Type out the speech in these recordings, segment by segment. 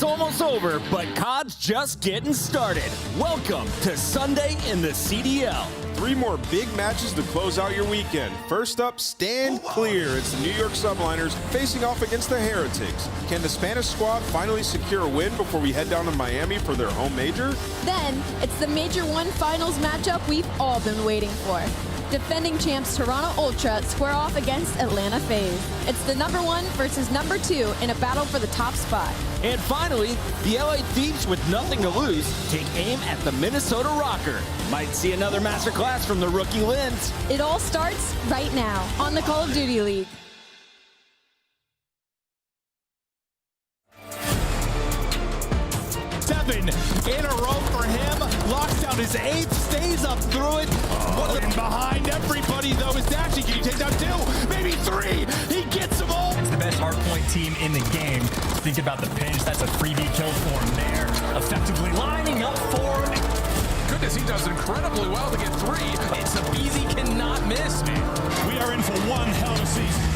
weekend's almost over, but COD's just getting started. Welcome to Sunday in the CDL. 3 more big matches to close out your weekend. First up, stand clear. It's the New York Subliners facing off against the Heretics. Can the Spanish squad finally secure a win before we head down to Miami for their home major? Then, it's the Major I Finals matchup we've all been waiting for. Defending champs Toronto Ultra square off against Atlanta FaZe. It's the number 1 versus number 2 in a battle for the top spot. And finally, the LA Thieves with nothing to lose take aim at the Minnesota Rocker. Might see another masterclass from the rookie Lens. It all starts right now on the Call of Duty League. Seven in a row for him. Locks down his 8th, stays up through it. And behind everybody, though, is Dashy. Can he take down 2? Maybe 3. He gets them all. It's the best hardpoint team in the game. Think about the pinch. That's a freebie kill for him there. Effectively lining up for him. Goodness, he does incredibly well to get 3. It's a Beezy cannot miss, man. We are in for one hell of a season.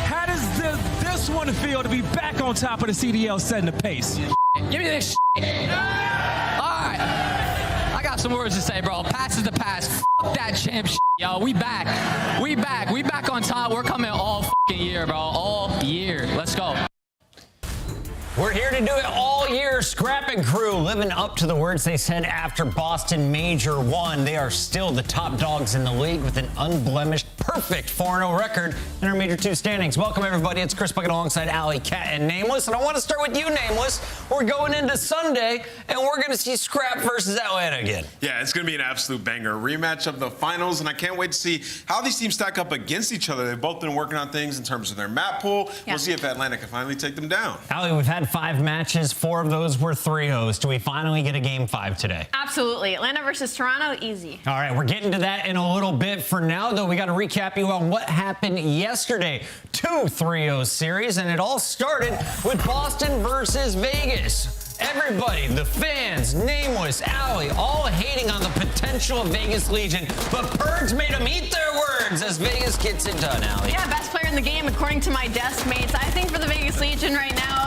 How does this one feel to be back on top of the CDL setting the pace? Give me this shit. Alright. I got some words to say, bro. Pass is the pass. Fuck that champ shit, yo. We back. We back. We back on top. We're coming all fucking year, bro. All year. Let's go. We're here to do it all year. Scrap and crew living up to the words they said after Boston Major I. They are still the top dogs in the league with an unblemished, perfect 4-0 record in our Major II standings. Welcome, everybody. It's Chris Bucket alongside Allie, Cat, and Nameless. And I want to start with you, Nameless. We're going into Sunday, and we're going to see Scrap versus Atlanta again. Yeah, it's going to be an absolute banger. A rematch of the finals, and I can't wait to see how these teams stack up against each other. They've both been working on things in terms of their map pool. Yeah. We'll see if Atlanta can finally take them down. Allie, we've had 5 matches. 4 of those were 3-0s. Do we finally get a game 5 today? Absolutely. Atlanta versus Toronto, easy. All right, we're getting to that in a little bit. For now, though, we got to recap you on what happened yesterday. 2 3-0 series, and it all started with Boston versus Vegas. Everybody, the fans, Nameless, Allie, all hating on the potential of Vegas Legion, but Purge made them eat their words as Vegas gets it done, Allie. Yeah, best player in the game according to my desk mates. I think for the Vegas Legion right now,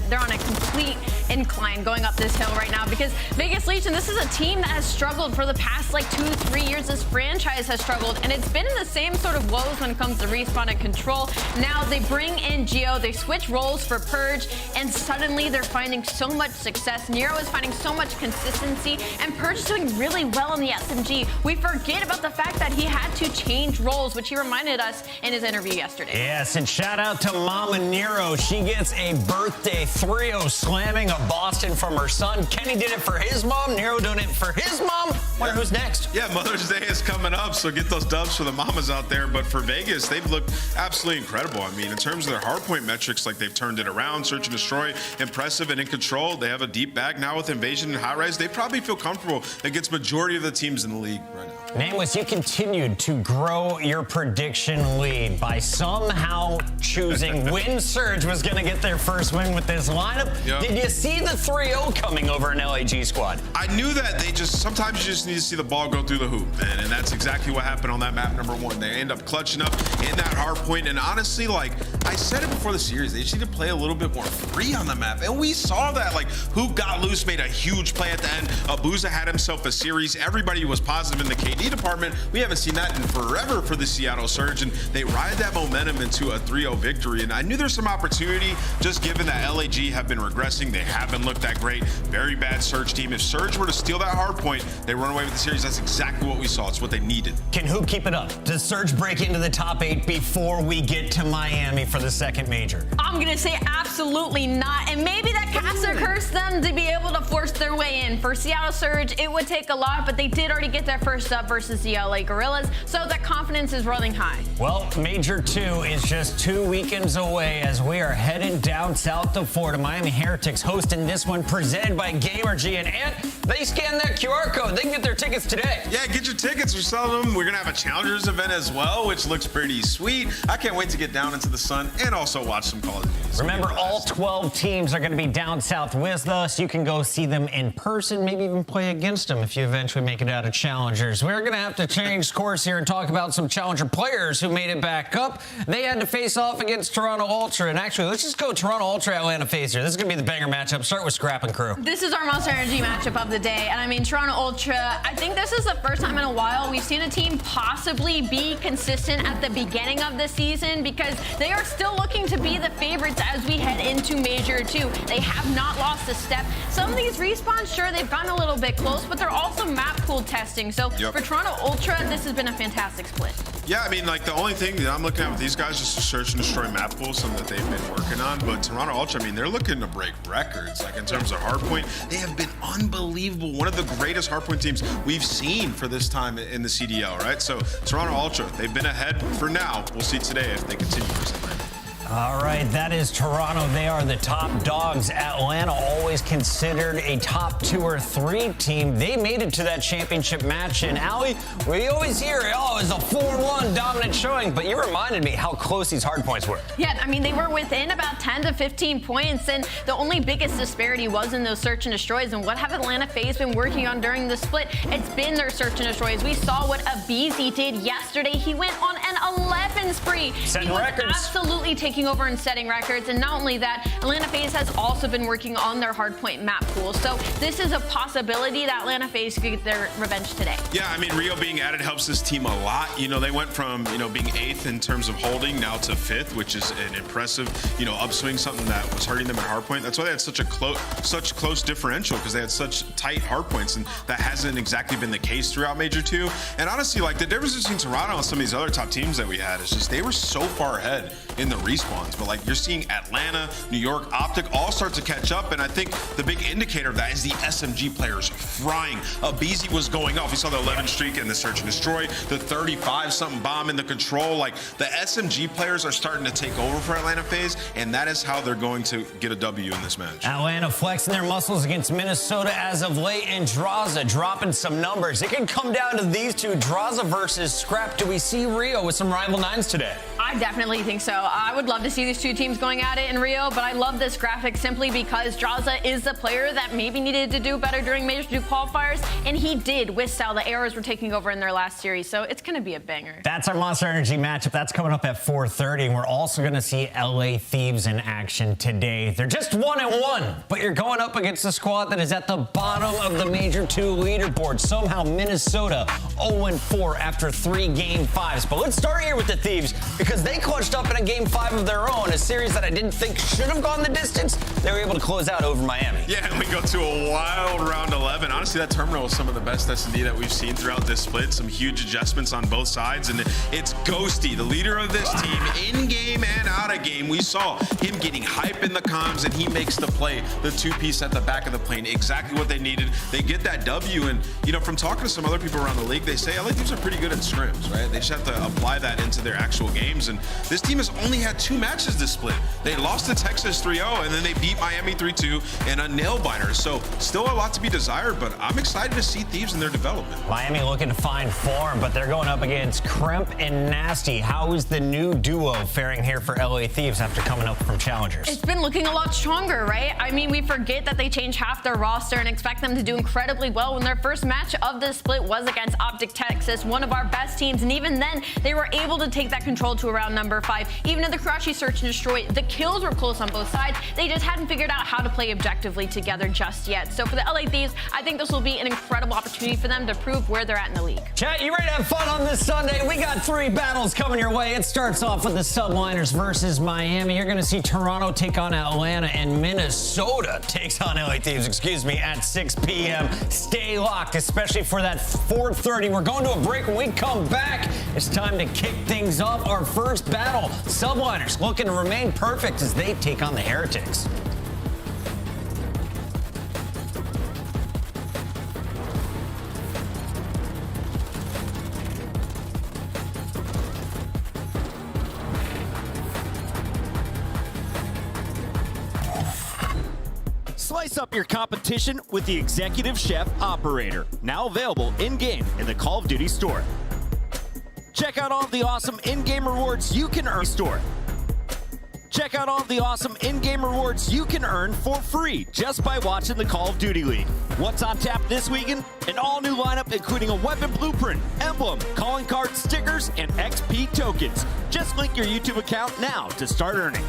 they're on a complete incline going up this hill right now because Vegas Legion, this is a team that has struggled for the past like 2-3 years. This franchise has struggled, and it's been in the same sort of woes when it comes to respawn and control. Now they bring in Geo, they switch roles for Purge, and suddenly they're finding so much success. Nero is finding so much consistency, and Purge is doing really well in the SMG. We forget about the fact that he had to change roles, which he reminded us in his interview yesterday. Yes, and shout out to Mama Nero. She gets a birthday 3-0 slamming of Boston from her son. Kenny did it for his mom. Nero did it for his mom. Wonder who's next. Yeah, Mother's Day is coming up, so get those dubs for the mamas out there. But for Vegas, they've looked absolutely incredible. I mean, in terms of their hardpoint metrics, like they've turned it around, search and destroy, impressive and in control. They have a deep bag now with Invasion and High Rise. They probably feel comfortable against majority of the teams in the league right now. Nameless, you continued to grow your prediction lead by somehow choosing Win Surge was going to get their first win with this lineup. Yep. Did you see the 3-0 coming over an LAG squad? I knew that sometimes you just need to see the ball go through the hoop, man, and that's exactly what happened on that map number 1. They end up clutching up in that hard point, and honestly, like I said it before the series, they just need to play a little bit more free on the map, and we saw that. Like, who got loose made a huge play at the end. Abuza had himself a series. Everybody was positive in the KD department. We haven't seen that in forever for the Seattle Surge, and they ride that momentum into a 3-0 victory, and I knew there's some opportunity just given that LAG have been regressing. They haven't looked that great. Very bad Surge team. If Surge were to steal that hard point, they run away with the series. That's exactly what we saw. It's what they needed. Can Hoop keep it up? Does Surge break into the top 8 before we get to Miami for the second major? I'm going to say absolutely not, and maybe that caster cursed them to be able to force their way in. For Seattle Surge, it would take a lot, but they did already get their first up versus the LA Gorillas, so that confidence is running high. Well, Major II is just 2 weekends away as we are headed down south to Florida. Miami Heretics hosting this one, presented by Gamergy, and they scan that QR code. They can get their tickets today. Yeah, get your tickets. We're selling them. We're going to have a Challengers event as well, which looks pretty sweet. I can't wait to get down into the sun and also watch some Call of Duty. Remember, all 12 teams are going to be down south with us. You can go see them in person, maybe even play against them if you eventually make it out of Challengers. We're going to have to change course here and talk about some Challenger players who made it back up. They had to face off against Toronto Ultra. And actually, let's just go Toronto Ultra Atlanta FaZe here. This is going to be the banger matchup. Start with Scrap and Crew. This is our Monster Energy matchup of the day. And I mean, Toronto Ultra, I think this is the first time in a while we've seen a team possibly be consistent at the beginning of the season, because they are still looking to be the favorites as we head into Major 2. They have not lost a step. Some of these respawns, sure, they've gotten a little bit close, but they're also map pool testing. So for Toronto Ultra, this has been a fantastic split. Yeah, I mean, like, the only thing that I'm looking at with these guys is to search and destroy map pools, something that they've been working on. But Toronto Ultra, I mean, they're looking to break records. Like, in terms of hardpoint, they have been unbelievable. One of the greatest hardpoint teams we've seen for this time in the CDL, right? So Toronto Ultra, they've been ahead for now. We'll see today if they continue this trend. All right, that is Toronto. They are the top dogs. Atlanta, always considered a top 2 or 3 team. They made it to that championship match. And Allie, we always hear, oh, it was a 4-1 dominant showing, but you reminded me how close these hard points were. Yeah, I mean, they were within about 10 to 15 points, and the only biggest disparity was in those search and destroys. And what have Atlanta FaZe been working on during the split? It's been their search and destroys. We saw what Abizi did yesterday. He went on an 11 spree. Setting he was records. absolutely taking over and setting records. And not only that, Atlanta FaZe has also been working on their hardpoint map pool. So this is a possibility that Atlanta FaZe could get their revenge today. Yeah, I mean, Rio being added helps this team a lot. You know, they went from, you know, being 8th in terms of holding now to 5th, which is an impressive, you know, upswing, something that was hurting them at hardpoint. That's why they had such close differential, because they had such tight hardpoints, and that hasn't exactly been the case throughout Major 2. And honestly, like, the difference between Toronto and some of these other top teams that we had is just they were so far ahead in the respawns. But like, you're seeing Atlanta, New York, Optic all start to catch up, and I think the big indicator of that is the SMG players frying. Abizi was going off. We saw the 11 streak in the search and destroy, the 35-something bomb in the control. Like, the SMG players are starting to take over for Atlanta FaZe, and that is how they're going to get a W in this match. Atlanta flexing their muscles against Minnesota as of late, and Draza dropping some numbers. It can come down to these two, Draza versus Scrap. Do we see Rio with some rival 9s today? I definitely think so. I would love to see these two teams going at it in Rio, but I love this graphic simply because Draza is the player that maybe needed to do better during Major II Qualifiers, and he did with style. The arrows were taking over in their last series, so it's going to be a banger. That's our Monster Energy matchup. That's coming up at 4:30, and we're also going to see LA Thieves in action today. They're just 1-1, but you're going up against a squad that is at the bottom of the Major II leaderboard. Somehow Minnesota 0-4 after 3 Game 5s. But let's start here with the Thieves, because they clutched up in a Game 5 of their own, a series that I didn't think should have gone the distance. They were able to close out over Miami. Yeah, and we go to a wild round 11. Honestly, that terminal was some of the best S&D that we've seen throughout this split. Some huge adjustments on both sides, and it's Ghosty, the leader of this team, in-game and out-of-game. We saw him getting hype in the comms, and he makes the play, the 2-piece at the back of the plane, exactly what they needed. They get that W, and, you know, from talking to some other people around the league, they say LA teams are pretty good at scrims, right? They just have to apply that into their actual games, and this team has only had 2 matches this split. They lost to Texas 3-0, and then they beat Miami 3-2 in a nail-biter. So still a lot to be desired, but I'm excited to see Thieves in their development. Miami looking to find form, but they're going up against Kremp and Nasty. How is the new duo faring here for LA Thieves after coming up from Challengers? It's been looking a lot stronger, right? I mean, we forget that they changed half their roster and expect them to do incredibly well when their first match of the split was against Optic Texas, one of our best teams, and even then, they were able to take that control to around number 5. Even in the Karachi search and destroy, the kills were close on both sides. They just hadn't figured out how to play objectively together just yet. So for the LA Thieves, I think this will be an incredible opportunity for them to prove where they're at in the league. Chat, you ready to have fun on this Sunday? We got 3 battles coming your way. It starts off with the Subliners versus Miami. You're going to see Toronto take on Atlanta, and Minnesota takes on LA Thieves, at 6 p.m. Stay locked, especially for that 4:30. We're going to a break. When we come back, it's time to kick things off. Our first battle, Subliners looking to remain perfect as they take on the Heretics. Spice up your competition with the Executive Chef Operator, now available in-game in the Call of Duty store. Check out all of the awesome in-game rewards you can earn store. Check out all of the awesome in-game rewards you can earn for free just by watching the Call of Duty League. What's on tap this weekend? An all-new lineup including a weapon blueprint, emblem, calling card stickers, and XP tokens. Just link your YouTube account now to start earning.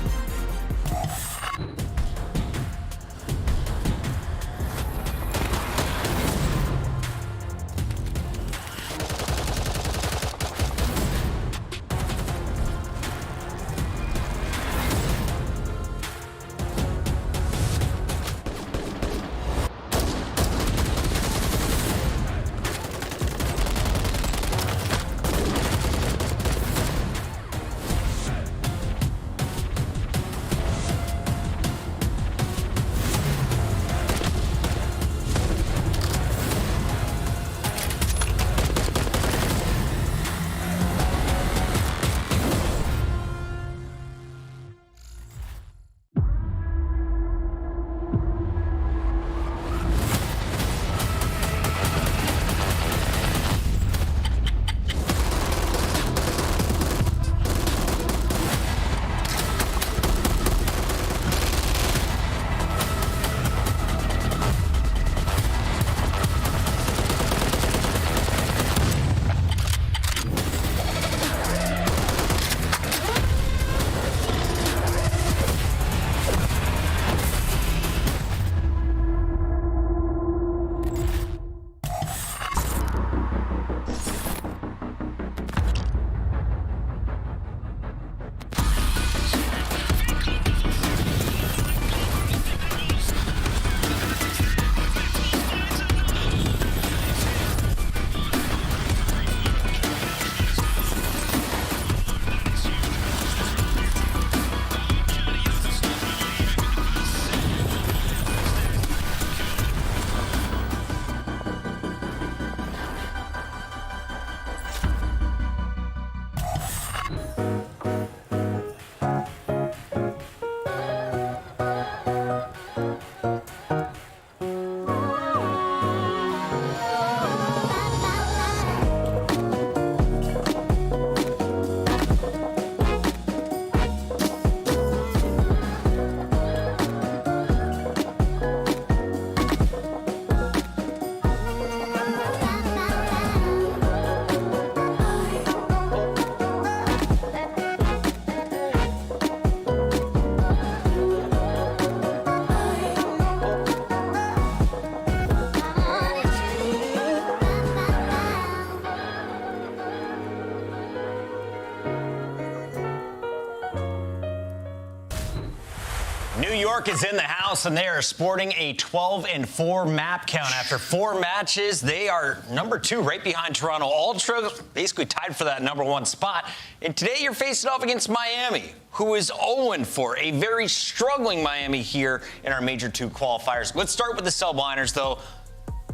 New York is in the house, and they are sporting a 12-4 map count. After 4 matches, they are number 2, right behind Toronto Ultra, basically tied for that number 1 spot. And today you're facing off against Miami, who is 0-4, a very struggling Miami here in our Major II qualifiers. Let's start with the subliners, though.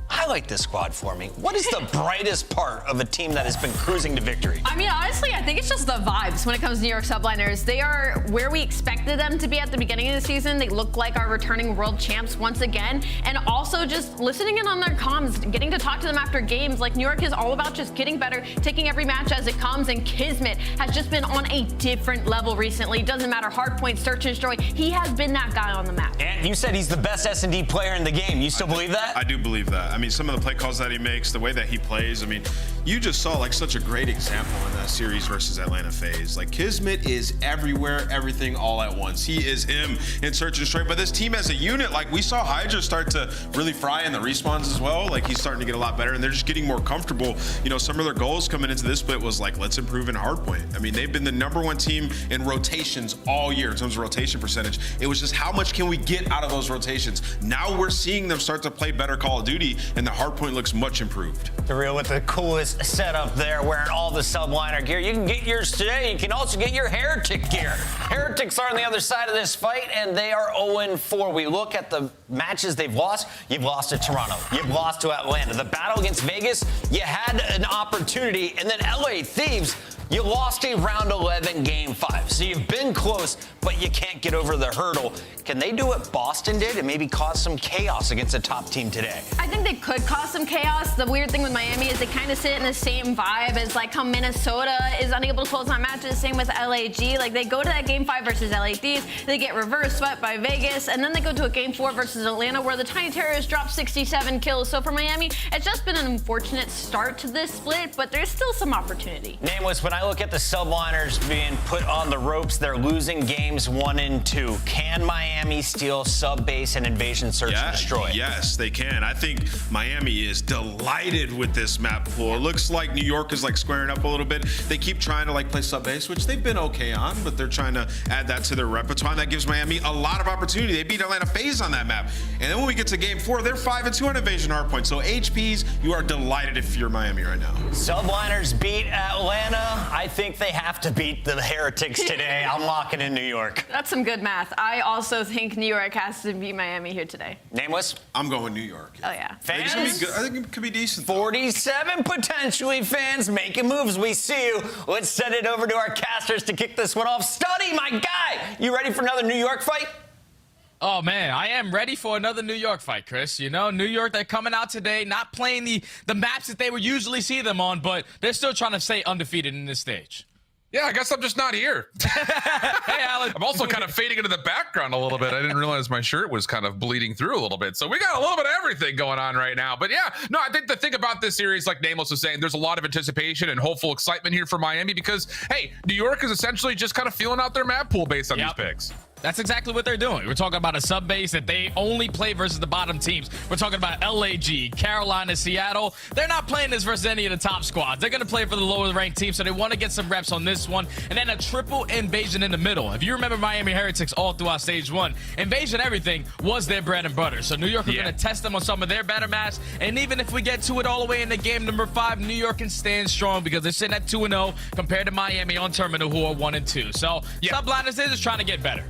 Highlight this squad for me. What is the brightest part of a team that has been cruising to victory? I mean, honestly, I think it's just the vibes when it comes to New York subliners. They are where we expected them to be at the beginning of the season. They look like our returning world champs once again. And also just listening in on their comms, getting to talk to them after games. Like, New York is all about just getting better, taking every match as it comes. And Kismet has just been on a different level recently. It doesn't matter, Hardpoint, Search and Destroy. He has been that guy on the map. And you said he's the best S&D player in the game. You still believe that? I do believe that. I mean, some of the play calls that he makes, the way that he plays, I mean, you just saw like such a great example in that series versus Atlanta FaZe. Like, Kismet is everywhere, everything all at once. He is him in Search and Destroy. But this team as a unit, like, we saw Hydra start to really fry in the respawns as well. Like, he's starting to get a lot better, and they're just getting more comfortable. You know, some of their goals coming into this split was like, let's improve in Hardpoint. I mean, they've been the #1 team in rotations all year in terms of rotation percentage. It was just how much can we get out of those rotations? Now we're seeing them start to play better Call of Duty, and the Hardpoint looks much improved. The real with the coolest setup there, wearing all the subliner gear. You can get yours today. You can also get your Heretic gear. Heretics are on the other side of this fight, and they are 0-4. We look at the matches they've lost. You've lost to Toronto. You've lost to Atlanta. The battle against Vegas, you had an opportunity, and then LA Thieves, You lost a round 11 game 5, so you've been close, but you can't get over the hurdle. Can they do what Boston did and maybe cause some chaos against a top team today? I think they could cause some chaos. The weird thing with Miami is they kind of sit in the same vibe as like how Minnesota is unable to close on matches. Same with LAG. Like they go to that game 5 versus LADs, they get reverse swept by Vegas, and then they go to a game 4 versus Atlanta where the Tiny Terrors drop 67 kills. So for Miami, it's just been an unfortunate start to this split, but there's still some opportunity. Nameless, when I look at the subliners being put on the ropes, they're losing games 1 and 2. Can Miami steal sub base and invasion search and destroy? Yes, they can. I think Miami is delighted with this map pool. It looks like New York is like squaring up a little bit. They keep trying to like play sub base, which they've been okay on, but they're trying to add that to their repertoire. And that gives Miami a lot of opportunity. They beat Atlanta FaZe on that map. And then when we get to game 4, they're 5-2 on invasion hardpoint. So HPs, you are delighted if you're Miami right now. Subliners beat Atlanta. I think they have to beat the Heretics today. I'm locking in New York. That's some good math. I also think New York has to beat Miami here today. Nameless? I'm going New York. Oh, yeah. Fans? I think it could be decent. 47 potentially fans making moves. We see you. Let's send it over to our casters to kick this one off. Study, my guy. You ready for another New York fight? Oh, man, I am ready for another New York fight, Chris. You know, New York, they're coming out today, not playing the maps that they would usually see them on, but they're still trying to stay undefeated in this stage. Yeah, I guess I'm just not here. Hey, Alan. I'm also kind of fading into the background a little bit. I didn't realize my shirt was kind of bleeding through a little bit. So we got a little bit of everything going on right now. But yeah, no, I think the thing about this series, like Nameless was saying, there's a lot of anticipation and hopeful excitement here for Miami because, hey, New York is essentially just kind of feeling out their map pool based on these picks. That's exactly what they're doing. We're talking about a sub base that they only play versus the bottom teams. We're talking about LAG, Carolina, Seattle. They're not playing this versus any of the top squads. They're going to play for the lower ranked team, so they want to get some reps on this one. And then a triple invasion in the middle. If you remember Miami Heretics all throughout stage 1, invasion everything was their bread and butter. So New York are going to test them on some of their better maps. And even if we get to it all the way into game number 5, New York can stand strong because they're sitting at 2-0 compared to Miami on Terminal, who are 1-2. So subliners, they're just trying to get better.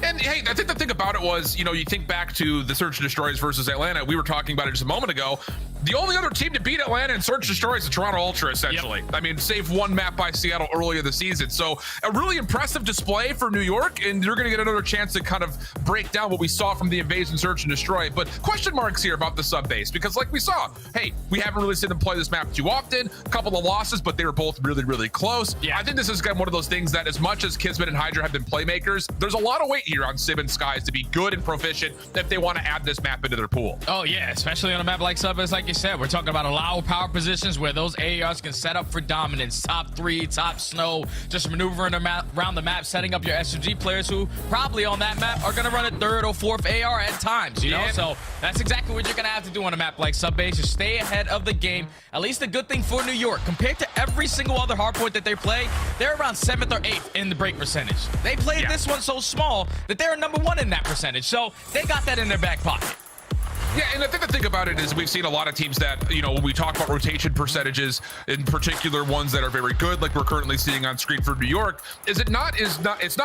And hey, I think the thing about it was, you know, you think back to the Search and Destroys versus Atlanta. We were talking about it just a moment ago. The only other team to beat Atlanta in Search and Destroy is the Toronto Ultra, essentially. I mean, save one map by Seattle earlier this season. So a really impressive display for New York, and you're going to get another chance to kind of break down what we saw from the Invasion, Search, and Destroy. But question marks here about the sub base, because like we saw, hey, we haven't really seen them play this map too often. A couple of losses, but they were both really, really close. I think this is kind of one of those things that as much as Kismet and Hydra have been playmakers, there's a lot of weight here on Sim and Skies to be good and proficient if they want to add this map into their pool. Oh, yeah, especially on a map like sub base, like you said. We're talking about low power positions where those ARs can set up for dominance. Top 3, top snow, just maneuvering around the map, setting up your SMG players who probably on that map are going to run a 3rd or 4th AR at times, you know? So that's exactly what you're going to have to do on a map like sub base, is stay ahead of the game. At least a good thing for New York, compared to every single other hardpoint that they play, they're around 7th or 8th in the break percentage. They played this one so small that they're number 1 in that percentage. So they got that in their back pocket. Yeah, and I think the thing about it is we've seen a lot of teams that, you know, when we talk about rotation percentages, in particular ones that are very good, like we're currently seeing on screen for New York, it's not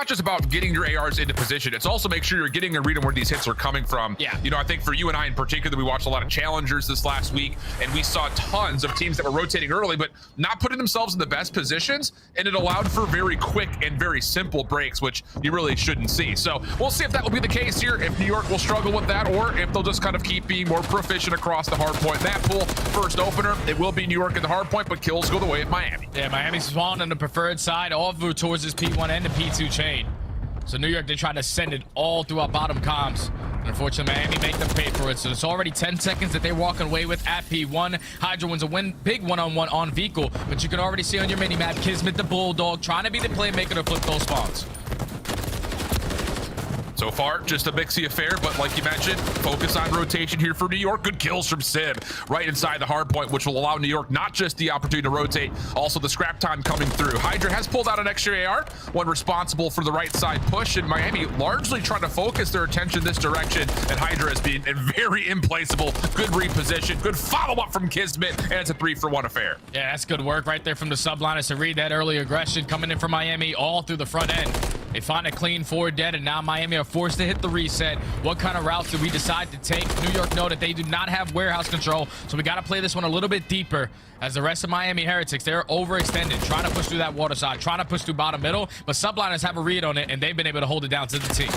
just about getting your ARs into position. It's also make sure you're getting a read on where these hits are coming from. Yeah. You know, I think for you and I in particular, we watched a lot of challengers this last week, and we saw tons of teams that were rotating early, but not putting themselves in the best positions, and it allowed for very quick and very simple breaks, which you really shouldn't see. So we'll see if that will be the case here, if New York will struggle with that, or if they'll just kind of keep being more proficient across the hardpoint map pool. First opener, it will be New York in the hardpoint, but kills go the way of Miami. Yeah, Miami's spawned on the preferred side, all through towards this P1 and the P2 chain. So New York, they try to send it all throughout bottom comms. And unfortunately, Miami make them pay for it. So it's already 10 seconds that they're walking away with at P1. Hydra wins a big one-on-one on Vehicle, but you can already see on your mini-map, Kismet the Bulldog trying to be the playmaker to flip those spawns. So far, just a mixy affair, but like you mentioned, focus on rotation here for New York. Good kills from Sim right inside the hard point, which will allow New York not just the opportunity to rotate, also the scrap time coming through. Hydra has pulled out an extra AR, one responsible for the right side push, and Miami largely trying to focus their attention this direction, and Hydra has been very implaceable. Good reposition, good follow-up from Kismet, and it's a 3-for-1 affair. Yeah, that's good work right there from the subliners to read that early aggression coming in from Miami all through the front end. They find a clean 4 dead, and now Miami are forced to hit the reset. What kind of routes do we decide to take? New York know that they do not have warehouse control, so we got to play this one a little bit deeper. As the rest of Miami Heretics, they're overextended, trying to push through that water side, trying to push through bottom middle, but subliners have a read on it, and they've been able to hold it down to the team.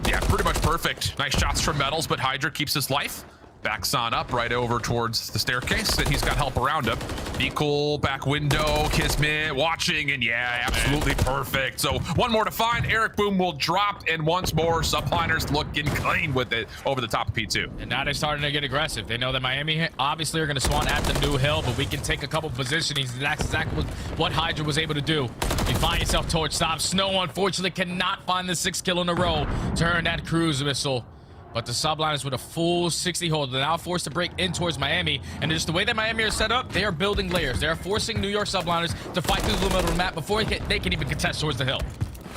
Yeah, pretty much perfect. Nice shots from Metals, but Hydra keeps his life. Backs on up right over towards the staircase, and he's got help around him. Be cool, back window, Kismet watching, and yeah, absolutely perfect. So one more to find. Eric Boom will drop, and once more, subliners looking clean with it over the top of P2. And now they're starting to get aggressive. They know that Miami obviously are going to spawn at the new hill, but we can take a couple positionings. That's exactly what Hydra was able to do. You find yourself torch stop. Snow, unfortunately, cannot find the 6th kill in a row to earn that cruise missile. But the subliners with a full 60 hold, they're now forced to break in towards Miami. And just the way that Miami are set up, they are building layers. They are forcing New York subliners to fight through the middle of the map before they can even contest towards the hill.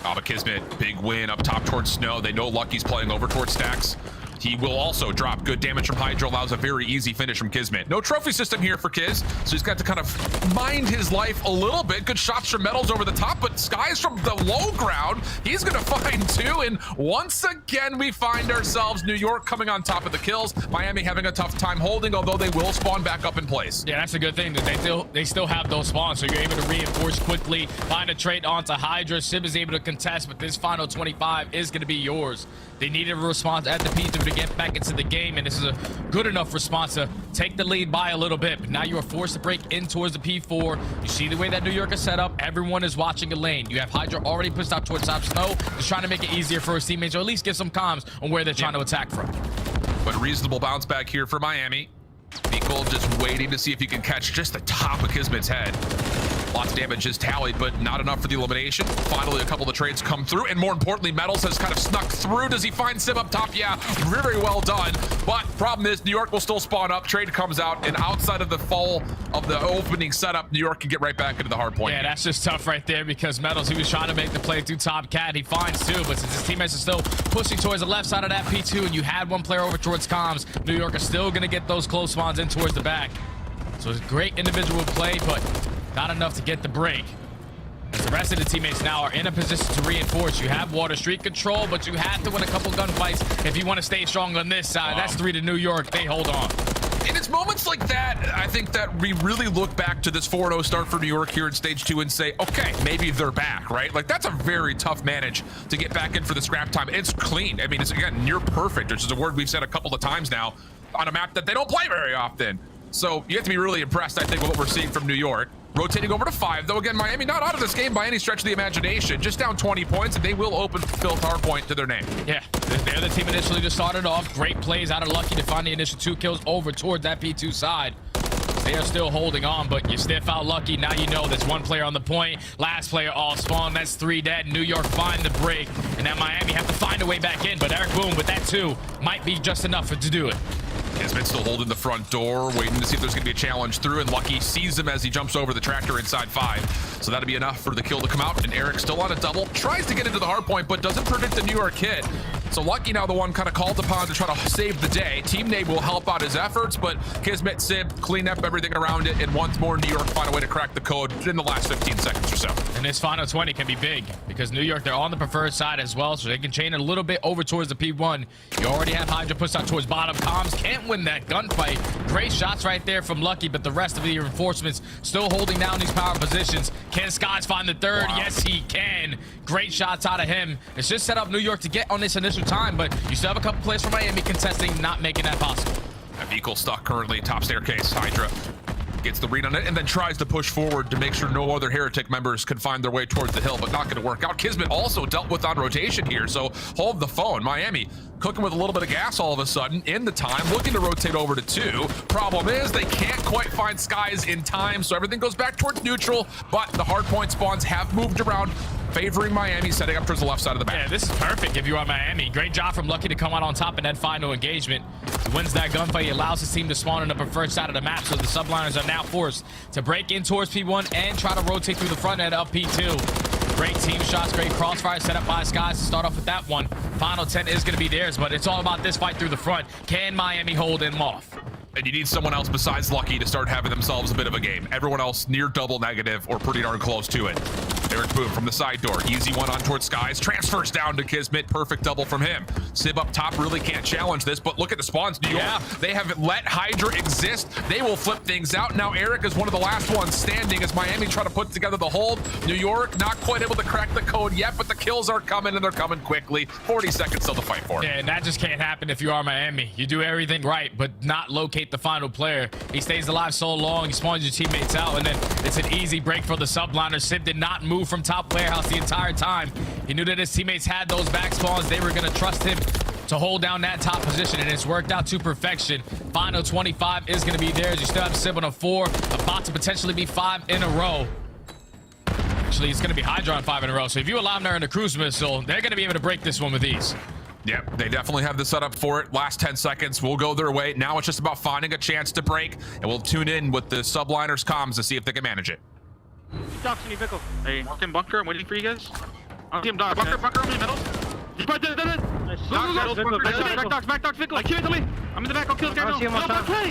But Kismet, big win up top towards Snow. They know Lucky's playing over towards Stacks. He will also drop good damage from Hydra, allows a very easy finish from Kismet. No trophy system here for Kiz, so he's got to kind of mind his life a little bit. Good shots from Metals over the top, but Skies from the low ground, he's gonna find 2, and once again, we find ourselves New York coming on top of the kills, Miami having a tough time holding, although they will spawn back up in place. Yeah, that's a good thing, that they still have those spawns, so you're able to reinforce quickly, find a trade onto Hydra. Sib is able to contest, but this final 25 is gonna be yours. They needed a response at the P2 to get back into the game, and this is a good enough response to take the lead by a little bit. But now you are forced to break in towards the P4. You see the way that New York is set up. Everyone is watching a lane. You have Hydra already pushed out towards top Snow, just trying to make it easier for his teammates, or at least give some comms on where they're trying to attack from. But a reasonable bounce back here for Miami. Nicole just waiting to see if he can catch just the top of Kismet's head. Lots of damage is tallied, but not enough for the elimination. Finally, a couple of the trades come through, and more importantly, Metals has kind of snuck through. Does he find Sim up top? Yeah, very well done. But problem is, New York will still spawn up. Trade comes out, and outside of the fall of the opening setup, New York can get right back into the hard point. Yeah, that's just tough right there, because Metals, he was trying to make the play through top cat. He finds 2, but since his teammates are still pushing towards the left side of that P2, and you had one player over towards comms, New York are still going to get those close spawns in towards the back. So it's a great individual play, but not enough to get the break. As the rest of the teammates now are in a position to reinforce. You have water street control, but you have to win a couple gunfights if you want to stay strong on this side. That's 3 to New York. They hold on. And it's moments like that, I think, that we really look back to this 4-0 start for New York here in stage 2 and say, okay, maybe they're back, right? Like, that's a very tough manage to get back in for the scrap time. It's clean. I mean, it's, again, near perfect, which is a word we've said a couple of times now on a map that they don't play very often. So you have to be really impressed, I think, with what we're seeing from New York. Rotating over to 5, though. Again, Miami not out of this game by any stretch of the imagination. Just down 20 points, and they will open Phil Hardpoint to their name. Yeah, they're the team initially to start it off. Great plays out of Lucky to find the initial 2 kills over towards that P2 side. They are still holding on, but you stiff out Lucky. Now you know there's 1 player on the point. Last player all spawn. That's 3 dead. New York find the break, and now Miami have to find a way back in. But Eric Boom with that 2 might be just enough to do it. Kismet still holding the front door, waiting to see if there's going to be a challenge through, and Lucky sees him as he jumps over the tractor inside 5. So that'll be enough for the kill to come out, and Eric still on a double. Tries to get into the hard point, but doesn't predict the New York hit. So Lucky now the one kind of called upon to try to save the day. Team Nate will help out his efforts, but Kismet, Sib, clean up everything around it, and once more New York find a way to crack the code in the last 15 seconds or so. And this final 20 can be big, because New York, they're on the preferred side as well, so they can chain it a little bit over towards the P1. You already have Hydra pushed out towards bottom. Comms can't win that gunfight. Great shots right there from Lucky, but the rest of the reinforcements still holding down these power positions. Can Skies find the 3rd? Wow. Yes, he can. Great shots out of him. It's just set up New York to get on this initial time, but you still have a couple players from Miami contesting, not making that possible. A vehicle stuck currently top staircase. Hydra gets the read on it and then tries to push forward to make sure no other Heretic members can find their way towards the hill, but not going to work out. Kismet also dealt with on rotation here, so hold the phone. Miami cooking with a little bit of gas all of a sudden in the time, looking to rotate over to 2. Problem is they can't quite find Skies in time, so everything goes back towards neutral, but the hardpoint spawns have moved around, favoring Miami, setting up towards the left side of the map. Yeah, this is perfect if you are Miami. Great job from Lucky to come out on top in that final engagement. He wins that gunfight. He allows his team to spawn on the preferred side of the map, so the subliners are now forced to break in towards P1 and try to rotate through the front end of P2. Great team shots, great crossfire set up by Skies to start off with that one. Final 10 is going to be theirs, but it's all about this fight through the front. Can Miami hold him off? And you need someone else besides Lucky to start having themselves a bit of a game. Everyone else near double negative or pretty darn close to it. Eric Boone from the side door. Easy one on towards Skies. Transfers down to Kismet. Perfect double from him. Sib up top really can't challenge this, but look at the spawns. New York, they have let Hydra exist. They will flip things out. Now Eric is one of the last ones standing as Miami try to put together the hold. New York not quite able to crack the code yet, but the kills are coming, and they're coming quickly. 40 seconds still to fight for. Yeah, and that just can't happen if you are Miami. You do everything right, but not locate the final player. He stays alive so long, he spawns your teammates out, and then it's an easy break for the subliner. Sib did not move from top warehouse the entire time. He knew that his teammates had those back spawns. They were going to trust him to hold down that top position, and it's worked out to perfection. Final 25 is going to be theirs. You still have Sib on a 4, about to potentially be 5 in a row. Actually, it's going to be Hydra on 5 in a row. So if you allow them there in the cruise missile, they're going to be able to break this one with ease. Yep, they definitely have the setup for it. Last 10 seconds will go their way. Now it's just about finding a chance to break, and we'll tune in with the subliners comms to see if they can manage it. Docks in your vehicle. Hey, walk in bunker. I'm waiting for you guys. I see him, Doc. Bunker on me, middle. Back docks, vehicle. I can't tell me. I'm in the back. I'll kill this guy now.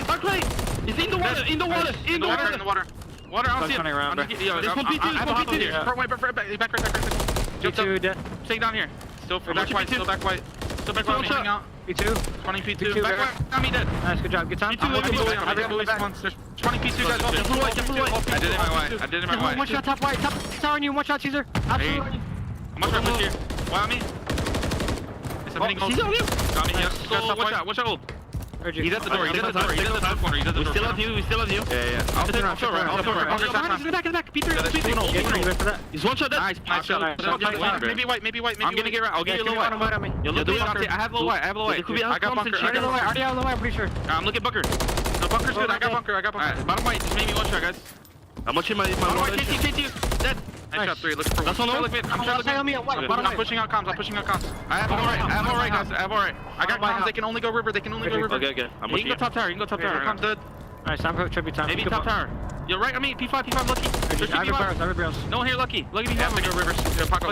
Back play. He's in the water. Water, I'll see him. There's one P2 here. Back right. P2 dead. Stay down here. Still back white. Still back white. Hanging out. P2. 20 P2. Back white. Got me dead. Nice, good job. Good time. P2. There's 20 P2 guys. Get blue white. I did it my way. One shot top white. Top tower on you. One shot, Caesar. Absolutely. I'm much right here. Why on me? He's on you. Got me. Watch out. He's at the door. He's at the door. We still have you. Yeah. I'll throw right. He's back. P3. He's one shot dead. Nice shot. Maybe white. I'm gonna get right. I'll get you low white. I have low white. I got bunker. I already have low white. I'm pretty sure. I'm looking bunker. No, bunker's good. I got bunker. Bottom white. Just made me one shot, guys. I'm watching my KT. Dead. Nice shot 3. Looking for one. That's one. I'm pushing out comms. I have all right, guys. I got comms. They can only go river. Okay. I'm you can go top tower. Comms dead. Alright, time tribute time. Maybe top tower. You're right on me. P5 lucky. I have barrels. No one here lucky. Lucky P5. I'm gonna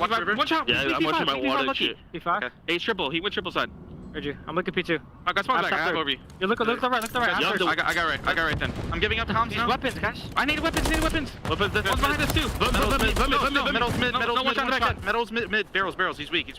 go rivers. One shot. Yeah, I'm watching my water shit. P5. Hey, triple. He went triple side. Heard you. I'm looking P2. I got spawn back. I have over you. You look to the right. I got right then. I'm giving up comms now. Weapons, guys. I need weapons. Weapons behind us too. Metals mid. Barrels. He's weak.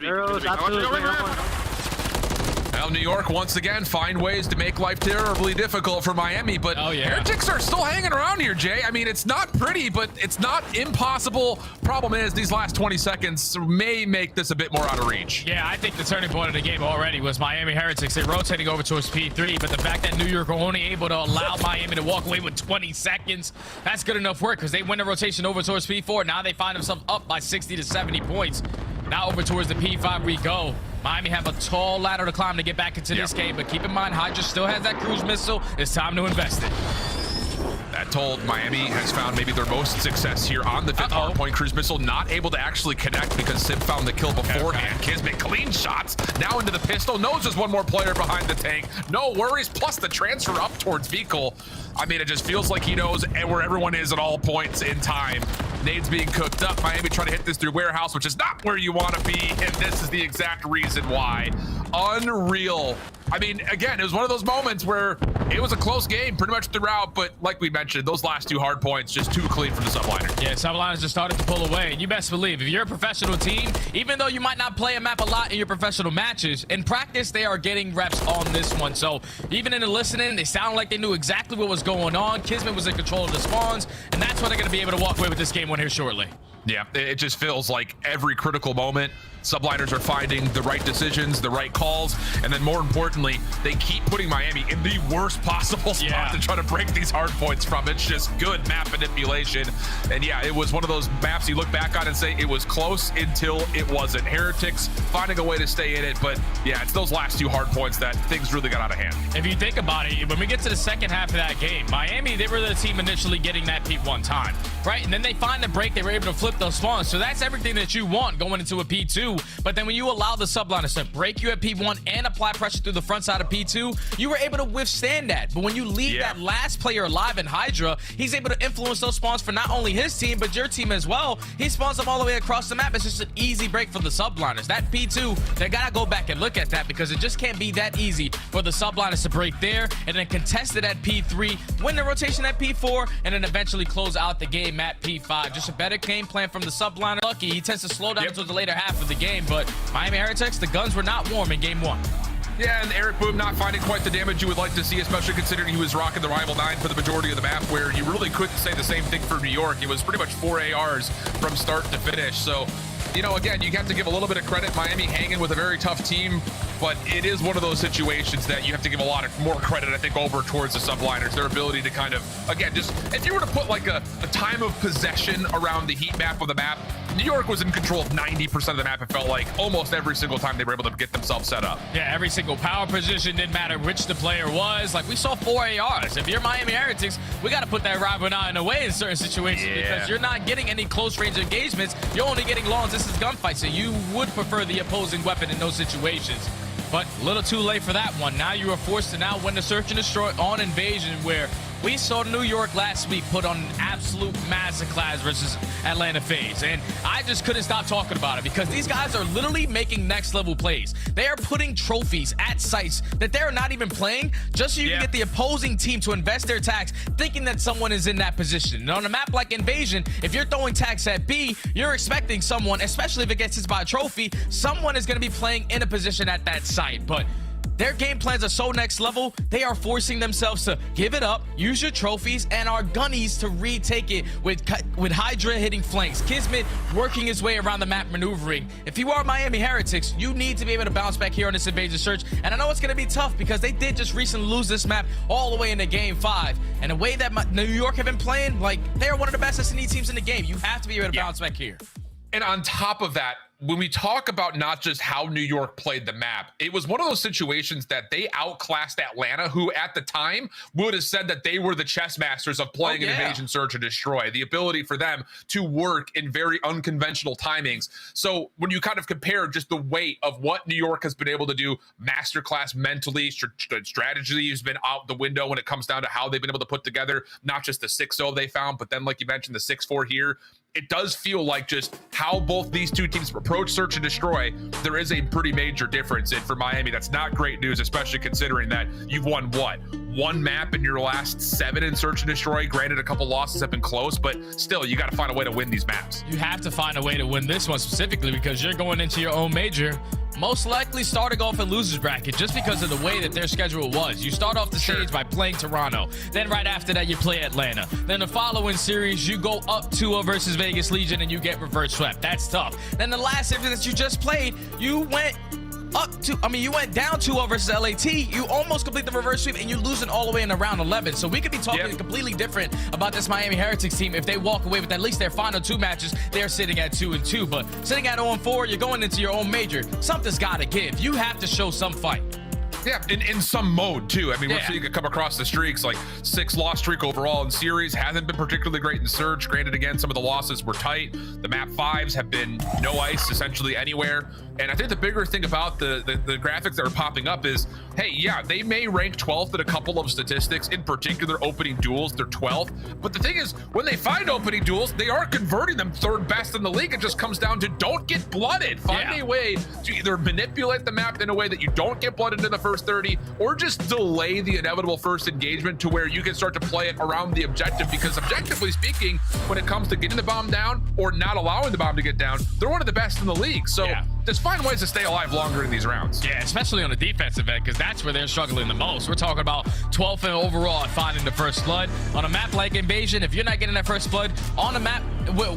Well, New York once again find ways to make life terribly difficult for Miami, but Heretics are still hanging around here, Jay. I mean, it's not pretty, but it's not impossible. Problem is, these last 20 seconds may make this a bit more out of reach. Yeah, I think the turning point of the game already was Miami Heretics. They're rotating over towards P3, but the fact that New York were only able to allow Miami to walk away with 20 seconds, that's good enough work because they win the rotation over towards P4. Now they find themselves up by 60 to 70 points. Now over towards the P5 we go. Miami have a tall ladder to climb to get back into this game, but keep in mind, Hydra still has that cruise missile. It's time to invest it. That told Miami has found maybe their most success here on the 5th hardpoint. Cruise missile not able to actually connect because Sib found the kill beforehand. Kismet clean shots now into the pistol. Knows there's one more player behind the tank. No worries. Plus the transfer up towards vehicle. I mean, it just feels like he knows where everyone is at all points in time. Nades being cooked up. Miami trying to hit this through warehouse, which is not where you want to be, and this is the exact reason why. Unreal. I mean, again, it was one of those moments where it was a close game pretty much throughout, but like we mentioned, those last 2 hard points just too clean from the subliner. Yeah, subliners just started to pull away, and you best believe if you're a professional team, even though you might not play a map a lot in your professional matches, in practice they are getting reps on this one. So even in the listening, they sound like they knew exactly what was going on. Kismet was in control of the spawns, and that's why they're going to be able to walk away with this game one here shortly. Yeah, it just feels like every critical moment, subliners are finding the right decisions, the right calls, and then more importantly, they keep putting Miami in the worst possible spot to try to break these hard points from. It's just good map manipulation. And yeah, it was one of those maps you look back on and say it was close until it wasn't. Heretics finding a way to stay in it, but yeah, it's those last 2 hard points that things really got out of hand. If you think about it, when we get to the second half of that game, Miami, they were the team initially getting that P1 time, right? And then they find the break, they were able to flip those spawns. So that's everything that you want going into a P2. But then when you allow the subliners to break you at P1 and apply pressure through the front side of P2, you were able to withstand that. But when you leave that last player alive in Hydra, he's able to influence those spawns for not only his team, but your team as well. He spawns them all the way across the map. It's just an easy break for the subliners. That P2, they gotta go back and look at that because it just can't be that easy for the subliners to break there and then contest it at P3, win the rotation at P4, and then eventually close out the game. game at P5. Just a better game plan from the subliner. Lucky, he tends to slow down until the later half of the game, but Miami Heretics, the guns were not warm in game 1. Yeah, and Eric Boom not finding quite the damage you would like to see, especially considering he was rocking the Rival 9 for the majority of the map, where you really couldn't say the same thing for New York. It was pretty much 4 ARs from start to finish. So, you know, again, you have to give a little bit of credit. Miami hanging with a very tough team, but it is one of those situations that you have to give a lot of more credit, I think, over towards the subliners. Their ability to kind of, again, just if you were to put like a time of possession around the heat map of the map, New York was in control of 90% of the map, it felt like, almost every single time they were able to get themselves set up. Yeah, every single power position, didn't matter which the player was. Like, we saw 4 ARs. If you're Miami Heretics, we got to put that Rival 9 away in certain situations because you're not getting any close range engagements. You're only getting long distance gunfights, so you would prefer the opposing weapon in those situations. But a little too late for that one. Now you are forced to now win the search and destroy on Invasion, where we saw New York last week put on an absolute masterclass versus Atlanta FaZe. And I just couldn't stop talking about it because these guys are literally making next level plays. They are putting trophies at sites that they're not even playing just so you can get the opposing team to invest their tags thinking that someone is in that position. And on a map like Invasion, if you're throwing tags at B, you're expecting someone, especially if it gets hit by a trophy, someone is going to be playing in a position at that site. But their game plans are so next level, they are forcing themselves to give it up, use your trophies, and our gunnies to retake it with Hydra hitting flanks, Kismet working his way around the map maneuvering. If you are Miami Heretics, you need to be able to bounce back here on this Invasion search, and I know it's going to be tough because they did just recently lose this map all the way into game 5, and the way that New York have been playing, like, they're one of the best S&D teams in the game. You have to be able to bounce back here. And on top of that, when we talk about not just how New York played the map, it was one of those situations that they outclassed Atlanta, who at the time would have said that they were the chess masters of playing an Invasion, Search, and Destroy. The ability for them to work in very unconventional timings. So when you kind of compare just the weight of what New York has been able to do, masterclass mentally, strategy has been out the window when it comes down to how they've been able to put together not just the 6-0 they found, but then like you mentioned, the 6-4 here. It does feel like just how both these two teams approach Search and Destroy, there is a pretty major difference. And for Miami, that's not great news, especially considering that you've won, what, 1 map in your last 7 in Search and Destroy. Granted, a couple losses have been close, but still, you got to find a way to win these maps. You have to find a way to win this one specifically because you're going into your own major, most likely starting off in losers bracket just because of the way that their schedule was. You start off the stage by playing Toronto. Then right after that, you play Atlanta. Then the following series, you go up 2-0 versus Vegas Legion and you get reverse swept. That's tough. Then the last series that you just played, you went down 2-0 versus LAT. You almost complete the reverse sweep and you lose it all the way in round 11. So we could be talking completely different about this Miami Heretics team if they walk away with at least their final 2 matches. They're sitting at 2-2, but sitting at 0-4, you're going into your own major. Something's got to give. You have to show some fight. Yeah, in some mode, too. I mean, we're seeing it come across the streaks, like 6 loss streak overall in series. Hasn't been particularly great in Surge. Granted, again, some of the losses were tight. The map 5s have been no ice essentially anywhere. And I think the bigger thing about the graphics that are popping up is, hey, yeah, they may rank 12th in a couple of statistics, in particular opening duels, they're 12th. But the thing is, when they find opening duels, they are converting them 3rd best in the league. It just comes down to don't get blooded. Find a way to either manipulate the map in a way that you don't get blooded in the first 30, or just delay the inevitable first engagement to where you can start to play it around the objective, because objectively speaking, when it comes to getting the bomb down or not allowing the bomb to get down, they're one of the best in the league. So just find ways to stay alive longer in these rounds. Yeah, especially on the defensive end, because that's where they're struggling the most. We're talking about 12th and overall at finding the first blood. On a map like Invasion, if you're not getting that first blood, on a map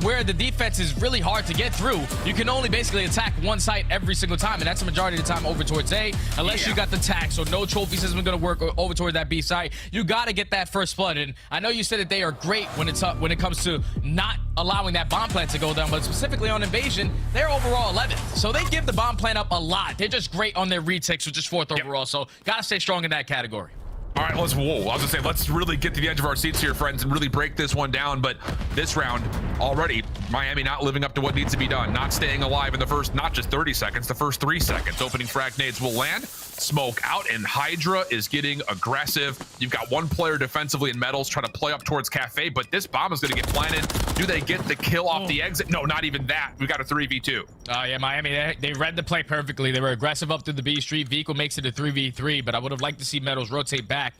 where the defense is really hard to get through, you can only basically attack one site every single time, and that's the majority of the time over towards A, unless you got the tack, so no trophy system is going to work over toward that B site. You got to get that first blood, and I know you said that they are great when it comes to not allowing that bomb plant to go down, but specifically on Invasion, they're overall 11th, so they give the bomb plant up a lot. They're just great on their retakes, which is 4th overall, so got to stay strong in that category. All right, I was gonna say, let's really get to the edge of our seats here, friends, and really break this one down. But this round, already, Miami not living up to what needs to be done. Not staying alive in the first, not just 30 seconds, the first 3 seconds. Opening frag nades will land. Smoke out, and Hydra is getting aggressive. You've got one player defensively in metals trying to play up towards Cafe, but this bomb is going to get planted. Do they get the kill off the exit? No, not even that. We got a 3v2. Yeah, Miami, they read the play perfectly. They were aggressive up to the B street. Vico makes it a 3v3, but I would have liked to see metals rotate back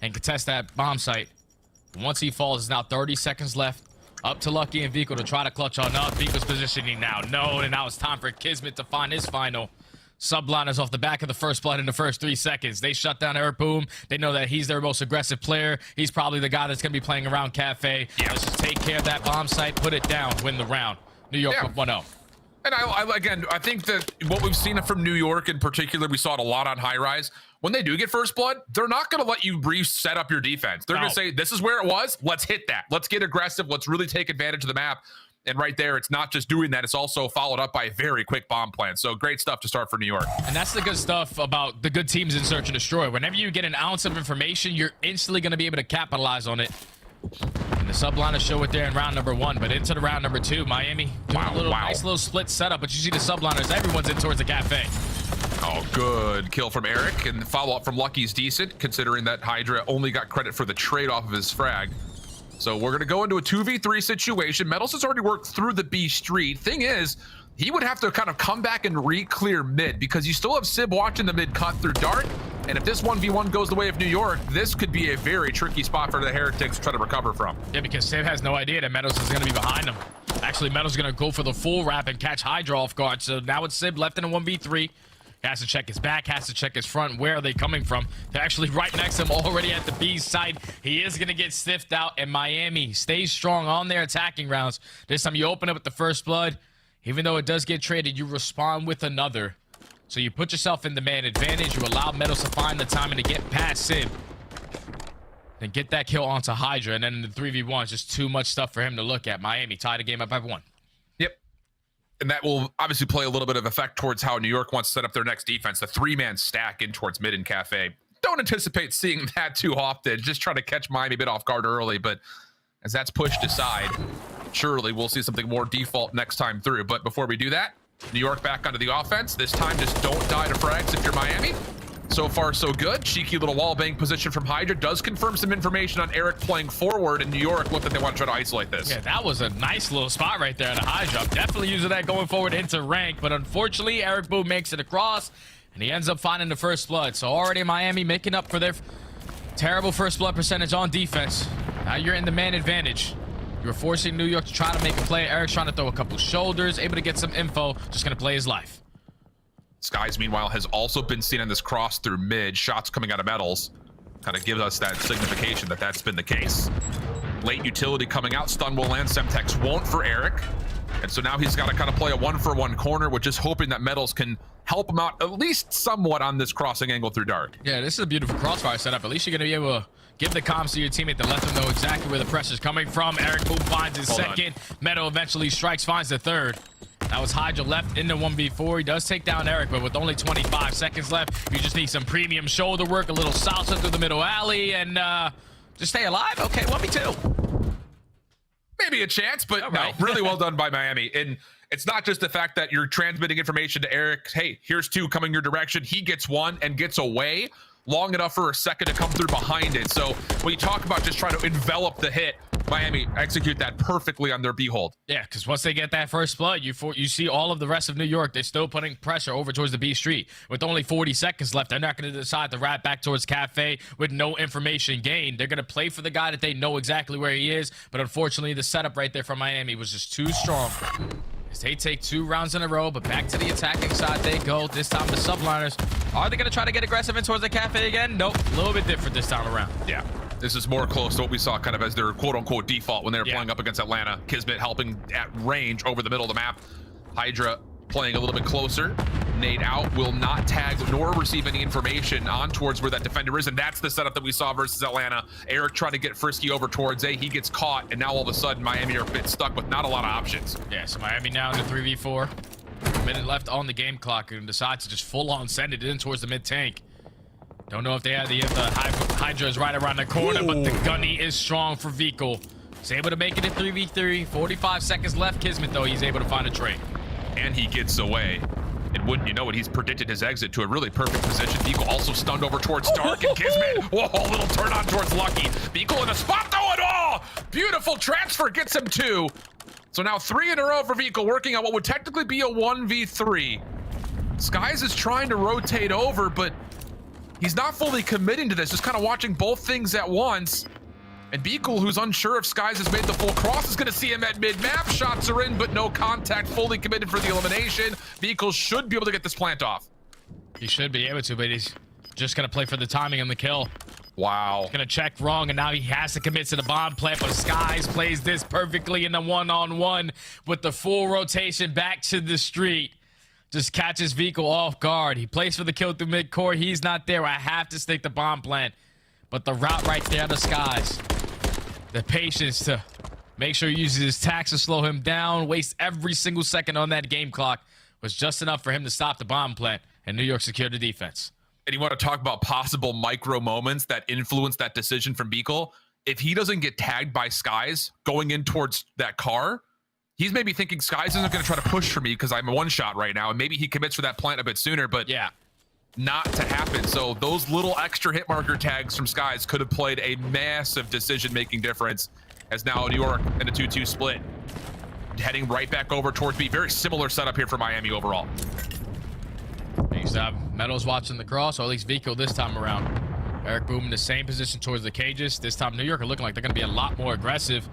and contest that bomb site. Once he falls, it's now 30 seconds left. Up to Lucky and Vico to try to clutch on up. Vico's positioning now. No, and now it's time for Kismet to find his final. Subliners off the back of the first blood in the first 3 seconds. They shut down Eric Boom. They know that he's their most aggressive player. He's probably the guy that's going to be playing around Cafe. Yeah. Let's just take care of that bomb site, put it down, win the round. New York 1-0. And I think that what we've seen from New York in particular, we saw it a lot on High Rise. When they do get first blood, they're not going to let you reset up your defense. They're going to say, this is where it was. Let's hit that. Let's get aggressive. Let's really take advantage of the map. And right there, it's not just doing that. It's also followed up by a very quick bomb plan. So great stuff to start for New York. And that's the good stuff about the good teams in Search and Destroy. Whenever you get an ounce of information, you're instantly going to be able to capitalize on it. And the subliners show it there in round number 1, but into the round number 2, Miami doing a nice little split setup. But you see the subliners, everyone's in towards the Cafe. Oh, good kill from Eric, and the follow-up from Lucky's decent, considering that Hydra only got credit for the trade off of his frag. So we're going to go into a 2v3 situation. Metals has already worked through the B street. Thing is, he would have to kind of come back and re-clear mid, because you still have Sib watching the mid cut through dark. And if this 1v1 goes the way of New York, this could be a very tricky spot for the Heretics to try to recover from. Yeah, because Sib has no idea that Metals is going to be behind him. Actually, Metals is going to go for the full wrap and catch Hydra off guard. So now it's Sib left in a 1v3. He has to check his back, has to check his front. Where are they coming from? They're actually right next to him, already at the B side. He is going to get sniffed out, and Miami stays strong on their attacking rounds. This time you open up with the first blood. Even though it does get traded, you respond with another. So you put yourself in the man advantage. You allow Metals to find the timing to get past Sid. Then get that kill onto Hydra. And then in the 3v1, it's just too much stuff for him to look at. Miami tied the game up by 1. Yep. And that will obviously play a little bit of effect towards how New York wants to set up their next defense. The 3-man stack in towards mid and Cafe. Don't anticipate seeing that too often. Just try to catch Miami a bit off guard early. But as that's pushed aside, surely we'll see something more default next time through. But before we do that, New York back onto the offense. This time, just don't die to frags if you're Miami. So far, so good. Cheeky little wallbang position from Hydra does confirm some information on Eric playing forward, and New York looked like they want to try to isolate this. Yeah, that was a nice little spot right there at a Hydra. Definitely using that going forward into rank, but unfortunately, Eric Boom makes it across, and he ends up finding the first blood. So already Miami making up for their terrible first blood percentage on defense. Now you're in the man advantage. You're forcing New York to try to make a play. Eric's trying to throw a couple shoulders, able to get some info, just going to play his life. Skies, meanwhile, has also been seen on this cross through mid. Shots coming out of Metals kind of gives us that signification that that's been the case. Late utility coming out. Stun will land. Semtex won't for Eric. And so now he's got to kind of play a 1-for-1 corner, with just hoping that Metals can help him out at least somewhat on this crossing angle through dark. Yeah, this is a beautiful crossfire setup. At least you're going to be able to give the comms to your teammate to let them know exactly where the pressure's coming from. Eric Boom finds his second. Meadow eventually strikes, finds the third. That was Hydra left into 1v4. He does take down Eric, but with only 25 seconds left, you just need some premium shoulder work, a little salsa through the middle alley, and just stay alive. Okay, 1v2. Maybe a chance, but no, really well done by Miami. And it's not just the fact that you're transmitting information to Eric. Hey, here's 2 coming your direction. He gets 1 and gets away long enough for a second to come through behind it. So when you talk about just trying to envelop the hit, Miami execute that perfectly on their behold. Yeah, because once they get that first blood, you see all of the rest of New York. They're still putting pressure over towards the B street. With only 40 seconds left, they're not going to decide to wrap back towards Cafe with no information gained. They're going to play for the guy that they know exactly where he is. But unfortunately, the setup right there from Miami was just too strong. As they take 2 rounds in a row, but back to the attacking side they go. This time the subliners. Are they going to try to get aggressive in towards the Cafe again? Nope. A little bit different this time around. Yeah. This is more close to what we saw kind of as their quote-unquote default when they were playing up against Atlanta. Kismet helping at range over the middle of the map. Hydra playing a little bit closer. Nade out, will not tag nor receive any information on towards where that defender is, and that's the setup that we saw versus Atlanta. Eric trying to get frisky over towards A. He gets caught, and now all of a sudden Miami are a bit stuck with not a lot of options. Yeah, so Miami now in the 3v4. A minute left on the game clock, and decides to just full-on send it in towards the mid-tank. Don't know if they have the Hydra is right around the corner, but the gunny is strong for Vico. He's able to make it a 3v3. 45 seconds left. Kismet, though, he's able to find a trade. And he gets away. And wouldn't you know it, he's predicted his exit to a really perfect position. Vico also stunned over towards Dark, and Kismet, whoa, a little turn on towards Lucky. Vico in a spot, though, at all. Beautiful transfer, gets him 2. So now 3 in a row for Vico, working on what would technically be a 1v3. Skies is trying to rotate over, but he's not fully committing to this, just kind of watching both things at once. And Beagle, who's unsure if Skies has made the full cross, is going to see him at mid-map. Shots are in, but no contact. Fully committed for the elimination. Beagle should be able to get this plant off. He should be able to, but he's just going to play for the timing on the kill. Wow. Going to check wrong, and now he has to commit to the bomb plant, but Skies plays this perfectly in the one-on-one with the full rotation back to the street. Just catches Vehicle off guard. He plays for the kill through mid-core. He's not there. I have to stick the bomb plant. But the route right there to Skies. The patience to make sure he uses his tax to slow him down, waste every single second on that game clock, was just enough for him to stop the bomb plant, and New York secured the defense. And you want to talk about possible micro moments that influence that decision from Beagle? If he doesn't get tagged by Skies going in towards that car, he's maybe thinking Skies isn't going to try to push for me because I'm a one shot right now, and maybe he commits for that plant a bit sooner, but yeah, not to happen. So those little extra hit marker tags from Skies could have played a massive decision-making difference, as now New York in a 2-2 split, heading right back over towards B. Very similar setup here for Miami overall. Next up, Meadows watching the cross, or at least Vico this time around. Eric Boom in the same position towards the cages. This time New York are looking like they're going to be a lot more aggressive.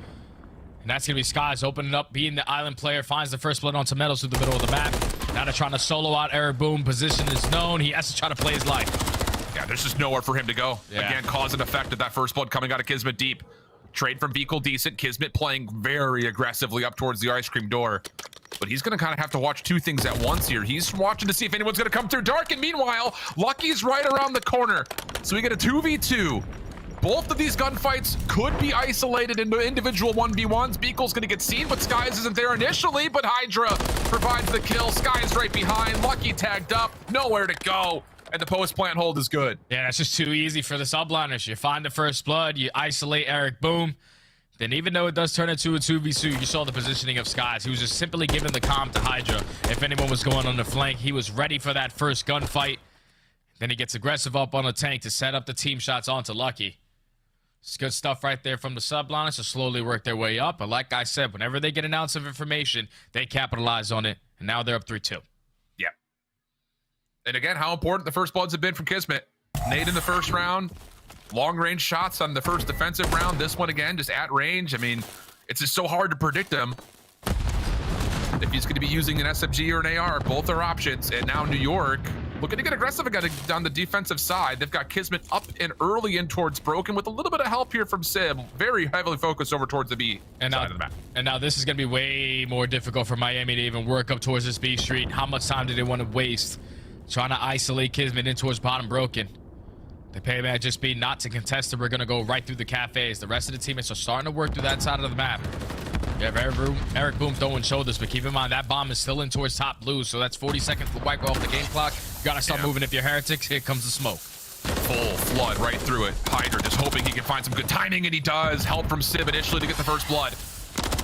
And that's going to be Skies opening up, being the island player, finds the first blood onto Meadows through the middle of the map. Now they're trying to solo out Eric Boom. Position is known. He has to try to play his life. Yeah, there's just nowhere for him to go. Yeah. Again, cause and effect of that first blood coming out of Kismet deep. Trade from Beagle decent. Kismet playing very aggressively up towards the ice cream door. But he's going to kind of have to watch two things at once here. He's watching to see if anyone's going to come through dark. And meanwhile, Lucky's right around the corner. So we get a 2v2. Both of these gunfights could be isolated into individual 1v1s. Beagle's going to get seen, but Skies isn't there initially. But Hydra provides the kill. Skies right behind. Lucky tagged up. Nowhere to go. And the post-plant hold is good. Yeah, that's just too easy for the subliners. You find the first blood. You isolate Eric Boom. Then even though it does turn into a 2v2, you saw the positioning of Skies. He was just simply giving the comm to Hydra. If anyone was going on the flank, he was ready for that first gunfight. Then he gets aggressive up on the tank to set up the team shots onto Lucky. It's good stuff right there from the subliners to slowly work their way up. But like I said, whenever they get an ounce of information, they capitalize on it. And now they're up 3-2. Yeah. And again, how important the first bloods have been from Kismet. Nade in the first round. Long-range shots on the first defensive round. This one, again, just at range. I mean, it's just so hard to predict him. If he's going to be using an SMG or an AR, both are options. And now New York looking to get aggressive again on the defensive side. They've got Kismet up and early in towards Broken with a little bit of help here from Sib. Very heavily focused over towards the B side of the map. And now this is going to be way more difficult for Miami to even work up towards this B street. How much time do they want to waste trying to isolate Kismet in towards bottom Broken? The payback just be not to contest it. We're going to go right through the cafes. The rest of the teammates are starting to work through that side of the map. You have Eric Boom throwing shoulders, but keep in mind that bomb is still in towards top blue, so that's 40 seconds to wipe off the game clock. You got to start moving if you're heretics. Here comes the smoke. Full flood right through it. Hydra just hoping he can find some good timing, and he does. Help from Sib initially to get the first blood.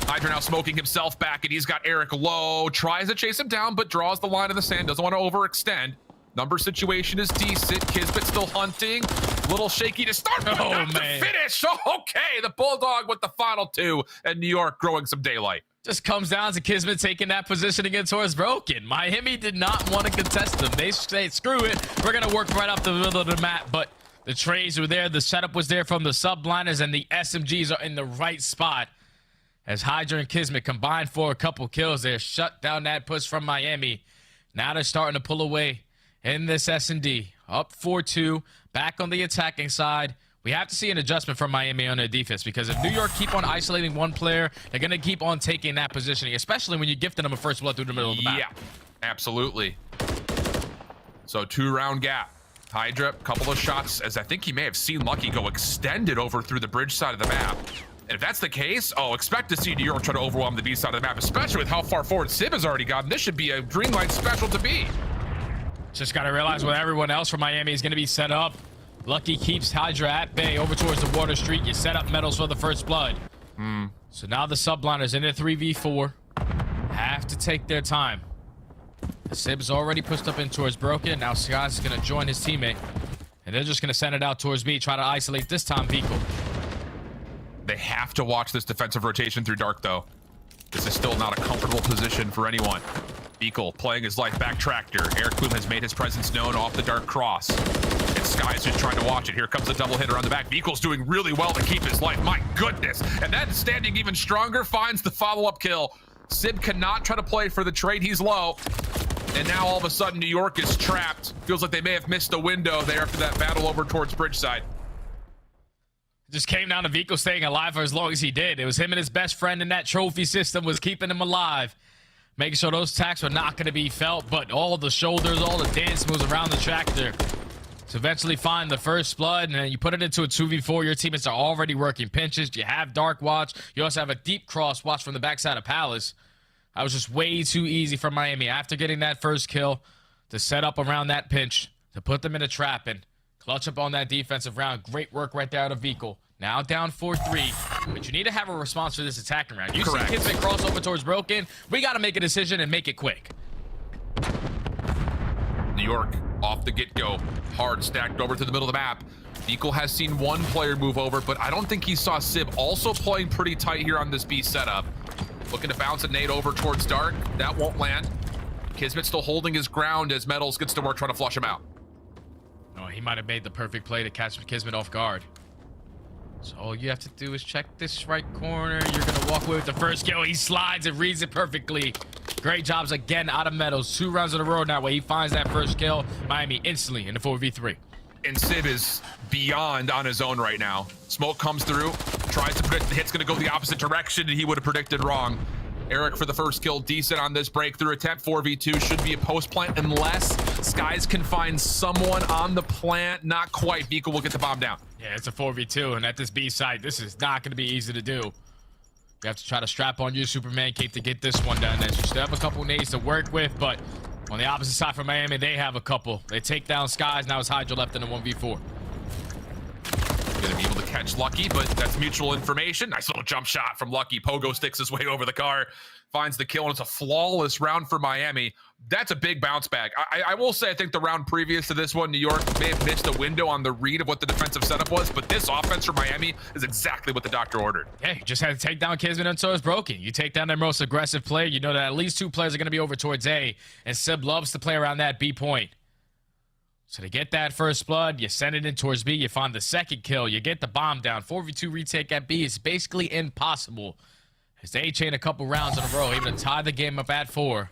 Hydra now smoking himself back, and he's got Eric low. Tries to chase him down, but draws the line in the sand. Doesn't want to overextend. Number situation is decent. Kismet still hunting. Little shaky to start, but not to finish. Oh, okay, the Bulldog with the final two, and New York growing some daylight. Just comes down to Kismet taking that position against towards Broken. Miami did not want to contest them. They say, screw it. We're going to work right up the middle of the map, but the trades were there. The setup was there from the subliners, and the SMGs are in the right spot. As Hydra and Kismet combined for a couple kills there, shut down that push from Miami. Now they're starting to pull away in this S&D. Up 4-2, back on the attacking side. We have to see an adjustment from Miami on their defense, because if New York keep on isolating one player, they're going to keep on taking that positioning, especially when you're gifting them a first blood through the middle of the map. Yeah, absolutely. So 2-round gap. Hydra, couple of shots, as I think he may have seen Lucky go extended over through the bridge side of the map. And if that's the case, expect to see New York try to overwhelm the B side of the map, especially with how far forward Sib has already gotten. This should be a green light special to B. Just got to realize when everyone else from Miami is going to be set up. Lucky keeps Hydra at bay over towards the Water Street. You set up Metals for the first blood. So now the subliners in a 3v4 have to take their time. Sib's already pushed up in towards Broken. Now Skies is going to join his teammate. And they're just going to send it out towards B, try to isolate this time Vehicle. They have to watch this defensive rotation through dark, though. This is still not a comfortable position for anyone. Beagle playing his life back tractor. Eric Boom has made his presence known off the dark cross. It's Sky's just trying to watch it. Here comes a double hit around the back. Beagle's doing really well to keep his life. My goodness. And then standing even stronger finds the follow-up kill. Sib cannot try to play for the trade. He's low. And now all of a sudden New York is trapped. Feels like they may have missed a window there after that battle over towards Bridgeside. Just came down to Vico staying alive for as long as he did. It was him and his best friend in that trophy system was keeping him alive. Making sure those attacks were not going to be felt, but all the shoulders, all the dance moves around the tractor to eventually find the first blood, and then you put it into a 2v4. Your teammates are already working pinches. You have Dark Watch. You also have a deep cross watch from the backside of Palace. That was just way too easy for Miami after getting that first kill to set up around that pinch, to put them in a trap and clutch up on that defensive round. Great work right there out of Vico. Now down 4-3, but you need to have a response for this attacking round. You see Kismet cross over towards Broken. We got to make a decision and make it quick. New York off the get-go, hard stacked over to the middle of the map. Vico has seen one player move over, but I don't think he saw Sib also playing pretty tight here on this B setup. Looking to bounce a nade over towards Dark. That won't land. Kismet still holding his ground as Metals gets to work trying to flush him out. Oh, he might have made the perfect play to catch Kismet off guard. So all you have to do is check this right corner. You're going to walk away with the first kill. He slides and reads it perfectly. Great jobs again out of Metals. 2 rounds in a row now where he finds that first kill. Miami instantly in the 4v3. And Sib is beyond on his own right now. Smoke comes through, tries to predict the hit's going to go the opposite direction, and he would have predicted wrong. Eric for the first kill, decent on this breakthrough attempt. 4v2 should be a post plant unless Skies can find someone on the plant. Not quite. Vico will get the bomb down. Yeah, it's a 4v2, and at this B site, this is not going to be easy to do. You have to try to strap on your Superman cape to get this one done. And you still have a couple nades to work with, but on the opposite side from Miami, they have a couple. They take down Skies. Now it's Hydra left in the 1v4. Gonna be able to catch Lucky, but that's mutual information. Nice little jump shot from Lucky. Pogo sticks his way over the car, finds the kill, and it's a flawless round for Miami. That's a big bounce back. I will say, I think the round previous to this one, New York may have missed a window on the read of what the defensive setup was, but this offense for Miami is exactly what the doctor ordered. Yeah, you just had to take down Kismet until it's broken. You take down their most aggressive player, you know that at least 2 players are going to be over towards A, and Sib loves to play around that B point. So to get that first blood, you send it in towards B, you find the second kill, you get the bomb down. 4v2 retake at B is basically impossible. As they chain a couple rounds in a row, able to tie the game up at 4.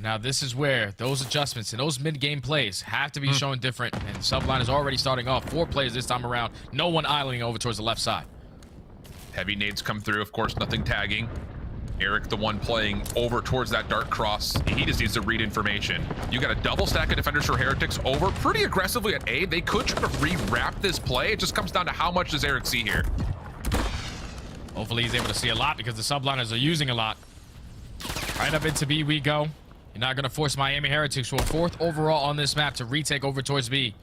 Now this is where those adjustments and those mid-game plays have to be shown different. And Subline is already starting off. 4 players this time around. No one islanding over towards the left side. Heavy nades come through, of course, nothing tagging. Eric, the one playing over towards that dark cross. He just needs to read information. You got a double stack of defenders for Heretics over pretty aggressively at A. They could try to rewrap this play. It just comes down to how much does Eric see here. Hopefully he's able to see a lot because the subliners are using a lot. Right up into B we go. You're not going to force Miami Heretics for a 4th overall on this map to retake over towards B.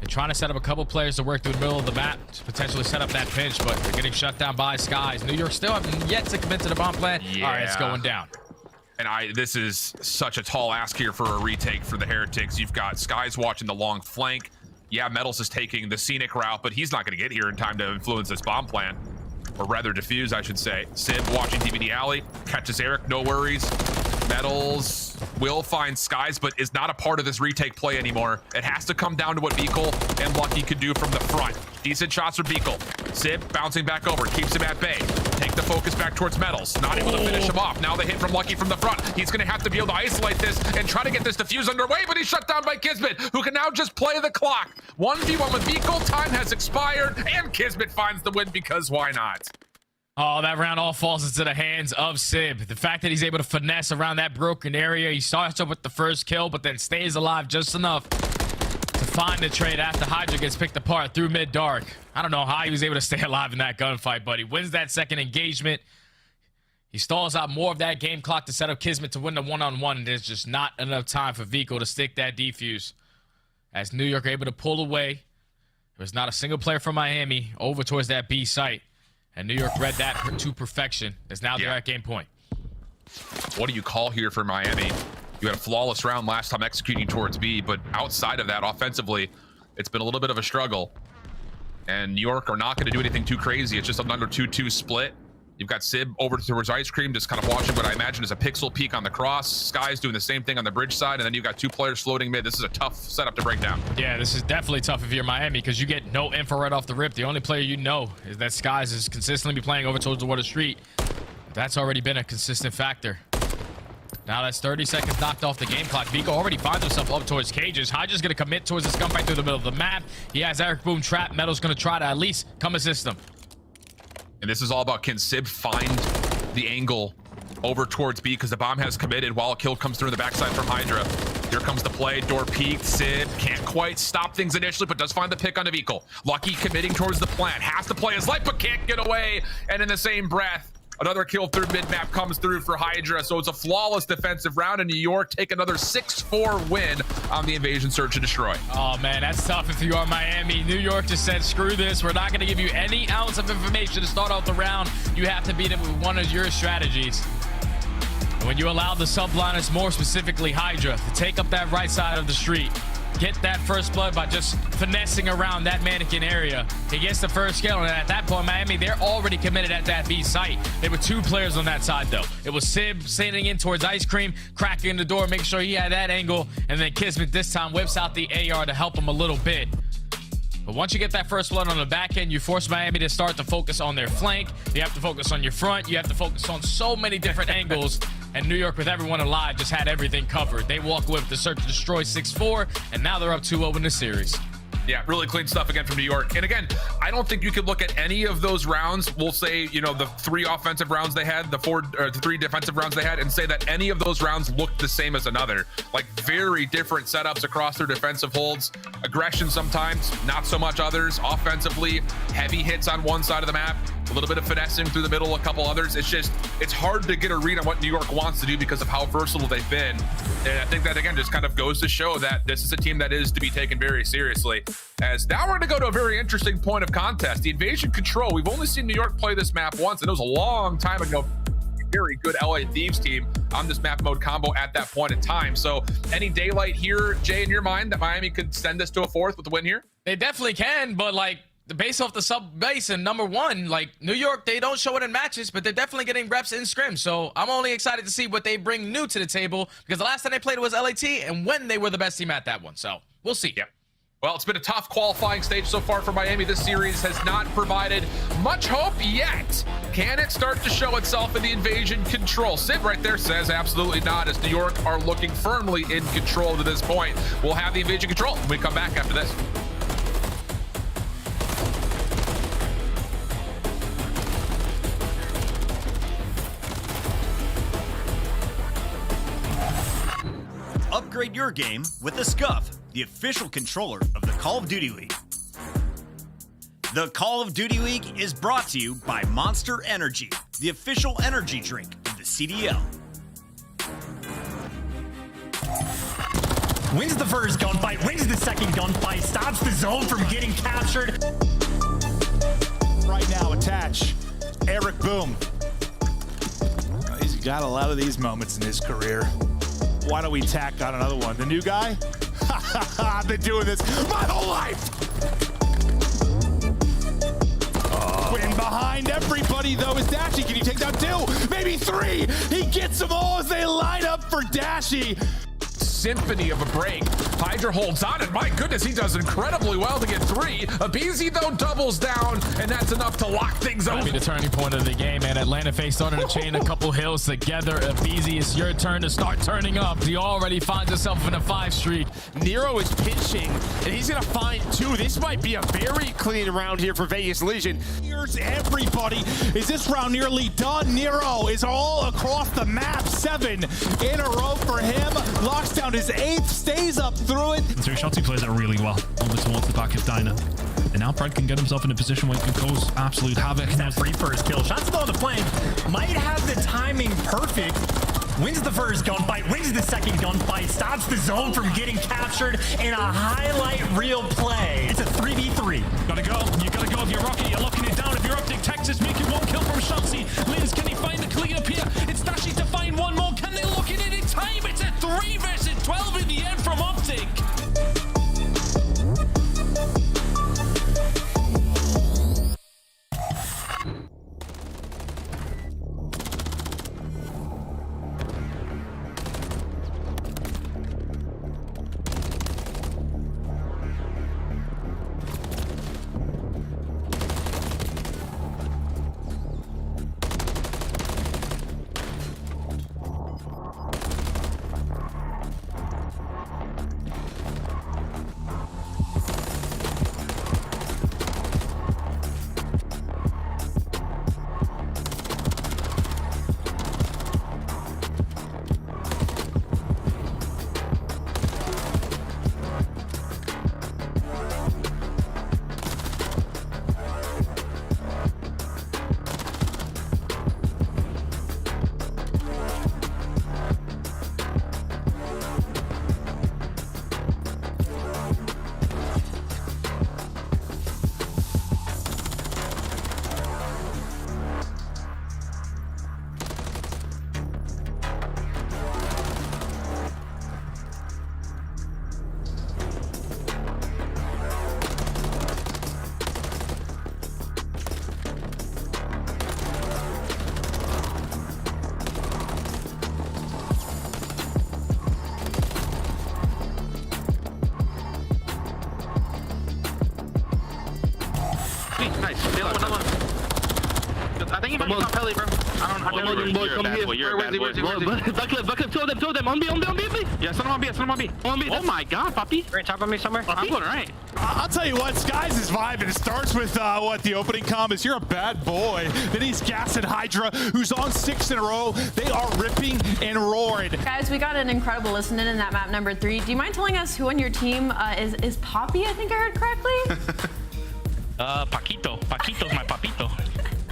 They're trying to set up a couple players to work through the middle of the map to potentially set up that pinch, but they're getting shut down by Skies. New York still haven't yet to commit to the bomb plan. Yeah. All right, it's going down. And this is such a tall ask here for a retake for the Heretics. You've got Skies watching the long flank. Yeah, Metals is taking the scenic route, but he's not going to get here in time to influence this bomb plan. Or rather diffuse, I should say. Sib watching DVD Alley, catches Eric, no worries. Metals will find Skies, but is not a part of this retake play anymore. It has to come down to what Beagle and Lucky could do from the front. Decent shots for Beagle. Sib bouncing back over, keeps him at bay. Take the focus back towards Metals. Not able to finish him off. Now the hit from Lucky from the front. He's going to have to be able to isolate this and try to get this defuse underway, but he's shut down by Kismet, who can now just play the clock. 1v1 with Beagle. Time has expired, and Kismet finds the win because why not? Oh, that round all falls into the hands of Sib. The fact that he's able to finesse around that broken area. He starts up with the first kill, but then stays alive just enough to find the trade after Hydra gets picked apart through mid-dark. I don't know how he was able to stay alive in that gunfight, but he wins that second engagement. He stalls out more of that game clock to set up Kismet to win the one-on-one, and there's just not enough time for Vico to stick that defuse. As New York are able to pull away, there was not a single player from Miami over towards that B site. And New York read that to perfection. As now they're at game point. What do you call here for Miami? You had a flawless round last time executing towards B, but outside of that, offensively, it's been a little bit of a struggle. And New York are not going to do anything too crazy. It's just an under 2-2 split. You've got Sib over towards Ice Cream, just kind of watching what I imagine is a pixel peek on the cross. Sky's doing the same thing on the bridge side, and then you've got 2 players floating mid. This is a tough setup to break down. Yeah, this is definitely tough if you're Miami because you get no infrared off the rip. The only player you know is that Skies is consistently be playing over towards the water street. That's already been a consistent factor. Now that's 30 seconds knocked off the game clock. Vico already finds himself up towards cages. Hydra's going to commit towards this gunfight through the middle of the map. He has Eric Boom trapped. Metal's going to try to at least come assist him. And this is all about, can Sib find the angle over towards B, because the bomb has committed while a kill comes through the backside from Hydra. Here comes the play. Door peaked. Sib can't quite stop things initially, but does find the pick on Vico. Lucky committing towards the plant. Has to play his life, but can't get away. And in the same breath, another kill through mid-map comes through for Hydra. So it's a flawless defensive round, and New York take another 6-4 win on the invasion search and destroy. Oh, man, that's tough if you are Miami. New York just said, screw this. We're not going to give you any ounce of information to start off the round. You have to beat it with one of your strategies. And when you allow the subliners, more specifically Hydra, to take up that right side of the street, get that first blood by just finessing around that mannequin area. He gets the first kill, and at that point, Miami, they're already committed at that B site. There were 2 players on that side, though. It was Sib standing in towards Ice Cream, cracking the door, making sure he had that angle, and then Kismet this time whips out the AR to help him a little bit. But once you get that first blood on the back end, you force Miami to start to focus on their flank. You have to focus on your front. You have to focus on so many different angles. And New York, with everyone alive, just had everything covered. They walk away with the search and destroy 6-4, and now they're up 2-0 in the series. Yeah, really clean stuff again from New York. And again, I don't think you could look at any of those rounds. We'll say, you know, the 3 offensive rounds they had, the 3 defensive rounds they had, and say that any of those rounds looked the same as another. Like, very different setups across their defensive holds. Aggression sometimes, not so much others. Offensively, heavy hits on one side of the map, a little bit of finessing through the middle, a couple others. It's just, it's hard to get a read on what New York wants to do because of how versatile they've been. And I think that, again, just kind of goes to show that this is a team that is to be taken very seriously. As now we're going to go to a very interesting point of contest, the invasion control. We've only seen New York play this map once, and it was a long time ago. Very good LA Thieves team on this map mode combo at that point in time. So any daylight here, Jay, in your mind that Miami could send this to a 4th with the win here? They definitely can, but like, based off the sub base and number 1, like New York, they don't show it in matches, but they're definitely getting reps in scrim. So I'm only excited to see what they bring new to the table, because the last time they played was LAT, and when they were the best team at that one. So we'll see. Yep. Well, it's been a tough qualifying stage so far for Miami. This series has not provided much hope yet. Can it start to show itself in the invasion control? Sid right there says absolutely not, as New York are looking firmly in control to this point. We'll have the invasion control when we come back after this. Upgrade your game with the Scuff, the official controller of the Call of Duty League. The Call of Duty League is brought to you by Monster Energy, the official energy drink of the CDL. Wins the first gunfight, wins the second gunfight, stops the zone from getting captured. Right now, attach Eric Boom. He's got a lot of these moments in his career. Why don't we tack on another one? The new guy? I've been doing this my whole life! In behind everybody, though, is Dashy. Can he take down 2? Maybe 3! He gets them all as they line up for Dashy. Symphony of a break. Hydra holds on, and my goodness, he does incredibly well to get 3. Abizi, though, doubles down, and that's enough to lock things up. That'll be the turning point of the game, man. Atlanta face starting to chain a couple hills together. Abizi, it's your turn to start turning up. He already finds himself in a 5 streak. Nero is pinching, and he's going to find 2. This might be a very clean round here for Vegas Legion. Here's everybody. Is this round nearly done? Nero is all across the map. 7 in a row for him. Locks down his 8th, stays up through it. So Shotzi plays that really well over towards the back of Dyna. And now Pred can get himself in a position where he can cause absolute havoc. That free first kill. Shots still on the flank. Might have the timing perfect. Wins the first gunfight, wins the second gunfight, stops the zone from getting captured in a highlight reel play. It's a 3v3. Gotta go. You gotta go. If you're Rocket, you're locking it down. If you're Optic Texas, make it 1 kill from Shotzi. Liz, can he find the clean up here? It's Dashy to find 1 more. Can they lock it in time? It's a 3 versus 12 in the end from Optic. Nice. I think he might be top heli, bro. I don't know. Boys, come here. Where is he? Back left, two of them. On B, please. Yeah, send him on B. Oh my God, Papi. Right top of me somewhere. I'm going right. I'll tell you what, Skies is vibing. It starts with the opening comments. You're a bad boy. Then he's gassing Hydra, who's on 6 in a row. They are ripping and roaring. Guys, we got an incredible listen-in that map number 3. Do you mind telling us who on your team is Poppy? I think I heard correctly. Paquito. Paquito's my papito.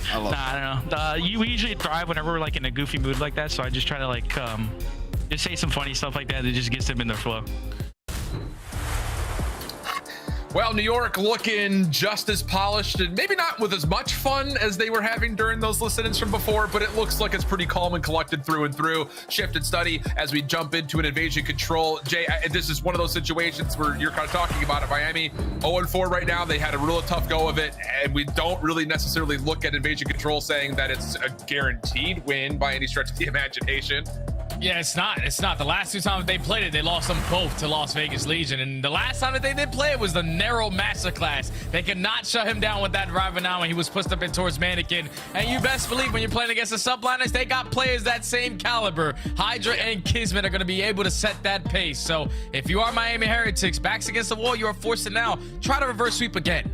I don't know. We usually thrive whenever we're like in a goofy mood like that, so I just try to like just say some funny stuff like that that just gets them in their flow. Well, New York looking just as polished and maybe not with as much fun as they were having during those listen-ins from before, but it looks like it's pretty calm and collected through and through. Shift and study as we jump into an invasion control. Jay, this is one of those situations where you're kind of talking about it. Miami 0-4 right now. They had a real tough go of it, and we don't really necessarily look at invasion control saying that it's a guaranteed win by any stretch of the imagination. Yeah, it's not. It's not. The last 2 times they played it, they lost them both to Las Vegas Legion. And the last time that they did play it was the narrow masterclass. They could not shut him down with that driver now when he was pushed up in towards Mannequin. And you best believe when you're playing against the subliners, they got players that same caliber. Hydra and Kismet are going to be able to set that pace. So if you are Miami Heretics, backs against the wall, you are forced to now try to reverse sweep again.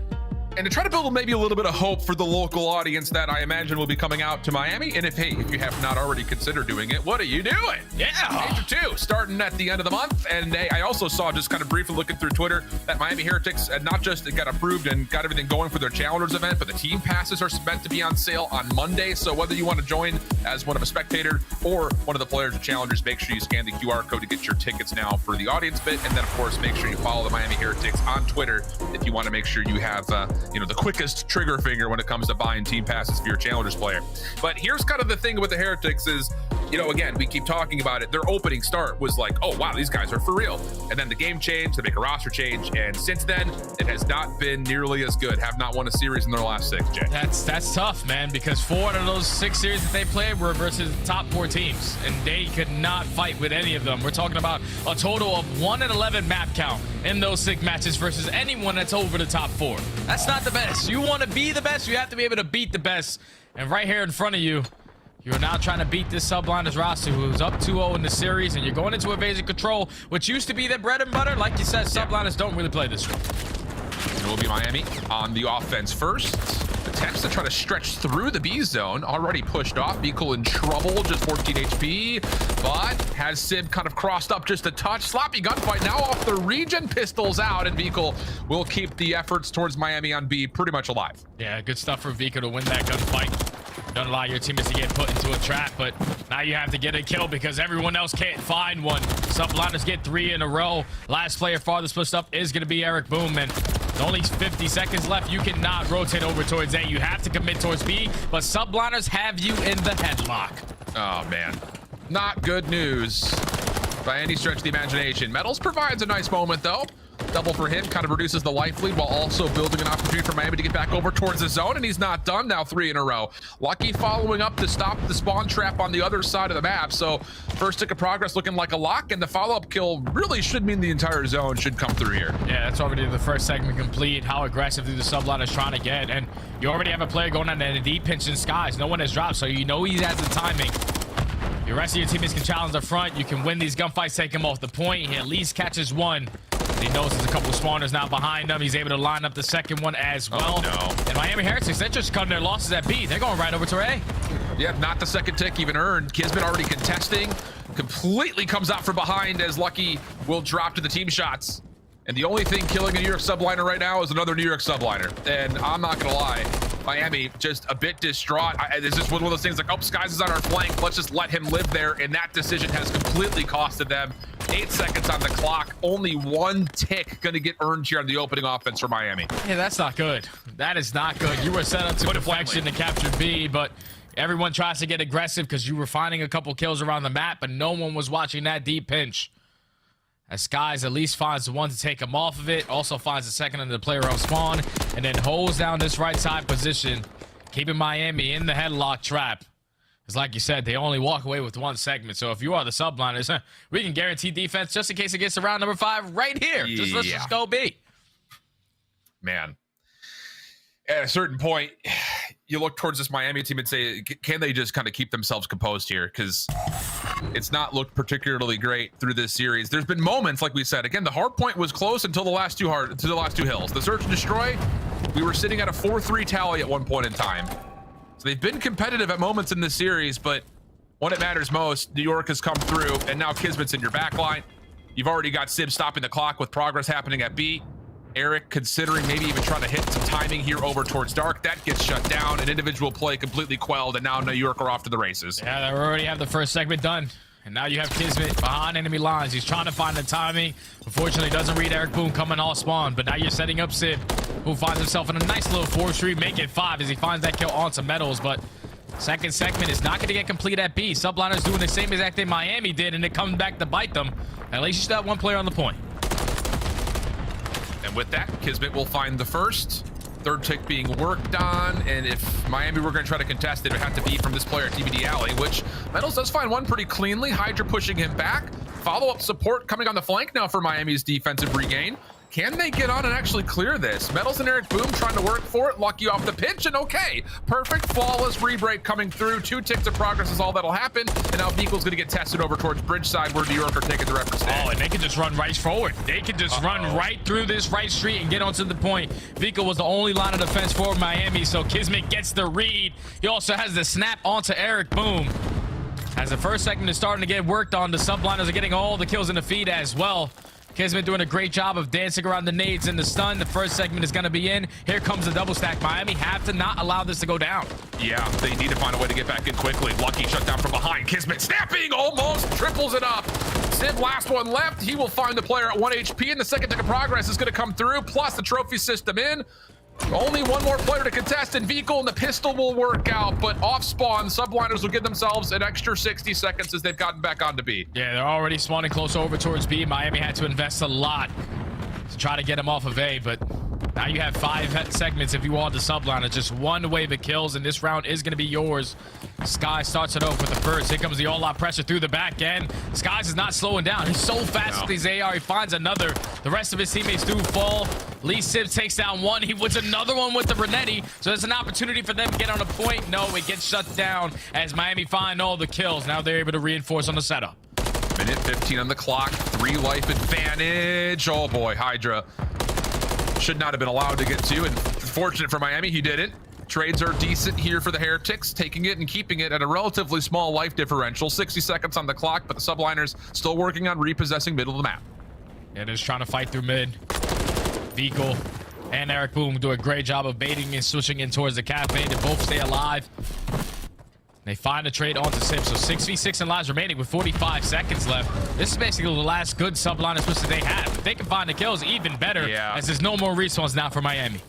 And to try to build maybe a little bit of hope for the local audience that I imagine will be coming out to Miami. And if you have not already considered doing it, what are you doing? Yeah, Major II starting at the end of the month. And I also saw, just kind of briefly looking through Twitter, that Miami Heretics had not just got approved and got everything going for their Challengers event, but the team passes are meant to be on sale on Monday. So whether you want to join as one of a spectator or one of the players of Challengers, make sure you scan the QR code to get your tickets now for the audience bit. And then, of course, make sure you follow the Miami Heretics on Twitter if you want to make sure you have the quickest trigger finger when it comes to buying team passes for your Challengers player. But here's kind of the thing with the Heretics is, again, we keep talking about it. Their opening start was like, oh, wow, these guys are for real. And then the game changed, they make a roster change. And since then, it has not been nearly as good. Have not won a series in their last 6, Jay. That's tough, man, because 4 out of those 6 series that they played were versus the top 4 teams. And they could not fight with any of them. We're talking about a total of 1 in 11 map count in those 6 matches versus anyone that's over the top 4. That's not the best. You want to be the best, you have to be able to beat the best. And right here in front of you, you're now trying to beat this subliners roster who's up 2-0 in the series, and you're going into invasion control, which used to be their bread and butter. Like you said, subliners don't really play this one. It will be Miami on the offense first. Attempts to try to stretch through the B zone. Already pushed off. Beekle in trouble, just 14 HP. But has Sib kind of crossed up just a touch. Sloppy gunfight now off the region. Pistols out, and Beekle will keep the efforts towards Miami on B pretty much alive. Yeah, good stuff for Beekle to win that gunfight. Don't allow your teammates to get put into a trap, but now you have to get a kill because everyone else can't find one. Subliners get 3 in a row. Last player farthest pushed up is going to be Eric Boom, and only 50 seconds left. You cannot rotate over towards A. You have to commit towards B, but subliners have you in the headlock. Oh, man. Not good news by any stretch of the imagination. Metals provides a nice moment, though. Double for him, kind of reduces the life lead while also building an opportunity for Miami to get back over towards the zone, and he's not done now. 3 in a row. Lucky following up to stop the spawn trap on the other side of the map. So first tick of progress looking like a lock, and the follow-up kill really should mean the entire zone should come through here. Yeah, that's already the first segment complete. How aggressive do the subline is trying to get, and you already have a player going on a deep pinch in skies. No one has dropped, so you know he has the timing. The rest of your teammates can challenge the front. You can win these gunfights, take him off the point. He at least catches one. He knows there's a couple of spawners now behind him. He's able to line up the second one as well. Oh, no. And Miami Heretics, they're just cutting their losses at B. They're going right over to A. Yeah, not the second tick even earned. Kismet already contesting. Completely comes out from behind as Lucky will drop to the team shots. And the only thing killing a New York subliner right now is another New York subliner. And I'm not going to lie, Miami just a bit distraught. This is one of those things like, oh, Skies is on our flank. Let's just let him live there. And that decision has completely costed them. 8 seconds on the clock. Only 1 tick going to get earned here on the opening offense for Miami. Yeah, that's not good. That is not good. You were set up to deflection to capture B, but everyone tries to get aggressive because you were finding a couple kills around the map, but no one was watching that deep pinch. As Skies at least finds the one to take him off of it, also finds the second under the player of spawn, and then holds down this right side position, keeping Miami in the headlock trap. Because like you said, they only walk away with 1 segment. So if you are the subliners, we can guarantee defense just in case it gets to round number 5 right here. Let's just go B. Man. at a certain point, you look towards this Miami team and say, can they just kind of keep themselves composed here? Because it's not looked particularly great through this series. There's been moments, like we said, again, the hard point was close until the last two hills. The search and destroy, we were sitting at a 4-3 tally at one point in time. So they've been competitive at moments in this series, but when it matters most, New York has come through, and now Kismet's in your back line. You've already got Sib stopping the clock with progress happening at B. Eric considering maybe even trying to hit some timing here over towards Dark. That gets shut down. An individual play completely quelled, and now New York are off to the races. Yeah, they already have the first segment done. And now you have Kismet behind enemy lines. He's trying to find the timing. Unfortunately, doesn't read Eric Boom coming all spawn. But now you're setting up Sib, who finds himself in a nice little 4-3, make it 5 as he finds that kill onto Metals. But second segment is not going to get complete at B. Subliner's doing the same exact thing Miami did, and it comes back to bite them. At least you still have one player on the point. And with that, Kismet will find the first. Third tick being worked on, and if Miami were going to try to contest it, it would have to be from this player at TBD Alley, which Metals does find one pretty cleanly. Hydra pushing him back. Follow-up support coming on the flank now for Miami's defensive regain. Can they get on and actually clear this? Metals and Eric Boom trying to work for it. Lucky off the pitch, and okay. Perfect, flawless re-break coming through. 2 ticks of progress is all that'll happen. And now Beagle's going to get tested over towards bridge side where New York are taking the reference stand. Oh, and they can just run right forward. They can just run right through this right street and get onto the point. Vico was the only line of defense for Miami, so Kismet gets the read. He also has the snap onto Eric Boom. As the first segment is starting to get worked on, the subliners are getting all the kills in the feed as well. Kismet doing a great job of dancing around the nades and the stun. The first segment is going to be in. Here comes the double stack. Miami have to not allow this to go down. Yeah, they need to find a way to get back in quickly. Lucky shut down from behind. Kismet snapping, almost triples it up. Sib, last one left. He will find the player at 1 HP, and the second tick of progress is going to come through, plus the trophy system in. Only one more player to contest, and Vehicle and the pistol will work out, but off spawn, subliners will give themselves an extra 60 seconds as they've gotten back onto B. Yeah, they're already spawning close over towards B. Miami had to invest a lot to try to get him off of A, but now you have 5 segments if you want the subliner. Just one wave of kills, and this round is going to be yours. Sky starts it off with the first. Here comes the all-out pressure through the back end. Skies is not slowing down. He's so fast with his AR. He finds another. The rest of his teammates do fall. Lee Sib takes down one. He wins another one with the Renetti. So there's an opportunity for them to get on a point. No, it gets shut down as Miami find all the kills. Now they're able to reinforce on the setup. Minute 15 on the clock. 3 life advantage. Oh boy, Hydra should not have been allowed to get to, and fortunate for Miami, he didn't. Trades are decent here for the Heretics, taking it and keeping it at a relatively small life differential. 60 seconds on the clock, but the subliners still working on repossessing middle of the map. And is trying to fight through mid. Vico and Eric Boom do a great job of baiting and switching in towards the cafe to both stay alive. They find a trade onto Sib, so 6v6 in lives remaining with 45 seconds left. This is basically the last good subliner switch that they have. If they can find the kills, even better, as there's no more respawns now for Miami.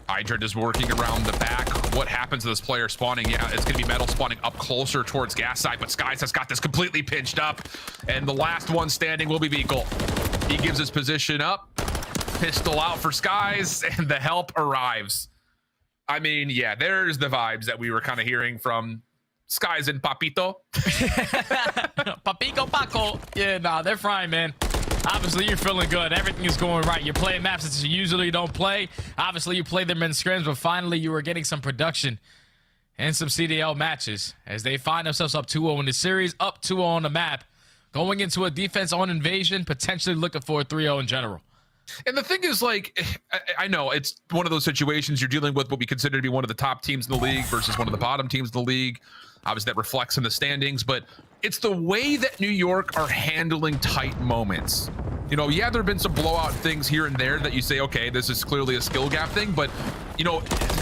Hydra is working around the back. What happens to this player spawning? Yeah, it's going to be Metal spawning up closer towards gas side, but Skies has got this completely pinched up, and the last one standing will be Beagle. He gives his position up, pistol out for Skies, and the help arrives. I mean, yeah, there's the vibes that we were kind of hearing from Skies and Papito. Papico Paco. Yeah, nah, they're frying, man. Obviously, you're feeling good. Everything is going right. You're playing maps that you usually don't play. Obviously, you play them in scrims, but finally, you were getting some production and some CDL matches as they find themselves up 2-0 in the series, up 2-0 on the map, going into a defense on invasion, potentially looking for a 3-0 in general. And the thing is, like, I know it's one of those situations you're dealing with what we consider to be one of the top teams in the league versus one of the bottom teams in the league. Obviously, that reflects in the standings, but it's the way that New York are handling tight moments. You know, yeah, there have been some blowout things here and there that you say, okay, this is clearly a skill gap thing, but, you know,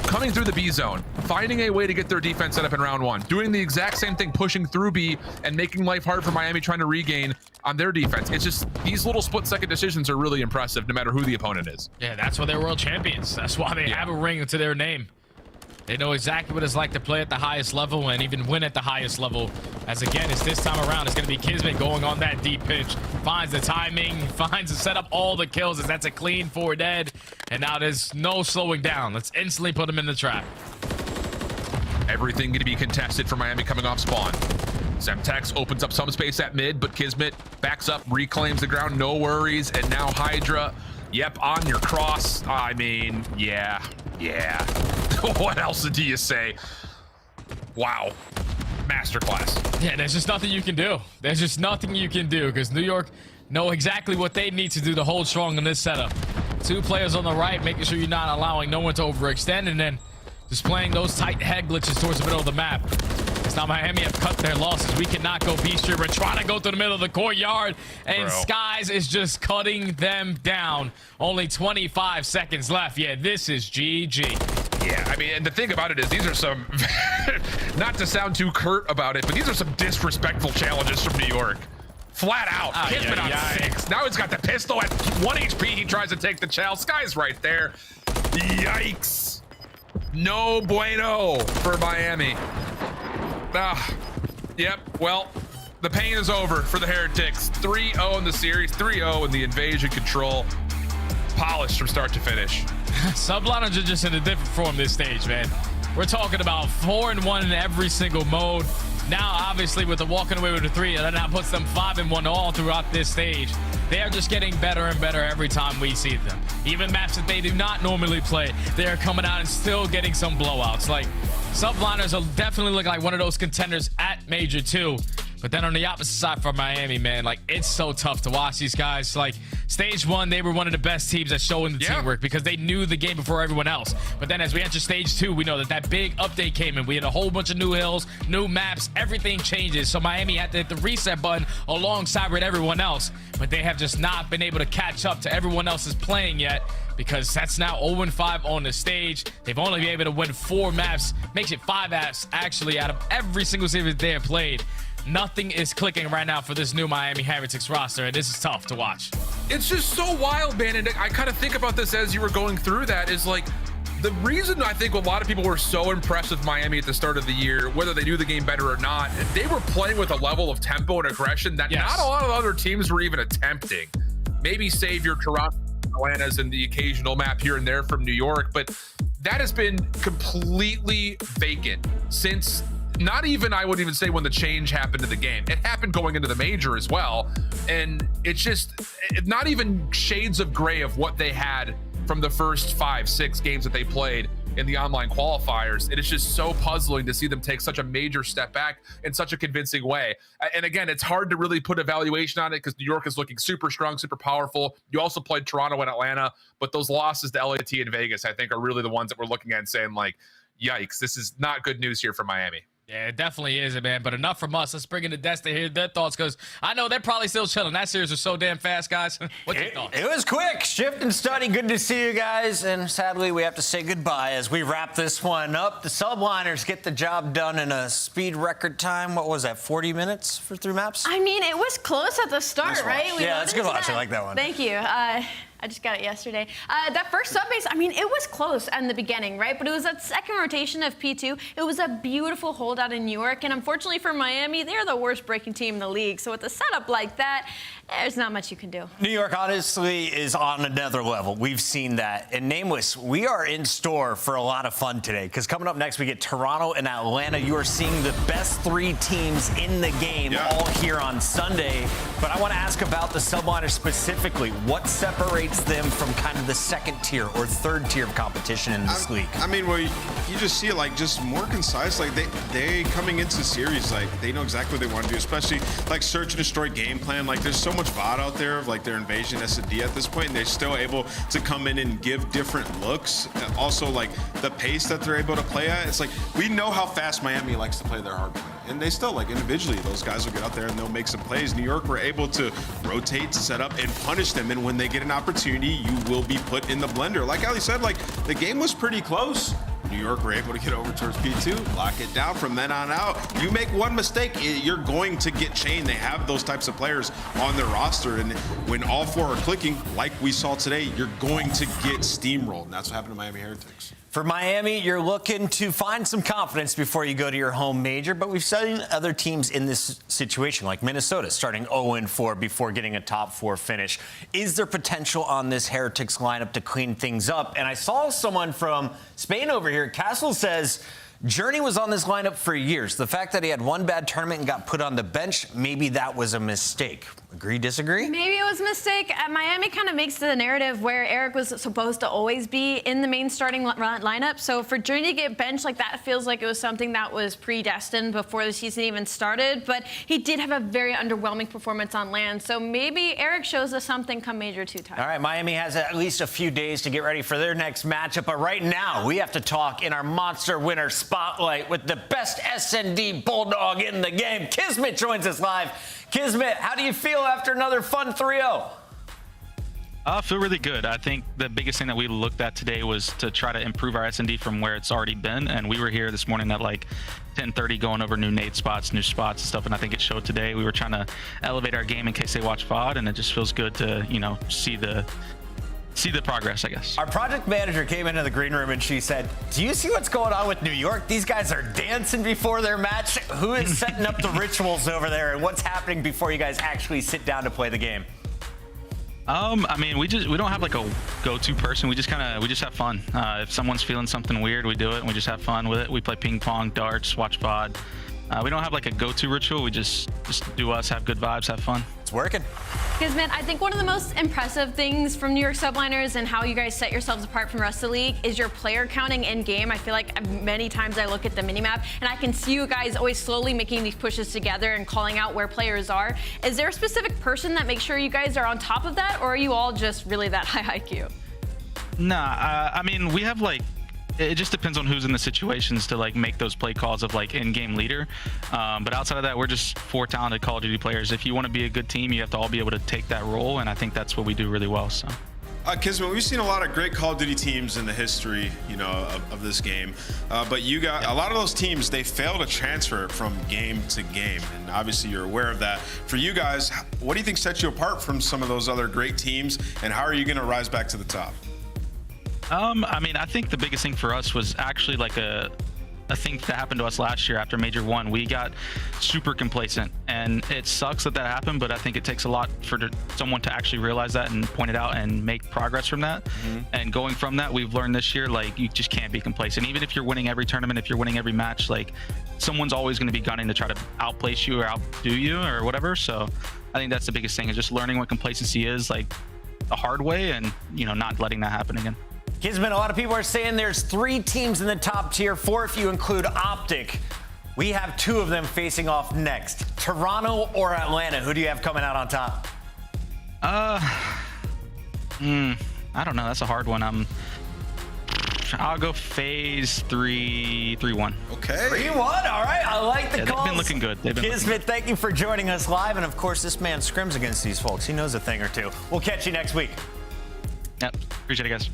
coming through the B zone, finding a way to get their defense set up in round 1, doing the exact same thing, pushing through B and making life hard for Miami trying to regain on their defense. It's just these little split-second decisions are really impressive no matter who the opponent is. Yeah, that's why they're world champions. That's why they have a ring to their name. They know exactly what it's like to play at the highest level and even win at the highest level. As again, it's this time around, it's going to be Kismet going on that deep pitch. Finds the timing, finds to set up all the kills as that's a clean 4 dead. And now there's no slowing down. Let's instantly put him in the trap. Everything going to be contested for Miami coming off spawn. Semtex opens up some space at mid, but Kismet backs up, reclaims the ground, no worries. And now Hydra Yep, on your cross. I mean, yeah. What else do you say? Wow. Masterclass. Yeah, there's just nothing you can do. There's just nothing you can do because New York know exactly what they need to do to hold strong in this setup. 2 players on the right, making sure you're not allowing no one to overextend, and then just playing those tight head glitches towards the middle of the map. It's not Miami have cut their losses. We cannot go beast here. We're trying to go through the middle of the courtyard, and Skies is just cutting them down. Only 25 seconds left. Yeah, this is GG. Yeah, I mean, and the thing about it is these are some, not to sound too curt about it, but these are some disrespectful challenges from New York. Flat out. Hitman on 6. Now he's got the pistol at 1 HP. He tries to take the challenge. Sky's right there. Yikes. No bueno for Miami. Yep, well, the pain is over for the Heretics. 3-0 in the series, 3-0 in the invasion control. Polished from start to finish. Subliners are just in a different form this stage, man. We're talking about 4-1 in every single mode. Now, obviously, with the walking away with the 3, that now puts them 5-1 all throughout this stage. They are just getting better and better every time we see them. Even maps that they do not normally play, they are coming out and still getting some blowouts. Like, Subliners will definitely look like one of those contenders at Major 2. But then on the opposite side for Miami, man, like, it's so tough to watch these guys. Like, stage 1, they were one of the best teams at showing the teamwork because they knew the game before everyone else. But then as we enter stage 2, we know that big update came in. We had a whole bunch of new hills, new maps, everything changes. So Miami had to hit the reset button alongside with everyone else. But they have just not been able to catch up to everyone else's playing yet, because that's now 0-5 on the stage. They've only been able to win 4 maps, makes it 5 maps actually out of every single series they have played. Nothing is clicking right now for this new Miami Heretics roster, and this is tough to watch. It's just so wild, man, and I kind of think about this as you were going through that is like, the reason I think a lot of people were so impressed with Miami at the start of the year, whether they knew the game better or not, they were playing with a level of tempo and aggression that not a lot of other teams were even attempting. Maybe save your Toronto, Atlanta's, and the occasional map here and there from New York, but that has been completely vacant since not even, I would even say, when the change happened to the game. It happened going into the major as well, and it's just not even shades of gray of what they had from the first 5-6 games that they played in the online qualifiers. It is just so puzzling to see them take such a major step back in such a convincing way. And again, it's hard to really put a valuation on it because New York is looking super strong, super powerful. You also played Toronto and Atlanta, but those losses to LAT and Vegas, I think, are really the ones that we're looking at and saying, like, yikes, this is not good news here for Miami. Yeah, it definitely is, man. But enough from us. Let's bring in the desk to hear their thoughts, because I know they're probably still chilling. That series was so damn fast, guys. What's your thoughts? It was quick. Shift and study. Good to see you guys. And sadly, we have to say goodbye as we wrap this one up. The Subliners get the job done in a speed record time. What was that, 40 minutes for 3 maps? I mean, it was close at the start, right? Yeah, that's a good watch. I like that one. Thank you. I just got it yesterday. That first subbase, I mean, it was close in the beginning, right? But it was that second rotation of P2. It was a beautiful holdout in New York. And unfortunately for Miami, they're the worst breaking team in the league. So with a setup like that, there's not much you can do. New York, honestly, is on another level. We've seen that. And Nameless, we are in store for a lot of fun today, because coming up next, we get Toronto and Atlanta. You are seeing the best 3 teams in the game all here on Sunday. But I want to ask about the Subliners specifically. What separates them from kind of the second tier or third tier of competition in this league? I mean, well, you just see it like just more concise. Like they coming into the series, like they know exactly what they want to do, especially like search and destroy game plan. Like there's so much VOD out there of like their invasion S&D at this point, and they're still able to come in and give different looks. And also like the pace that they're able to play at. It's like we know how fast Miami likes to play their hardpoint, and they still like individually those guys will get out there and they'll make some plays. New York were able to rotate, set up, and punish them, and when they get an opportunity, you will be put in the blender. Like Ali said, like the game was pretty close. New York were able to get over towards P2, lock it down. From then on out, you make one mistake, you're going to get chained. They have those types of players on their roster, and when all 4 are clicking, like we saw today, you're going to get steamrolled, and that's what happened to Miami Heretics. For Miami, you're looking to find some confidence before you go to your home major, but we've seen other teams in this situation, like Minnesota, starting 0-4 before getting a top 4 finish. Is there potential on this Heretics lineup to clean things up? And I saw someone from Spain over here, Castle, says Journey was on this lineup for years. The fact that he had one bad tournament and got put on the bench, maybe that was a mistake. Agree, disagree? Maybe it was a mistake. Miami kind of makes the narrative where Eric was supposed to always be in the main starting lineup. So for Journey to get benched like that feels like it was something that was predestined before the season even started. But he did have a very underwhelming performance on land. So maybe Eric shows us something come Major II time. All right, Miami has at least a few days to get ready for their next matchup. But right now, we have to talk in our Monster Winner Spotlight with the best S&D Bulldog in the game. Kismet joins us live. Kismet, how do you feel after another fun 3-0? I feel really good. I think the biggest thing that we looked at today was to try to improve our S&D from where it's already been. And we were here this morning at like 10:30 going over new nade spots, new spots and stuff. And I think it showed today. We were trying to elevate our game in case they watch VOD. And it just feels good to, you know, see the progress, I guess. Our project manager came into the green room and she said, do you see what's going on with New York? These guys are dancing before their match. Who is setting up the rituals over there, and what's happening before you guys actually sit down to play the game? I mean, we don't have like a go-to person. We just have fun. If someone's feeling something weird, we do it and we just have fun with it. We play ping pong, darts, watch VOD. We don't have like a go-to ritual. We just do us, have good vibes, have fun. It's working. Kismet, I think one of the most impressive things from New York Subliners and how you guys set yourselves apart from the rest of the league is your player counting in game. I feel like many times I look at the minimap and I can see you guys always slowly making these pushes together and calling out where players are. Is there a specific person that makes sure you guys are on top of that, or are you all just really that high IQ? Nah, I mean, we have like, it just depends on who's in the situations to like make those play calls of like in-game leader. But outside of that, we're just 4 talented Call of Duty players. If you want to be a good team, you have to all be able to take that role, and I think that's what we do really well. So. Kismet, we've seen a lot of great Call of Duty teams in the history, you know, of this game. But you got a lot of those teams, they fail to transfer from game to game. And obviously you're aware of that. For you guys, what do you think sets you apart from some of those other great teams, and how are you going to rise back to the top? I mean, I think the biggest thing for us was actually like a thing that happened to us last year after Major 1. We got super complacent, and it sucks that happened, but I think it takes a lot for someone to actually realize that and point it out and make progress from that. And going from that, we've learned this year, like, you just can't be complacent. Even if you're winning every tournament, if you're winning every match, like, someone's always going to be gunning to try to outplace you or outdo you or whatever. So I think that's the biggest thing, is just learning what complacency is, like, the hard way, and, you know, not letting that happen again. Kismet, a lot of people are saying there's 3 teams in the top tier, 4 if you include Optic. We have 2 of them facing off next. Toronto or Atlanta? Who do you have coming out on top? I don't know. That's a hard one. I'll go phase 3-1. Okay. 3-1. All right. I like the calls. They've been looking good. Kismet, thank you for joining us live. And of course, this man scrims against these folks. He knows a thing or two. We'll catch you next week. Yep. Appreciate it, guys.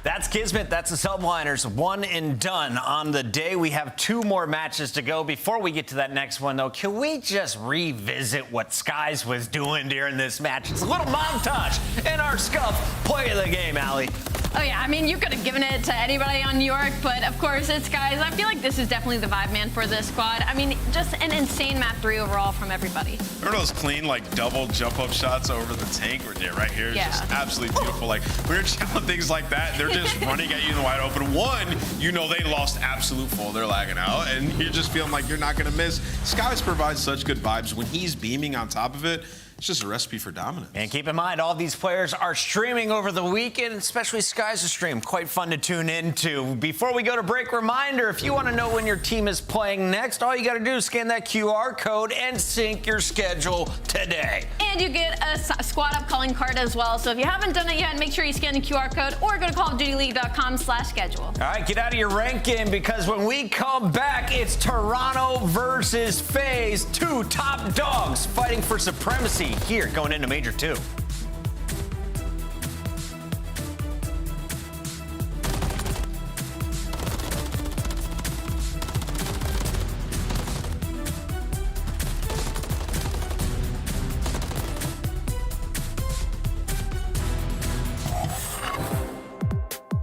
That's Kismet. That's the Subliners. 1 and done on the day. We have 2 more matches to go. Before we get to that next one, though, can we just revisit what Skies was doing during this match? It's a little montage in our Scuff play of the game, Allie. Oh, yeah. I mean, you could have given it to anybody on New York, but of course it's Skies. I feel like this is definitely the vibe man for this squad. I mean, just an insane map 3 overall from everybody. Remember those clean, like, double jump-up shots over the tank? Right here. Yeah. It's just absolutely beautiful. Like, when you're chilling things like that, they're just running at you in the wide open. One, you know they lost absolute full. They're lagging out, and you're just feeling like you're not going to miss. Skies provides such good vibes. When he's beaming on top of it, it's just a recipe for dominance. And keep in mind, all these players are streaming over the weekend, especially Skies' stream. Quite fun to tune into. Before we go to break, reminder, if you want to know when your team is playing next, all you got to do is scan that QR code and sync your schedule today. And you get a squad up calling card as well. So if you haven't done it yet, make sure you scan the QR code or go to callofdutyleague.com/schedule. All right, get out of your ranking, because when we come back, it's Toronto versus FaZe, 2 top dogs fighting for supremacy here going into Major 2.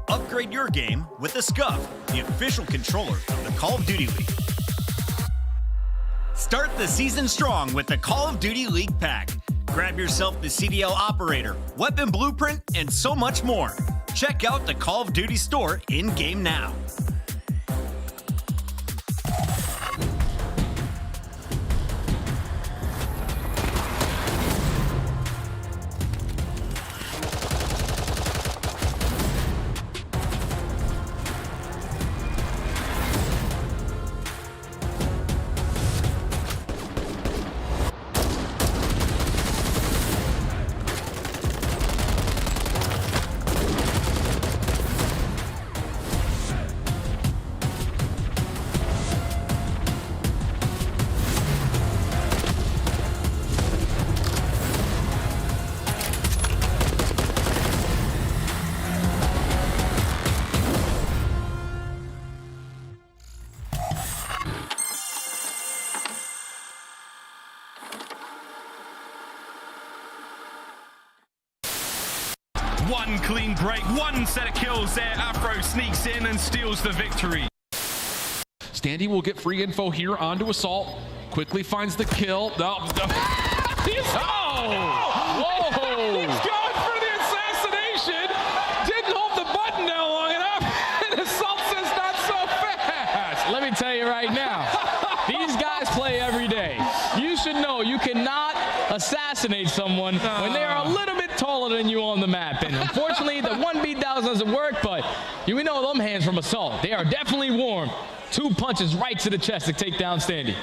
Upgrade your game with the Scuff, the official controller of the Call of Duty League. Start the season strong with the Call of Duty League Pack. Grab yourself the CDL Operator, Weapon Blueprint, and so much more. Check out the Call of Duty store in-game now. One clean break, one set of kills there. Afro sneaks in and steals the victory. Standy will get free info here onto Assault. Quickly finds the kill. Whoa! He's going for the assassination. Didn't hold the button down long enough. And Assault says not so fast. Let me tell you right now, these guys play every day. You should know you cannot assassinate someone when they are a little bit taller than you on the map. And unfortunately, the 1v down doesn't work, but you know them hands from Assault. They are definitely warm. 2 punches right to the chest to take down Standy.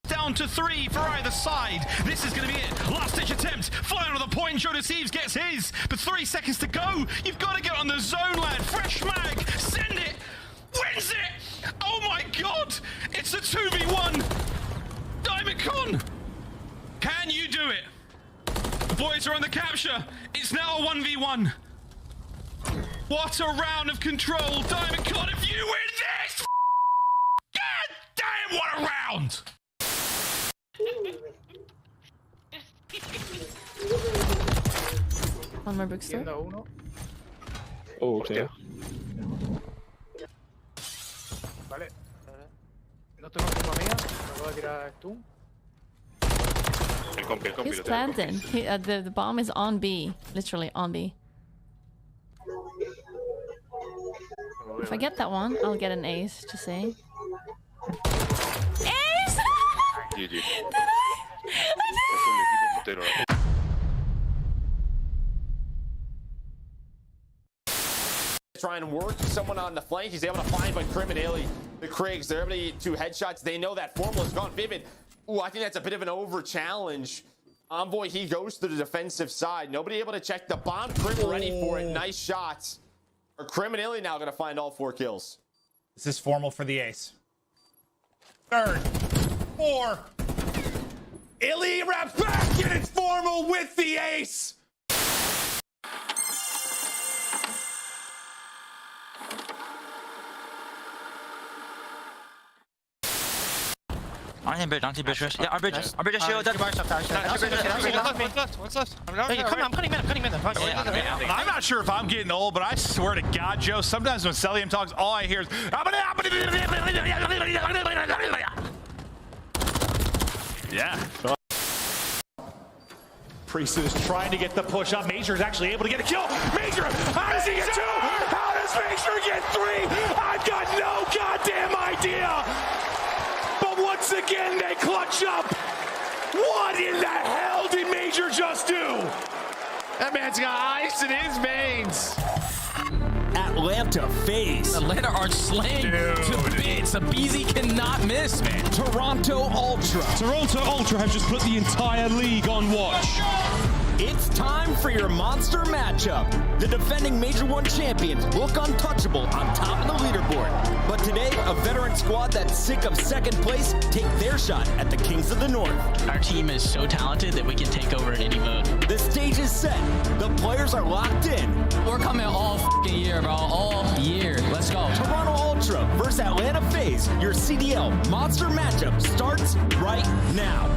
Down to 3 for either side. This is going to be it. Last ditch attempt. Flying on the point. Joe Deceives gets his. But 3 seconds to go. You've got to get on the zone, lad. Fresh mag. Send it. Wins it. Oh my God. It's a 2v1. Diamond Con. Can you do it? The boys are on the capture. It's now a 1v1. What a round of control. Diamond Con, if you win this. God damn, what a round. On my bookstore. Oh, okay. Vale. No tengo encima mía. Me voy a tirar stun. He's planting. The bomb is on B. Literally on B. If I get that one, I'll get an ace to say. Ace! GG. Did I did it! Try and work someone on the flank. He's able to find, but criminally, the Kriegs, they're able to get 2 headshots. They know that Formal is gone. Vivid. Ooh, I think that's a bit of an over challenge. Envoy, he goes to the defensive side. Nobody able to check the bomb. Crim ready for it. Nice shots. Or criminally now gonna find all 4 kills. This is Formal for the ace. 3rd, 4. Illy wraps back, and it's Formal with the ace. On him, bridge, on-team bridge. Yeah, our bridge is shield. What's left? I'm cutting mid. I'm not sure if I'm getting old, but I swear to God, Joe, sometimes when Celium talks, all I hear is... Yeah. Priest is trying to get the push up. Major is actually able to get a kill. Major, how does he get 2? How does Major get 3? I've got no goddamn idea. But once again, they clutch up. What in the hell did Major just do? That man's got ice in his veins. Atlanta FaZe. Atlanta are slain to bits. Abizi cannot miss, man. Toronto Ultra. Toronto Ultra have just put the entire league on watch. It's time for your monster matchup. The defending Major 1 champions look untouchable on top of the leaderboard. But today, a veteran squad that's sick of 2nd place take their shot at the Kings of the North. Our team is so talented that we can take over in any mode. The stage is set. The players are locked in. We're coming all f***ing year, bro. All year. Let's go. Toronto Ultra versus Atlanta FaZe. Your CDL monster matchup starts right now.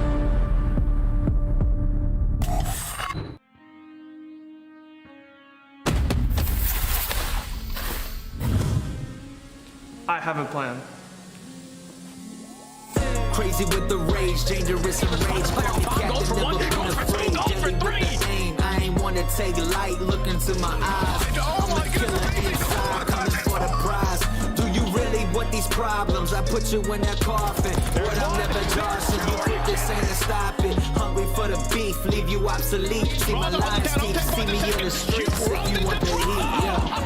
I have a plan. Crazy with the rage, dangerous and rage. Go for 1, go for 2, go for 3. I ain't wanna take light, look into my eyes. I'm a killer inside, coming for the prize. Do you really want these problems? I put you in that coffin, but I'm never Johnson. You think this ain't a stop it? Hungry for the beef, leave you obsolete. See my lines deep, see me in the streets if you want the heat. Yeah.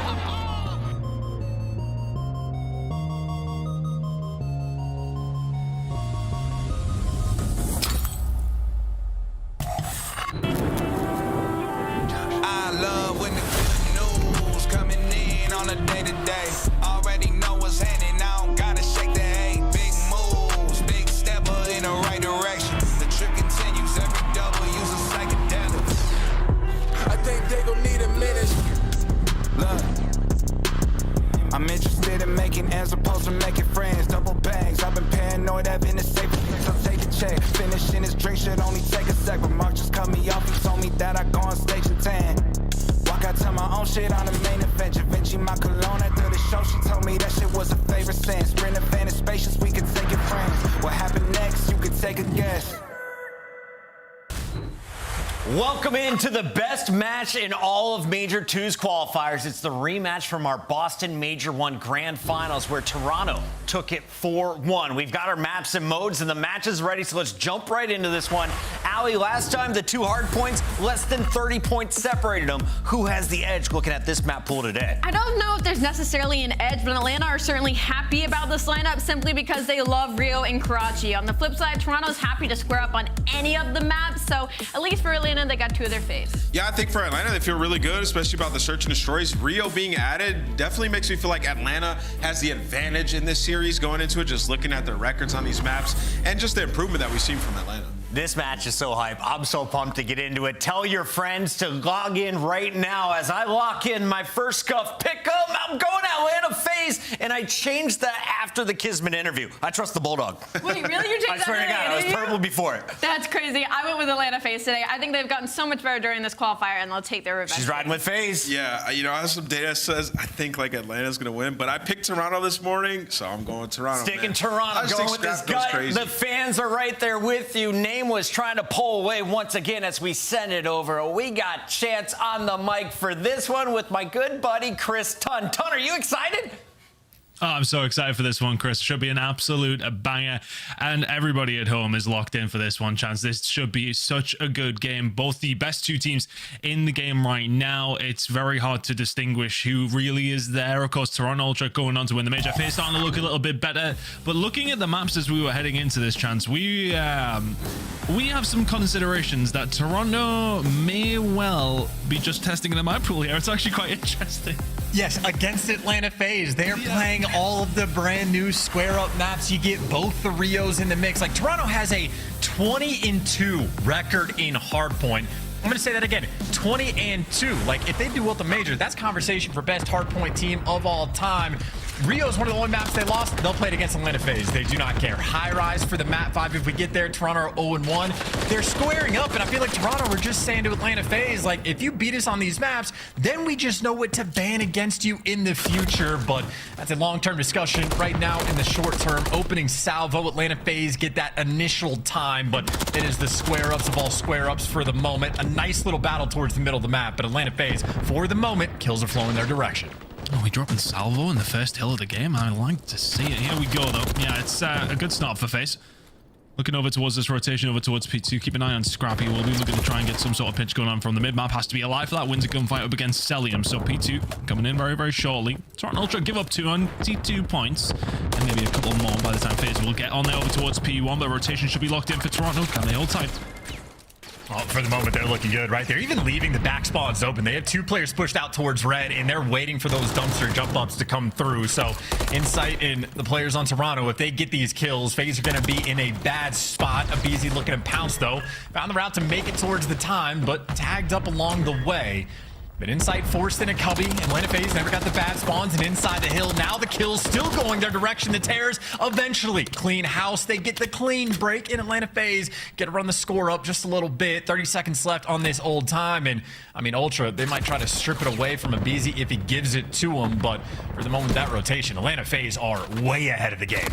I'm interested in making as opposed to making friends. Double bags, I've been paranoid, having a safe, so take the check. Finishing his drink should only take a sec, but Mark just cut me off. He told me that I go on stage in 10. Walk out to my own shit on the main event. Givenchy my cologne after the show. She told me that shit was a favorite sin. Sprint advantage spacious, we could take it friends. What happened next? You could take a guess. Welcome into the best match in all of Major II's qualifiers. It's the rematch from our Boston Major 1 Grand Finals where Toronto took it 4-1. We've got our maps and modes and the match is ready, so let's jump right into this one. Allie, last time the two hard points, less than 30 points separated them. Who has the edge looking at this map pool today? I don't know if there's necessarily an edge, but Atlanta are certainly happy about this lineup simply because they love Rio and Karachi. On the flip side, Toronto's happy to square up on any of the maps, so at least for Atlanta, they got two of their faves. Yeah, I think for Atlanta, they feel really good, especially about the search and destroys. Rio being added definitely makes me feel like Atlanta has the advantage in this series going into it, just looking at their records on these maps and just the improvement that we've seen from Atlanta. This match is so hype. I'm so pumped to get into it. Tell your friends to log in right now as I lock in my first scuff pick 'em. I'm going Atlanta FaZe, and I changed that after the Kismet interview. I trust the Bulldog. Wait, really? You changed I swear to God, I was purple before it. That's crazy. I went with Atlanta FaZe today. I think they've gotten so much better during this qualifier, and they'll take their revenge. She's riding with FaZe. Yeah, you know, I have some data that says I think like Atlanta's gonna win, but I picked Toronto this morning, so I'm going Toronto. Sticking Toronto, going with this gut. The fans are right there with you. Name was trying to pull away once again as we send it over. We got Chance on the mic for this one with my good buddy Chris Tunn. Tunn, are you excited? Oh, I'm so excited for this one, Chris. Should be an absolute banger. And everybody at home is locked in for this one, Chance. This should be such a good game. Both the best two teams in the game right now. It's very hard to distinguish who really is there. Of course, Toronto Ultra going on to win the major. FaZe starting to look a little bit better. But looking at the maps as we were heading into this, Chance, we have some considerations that Toronto may well be just testing the map pool here. It's actually quite interesting. Yes, against Atlanta FaZe. They are playing all of the brand new square up maps. You get both the Rios in the mix. Like, Toronto has a 20-2 record in Hardpoint. I'm going to say that again, 20-2. Like, if they do Ultra Major, that's conversation for best Hardpoint team of all time. Rio's one of the only maps they lost. They'll play it against Atlanta FaZe. They do not care. High rise for the map 5. If we get there, Toronto are 0-1. They're squaring up, and I feel like Toronto were just saying to Atlanta FaZe, like, if you beat us on these maps, then we just know what to ban against you in the future. But that's a long-term discussion. Right now, in the short term, opening salvo, Atlanta FaZe get that initial time, but it is the square-ups of all square-ups for the moment. A nice little battle towards the middle of the map, but Atlanta FaZe, for the moment, kills are flowing their direction. Oh, we dropping salvo in the first hill of the game. I like to see it. Here we go, though. Yeah, it's a good start for FaZe. Looking over towards this rotation, over towards P2. Keep an eye on Scrappy. We'll be looking to try and get some sort of pinch going on from the mid-map. Has to be alive for that. Wins a gunfight up against Celium. So P2 coming in very, very shortly. Toronto Ultra give up 22 points. And maybe a couple more by the time FaZe will get on there over towards P1. The rotation should be locked in for Toronto. Can they hold tight? Oh, for the moment, they're looking good, right? They're even leaving the back spawns open. They have two players pushed out towards red, and they're waiting for those dumpster jump ups to come through. So, insight in the players on Toronto, if they get these kills, FaZe are going to be in a bad spot. Abizi looking to pounce, though. Found the route to make it towards the time, but tagged up along the way. But Insight forced in a cubby. Atlanta FaZe never got the bad spawns, and inside the hill. Now the kills still going their direction. The Terrors eventually clean house. They get the clean break in Atlanta FaZe. Get to run the score up just a little bit. 30 seconds left on this old time. And, I mean, Ultra, they might try to strip it away from Abizi if he gives it to him. But for the moment, that rotation, Atlanta FaZe are way ahead of the game.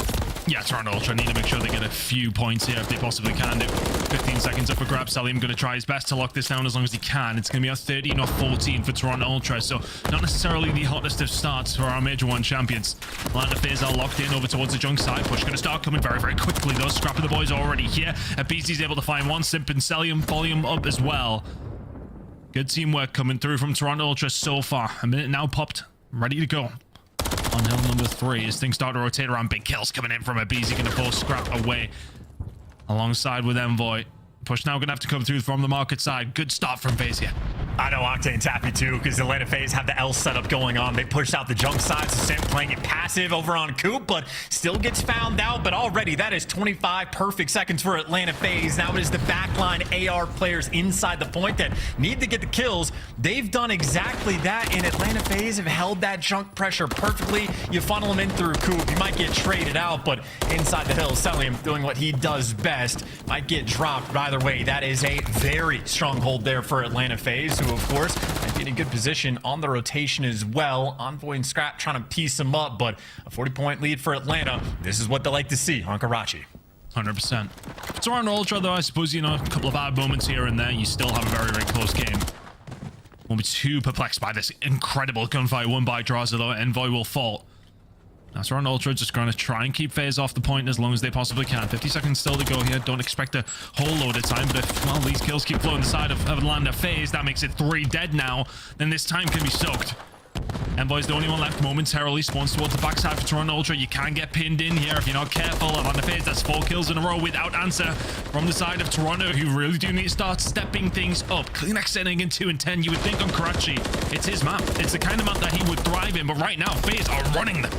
Yeah, Toronto Ultra need to make sure they get a few points here if they possibly can do. 15 seconds up for grabs. Salim going to try his best to lock this down as long as he can. It's going to be a 13 or 14 for Toronto Ultra, so not necessarily the hottest of starts for our Major 1 champions. Atlanta FaZe are locked in over towards the junk side. Push going to start coming very, very quickly, though. Scrap of the boys already here. Abizi's able to find one. Simp and Celium volume up as well. Good teamwork coming through from Toronto Ultra so far. A minute now popped. Ready to go. On hill number 3 as things start to rotate around. Big kills coming in from Abizi. Going to pull Scrap away alongside with Envoy. Push now going to have to come through from the market side. Good start from FaZe here. I know Octane's happy too, because Atlanta FaZe have the L setup going on. They pushed out the jump side, so Sam playing it passive over on Coop, but still gets found out. But already that is 25 perfect seconds for Atlanta FaZe. Now it is the backline AR players inside the point that need to get the kills. They've done exactly that, and Atlanta FaZe have held that junk pressure perfectly. You funnel them in through Coop, you might get traded out, but inside the hill, Celium doing what he does best, might get dropped. But either way, that is a very strong hold there for Atlanta FaZe, who of course might be in a good position on the rotation as well. Envoy and Scrap trying to piece them up, but a 40-point lead for Atlanta. This is what they like to see on Karachi. 100%. Toronto Ultra, though, I suppose, you know, a couple of odd moments here and there, you still have a very, very close game. Won't be too perplexed by this incredible gunfight won by Draza, though. Envoy will fall. Now, Toronto Ultra just going to try and keep FaZe off the point as long as they possibly can. 50 seconds still to go here. Don't expect a whole load of time, but if, well, these kills keep flowing the side of Atlanta FaZe, that makes it 3 dead now. Then this time can be soaked. Envoy's the only one left momentarily. Spawns towards the backside for Toronto Ultra. You can get pinned in here if you're not careful. Atlanta FaZe, that's 4 kills in a row without answer from the side of Toronto, who really do need to start stepping things up. Kleenex sitting in 2 and 10. You would think on Karachi, it's his map. It's the kind of map that he would thrive in, but right now, FaZe are running them.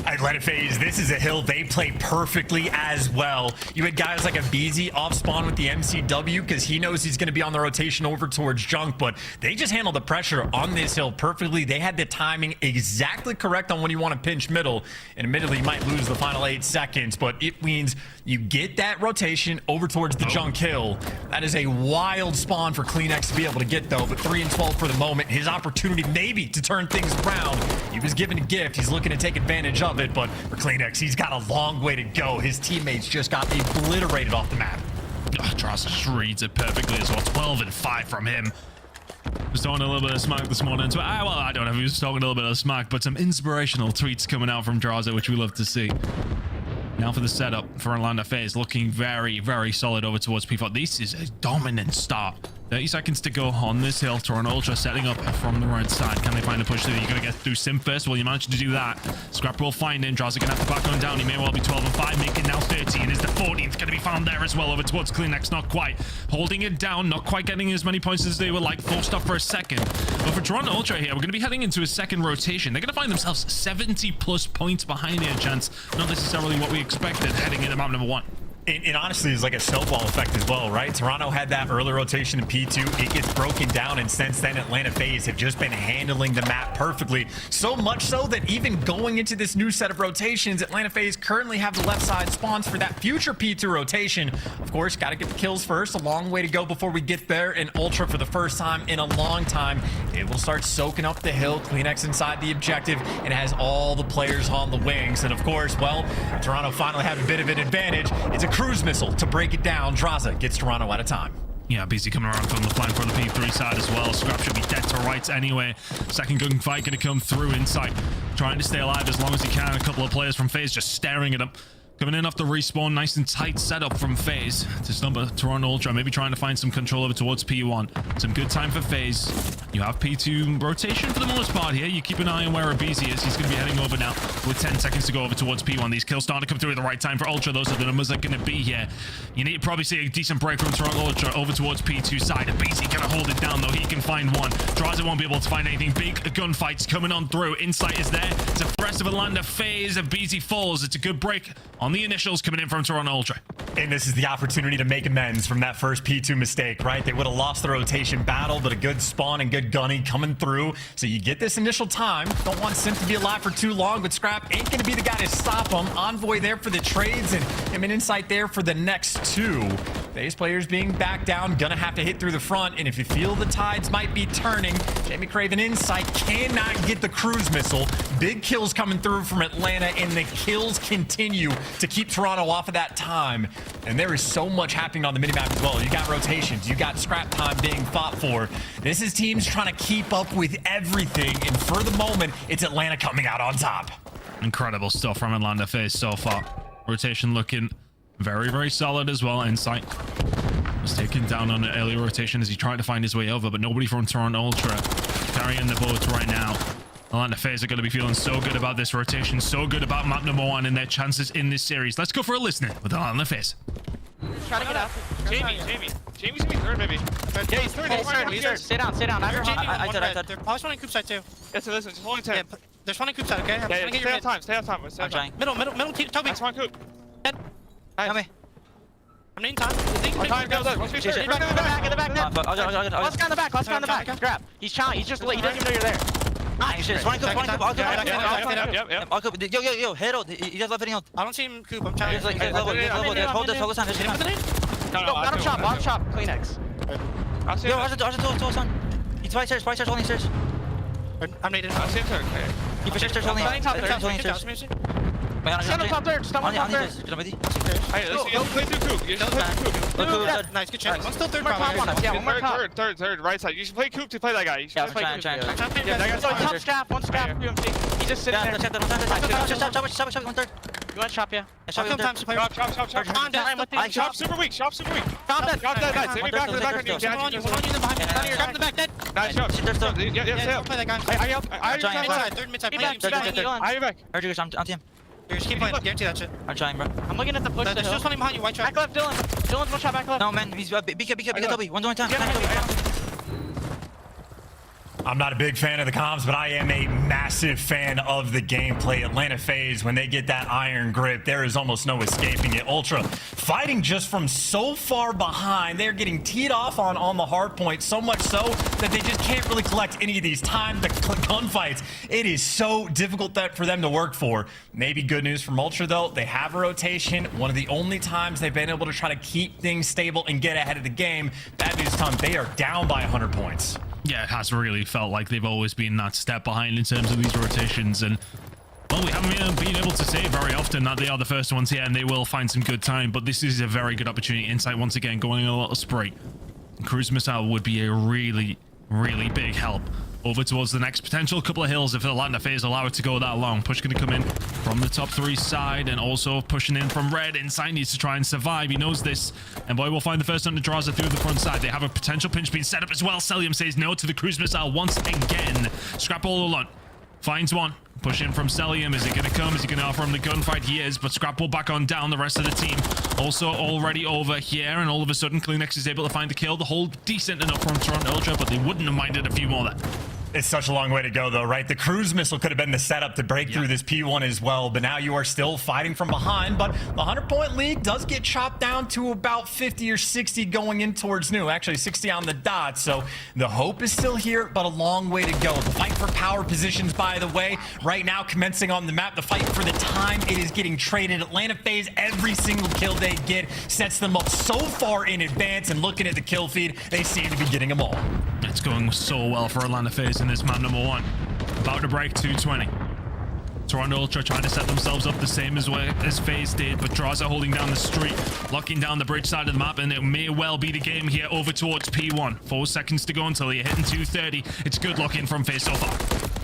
Atlanta FaZe, this is a hill they play perfectly as well. You had guys like a BZ off spawn with the MCW because he knows he's going to be on the rotation over towards junk, but they just handled the pressure on this hill perfectly. They had the timing exactly correct on when you want to pinch middle, and admittedly you might lose the final 8 seconds, but it means you get that rotation over towards the junk hill. That is a wild spawn for Kleenex to be able to get, though, but 3 and 12 for the moment. His opportunity maybe to turn things around. He was given a gift. He's looking to take advantage of it, but for Kleenex, he's got a long way to go. His teammates just got obliterated off the map. Draza just reads it perfectly as well. 12 and 5 from him. Was talking a little bit of smack this morning. Well, I don't know if he was talking a little bit of smack, but some inspirational tweets coming out from Draza, which we love to see. Now for the setup for Atlanta FaZe, looking very, very solid over towards P4. This is a dominant start. 30 seconds to go on this hill. Toronto Ultra setting up from the right side. Can they find a push through? You're going to get through Sim first. Well, you managed to do that. Scrap will find him. Draza going to have to back on down. He may well be 12 and 5, making now 13. Is the 14th going to be found there as well over towards Kleenex? Not quite. Holding it down. Not quite getting as many points as they were like. Forced up for a second. But for Toronto Ultra here, we're going to be heading into a second rotation. They're going to find themselves 70 plus points behind their chance. Not necessarily what we expected heading into map number 1. And honestly, it's like a snowball effect as well, right? Toronto had that early rotation in P2. It gets broken down, and since then, Atlanta FaZe have just been handling the map perfectly. So much so that even going into this new set of rotations, Atlanta FaZe currently have the left side spawns for that future P2 rotation. Of course, got to get the kills first. A long way to go before we get there. And Ultra, for the first time in a long time, it will start soaking up the hill. Kleenex inside the objective, and it has all the players on the wings. And of course, well, Toronto finally have a bit of an advantage. It's a cruise missile to break it down. Draza gets Toronto out of time. Yeah, BC coming around from the flank for the P3 side as well. Scrap should be dead to rights anyway. Second gunfight going to come through inside. Trying to stay alive as long as he can. A couple of players from FaZe just staring at him. Coming in off the respawn, nice and tight setup from FaZe to stumble Toronto Ultra, maybe trying to find some control over towards P1. Some good time for FaZe. You have P2 rotation for the most part here. You keep an eye on where BZ is. He's going to be heading over now with 10 seconds to go over towards P1. These kills starting to come through at the right time for Ultra. Those are the numbers that are going to be here. You need to probably see a decent break from Toronto Ultra over towards P2 side. And BZ going to hold it down, though. He can find one. Draza won't be able to find anything. Big gunfights coming on through. Insight is there. It's a rest of Atlanta FaZe. If BZ falls, it's a good break on the initials coming in from Toronto Ultra. And this is the opportunity to make amends from that first P2 mistake, right? They would have lost the rotation battle, but a good spawn and good gunning coming through. So you get this initial time. Don't want Sim to be alive for too long, but Scrap ain't going to be the guy to stop him. Envoy there for the trades, and him an insight there for the next 2. FaZe players being back down, gonna have to hit through the front, and if you feel the tides might be turning, Jamie Craven insight cannot get the cruise missile. Big kills coming through from Atlanta, and the kills continue to keep Toronto off of that time. And there is so much happening on the minimap as well. You got rotations, you got scrap time being fought for. This is teams trying to keep up with everything, and for the moment, it's Atlanta coming out on top. Incredible stuff from Atlanta FaZe so far. Rotation looking very, very solid as well. Insight was taken down on an early rotation as he tried to find his way over, but nobody from Toronto Ultra carrying the boat right now. Atlanta FaZe are going to be feeling so good about this rotation, so good about map number 1 and their chances in this series. Let's go for a listen with Atlanta FaZe. try to get out. Jamie's gonna be third, maybe. Yeah, he's third. He's third. Stay down. I did. They're probably spawning coop side too. Yes, listen, just holding 10. Yeah, they're spawning coop side, okay? I'm trying to get your mid. Stay on time. I'm trying. Middle, Toby. I spawn coop. Head. Come here. I'm needing time. Time goes up. Let's get in the back. Let's go in the back. Grab. He's trying. He's just late. He doesn't even know you're there. Nice. Spawning coop. Yep. Yo, head out. He just left it out. I don't see him coop. I'm trying to hold this on. No, bottom shop. Kleenex. Yo, where's son? He's twice stairs, holding stairs. I'm needed. I see him third. He pushes stairs, holding stairs. Stand up top third. Stand up top third. Hey, let's play through coop. Nice, good chance. One's still third. One more top. Third, right side. You should play coop to play that guy. Yeah, I'm trying. Top strap, one strap. He's just sitting there. You want to chop, yeah? Chop. Chop super weak. Chop that. Nice. Take me back to the back on you. One on you in the behind. Drop in the back, dead. Nice job. Yeah. Play that guy. I third mid-side. I back. I'm team. Just keep playing. Guarantee that shit. I'm trying, bro. I'm looking at the push. There's still something behind you. White track. Back left, Dylan. Dylan's one shot back left. No, man. He's BK, Toby. One time. I'm not a big fan of the comms, but I am a massive fan of the gameplay. Atlanta FaZe, when they get that iron grip, there is almost no escaping it. Ultra fighting just from so far behind. They're getting teed off on the hard point, so much so that they just can't really collect any of these time. The gunfights, it is so difficult for them to work for. Maybe good news from Ultra, though. They have a rotation. One of the only times they've been able to try to keep things stable and get ahead of the game. Bad news, Tom, they are down by 100 points. Yeah, it has really felt like they've always been that step behind in terms of these rotations. And, well, we haven't been able to say very often that they are the first ones here and they will find some good time. But this is a very good opportunity. Insight, once again, going a little spree. Cruise missile would be a really, really big help over towards the next potential couple of hills if Atlanta FaZe allow it to go that long. Push going to come in from the top 3 side and also pushing in from red. Insight needs to try and survive. He knows this. And boy will find the first under Draza through the front side. They have a potential pinch being set up as well. Celium says no to the cruise missile once again. Scrap all alone. Finds one. Push in from Celium. Is it going to come? Is he going to offer him the gunfight? He is, but Scrap will back on down. The rest of the team also already over here, and all of a sudden Kleenex is able to find the kill. The hold decent enough from Toronto Ultra, but they wouldn't have minded a few more there. It's such a long way to go, though, right? The cruise missile could have been the setup to break through this P1 as well, but now you are still fighting from behind. But the 100-point lead does get chopped down to about 50 or 60 going in towards new. Actually, 60 on the dot. So the hope is still here, but a long way to go. The fight for power positions, by the way, right now commencing on the map. The fight for the time, it is getting traded. Atlanta FaZe, every single kill they get sets them up so far in advance. And looking at the kill feed, they seem to be getting them all. It's going so well for Atlanta FaZe in this map number 1. About to break 220. Toronto Ultra trying to set themselves up the same as FaZe did, but Draza holding down the street, locking down the bridge side of the map, and it may well be the game here over towards P1. 4 seconds to go until you're hitting 230. It's good lock-in from FaZe so far.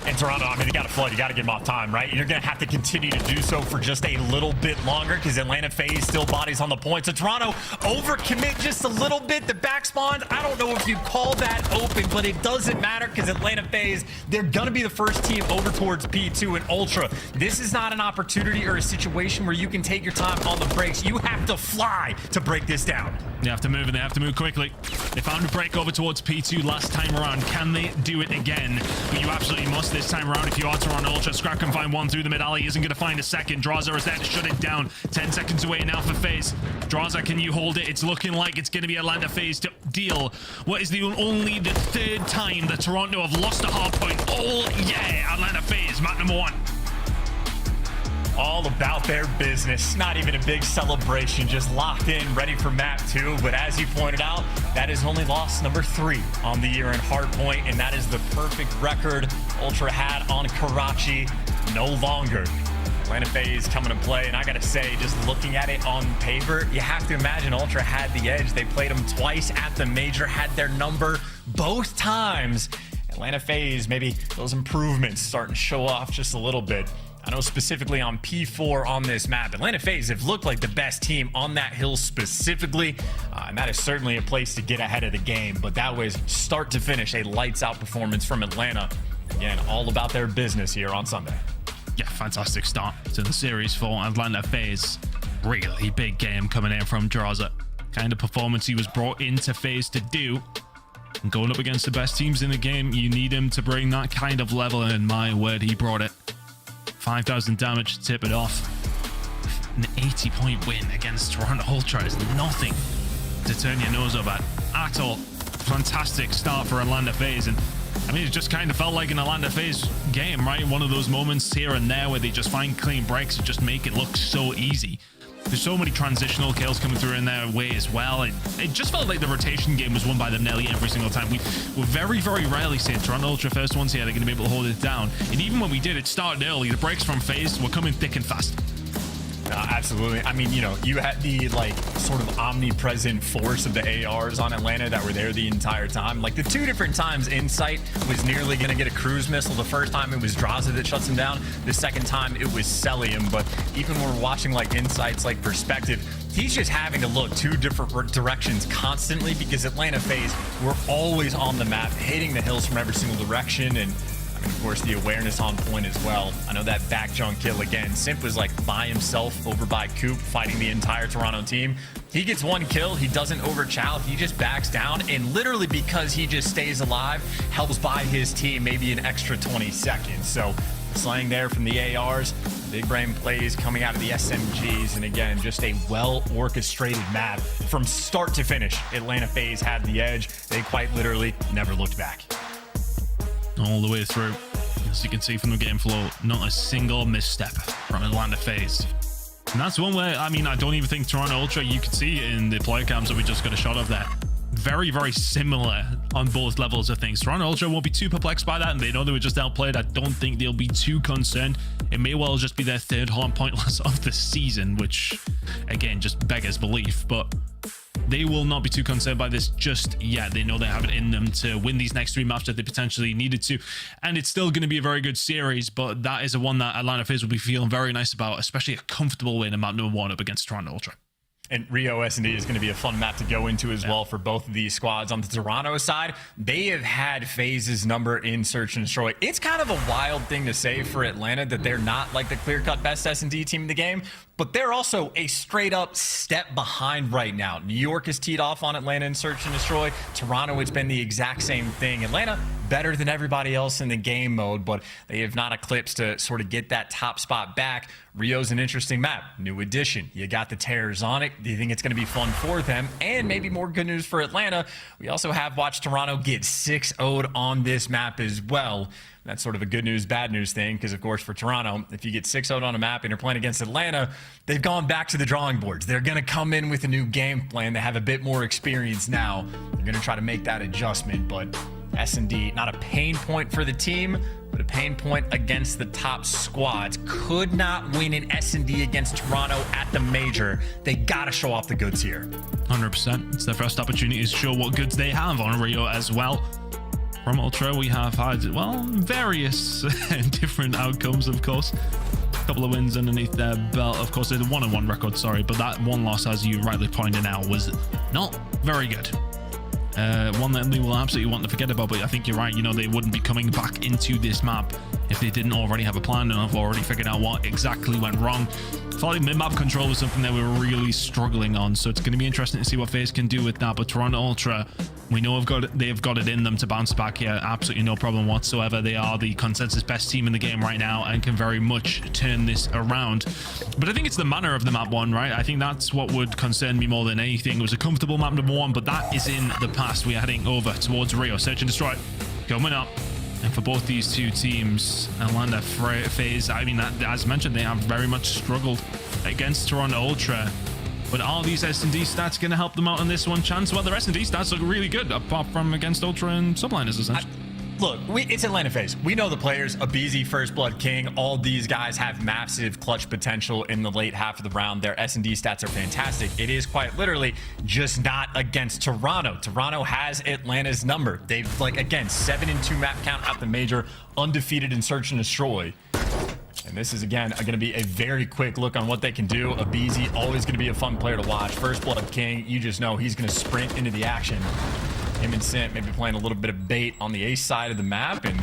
And Toronto, I mean, you got to flood. You got to get them off time, right? You're going to have to continue to do so for just a little bit longer because Atlanta FaZe still bodies on the point. So Toronto overcommit just a little bit. The back spawns, I don't know if you call that open, but it doesn't matter because Atlanta FaZe, they're going to be the first team over towards P2 and Ultra. This is not an opportunity or a situation where you can take your time on the brakes. You have to fly to break this down. They have to move, and they have to move quickly. They found a break over towards P2 last time around. Can they do it again? But you absolutely must this time around if you are Toronto Ultra. Scrap can find one through the mid alley. Isn't going to find a second. Draza is there to shut it down. 10 seconds away now for FaZe. Draza, can you hold it? It's looking like it's going to be Atlanta FaZe to deal. What is only the 3rd time that Toronto have lost a hard point? Oh, yeah. Atlanta FaZe, map number 1. All about their business. Not even a big celebration, just locked in, ready for map 2. But as you pointed out, that is only loss number 3 on the year in Hardpoint, and that is the perfect record Ultra had on Karachi. No longer. Atlanta FaZe coming to play, and I gotta say, just looking at it on paper, you have to imagine Ultra had the edge. They played them twice at the major, had their number both times. Atlanta FaZe, maybe those improvements starting to show off just a little bit. I know specifically on P4 on this map, Atlanta FaZe have looked like the best team on that hill specifically, and that is certainly a place to get ahead of the game. But that was start to finish a lights out performance from Atlanta. Again, all about their business here on Sunday. Yeah, fantastic start to the series for Atlanta FaZe. Really big game coming in from Draza. kind of performance he was brought into FaZe to do. And going up against the best teams in the game, you need him to bring that kind of level, and my word, he brought it. 5,000 damage to tip it off. An 80-point win against Toronto Ultra is nothing to turn your nose up at all. Fantastic start for Atlanta FaZe, and I mean, it just kind of felt like an Atlanta FaZe game, right? One of those moments here and there where they just find clean breaks and just make it look so easy. There's so many transitional kills coming through in their way as well. It just felt like the rotation game was won by them nearly every single time. We were very, very rarely saying Toronto Ultra first ones here, they're going to be able to hold it down. And even when we did, it started early. The breaks from FaZe were coming thick and fast. Absolutely. I mean, you know, you had the like sort of omnipresent force of the ARs on Atlanta that were there the entire time. Like the 2 different times Insight was nearly going to get a cruise missile. The first time it was Draza that shuts him down. The second time it was Celium. But even when we're watching like Insight's like perspective, he's just having to look 2 different directions constantly because Atlanta FaZe were always on the map, hitting the hills from every single direction. And I mean, of course, the awareness on point as well. I know that back jump kill again. Simp was like by himself over by Coop fighting the entire Toronto team. He gets 1 kill. He doesn't overchow. He just backs down. And literally because he just stays alive, helps buy his team maybe an extra 20 seconds. So slaying there from the ARs, big brain plays coming out of the SMGs. And again, just a well-orchestrated map from start to finish. Atlanta FaZe had the edge. They quite literally never looked back. All the way through, as you can see from the game flow, not a single misstep from Atlanta FaZe. And that's one way, I mean, I don't even think Toronto Ultra, you could see in the player cams that we just got a shot of that. Very, very similar on both levels of things. Toronto Ultra won't be too perplexed by that, and they know they were just outplayed. I don't think they'll be too concerned. It may well just be their 3rd Hardpoint loss of the season, which, again, just beggars belief, but they will not be too concerned by this just yet. They know they have it in them to win these next 3 maps that they potentially needed to. And it's still going to be a very good series, but that is a one that Atlanta FaZe will be feeling very nice about, especially a comfortable win in map number 1 up against Toronto Ultra. And Rio S&D is going to be a fun map to go into as well for both of these squads. On the Toronto side, they have had FaZe's number in Search and Destroy. It's kind of a wild thing to say for Atlanta that they're not like the clear-cut best S&D team in the game, but they're also a straight-up step behind right now. New York is teed off on Atlanta in Search and Destroy. Toronto, it's been the exact same thing. Atlanta, better than everybody else in the game mode, but they have not eclipsed to sort of get that top spot back. Rio's an interesting map. New addition. You got the Terrors on it. Do you think it's going to be fun for them? And maybe more good news for Atlanta. We also have watched Toronto get 6-0'd on this map as well. That's sort of a good news, bad news thing, because of course for Toronto, if you get 6-0'd on a map and you're playing against Atlanta, they've gone back to the drawing boards. They're going to come in with a new game plan. They have a bit more experience now. They're going to try to make that adjustment, but S&D, not a pain point for the team, but a pain point against the top squads. Could not win an S&D against Toronto at the major. They got to show off the goods here. 100%. It's their first opportunity to show what goods they have on Rio as well. From Ultra, we have had, well, various different outcomes, of course. A couple of wins underneath their belt. Of course, they're the 1-1 record, sorry, but that one loss, as you rightly pointed out, was not very good. One that they will absolutely want to forget about, but I think you're right. You know, they wouldn't be coming back into this map if they didn't already have a plan and have already figured out what exactly went wrong. I felt like mid-map control was something that we were really struggling on, so it's going to be interesting to see what FaZe can do with that. But Toronto Ultra, we know they've got it in them to bounce back here. Absolutely no problem whatsoever. They are the consensus best team in the game right now and can very much turn this around. But I think it's the manner of the map 1, right? I think that's what would concern me more than anything. It was a comfortable map number 1, but that is in the past. We are heading over towards Rio. Search and Destroy coming up. And for both these two teams, Atlanta FaZe, I mean, as mentioned, they have very much struggled against Toronto Ultra. But are these S&D stats going to help them out on this one? Chance? Well, their S&D stats look really good, apart from against Ultra and Subliners, essentially. Look, it's Atlanta FaZe. We know the players. Abizi, First Blood King. All these guys have massive clutch potential in the late half of the round. Their S&D stats are fantastic. It is quite literally just not against Toronto. Toronto has Atlanta's number. They've, like, again, 7-2 map count at the major, undefeated in Search and Destroy. And this is, again, going to be a very quick look on what they can do. Abizi, always going to be a fun player to watch. First Blood King, you just know he's going to sprint into the action. Him and Simp maybe playing a little bit of bait on the ace side of the map, and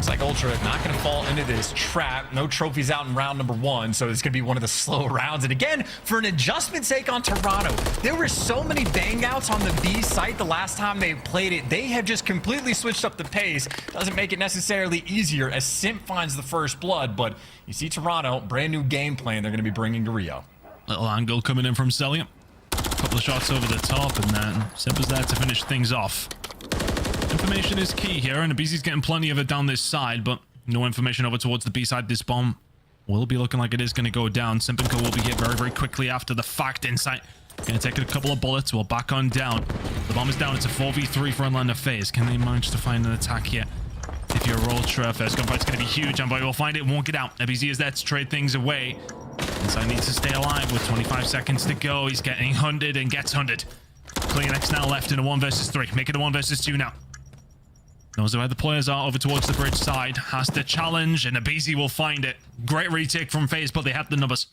Looks like Ultra not going to fall into this trap. No trophies out in round number 1, so it's going to be one of the slow rounds. And again, for an adjustment sake on Toronto, there were so many bang outs on the B site the last time they played it. They have just completely switched up the pace. Doesn't make it necessarily easier as Simp finds the first blood, but you see Toronto, brand new game plan they're going to be bringing to Rio. Little angle coming in from Celia. Couple of shots over the top, and then Simp is there to finish things off. Information is key here, and Abizi's getting plenty of it down this side, but no information over towards the B side. This bomb will be looking like it is going to go down. Simp and Co will be hit very, very quickly after the fact. Insight going to take a couple of bullets. We'll back on down. The bomb is down. It's a 4v3 for Atlanta FaZe. Can they manage to find an attack here? If you're Ultra, first gunfight's going to be huge. Envoy will find it, won't get out. Abizi is there to trade things away. Inside needs to stay alive with 25 seconds to go. He's getting hunted and gets hunted. CleanX now left in a 1 versus 3. Make it a 1 versus 2 now. Knows where the players are over towards the bridge side. Has to challenge, and Abizi will find it. Great retake from FaZe, but they have the numbers.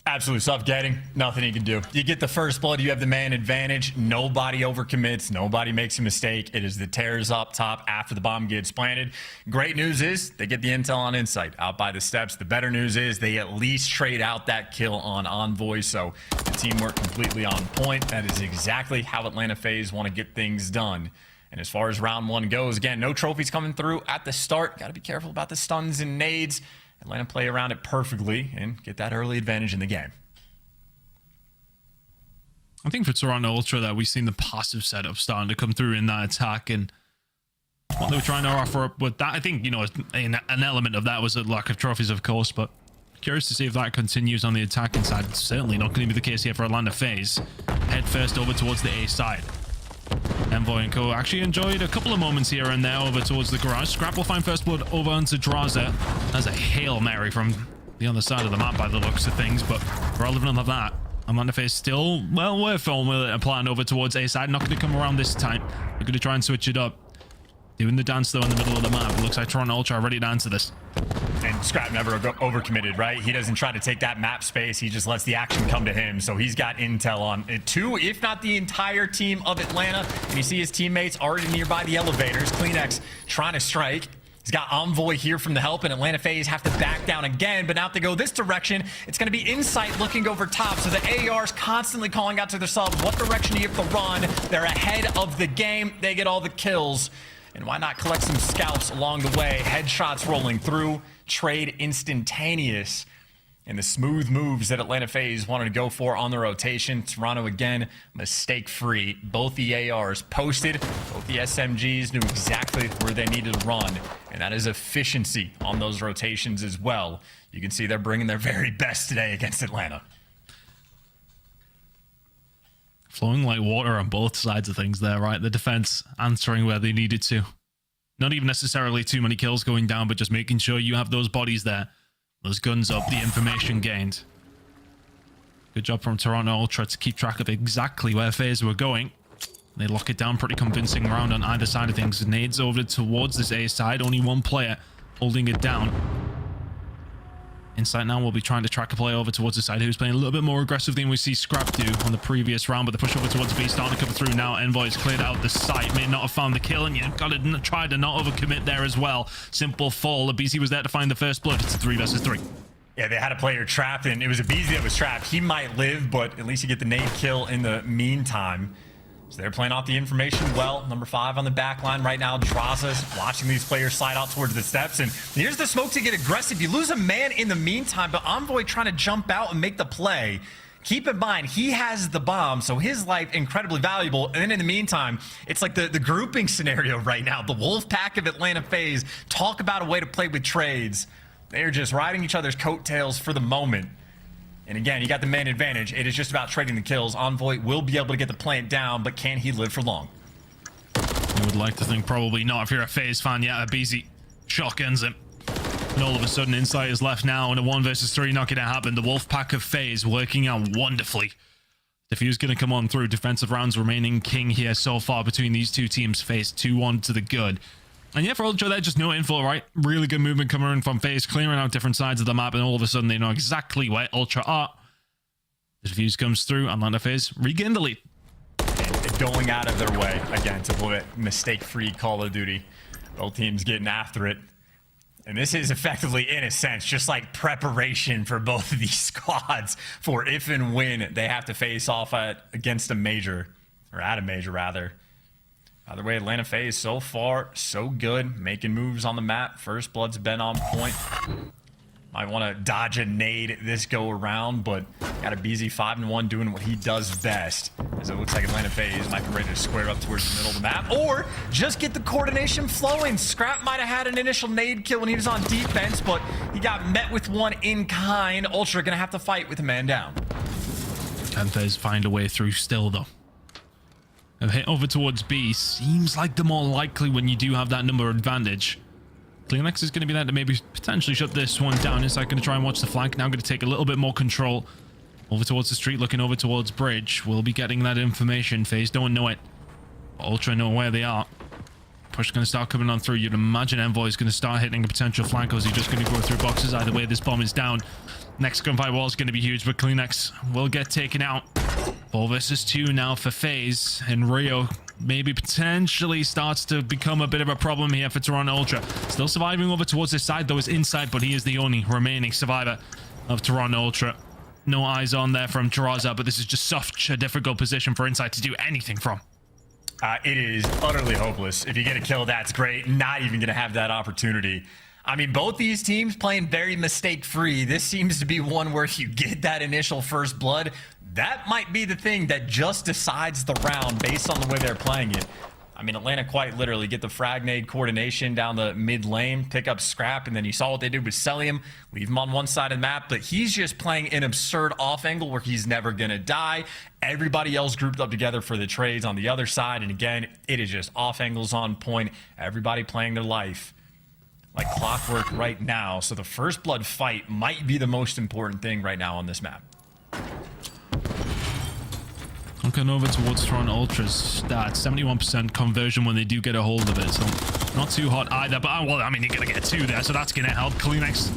Absolute suffocating. Nothing you can do. You get the first blood, you have the man advantage. Nobody overcommits. Nobody makes a mistake. It is the tears up top after the bomb gets planted. Great news is they get the intel on Insight out by the steps. The better news is they at least trade out that kill on Envoy, so the team worked completely on point. That is exactly how Atlanta FaZe want to get things done. And as far as round 1 goes, again, no trophies coming through at the start. Got to be careful about the stuns and nades. Atlanta play around it perfectly and get that early advantage in the game. I think for Toronto Ultra that we've seen the passive setup starting to come through in that attack, and what they were trying to offer up with that, I think, you know, an element of that was a lack of trophies, of course, but curious to see if that continues on the attacking side. It's certainly not going to be the case here for Atlanta FaZe. Head first over towards the A side. Envoy and Co actually enjoyed a couple of moments here and there over towards the garage. Scrap will find first blood over onto Draza. That's a Hail Mary from the other side of the map by the looks of things, but relevant of that, Atlanta FaZe still, well, we're filming with a plan over towards A side. Not going to come around this time. We're going to try and switch it up. Doing the dance though in the middle of the map. It looks like Toronto Ultra are ready to answer this. And Scrap never overcommitted, right? He doesn't try to take that map space. He just lets the action come to him. So he's got intel on it too, if not the entire team of Atlanta. And you see his teammates already nearby the elevators. CleanX trying to strike. He's got Envoy here from the help, and Atlanta FaZe have to back down again. But now if they go this direction, it's going to be Insight looking over top. So the AR's constantly calling out to their subs, what direction do you have to run? They're ahead of the game. They get all the kills. And why not collect some scalps along the way? Headshots rolling through, trade instantaneous. And the smooth moves that Atlanta FaZe wanted to go for on the rotation. Toronto, again, mistake-free. Both the ARs posted. Both the SMGs knew exactly where they needed to run. And that is efficiency on those rotations as well. You can see they're bringing their very best today against Atlanta. Flowing like water on both sides of things there, right? The defense answering where they needed to. Not even necessarily too many kills going down, but just making sure you have those bodies there. Those guns up, the information gained. Good job from Toronto Ultra to keep track of exactly where FaZe were going. They lock it down pretty convincing round on either side of things. Nades over towards this A side. Only one player holding it down. Insight now will be trying to track a play over towards the side who's playing a little bit more aggressive than we see Scrap do on the previous round, but the push over towards B starting to come through now. Envoy's cleared out the site, may not have found the kill, and you've got to try to not overcommit there as well. Simple fall. BC was there to find the first blood. It's a 3 versus 3. Yeah, they had a player trapped, and it was Abizi that was trapped. He might live, but at least you get the nade kill in the meantime. So they're playing off the information well. Number 5 on the back line right now. Draza's watching these players slide out towards the steps. And here's the smoke to get aggressive. You lose a man in the meantime, but Envoy trying to jump out and make the play. Keep in mind, he has the bomb, so his life incredibly valuable. And then in the meantime, it's like the grouping scenario right now. The wolf pack of Atlanta FaZe talk about a way to play with trades. They're just riding each other's coattails for the moment. And again, you got the man advantage. It is just about trading the kills. Envoy will be able to get the plant down, but can he live for long? You would like to think probably not if you're a FaZe fan. Yeah, Abizi shotguns him. And all of a sudden, Insight is left now in a 1 versus 3. Not going to happen. The wolf pack of FaZe working out wonderfully. Diffuse going to come on through. Defensive rounds remaining king here so far between these two teams. FaZe 2-1 to the good. And yeah, for Ultra, they're just no info, right? Really good movement coming in from FaZe, clearing out different sides of the map, and all of a sudden they know exactly where Ultra are. The defuse comes through, Atlanta FaZe regain the lead. And going out of their way, again, to play mistake-free Call of Duty. Both teams getting after it. And this is effectively, in a sense, just like preparation for both of these squads for if and when they have to face off against a major, or at a major rather. Either way, Atlanta FaZe so far so good, making moves on the map. First Blood's been on point. Might want to dodge a nade this go around, but got a BZ 5-1 doing what he does best. As it looks like Atlanta FaZe might be ready to square up towards the middle of the map, or just get the coordination flowing. Scrap might have had an initial nade kill when he was on defense, but he got met with one in kind. Ultra gonna have to fight with a man down. And FaZe find a way through still, though. A hit over towards B seems like the more likely when you do have that number advantage. CleanX is going to be there to maybe potentially shut this one down. Inside going to try and watch the flank. Now going to take a little bit more control over towards the street, looking over towards bridge. We'll be getting that information. FaZe don't know it. Ultra know where they are. Push going to start coming on through. You'd imagine Envoy is going to start hitting a potential flank, or is he just going to go through boxes? Either way, this bomb is down. Next gunfight wall is going to be huge, but CleanX will get taken out. 4 versus 2 now for FaZe, and Rio maybe potentially starts to become a bit of a problem here for Toronto Ultra. Still surviving over towards this side, though, is inside, but he is the only remaining survivor of Toronto Ultra. No eyes on there from Draza, but this is just such a difficult position for Inside to do anything from. It is utterly hopeless. If you get a kill, that's great. Not even going to have that opportunity. I mean, both these teams playing very mistake-free. This seems to be one where if you get that initial first blood, that might be the thing that just decides the round based on the way they're playing it. I mean, Atlanta quite literally get the frag nade coordination down the mid lane, pick up Scrap, and then you saw what they did with Celium. Leave him on one side of the map, but he's just playing an absurd off angle where he's never going to die. Everybody else grouped up together for the trades on the other side, and again, it is just off angles on point. Everybody playing their life like clockwork right now. So the first blood fight might be the most important thing right now on this map. Looking over towards Toronto Ultra's stats, 71% conversion when they do get a hold of it, so not too hot either. But well, I mean, you're gonna get 2 there, so that's gonna help. CleanX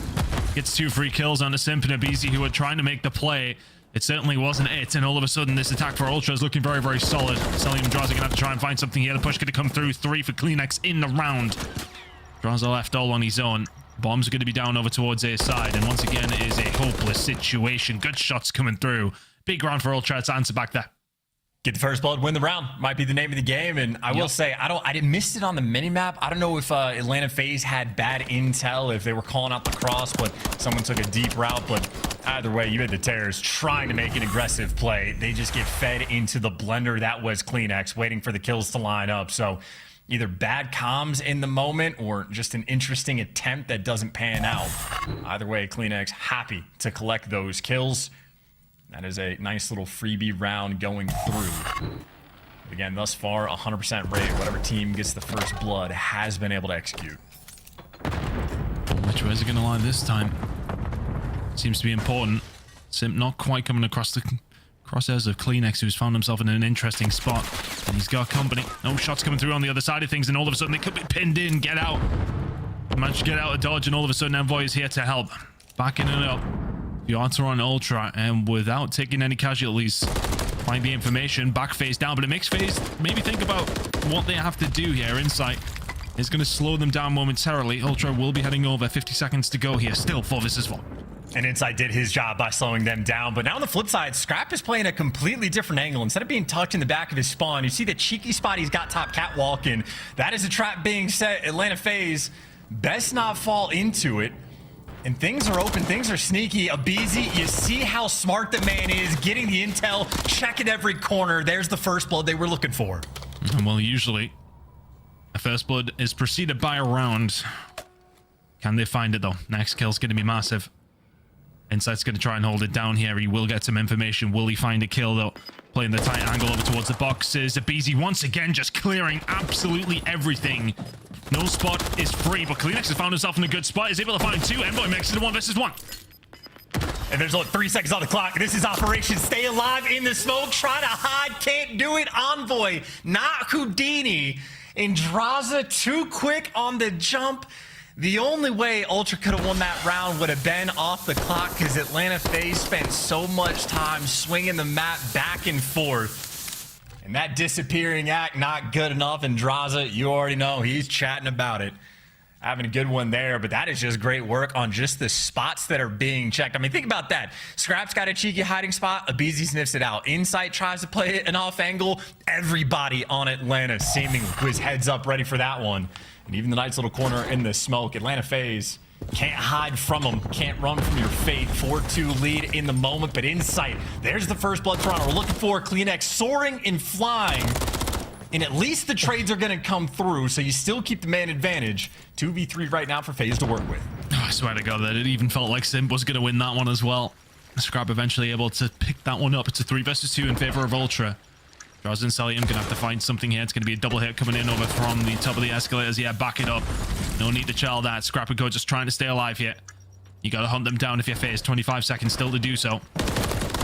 gets 2 free kills on the Simp and Abizi, who are trying to make the play. It certainly wasn't it, and all of a sudden this attack for Ultra is looking very, very solid. Celium and Draza gonna have to try and find something here. The push gonna come through. 3 for CleanX in the round. Draza left all on his own. Bombs are going to be down over towards A side, and once again it is a hopeless situation. Good shots coming through. Big round for Ultra. It's answer back there. Get the first blood, win the round might be the name of the game. And I will say, I didn't miss it on the mini map. I don't know if Atlanta FaZe had bad intel, if they were calling out the cross, but someone took a deep route. But either way, you had the Terrors trying to make an aggressive play. They just get fed into the blender that was CleanX, waiting for the kills to line up. So either bad comms in the moment or just an interesting attempt that doesn't pan out. Either way, CleanX happy to collect those kills. That is a nice little freebie round going through. Again, thus far, 100% rate. Whatever team gets the first blood has been able to execute. Which way is it going to lie this time? Seems to be important. Simp not quite coming across the crosshairs of CleanX, who's found himself in an interesting spot. And he's got company. No shots coming through on the other side of things, and all of a sudden they could be pinned in. Get out. Managed to get out of dodge, and all of a sudden Envoy is here to help. Backing it up. The odds are on Ultra, and without taking any casualties, find the information, back phase down, but it makes FaZe maybe think about what they have to do here. Insight is going to slow them down momentarily. Ultra will be heading over. 50 seconds to go here. Still 4 versus 4. And Insight did his job by slowing them down. But now on the flip side, Scrap is playing a completely different angle. Instead of being tucked in the back of his spawn, you see the cheeky spot he's got top catwalk, and that is a trap being set. Atlanta FaZe best not fall into it. And things are open, things are sneaky. Abizi, you see how smart the man is, getting the intel, checking every corner. There's the first blood they were looking for. Well, usually a first blood is preceded by a round. Can they find it though? Next kill's going to be massive. Insight's going to try and hold it down here. He will get some information. Will he find a kill though? Playing the tight angle over towards the boxes. Abizi once again just clearing absolutely everything. No spot is free, but CleanX has found himself in a good spot. Is able to find 2. Envoy makes it a 1 versus 1. And there's only 3 seconds on the clock. This is Operation Stay Alive in the smoke. Try to hide, can't do it. Envoy, not Houdini. And Draza too quick on the jump. The only way Ultra could have won that round would have been off the clock, because Atlanta FaZe spent so much time swinging the map back and forth. And that disappearing act, not good enough. And Draza, you already know, he's chatting about it. having a good one there, but that is just great work on just the spots that are being checked. I mean, think about that. Scrap's got a cheeky hiding spot. Abizi sniffs it out. Insight tries to play it an off angle. Everybody on Atlanta seeming with heads up ready for that one. And even the Knights' little corner in the smoke. Atlanta FaZe can't hide from them. Can't run from your fate. 4-2 lead in the moment, but Insight. There's the first blood Toronto. We're looking for CleanX soaring and flying. And at least the trades are going to come through, so you still keep the man advantage. 2v3 right now for FaZe to work with. Oh, I swear to God, that it even felt like Simp was going to win that one as well. Scrap eventually able to pick that one up. It's a 3 versus 2 in favor of Ultra. Draws and Selium going to have to find something here. It's going to be a double hit coming in over from the top of the escalators. Yeah, back it up. No need to chill that. Scrap and Co just trying to stay alive here. You got to hunt them down if you're FaZe. 25 seconds still to do so.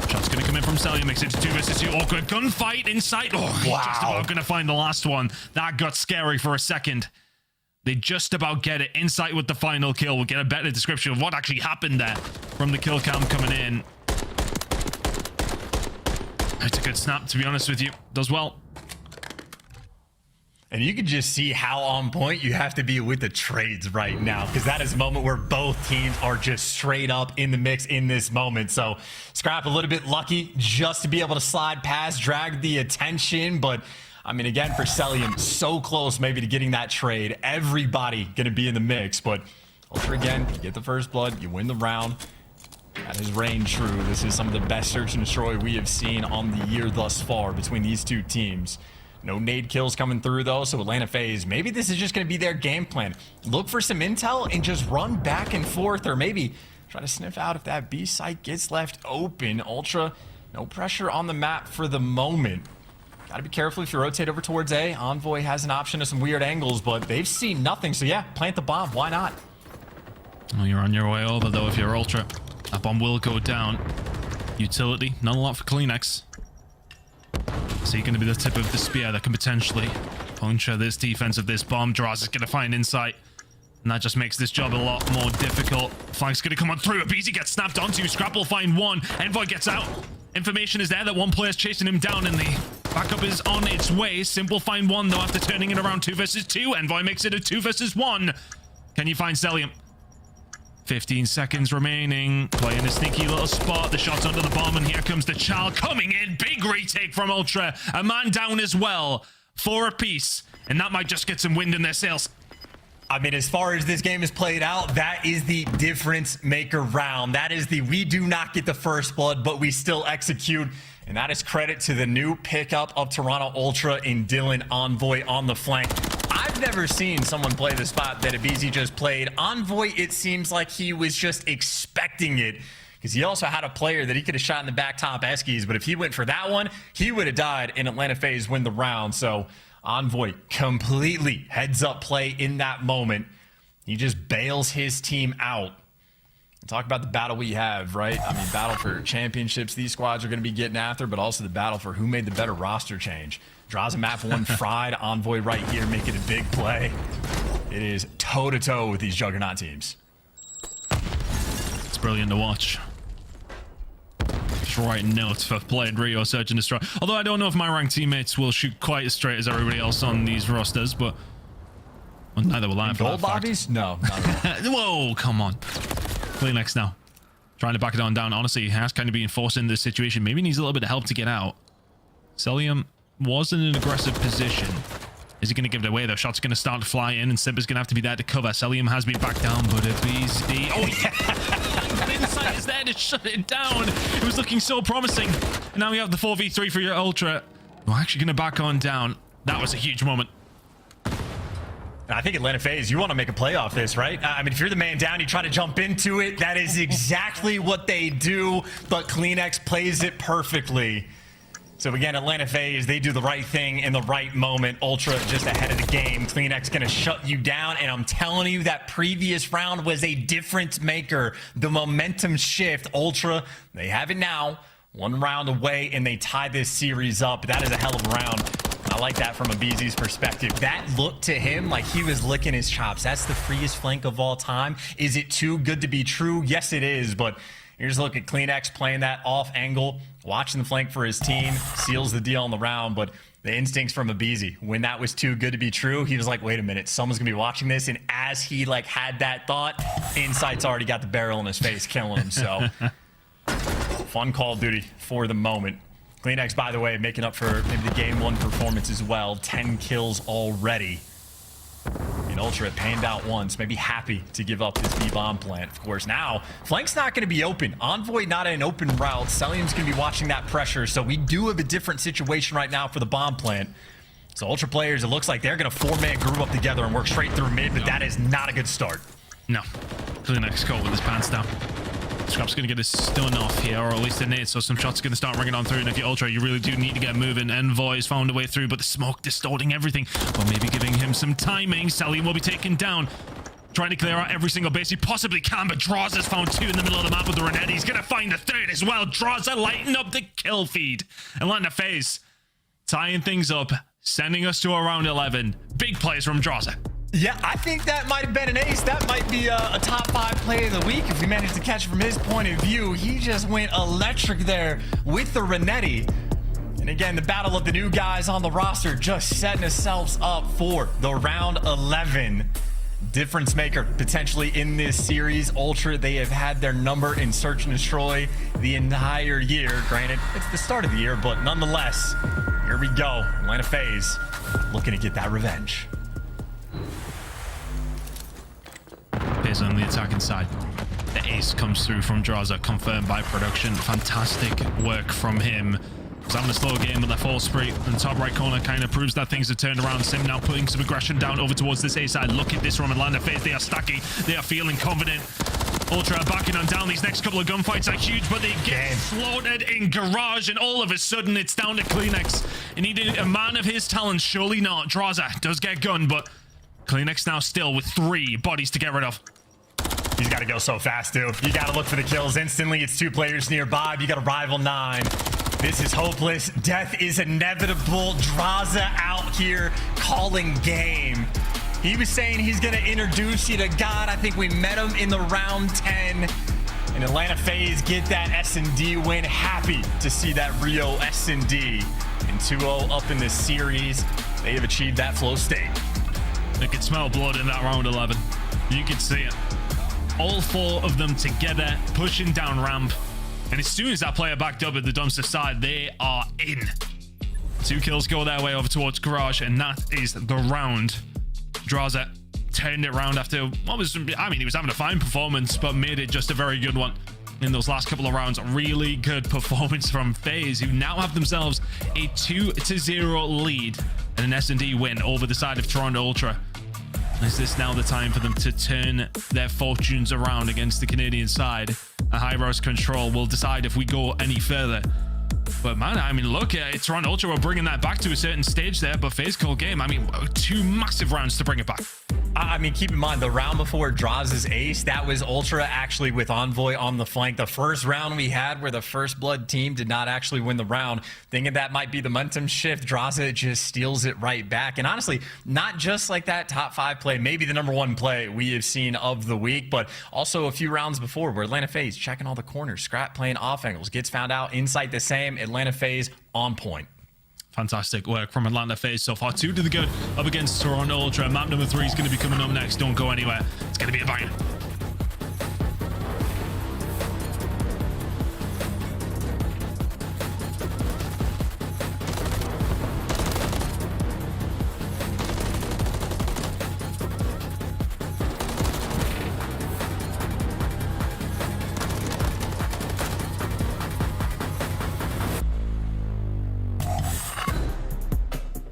Shot's going to come in from Selium. Makes it to 2 versus 2. Awkward gunfight inside. Oh, wow. Just about going to find the last one. That got scary for a second. They just about get it. Insight with the final kill. We'll get a better description of what actually happened there from the kill cam coming in. It's a good snap, to be honest with you. Does well. And you can just see how on point you have to be with the trades right now, because that is a moment where both teams are just straight up in the mix in this moment. So Scrap a little bit lucky just to be able to slide past, drag the attention. But I mean, again, for Selium, so close maybe to getting that trade. Everybody going to be in the mix. But Ultra, again, you get the first blood, you win the round. That is reign true. This is some of the best search and destroy we have seen on the year thus far between these two teams. No nade kills coming through, though, so Atlanta FaZe, maybe this is just going to be their game plan. Look for some intel and just run back and forth, or maybe try to sniff out if that B site gets left open. Ultra, no pressure on the map for the moment. Got to be careful if you rotate over towards A. Envoy has an option of some weird angles, but they've seen nothing, so yeah, plant the bomb. Why not? Well, you're on your way over, though, if you're Ultra. That bomb will go down. Utility, not a lot for CleanX. So you're going to be the tip of the spear that can potentially puncture this defense of this bomb. Draws is going to find Insight, and that just makes this job a lot more difficult. Flank's going to come on through. Abizi gets snapped onto. Scrap will find one. Envoy gets out. Information is there that one player's chasing him down, and the backup is on its way. Simp will find one, though, after turning it around 2 versus 2. Envoy makes it a 2 versus 1. Can you find Selium? 15 seconds remaining. Playing a sneaky little spot. The shot's under the bomb, and here comes the child coming in. Big retake from Ultra. A man down as well. 4 apiece. And that might just get some wind in their sails. I mean, as far as this game is played out, that is the difference maker round. That is the we do not get the first blood, but we still execute. And that is credit to the new pickup of Toronto Ultra in Dylan Envoy on the flank. I've never seen someone play the spot that Abizi just played. Envoy, it seems like he was just expecting it, because he also had a player that he could have shot in the back top eskies, but if he went for that one, he would have died, and Atlanta FaZe win the round. So Envoy completely heads up play in that moment. He just bails his team out. Talk about the battle we have, right? I mean, battle for championships these squads are going to be getting after, but also the battle for who made the better roster change. Draws a map 1 fried. Envoy right here making a big play. It is toe-to-toe with these juggernaut teams. It's brilliant to watch. Just writing notes for playing Rio Search and Destroy. Although I don't know if my ranked teammates will shoot quite as straight as everybody else on these rosters, but well, neither will I. Gold lobbies? No. Whoa, come on. CleanX now. Trying to back it on down. Honestly, he has kind of been forced into this situation. Maybe needs a little bit of help to get out. Selium was in an aggressive position. Is he going to give it away, though? Shot's going to start to fly in, and Simp is going to have to be there to cover. Selium has been back down, but Abizi... Oh, yeah! Insight is there to shut it down. It was looking so promising. And now we have the 4v3 for your Ultra. We're actually going to back on down. That was a huge moment. I think Atlanta FaZe, you want to make a play off this, right? I mean, if you're the man down, you try to jump into it. That is exactly what they do, but CleanX plays it perfectly. So again, Atlanta FaZe, they do the right thing in the right moment. Ultra just ahead of the game. CleanX gonna shut you down, and I'm telling you, that previous round was a difference maker. The momentum shift. Ultra, they have it now. 1 round away, and they tie this series up. That is a hell of a round. I like that from Abizi's perspective. That looked to him like he was licking his chops. That's the freest flank of all time. Is it too good to be true? Yes, it is, but here's a look at CleanX playing that off angle, watching the flank for his team, seals the deal on the round. But The instincts from Abizi, when that was too good to be true, he was like, wait a minute, someone's gonna be watching this. And as he like had that thought, Insight's already got the barrel in his face, killing him. So fun Call of Duty for the moment. Kleenex, by the way, making up for maybe the game 1 performance as well. 10 kills already. And Ultra panned out once, maybe happy to give up this B-bomb plant. Of course, now, flank's not going to be open. Envoy not an open route. Celium's going to be watching that pressure, so we do have a different situation right now for the bomb plant. So Ultra players, it looks like they're going to 4-man group up together and work straight through mid, but that is not a good start. No. Kleenex caught with his pants down. Scrap's going to get his stun off here, or at least a nade, so some shots are going to start ringing on through. And if you're Ultra, you really do need to get moving. Envoy has found a way through, but the smoke distorting everything. Or maybe giving him some timing. Sally will be taken down. Trying to clear out every single base he possibly can, but Draws has found 2 in the middle of the map with the Renetti. He's going to find a 3rd as well. Draws are lighting up the kill feed. Atlanta FaZe tying things up, sending us to around 11. Big plays from Draza. Yeah, I think that might have been an ace. That might be a top 5 play of the week if we managed to catch it from his point of view. He just went electric there with the Renetti. And again, the battle of the new guys on the roster just setting ourselves up for the round 11. Difference maker potentially in this series. Ultra, they have had their number in Search and Destroy the entire year. Granted, it's the start of the year, but nonetheless, here we go. Atlanta FaZe looking to get that revenge. Here's on the attacking side. The ace comes through from Draza, confirmed by production. Fantastic work from him. He's having a slow game, but that fall spree in the top right corner kind of proves that things have turned around. Sim now putting some aggression down over towards this A side. Look at this from Atlanta FaZe. They are stacking. They are feeling confident. Ultra are backing on down. These next couple of gunfights are huge, but they get slaughtered in garage, and all of a sudden it's down to Kleenex. He needed a man of his talents. Surely not. Draza does get gunned, but Kleenex now still with 3 bodies to get rid of. He's got to go so fast, dude. You got to look for the kills instantly. It's 2 players nearby. You got a rival 9. This is hopeless. Death is inevitable. Draza out here calling game. He was saying he's going to introduce you to God. I think we met him in the round 10. And Atlanta FaZe get that S&D win. Happy to see that Rio S&D. And 2-0 up in this series. They have achieved that flow state. They could smell blood in that round 11. You could see it. All 4 of them together, pushing down ramp. And as soon as that player backed up at the dumpster side, they are in. 2 kills go their way over towards garage, and that is the round. Draza turned it around after what was, I mean, he was having a fine performance, but made it just a very good one in those last couple of rounds. Really good performance from FaZe, who now have themselves a 2-0 lead and an S&D win over the side of Toronto Ultra. Is this now the time for them to turn their fortunes around against the Canadian side? A high-rose control will decide if we go any further. But man, I mean, look, Toronto Ultra were bringing that back to a certain stage there, but FaZe call game, I mean, 2 massive rounds to bring it back. I mean, keep in mind, the round before Draza's ace, that was Ultra actually with Envoy on the flank. The first round we had where the First Blood team did not actually win the round. Thinking that might be the momentum shift, Draza just steals it right back. And honestly, not just like that top 5 play, maybe the number 1 play we have seen of the week, but also a few rounds before where Atlanta FaZe checking all the corners, Scrap playing off angles, gets found out, Insight the same, Atlanta FaZe on point. Fantastic work from Atlanta FaZe so far. 2 to the good up against Toronto Ultra. Map number 3 is going to be coming up next. Don't go anywhere. It's going to be a banger.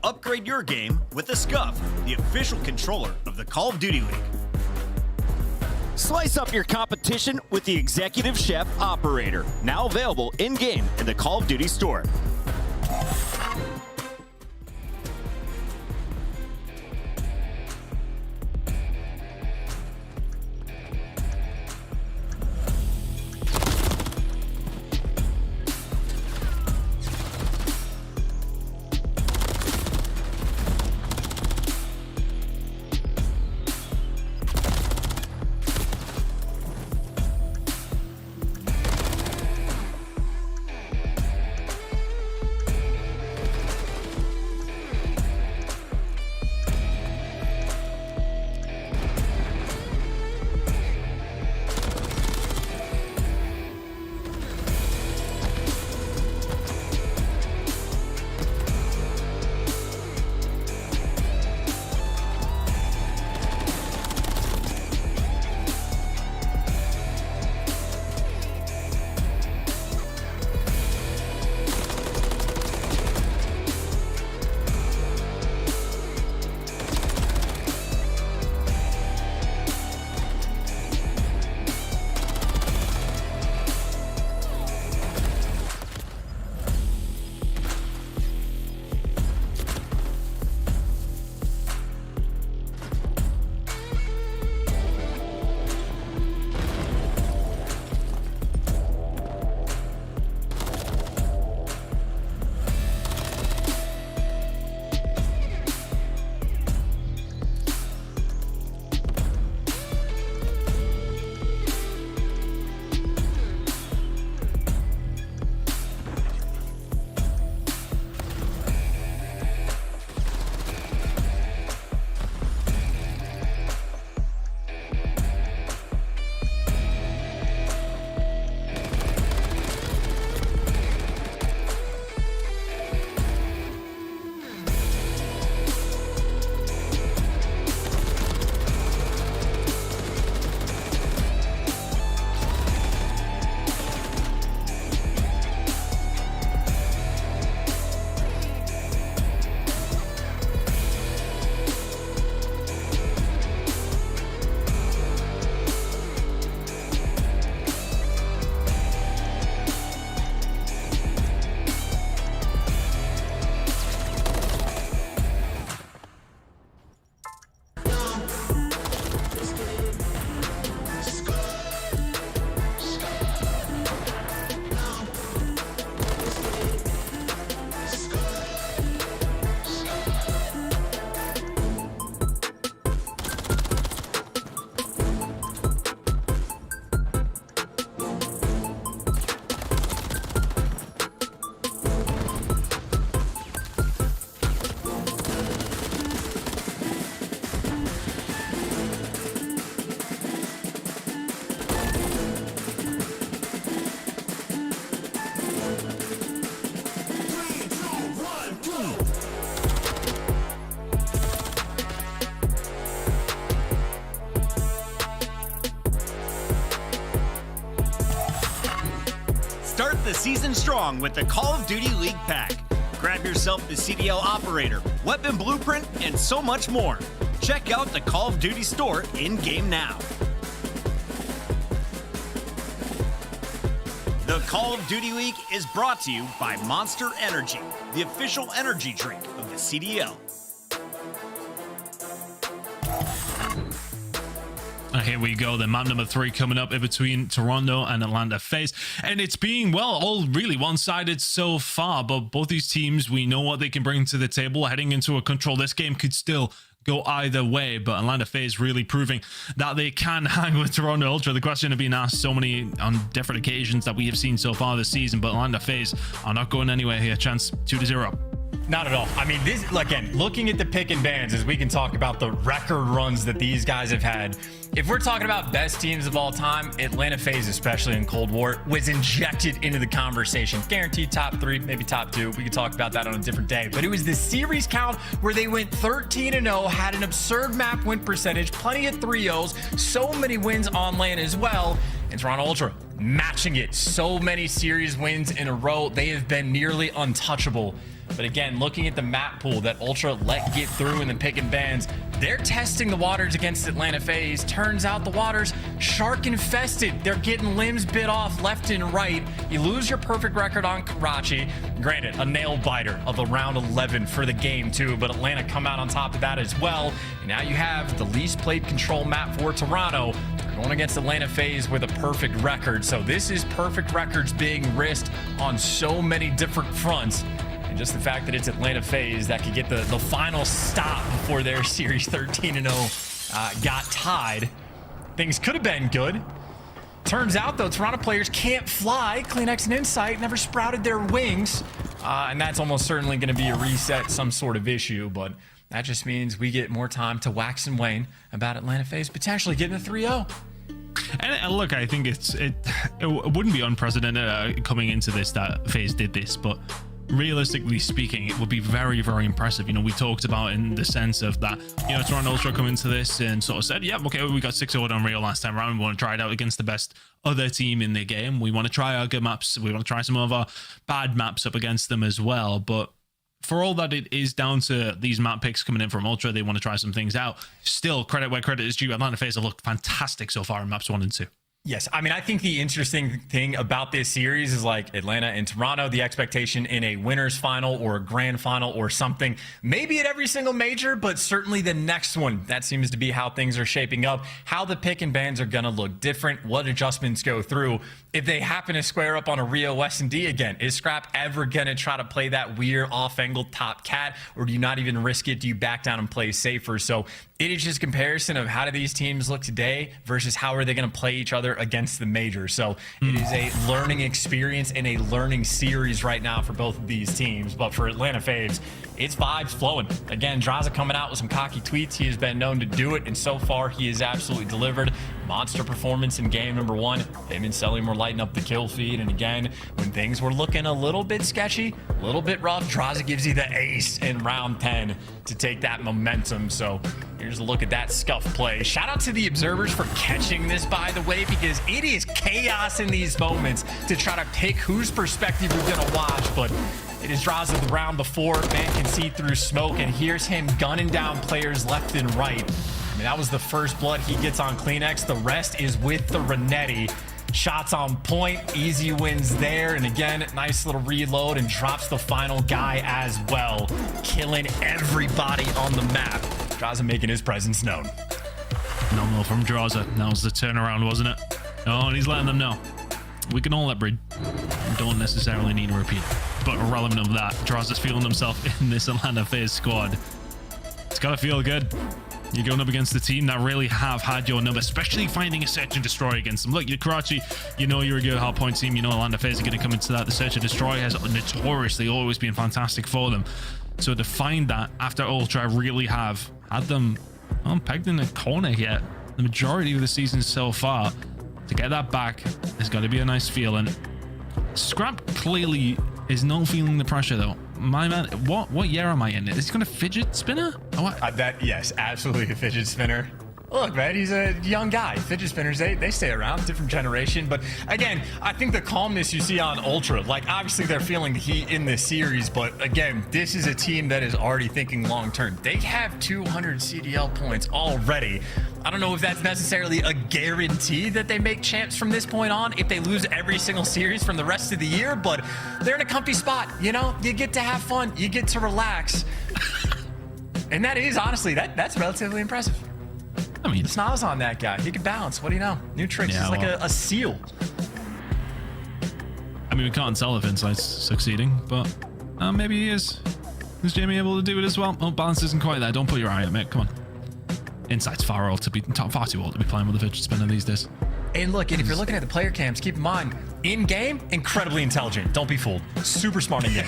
Upgrade your game with the Scuff, the official controller of the Call of Duty League. Slice up your competition with the Executive Chef Operator, now available in-game in the Call of Duty store. the season strong with the Call of Duty League Pack. Grab yourself the CDL Operator, Weapon Blueprint, and so much more. Check out the Call of Duty store in-game now. The Call of Duty League is brought to you by Monster Energy, the official energy drink of the CDL. Here we go, then map number 3 coming up in between Toronto and Atlanta FaZe, and it's being, well, all really one-sided so far, but both these teams, we know what they can bring to the table. Heading into a control, this game could still go either way, but Atlanta FaZe really proving that they can hang with Toronto Ultra. The question has been asked so many on different occasions that we have seen so far this season, but Atlanta FaZe are not going anywhere here. Chance 2-0. Not at all. I mean, this, again, looking at the pick and bans, as we can talk about the record runs that these guys have had. If we're talking about best teams of all time, Atlanta FaZe, especially in Cold War, was injected into the conversation. Guaranteed top 3, maybe top 2. We could talk about that on a different day. But it was the series count where they went 13-0, had an absurd map win percentage, plenty of 3-0s, so many wins on LAN as well. And Toronto Ultra matching it. So many series wins in a row. They have been nearly untouchable. But again, looking at the map pool that Ultra let get through in the pick and bans, they're testing the waters against Atlanta FaZe. Turns out the waters shark infested. They're getting limbs bit off left and right. You lose your perfect record on Karachi. Granted, a nail biter of a round 11 for the game too, but Atlanta come out on top of that as well. And now you have the least played control map for Toronto. They're going against Atlanta FaZe with a perfect record. So this is perfect records being risked on so many different fronts. And just the fact that it's Atlanta FaZe that could get the final stop before their Series 13-0 got tied. Things could have been good. Turns out, though, Toronto players can't fly. CleanX and Insight never sprouted their wings. And that's almost certainly going to be a reset, some sort of issue. But that just means we get more time to wax and wane about Atlanta FaZe potentially getting a 3-0. And look, I think it wouldn't be unprecedented coming into this that FaZe did this, but realistically speaking, it would be very, very impressive. You know, we talked about in the sense of that, you know, Toronto Ultra come into this and sort of said, yeah, okay, we got 6-0 on Real last time around. We want to try it out against the best other team in the game. We want to try our good maps. We want to try some of our bad maps up against them as well. But for all that it is down to these map picks coming in from Ultra, they want to try some things out. Still, credit where credit is due. Atlanta FaZe have looked fantastic so far in maps 1 and 2. Yes, I mean, I think the interesting thing about this series is like Atlanta and Toronto, the expectation in a winners final or a grand final or something, maybe at every single major, but certainly the next one. That seems to be how things are shaping up, how the pick and bans are going to look different, what adjustments go through. If they happen to square up on a Rio S&D again, is Scrap ever going to try to play that weird off-angle top cat, or do you not even risk it? Do you back down and play safer? So it is just comparison of how do these teams look today versus how are they going to play each other against the major. So it is a learning experience and a learning series right now for both of these teams. But for Atlanta FaZe, it's vibes flowing. Again, Draza coming out with some cocky tweets. He has been known to do it, and so far he has absolutely delivered. Monster performance in game number 1. Him and Selly were lighting up the kill feed, and again, when things were looking a little bit sketchy, a little bit rough, Draza gives you the ace in round 10 to take that momentum. So here's a look at that scuff play. Shout out to the observers for catching this, by the way, because it is chaos in these moments to try to pick whose perspective you're gonna watch. But it is Draza the round before. Man can see through smoke, and here's him gunning down players left and right. I mean, that was the first blood he gets on CleanX. The rest is with the Renetti. Shots on point, easy wins there, and again, nice little reload, and drops the final guy as well, killing everybody on the map. Draza making his presence known. Phenomenal from Draza. That was the turnaround, wasn't it? Oh, and he's letting them know. We can all let breed. Don't necessarily need a repeat. But irrelevant of that, Draza's feeling himself in this Atlanta FaZe squad. It's gotta feel good. You're going up against the team that really have had your number, especially finding a search and destroy against them. Look, you're Karachi, you know you're a good hardpoint team, you know Atlanta FaZe are going to come into that. The search and destroy has notoriously always been fantastic for them. So to find that after Ultra really have had them pegged in a corner here, the majority of the season so far, to get that back has got to be a nice feeling. Scrap clearly is not feeling the pressure though. My man, what year am I in? Is he going to fidget spinner? Yes, absolutely a fidget spinner. Look, man, he's a young guy. Fidget spinners, they stay around, different generation. But again, I think the calmness you see on Ultra, like obviously they're feeling the heat in this series, but again, this is a team that is already thinking long term. They have 200 CDL points already. I don't know if that's necessarily a guarantee that they make champs from this point on if they lose every single series from the rest of the year, but they're in a comfy spot, you know? You get to have fun, you get to relax. And that is, honestly, that's relatively impressive. I mean, Snaz on that guy. He can bounce. What do you know? New tricks. He's like a seal. I mean, we can't tell if Insight's succeeding, but maybe he is. Is Jamie able to do it as well? Oh, balance isn't quite there. Don't put your eye on it. Come on. Insight's far too old to be playing with a fidget spinner these days. And look, and if you're looking at the player cams, keep in mind, in game, incredibly intelligent. Don't be fooled. Super smart in game.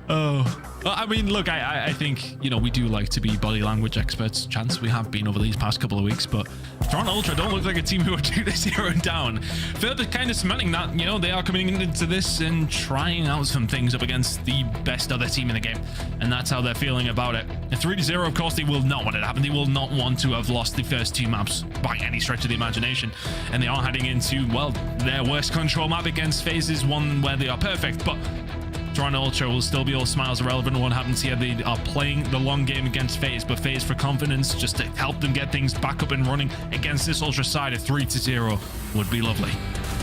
Oh. Well, I mean, look, I think, you know, we do like to be body language experts. Chance we have been over these past couple of weeks, but Toronto Ultra don't look like a team who would do this 0 down. Further kind of cementing that, you know, they are coming into this and trying out some things up against the best other team in the game, and that's how they're feeling about it. A 3-0, of course, they will not want it to happen. They will not want to have lost the first 2 maps by any stretch of the imagination, and they are heading into, well, their worst control map against FaZe is one where they are perfect, but Toronto Ultra will still be all smiles irrelevant to what happens here. They are playing the long game against FaZe, but FaZe for confidence, just to help them get things back up and running against this Ultra side. A 3-0 would be lovely.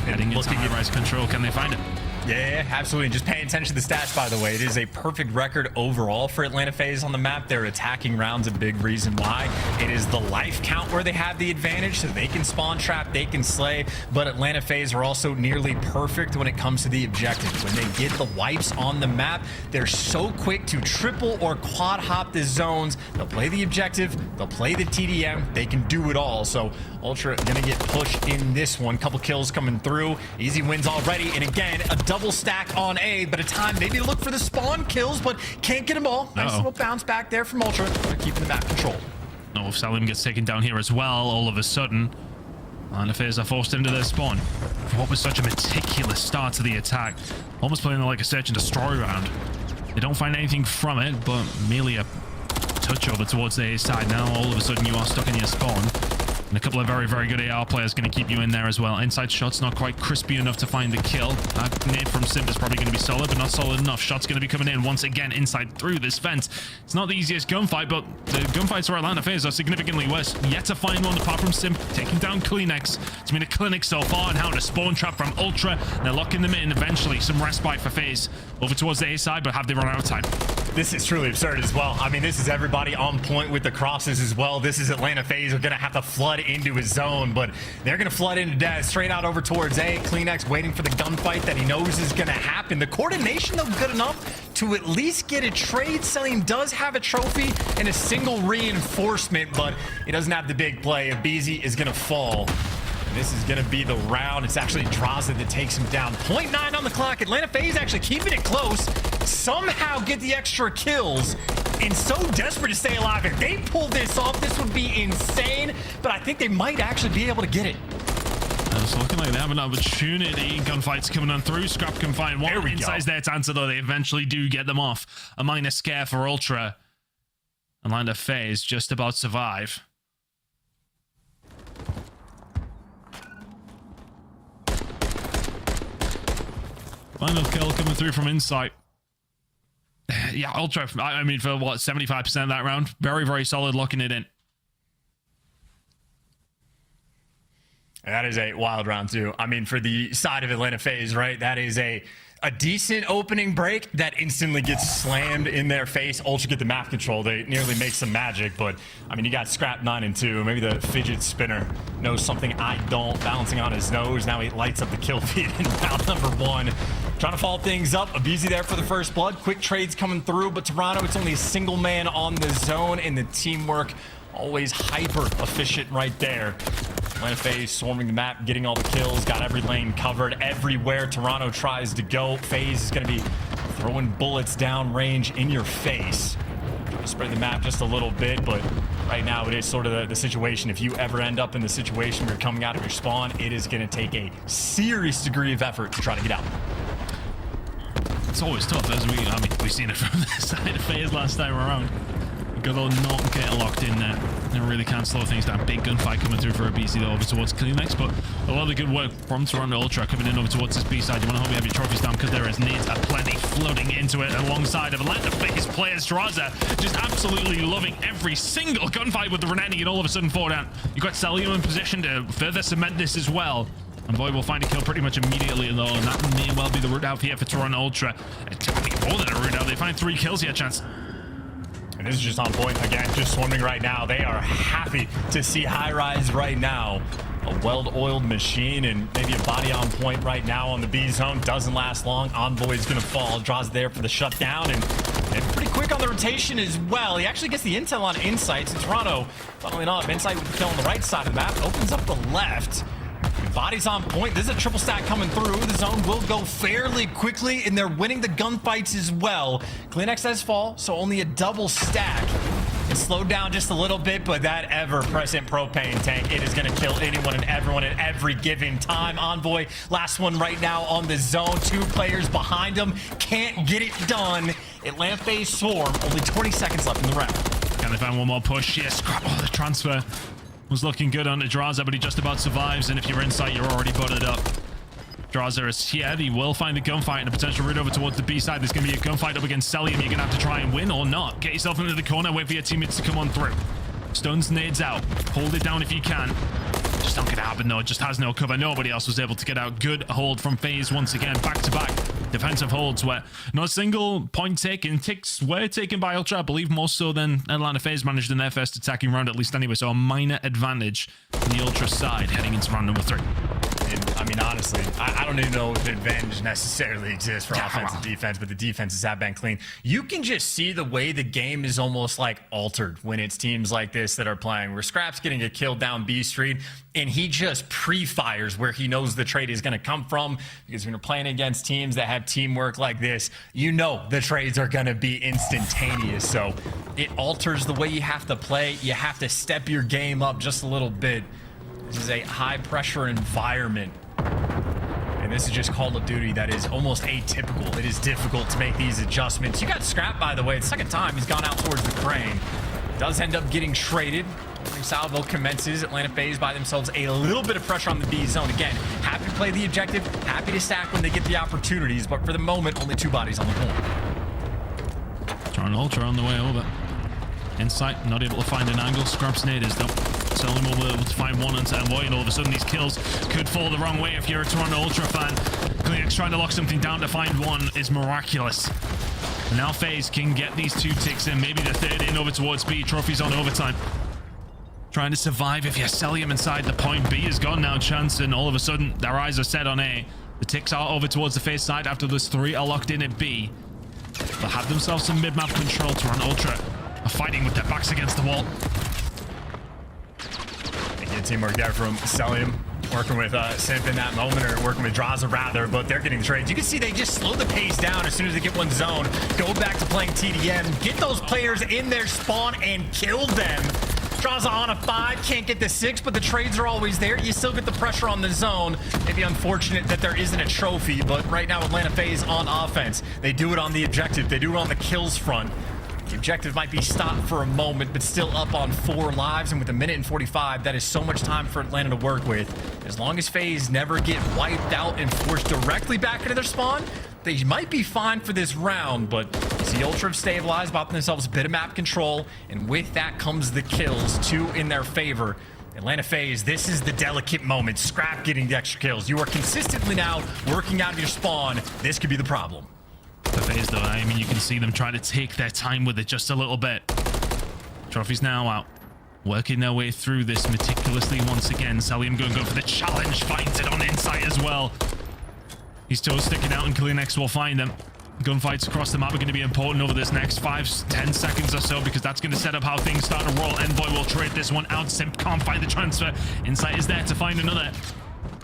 Heading into high-rise control, can they find it? Yeah, absolutely. Just paying attention to the stats, by the way. It is a perfect record overall for Atlanta FaZe on the map. Their attacking round's a big reason why. It is the life count where they have the advantage, so they can spawn trap, they can slay, but Atlanta FaZe are also nearly perfect when it comes to the objectives. When they get the wipes on the map, they're so quick to triple or quad hop the zones. They'll play the objective, they'll play the TDM, they can do it all. So Ultra gonna get pushed in this one. Couple kills coming through. Easy wins already, and again, a double stack on A, but a time maybe look for the spawn kills, but can't get them all. Nice little bounce back there from Ultra. They're keeping the map controlled. No, if Salim gets taken down here as well, all of a sudden, Atlanta FaZe are forced into their spawn. For what was such a meticulous start to the attack, almost playing like a search and destroy round. They don't find anything from it, but merely a touch over towards the A side. Now all of a sudden you are stuck in your spawn. And a couple of very, very good AR players going to keep you in there as well. Inside shot's not quite crispy enough to find the kill. That nade from Simp is probably going to be solid, but not solid enough. Shot's going to be coming in once again inside through this fence. It's not the easiest gunfight, but the gunfights for Atlanta FaZe are significantly worse. Yet to find one apart from Simp taking down Kleenex. It's been a clinic so far, and how to spawn trap from Ultra. They're locking them in eventually. Some respite for FaZe over towards the A side, but have they run out of time? This is truly absurd as well. I mean, this is everybody on point with the crosses as well. This is Atlanta FaZe. We're going to have to flood into his zone, but they're going to flood into death straight out over towards A. Kleenex waiting for the gunfight that he knows is going to happen. The coordination, though, good enough to at least get a trade. Salim does have a trophy and a single reinforcement, but he doesn't have the big play. Abizi is going to fall. This is going to be the round. It's actually Draza that takes him down. 0.9 on the clock. Atlanta FaZe actually keeping it close. Somehow get the extra kills. And so desperate to stay alive. If they pull this off, this would be insane. But I think they might actually be able to get it. It's looking like they have an opportunity. Gunfights coming on through. Scrap can find one. Inside's there to answer, though. They eventually do get them off. A minor scare for Ultra. Atlanta FaZe just about survive. Final kill coming through from Insight. Yeah, Ultra, I mean, for what, 75% of that round? Very, very solid, locking it in. And that is a wild round, too. I mean, for the side of Atlanta FaZe, right? That is a decent opening break that instantly gets slammed in their face. Ultra get the map control. They nearly make some magic, but, I mean, you got Scrap 9 and 2. Maybe the fidget spinner knows something I don't. Balancing on his nose. Now he lights up the kill feed in round number 1. Trying to follow things up. Abizi there for the first blood. Quick trades coming through, but Toronto, it's only a single man on the zone, and the teamwork always hyper efficient right there. Atlanta FaZe swarming the map, getting all the kills, got every lane covered. Everywhere Toronto tries to go, FaZe is going to be throwing bullets down range in your face. Spread the map just a little bit, but right now it is sort of the situation. If you ever end up in the situation where you're coming out of your spawn, it is going to take a serious degree of effort to try to get out. It's always tough, as we've seen it from the side of FaZe last time around. Gotta not get locked in there. They really can slow things down. Big gunfight coming through for a BC though over towards Kleenex, but a lot of good work from Toronto Ultra coming in over towards this B side. You want to hope you have your trophies down because there is nades aplenty floating into it alongside of Atlanta FaZe players. Straza just absolutely loving every single gunfight with the Renani, and all of a sudden 4 down. You got Celio in position to further cement this as well. And Boy will find a kill pretty much immediately though, and that may well be the route out here for Toronto Ultra. It's more than a route out. They find 3 kills here, Chance. And this is just on point again, just swarming right now. They are happy to see High Rise right now. A well-oiled machine and maybe a body on point right now on the B zone. Doesn't last long. Envoy's gonna fall. Draws there for the shutdown and pretty quick on the rotation as well. He actually gets the intel on Insights. And Toronto, funnily enough, Insight with the kill on the right side of the map, opens up the left. Bodies on point. This is a triple stack coming through. The zone will go fairly quickly, and they're winning the gunfights as well. Kleenex has fall, so only a double stack. It's slowed down just a little bit, but that ever-present propane tank, it is going to kill anyone and everyone at every given time. Envoy, last one right now on the zone. 2 players behind him. Can't get it done. Atlanta FaZe swarm. Only 20 seconds left in the round. Can they find one more push? Yes, the transfer was looking good on Draza, but he just about survives, and if you're Insight, you're already buttered up. Draza is here. He will find the gunfight and a potential route over towards the B side. There's going to be a gunfight up against Celium. You're going to have to try and win or not. Get yourself into the corner, wait for your teammates to come on through. Stones nades out. Hold it down if you can. Just not going to happen, though. It just has no cover. Nobody else was able to get out. Good hold from FaZe once again. Back-to-back defensive holds where not a single point taken. Ticks were taken by Ultra, I believe more so than Atlanta FaZe managed in their first attacking round, at least anyway. So a minor advantage on the Ultra side heading into round number 3. I mean, honestly, I don't even know if an advantage necessarily exists for offense and defense, but the defenses have been clean. You can just see the way the game is almost like altered when it's teams like this that are playing, where Scrap's getting a kill down B Street, and he just pre-fires where he knows the trade is going to come from, because when you're playing against teams that have teamwork like this, you know the trades are going to be instantaneous. So it alters the way you have to play. You have to step your game up just a little bit. This is a high-pressure environment, and this is just Call of Duty that is almost atypical. It is difficult to make these adjustments. You got Scrap, by the way. The second time he's gone out towards the crane. Does end up getting traded. Salvo commences. Atlanta FaZe by themselves a little bit of pressure on the B zone. Again, happy to play the objective, happy to stack when they get the opportunities, but for the moment, only 2 bodies on the point. Trying Ultra on the way over. Insight, not able to find an angle. Scrub's nade is though. Selling will be able to find one onto Envoy, and all of a sudden these kills could fall the wrong way if you're a Toronto Ultra fan. Kleenex trying to lock something down to find one is miraculous. And now FaZe can get these 2 ticks in, maybe the 3rd in over towards B. Trophies on overtime. Trying to survive if you sell him inside the point. B is gone now, Chance, and all of a sudden their eyes are set on A. The ticks are over towards the FaZe side after those 3 are locked in at B. They have themselves some mid-map control. Toronto Ultra are fighting with their backs against the wall. Good teamwork there from Celium, working with Simp in that moment, or working with Draza rather, but they're getting the trades. You can see they just slow the pace down as soon as they get one zone, go back to playing TDM, get those players in their spawn and kill them. Draza on a 5, can't get the 6, but the trades are always there. You still get the pressure on the zone. Maybe unfortunate that there isn't a trophy, but right now Atlanta FaZe on offense. They do it on the objective. They do it on the kills front. The objective might be stopped for a moment, but still up on 4 lives, and with 1 minute and 45, that is so much time for Atlanta to work with. As long as FaZe never get wiped out and forced directly back into their spawn, they might be fine for this round, but the Ultra have stabilized, bought themselves a bit of map control, and with that comes the kills, 2 in their favor. Atlanta FaZe, this is the delicate moment. Scrap getting the extra kills. You are consistently now working out of your spawn. This could be the problem. The FaZe, though, I mean, you can see them trying to take their time with it just a little bit. Trophies now out. Working their way through this meticulously once again. Celium going to go for the challenge. Finds it on Insight as well. His toes sticking out, and Kleenex will find them. Gunfights across the map are going to be important over this next 5-10 seconds or so, because that's going to set up how things start to roll. Envoy will trade this one out. Simp can't find the transfer. Insight is there to find another.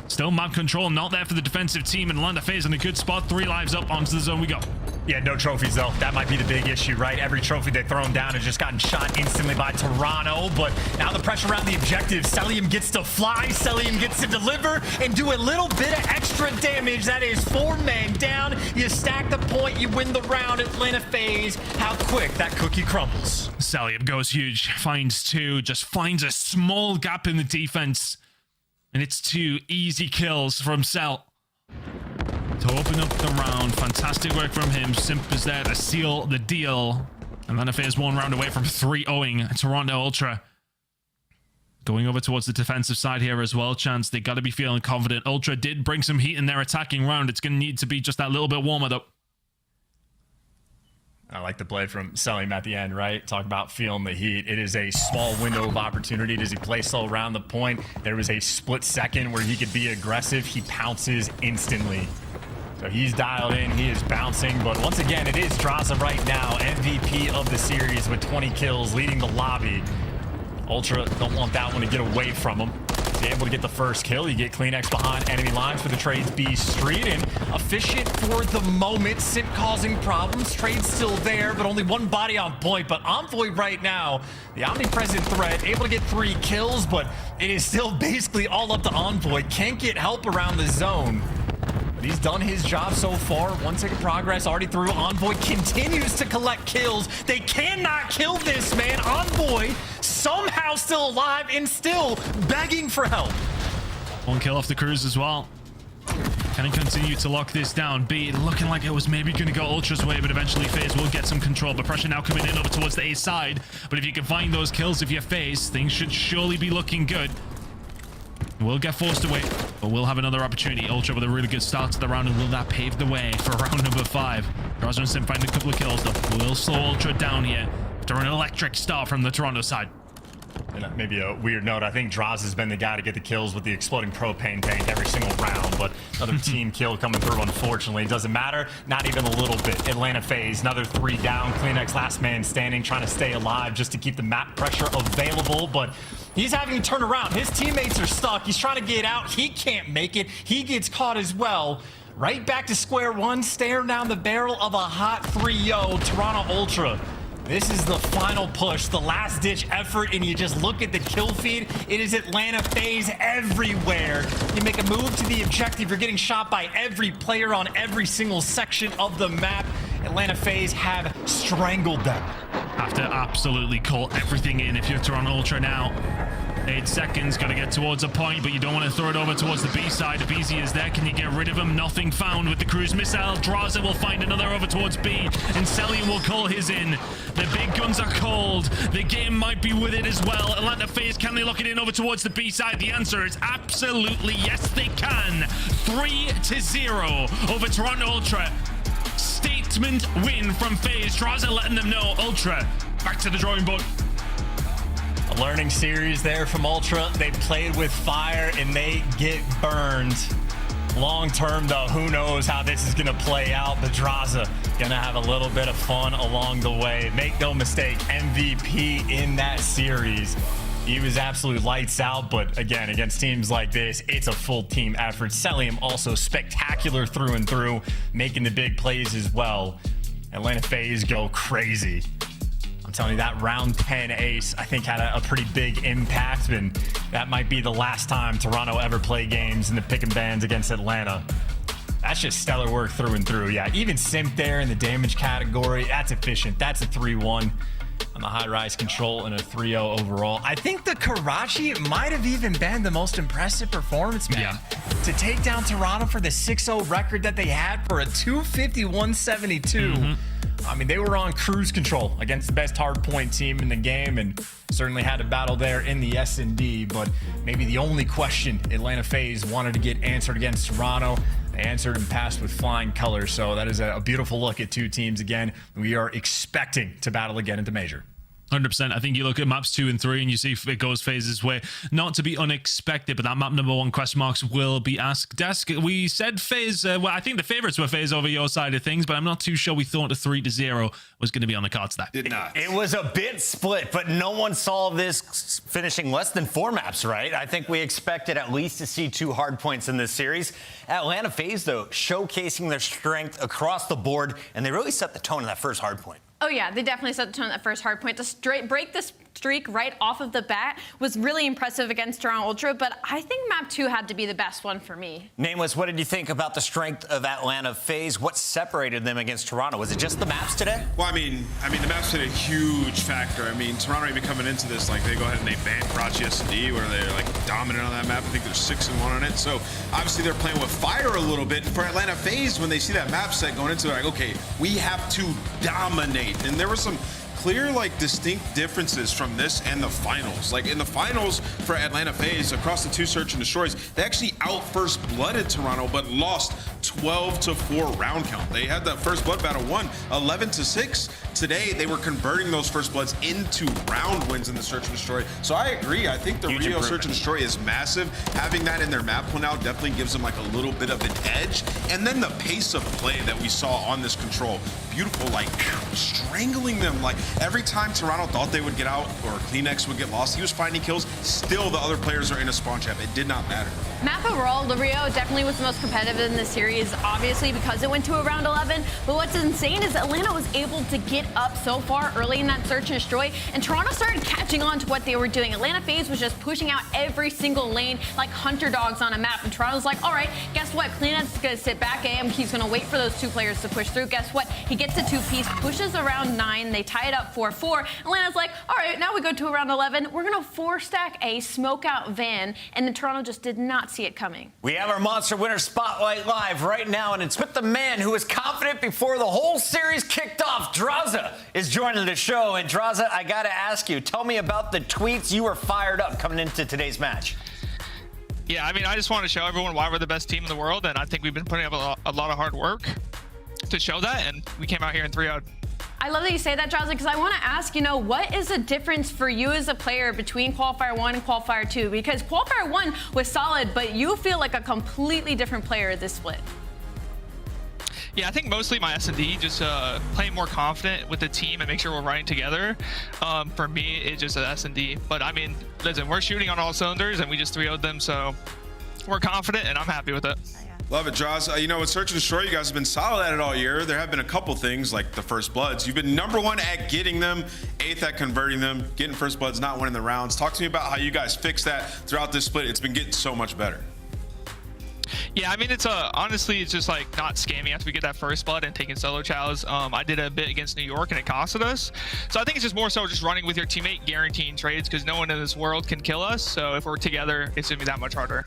Still map control not there for the defensive team, and Atlanta FaZe in a good spot. 3 lives up onto the zone we go. Yeah, no trophies, though. That might be the big issue, right? Every trophy they throw him down has just gotten shot instantly by Toronto, but now the pressure around the objective. Cellium gets to fly, Cellium gets to deliver, and do a little bit of extra damage. That is 4 men down. You stack the point, you win the round. Atlanta FaZe, how quick that cookie crumbles. Cellium goes huge, finds 2, just finds a small gap in the defense, and it's 2 easy kills from Cell to open up the round. Fantastic work from him. Simp is there to seal the deal. And then FaZe 1 round away from 3-0ing Toronto Ultra. Going over towards the defensive side here as well, Chance. They got to be feeling confident. Ultra did bring some heat in their attacking round. It's going to need to be just that little bit warmer, though. I like the play from Cellium at the end, right? Talk about feeling the heat. It is a small window of opportunity. Does he play slow around the point? There was a split second where he could be aggressive. He pounces instantly. So he's dialed in, he is bouncing, but once again, it is Draza right now, MVP of the series with 20 kills, leading the lobby. Ultra don't want that one to get away from him. He's able to get the first kill. You get Clean X behind enemy lines for the Trades B Street, and efficient for the moment. Simp causing problems. Trade's still there, but only 1 body on point. But Envoy right now, the omnipresent threat, able to get 3 kills, but it is still basically all up to Envoy. Can't get help around the zone. But he's done his job so far. 1 second progress already through. Envoy continues to collect kills. They cannot kill this man. Envoy somehow still alive and still begging for help. 1 kill off the cruise as well. Can he continue to lock this down? B looking like it was maybe going to go Ultra's way, but eventually FaZe will get some control. But pressure now coming in over towards the A side. But if you can find those kills, if you're FaZe, things should surely be looking good. We'll get forced away, but we'll have another opportunity. Ultra with a really good start to the round, and will that pave the way for round number 5? Draza and Sim find a couple of kills, though. We'll slow Ultra down here after an electric start from the Toronto side. And maybe a weird note, I think Draza has been the guy to get the kills with the exploding propane tank every single round, but another team kill coming through, unfortunately. Doesn't matter, not even a little bit. Atlanta FaZe, another 3 down. CleanX last man standing, trying to stay alive just to keep the map pressure available, but he's having to turn around. His teammates are stuck. He's trying to get out. He can't make it. He gets caught as well. Right back to square one, staring down the barrel of a hot 3-0 Toronto Ultra. This is the final push, the last-ditch effort, and you just look at the kill feed. It is Atlanta FaZe everywhere. You make a move to the objective, you're getting shot by every player on every single section of the map. Atlanta FaZe have strangled them. Have to absolutely call everything in if you're Toronto Ultra now. 8 seconds, got to get towards a point, but you don't want to throw it over towards the B side. If BZ is there, can you get rid of him? Nothing found with the cruise missile. Draza will find another over towards B, and Cellium will call his in. The big guns are cold. The game might be with it as well. Atlanta FaZe, can they lock it in over towards the B side? The answer is absolutely yes, they can. 3-0 over Toronto Ultra. Statement win from FaZe. Draza letting them know Ultra back to the drawing board. A learning series there from Ultra. They played with fire and they get burned. Long term, though, who knows how this is going to play out. But Draza going to have a little bit of fun along the way. Make no mistake, MVP in that series. He was absolute lights out, but again, against teams like this, it's a full team effort. Cellium also spectacular through and through, making the big plays as well. Atlanta FaZe go crazy. I'm telling you, that round 10 ace, I think, had a pretty big impact, and that might be the last time Toronto ever play games in the pick and bans against Atlanta. That's just stellar work through and through. Yeah, even Simp there in the damage category, that's efficient. That's a 3-1 on the high-rise control and a 3-0 overall. I think the Karachi might have even been the most impressive performance, man. Yeah. To take down Toronto for the 6-0 record that they had for a 250-172. I mean, they were on cruise control against the best hardpoint team in the game, and certainly had a battle there in the S&D, but maybe the only question Atlanta FaZe wanted to get answered against Toronto, they answered and passed with flying colors. So that is a beautiful look at 2 teams again. We are expecting to battle again into Major. 100%. I think you look at maps 2 and 3 and you see if it goes phases way, not to be unexpected, but that map number 1 question marks will be asked. Desk, we said phase, well, I think the favorites were phase over your side of things, but I'm not too sure we thought a 3-0 was going to be on the cards there. Did not. It was a bit split, but no one saw this finishing less than 4 maps, right? I think we expected at least to see 2 hard points in this series. Atlanta FaZe, though, showcasing their strength across the board, and they really set the tone in that first hard point. Oh, yeah, they definitely set the tone at first hard point. To break this streak right off of the bat was really impressive against Toronto Ultra, but I think map 2 had to be the best one for me. Nameless, what did you think about the strength of Atlanta FaZe? What separated them against Toronto? Was it just the maps today? Well, I mean, the maps had a huge factor. I mean, Toronto even coming into this, like, they go ahead and they ban Major S&D, where they're, like, dominant on that map. I think they're 6-1 on it. So, obviously, they're playing with fire a little bit. For Atlanta FaZe, when they see that map set going into it, like, okay, we have to dominate. And there were some clear, like, distinct differences from this and the finals. Like, in the finals for Atlanta FaZe, across the 2 search and destroys, they actually out first blooded Toronto, but lost 12-4 round count. They had that first blood battle won 11-6. Today, they were converting those first bloods into round wins in the search and destroy. So I agree. I think the Rio search and destroy is massive. Having that in their map pool now definitely gives them like a little bit of an edge. And then the pace of play that we saw on this control, beautiful, like strangling them. Like every time Toronto thought they would get out or Kleenex would get lost, he was finding kills. Still, the other players are in a spawn trap. It did not matter. Map overall, the Rio definitely was the most competitive in this series, obviously because it went to a round 11. But what's insane is Atlanta was able to get up so far early in that search and destroy, and Toronto started catching on to what they were doing. Atlanta FaZe was just pushing out every single lane like hunter dogs on a map, and Toronto's like, all right, guess what? Kleenex is going to sit back, he's going to wait for those 2 players to push through. Guess what? He gets a 2-piece, pushes around 9, they tie it up 4-4. Atlanta's like, all right, now we go to around 11. We're going to 4-stack a smoke out van, and then Toronto just did not see it coming. We have our Monster Winner Spotlight live right now, and it's with the man who was confident before the whole series kicked off. Draza is joining the show, and Draza, I gotta ask you, tell me about the tweets. You were fired up coming into today's match. Yeah, I mean, I just want to show everyone why we're the best team in the world, and I think we've been putting up a lot of hard work to show that, and we came out here and 3-0'd. I love that you say that, Draza, because I want to ask, you know, what is the difference for you as a player between Qualifier 1 and Qualifier 2? Because Qualifier 1 was solid, but you feel like a completely different player this split. Yeah, I think mostly my S&D, just playing more confident with the team and make sure we're running together. For me, it's just an S&D. But, I mean, listen, we're shooting on all cylinders, and we just 3-0'd them, so we're confident, and I'm happy with it. Love it, Jaws. You know, with Search and Destroy, you guys have been solid at it all year. There have been a couple things like the first bloods. You've been #1 at getting them, 8th at converting them, getting first bloods, not winning the rounds. Talk to me about how you guys fixed that throughout this split. It's been getting so much better. Yeah, I mean, it's honestly, it's just like not scamming after we get that first blood and taking solo chows. I did a bit against New York and it costed us. So I think it's just more so just running with your teammate, guaranteeing trades, because no one in this world can kill us. So if we're together, it's gonna be that much harder.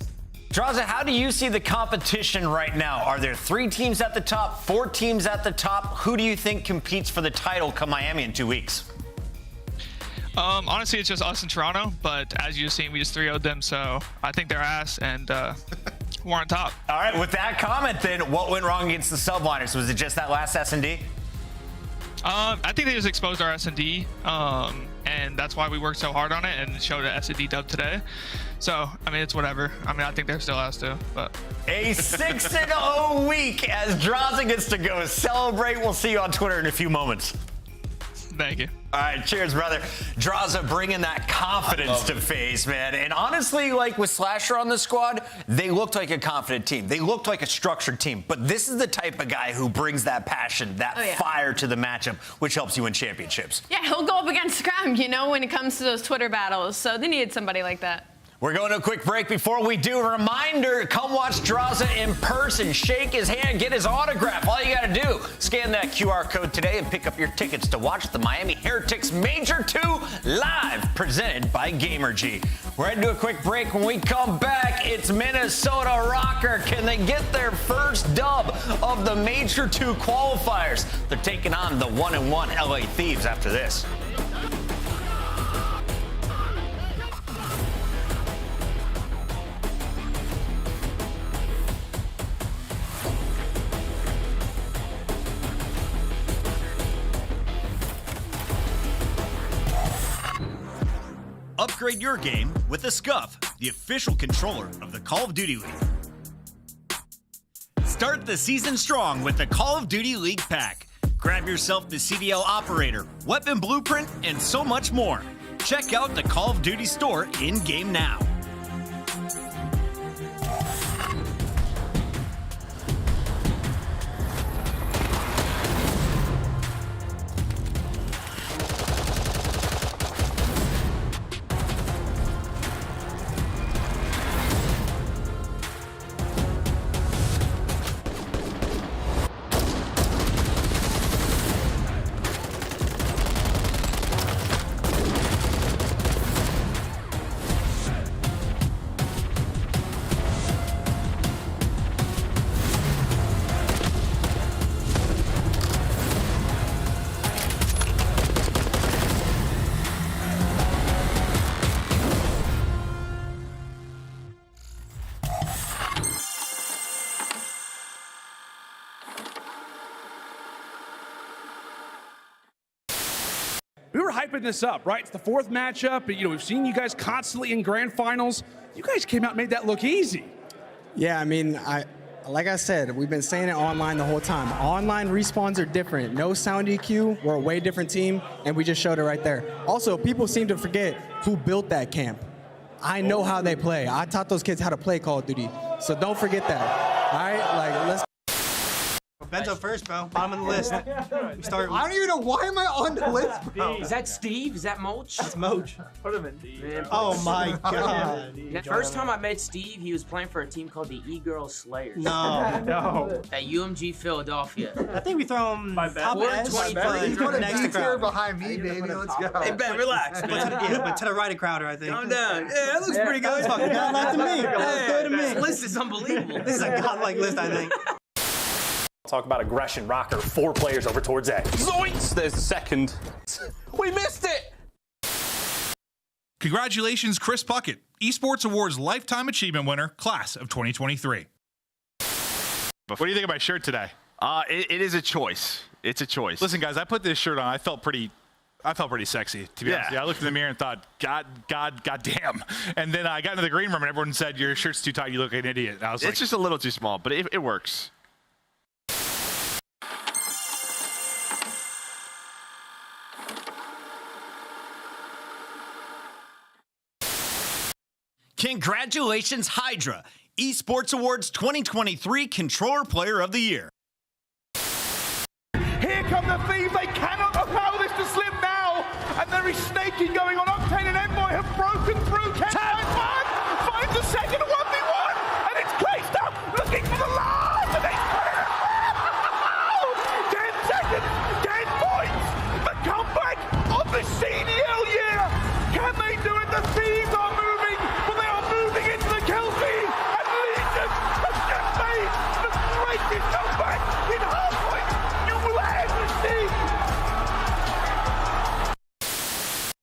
Draza, how do you see the competition right now? Are there 3 teams at the top, 4 teams at the top? Who do you think competes for the title come Miami in 2 weeks? Honestly, it's just us in Toronto, but as you've seen, we just 3-0'd them, so I think they're ass, and we're on top. All right, with that comment then, what went wrong against the subliners? Was it just that last S&D? I think they just exposed our S&D, and that's why we worked so hard on it and showed an S&D dub today. So, I mean, it's whatever. I mean, I think they're still ass too, but. A 6-0 week as Draza gets to go celebrate. We'll see you on Twitter in a few moments. Thank you. All right, cheers, brother. Draza bringing that confidence to FaZe, man. And honestly, like with Slasher on the squad, they looked like a confident team. They looked like a structured team. But this is the type of guy who brings that passion, that fire to the matchup, which helps you win championships. Yeah, he'll go up against Scrum, you know, when it comes to those Twitter battles. So they needed somebody like that. We're going to a quick break. Before we do, a reminder, come watch Draza in person. Shake his hand, get his autograph. All you got to do, scan that QR code today and pick up your tickets to watch the Miami Heretics Major II live, presented by Gamergy. We're heading to a quick break. When we come back, it's Minnesota Rocker. Can they get their first dub of the Major II Qualifiers? They're taking on the 1-1 LA Thieves after this. upgrade your game with the Scuff, the official controller of the Call of Duty League. Start the season strong with the Call of Duty League Pack. Grab yourself the CDL Operator, Weapon Blueprint, and so much more. Check out the Call of Duty store in-game now. We were hyping this up, right? It's the fourth matchup. You know, we've seen you guys constantly in grand finals. You guys came out and made that look easy. Yeah, I mean, like I said, we've been saying it online the whole time. Online respawns are different. No sound EQ. We're a way different team, and we just showed it right there. Also, people seem to forget who built that camp. I know how they play. I taught those kids how to play Call of Duty. So don't forget that. All right? Like, let's. Bento first, bro. Bottom of the list. We start. I don't even know why am I on the list, bro. Is that Steve? Is that Mulch? That's Moch. Put him in D. Man, Oh my god. The first time I met Steve, he was playing for a team called the E-Girls Slayers. No. No. At UMG Philadelphia. I think we throw him top S. He's Put him next to Crowder. behind me, baby. Let's go. Hey, Ben, relax. But to the right of Crowder, I think. Calm down. Yeah, that looks pretty good. It's fucking godlike to me. Looks good to me. This list is unbelievable. This is a godlike list, I think. Talk about aggression. Rocker, 4 players over towards A. Zoinks! There's the second. We missed it! Congratulations, Chris Puckett, Esports Awards Lifetime Achievement winner, class of 2023. What do you think of my shirt today? It is a choice. It's a choice. Listen, guys, I put this shirt on. I felt pretty sexy, to be honest. Yeah, I looked in the mirror and thought, God damn. And then I got into the green room and everyone said, your shirt's too tight, you look like an idiot. And I was it's just a little too small, but it works. Congratulations, Hydra, Esports Awards 2023 Controller Player of the Year. Here come the Thieves. They cannot allow this to slip now. And there is snaking going on. Octane and Envoy have broken through. Can find one. Finds the second 1v1. And it's placed up. Looking for the last. And they put it out. 10 seconds. 10 points. The comeback of the CDL year. Can they do it? The Thieves are moving. But they are moving into the kill feed. And Legion has just made the greatest comeback in Hardpoint you will ever see.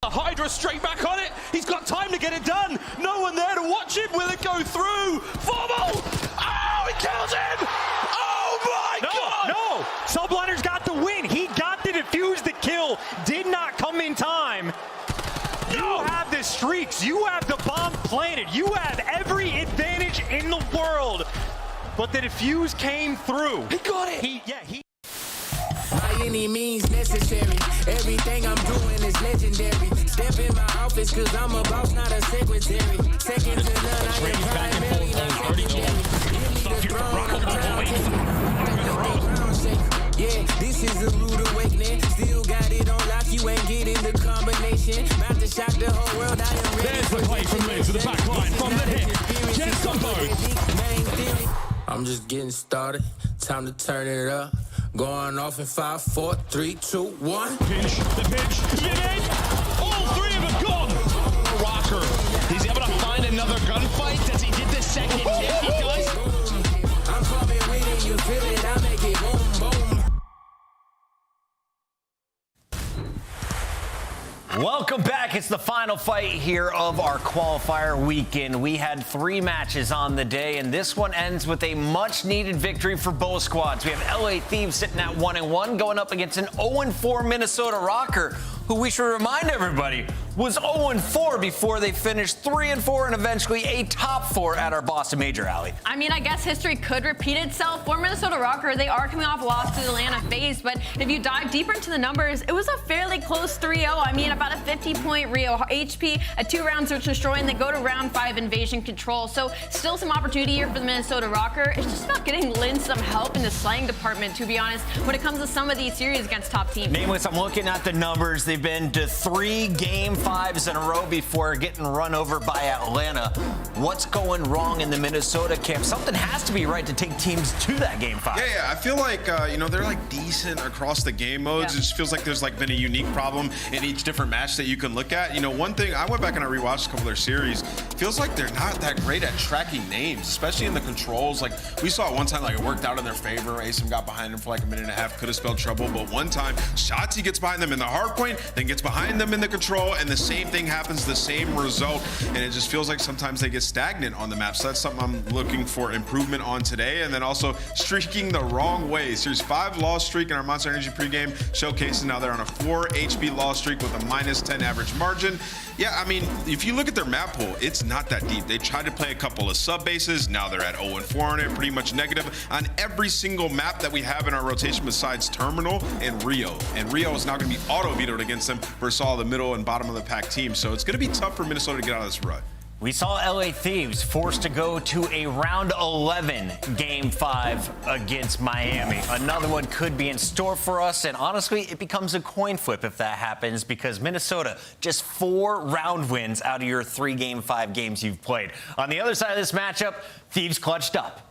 The Hydra straight back on it. He's got time to get it done. No one there to watch him. Will it go through? Formal! Oh, he kills him! Oh my God! No! Subliner's got the win. He got to defuse the kill. Did not come in time. You have the streaks. You have the bomb planted. You have every advantage in the world. But the defuse came through. He got it. He. By any means necessary. Everything I'm doing is legendary. Step in my office cause I'm a boss, not a secretary. Second to none, I am primary, not secondary. Give me the throne, I'm crown. Yeah, this is a rude awakening. Still got it on lock, you ain't getting the combination. About to shock the whole world, I am ready. There's the play from Liz to the back line from the hip. Gets them both. I'm just getting started. Time to turn it up. Going off in 5, 4, 3, 2, 1. Pinch, the pinch, mid-edge. All 3 of them gone. Rocker, he's able to find another gunfight. Does he get the second hit? He does. I'm coming with it, you feel it, I make it boom, boom. Welcome back. It's the final fight here of our qualifier weekend. We had 3 matches on the day, and this one ends with a much-needed victory for both squads. We have LA Thieves sitting at 1-1, going up against an 0-4 Minnesota Rocker, who we should remind everybody was 0-4 before they finished 3-4 and eventually a top 4 at our Boston Major, Allie. I mean, I guess history could repeat itself for Minnesota Rocker. They are coming off a loss to the Atlanta FaZe, but if you dive deeper into the numbers, it was a fairly close 3-0. I mean, about a 50-point Rio HP, a 2-round search and destroy, and they go to round 5 invasion control. So still some opportunity here for the Minnesota Rocker. It's just about getting Lynn some help in the slaying department, to be honest, when it comes to some of these series against top teams. Nameless, I'm looking at the numbers. They've been to 3 Game 5s in a row before getting run over by Atlanta. What's going wrong in the Minnesota camp? Something has to be right to take teams to that Game 5. Yeah, I feel like, they're like decent across the game modes. It just feels like there's like been a unique problem in each different match that you can look at. One thing, I went back and I rewatched a couple of their series. Feels like they're not that great at tracking names, especially in the controls. Like, we saw it one time, like, it worked out in their favor. Asim got behind him for like a minute and a half, could have spelled trouble. But one time, Shotzi gets behind them in the hard point, then gets behind them in the control, and the same thing happens, the same result. And it just feels like sometimes they get stagnant on the map. So that's something I'm looking for improvement on today. And then also streaking the wrong way. Series 5 loss streak in our Monster Energy pregame showcasing now they're on a 4 HP loss streak with a -10 average margin. Yeah, I mean, if you look at their map pool, it's not that deep. They tried to play a couple of sub bases. Now they're at 0-4 on it, pretty much negative on every single map that we have in our rotation besides Terminal and Rio. And Rio is now going to be auto-vetoed against them versus all the middle and bottom of the pack teams. So it's going to be tough for Minnesota to get out of this rut. We saw LA Thieves forced to go to a round 11 Game 5 against Miami. Another one could be in store for us, and honestly, it becomes a coin flip if that happens because Minnesota, just 4 round wins out of your 3 Game 5 games you've played. On the other side of this matchup, Thieves clutched up.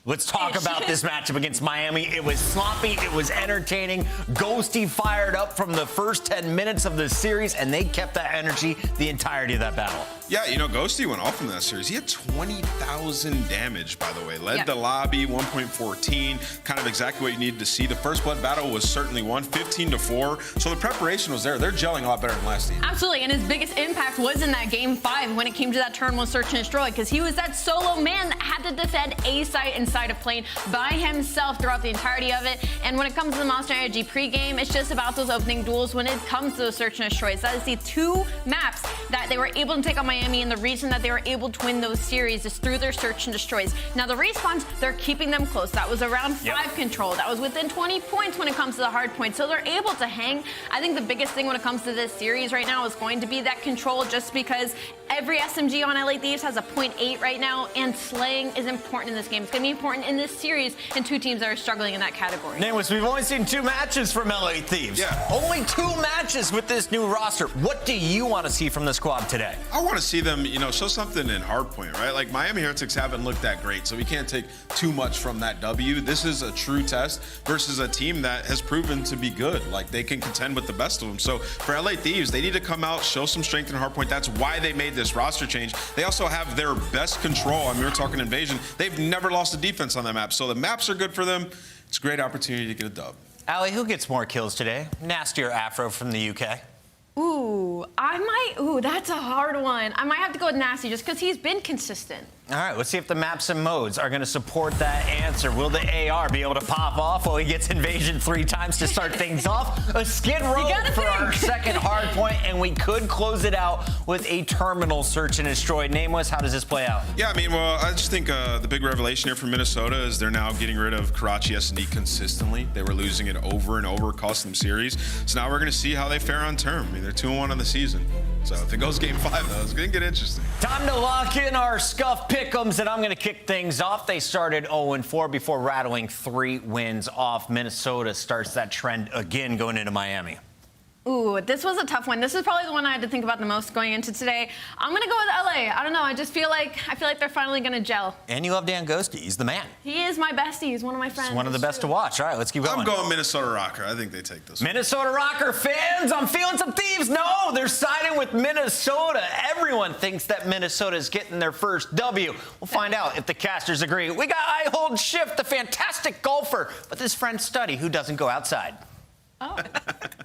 Let's talk about this matchup against Miami. It was sloppy. It was entertaining. Ghosty fired up from the first 10 minutes of the series, and they kept that energy the entirety of that battle. Yeah, Ghosty went off in that series. He had 20,000 damage, by the way. Led the lobby, 1.14, kind of exactly what you needed to see. The first blood battle was certainly won, 15-4. So the preparation was there. They're gelling a lot better than last team. Absolutely, and his biggest impact was in that Game 5 when it came to that turn 1 search and destroy, because he was that solo man that had to defend a site inside of plane by himself throughout the entirety of it. And when it comes to the Monster Energy pregame, it's just about those opening duels when it comes to those search and destroys. That is the 2 maps that they were able to take on Miami, and the reason that they were able to win those series is through their search and destroys. Now the respawns, they're keeping them close. That was a round 5 control. That was within 20 points when it comes to the hard point. So they're able to hang. I think the biggest thing when it comes to this series right now is going to be that control, just because every SMG on LA Thieves has a 0.8 right now, and slaying is important in this game. It's going to be important in this series, and 2 teams that are struggling in that category. Nameless, we've only seen 2 matches from LA Thieves. Yeah. Only 2 matches with this new roster. What do you want to see from the squad today? I want to see them, show something in Hardpoint, right? Like, Miami Heretics haven't looked that great, so we can't take too much from that W. This is a true test versus a team that has proven to be good. Like, they can contend with the best of them. So for LA Thieves, they need to come out, show some strength in Hardpoint. That's why they made this roster change. They also have their best control. I mean, we're talking invasion. They've never lost a defense on that map, so the maps are good for them. It's a great opportunity to get a dub. Allie, who gets more kills today? Nasty or Afro from the UK? That's a hard one. I might have to go with Nasty just because he's been consistent. All right, let's see if the maps and modes are going to support that answer. Will the AR be able to pop off while he gets invasion 3 times to start things off? A skid row for our second hard point, and we could close it out with a terminal search and destroy. Nameless, how does this play out? Yeah, I mean, well, I just think the big revelation here from Minnesota is they're now getting rid of Karachi S&D consistently. They were losing it over and over, costing them series. So now we're going to see how they fare on term. I mean, they're 2-1 on the season. So if it goes Game 5, though, it's going to get interesting. Time to lock in our scuff pick'ems, and I'm going to kick things off. They started 0-4 before rattling 3 wins off. Minnesota starts that trend again going into Miami. Ooh, this was a tough one. This is probably the one I had to think about the most going into today. I'm going to go with LA. I don't know. I just feel like they're finally going to gel. And you love Dan Ghosty. He's the man. He is my bestie. He's one of my friends. He's one of the best to watch. All right, let's keep going. I'm going Minnesota Rocker. I think they take this one. Minnesota Rocker fans, I'm feeling some Thieves. No, they're siding with Minnesota. Everyone thinks that Minnesota is getting their first W. We'll find out if the casters agree. We got I Hold Shift, the fantastic golfer, with his friend Studdy, who doesn't go outside. Oh.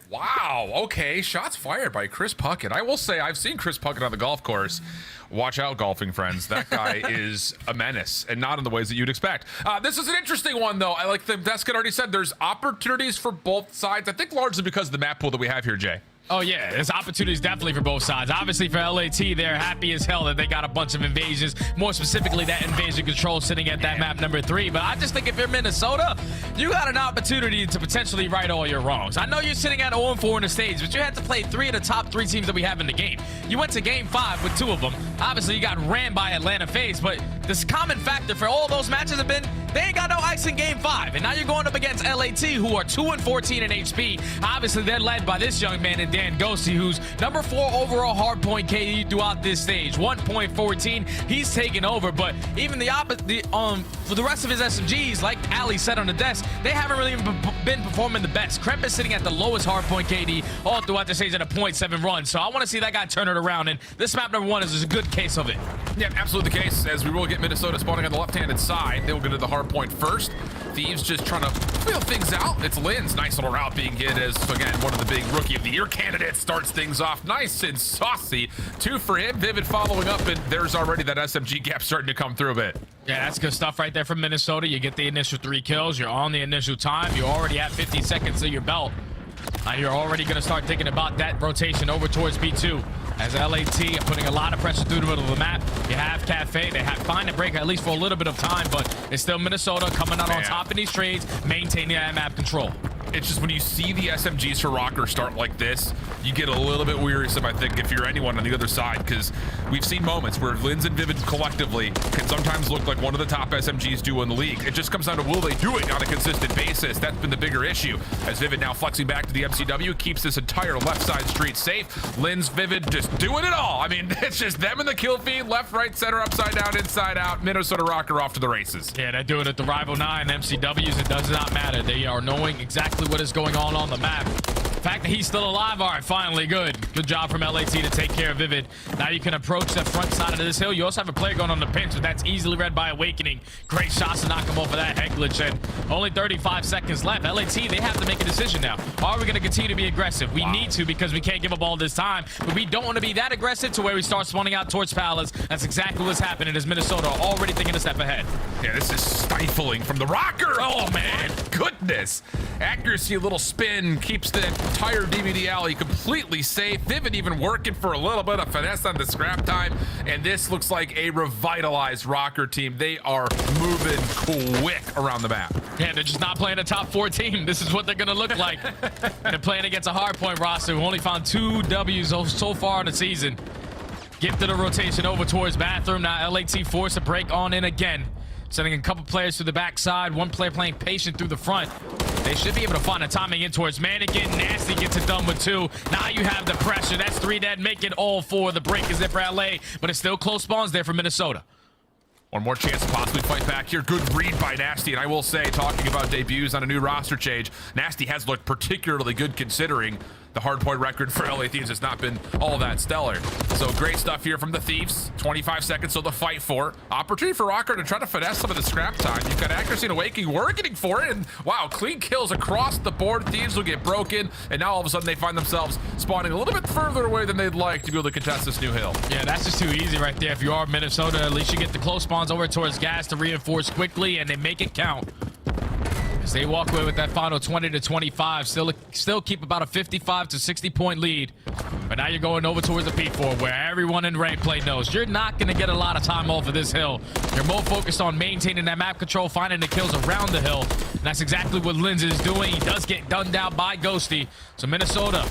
Wow. Okay. Shots fired by Chris Puckett. I will say I've seen Chris Puckett on the golf course. Watch out, golfing friends. That guy is a menace, and not in the ways that you'd expect. This is an interesting one, though. I like the Deskin already said there's opportunities for both sides. I think largely because of the map pool that we have here, Jay. Oh, yeah, there's opportunities definitely for both sides. Obviously, for LAT, they're happy as hell that they got a bunch of invasions, more specifically that invasion control sitting at that map number 3. But I just think if you're Minnesota, you got an opportunity to potentially right all your wrongs. I know you're sitting at 0-4 in the stage, but you had to play 3 of the top 3 teams that we have in the game. You went to game 5 with 2 of them. Obviously, you got ran by Atlanta FaZe, but this common factor for all those matches have been they ain't got no ice in game 5. And now you're going up against LAT, who are 2-14 in HP. Obviously, they're led by this young man in Dan Ghosty, who's number 4 overall hardpoint KD throughout this stage. 1.14. He's taken over, but even for the rest of his SMGs, like Ali said on the desk, they haven't really been performing the best. Kremp is sitting at the lowest hardpoint KD all throughout the stage at a 0.7 run. So I want to see that guy turn it around, and this map number 1 is a good case of it. Yeah, absolutely the case, as we will get Minnesota spawning on the left-handed side. They'll get to the hard point first. Thieves just trying to feel things out. It's Lynn's nice little route being hit as, again, one of the big Rookie of the Year candidates starts things off nice and saucy. 2 for him. Vivid following up, and there's already that SMG gap starting to come through a bit. Yeah, that's good stuff right there from Minnesota. You get the initial 3 kills. You're on the initial time. You're already at 50 seconds to your belt. You're already going to start thinking about that rotation over towards B2. As LAT are putting a lot of pressure through the middle of the map. You have Cafe. They have find a break at least for a little bit of time, but it's still Minnesota coming out on top in these trades, maintaining that map control. It's just when you see the SMGs for Rocker start like this, you get a little bit wearisome, I think, if you're anyone on the other side, because we've seen moments where Linz and Vivid collectively can sometimes look like one of the top SMGs do in the league. It just comes down to will they do it on a consistent basis. That's been the bigger issue. As Vivid now flexing back to the MCW, keeps this entire left side street safe. Linz, Vivid just doing it all. I mean, it's just them in the kill feed, left, right, center, upside down, inside out. Minnesota Rocker off to the races. Yeah, they're doing it the Rival 9 MCWs. It does not matter. They are knowing exactly what is going on the map. The fact that he's still alive, all right, finally, good job from LAT to take care of Vivid. Now you can approach the front side of this hill. You also have a player going on the pinch, but that's easily read by Awakening. Great shots to knock him off of that head glitch, and only 35 seconds left. LAT, they have to make a decision now. Are we going to continue to be aggressive? We need to, because we can't give up all this time, but we don't want to be that aggressive to where we start spawning out towards Palace. That's exactly what's happening as Minnesota already thinking a step ahead. Yeah, this is stifling from the Rocker. Oh man, goodness. Accuracy, a little spin, keeps the entire DVD alley completely safe. Vivid even working for a little bit of finesse on the scrap time, and this looks like a revitalized Rocker team. They are moving quick around the map. Yeah, they're just not playing a top 4 team. This is what they're gonna look like. They're playing against a hardpoint roster who only found 2 W's so far in the season. Gifted a rotation over towards bathroom. Now LAT forced a break on in again. Sending a couple players to the backside. One player playing patient through the front. They should be able to find a timing in towards Mannequin. Nasty gets it done with 2. Now you have the pressure. That's 3 dead. Make it all 4. The break is there for LA, but it's still close spawns there for Minnesota. One more chance to possibly fight back here. Good read by Nasty, and I will say, talking about debuts on a new roster change, Nasty has looked particularly good considering the hardpoint record for LA Thieves has not been all that stellar. So great stuff here from the Thieves. 25 seconds, so the fight for. Opportunity for Rocker to try to finesse some of the scrap time. You've got Accuracy and Awakening working for it, and wow, clean kills across the board. Thieves will get broken, and now all of a sudden they find themselves spawning a little bit further away than they'd like to be able to contest this new hill. Yeah, that's just too easy right there. If you are Minnesota, at least you get the close spawns over towards gas to reinforce quickly, and they make it count. As they walk away with that final 20 to 25, still keep about a 55 to 60 point lead. But now you're going over towards the P4, where everyone in rank play knows you're not going to get a lot of time off of this hill. You're more focused on maintaining that map control, finding the kills around the hill. And that's exactly what Linz is doing. He does get done down by Ghosty. So Minnesota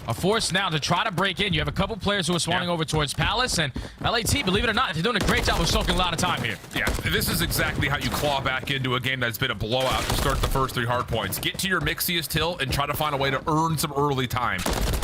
are forced now to try to break in. You have a couple players who are spawning over towards Palace, and LAT, believe it or not, they're doing a great job of soaking a lot of time here. Yeah, this is exactly how you claw back into a game that's been a blowout to start the first 3 hard points. Get to your mixiest hill and try to find a way to earn some early time.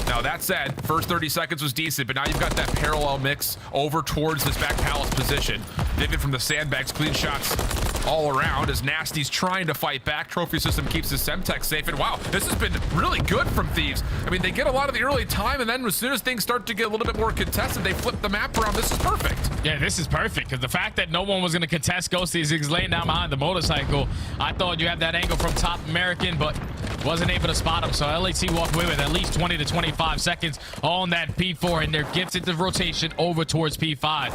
Now, that said, first 30 seconds was decent, but now you've got that parallel mix over towards this back Palace position. Vivid from the sandbags, clean shots all around as Nasty's trying to fight back. Trophy system keeps his Semtex safe, and wow, this has been really good from Thieves. I mean, they get a lot of the early time, and then as soon as things start to get a little bit more contested, they flip the map around. This is perfect. Yeah, this is perfect, because the fact that no one was going to contest Ghosty as he's laying down behind the motorcycle, I thought you had that angle from top American, but wasn't able to spot him. So LAT walked away with at least 20 to 25 seconds on that P4, and they're gifted the rotation over towards P5.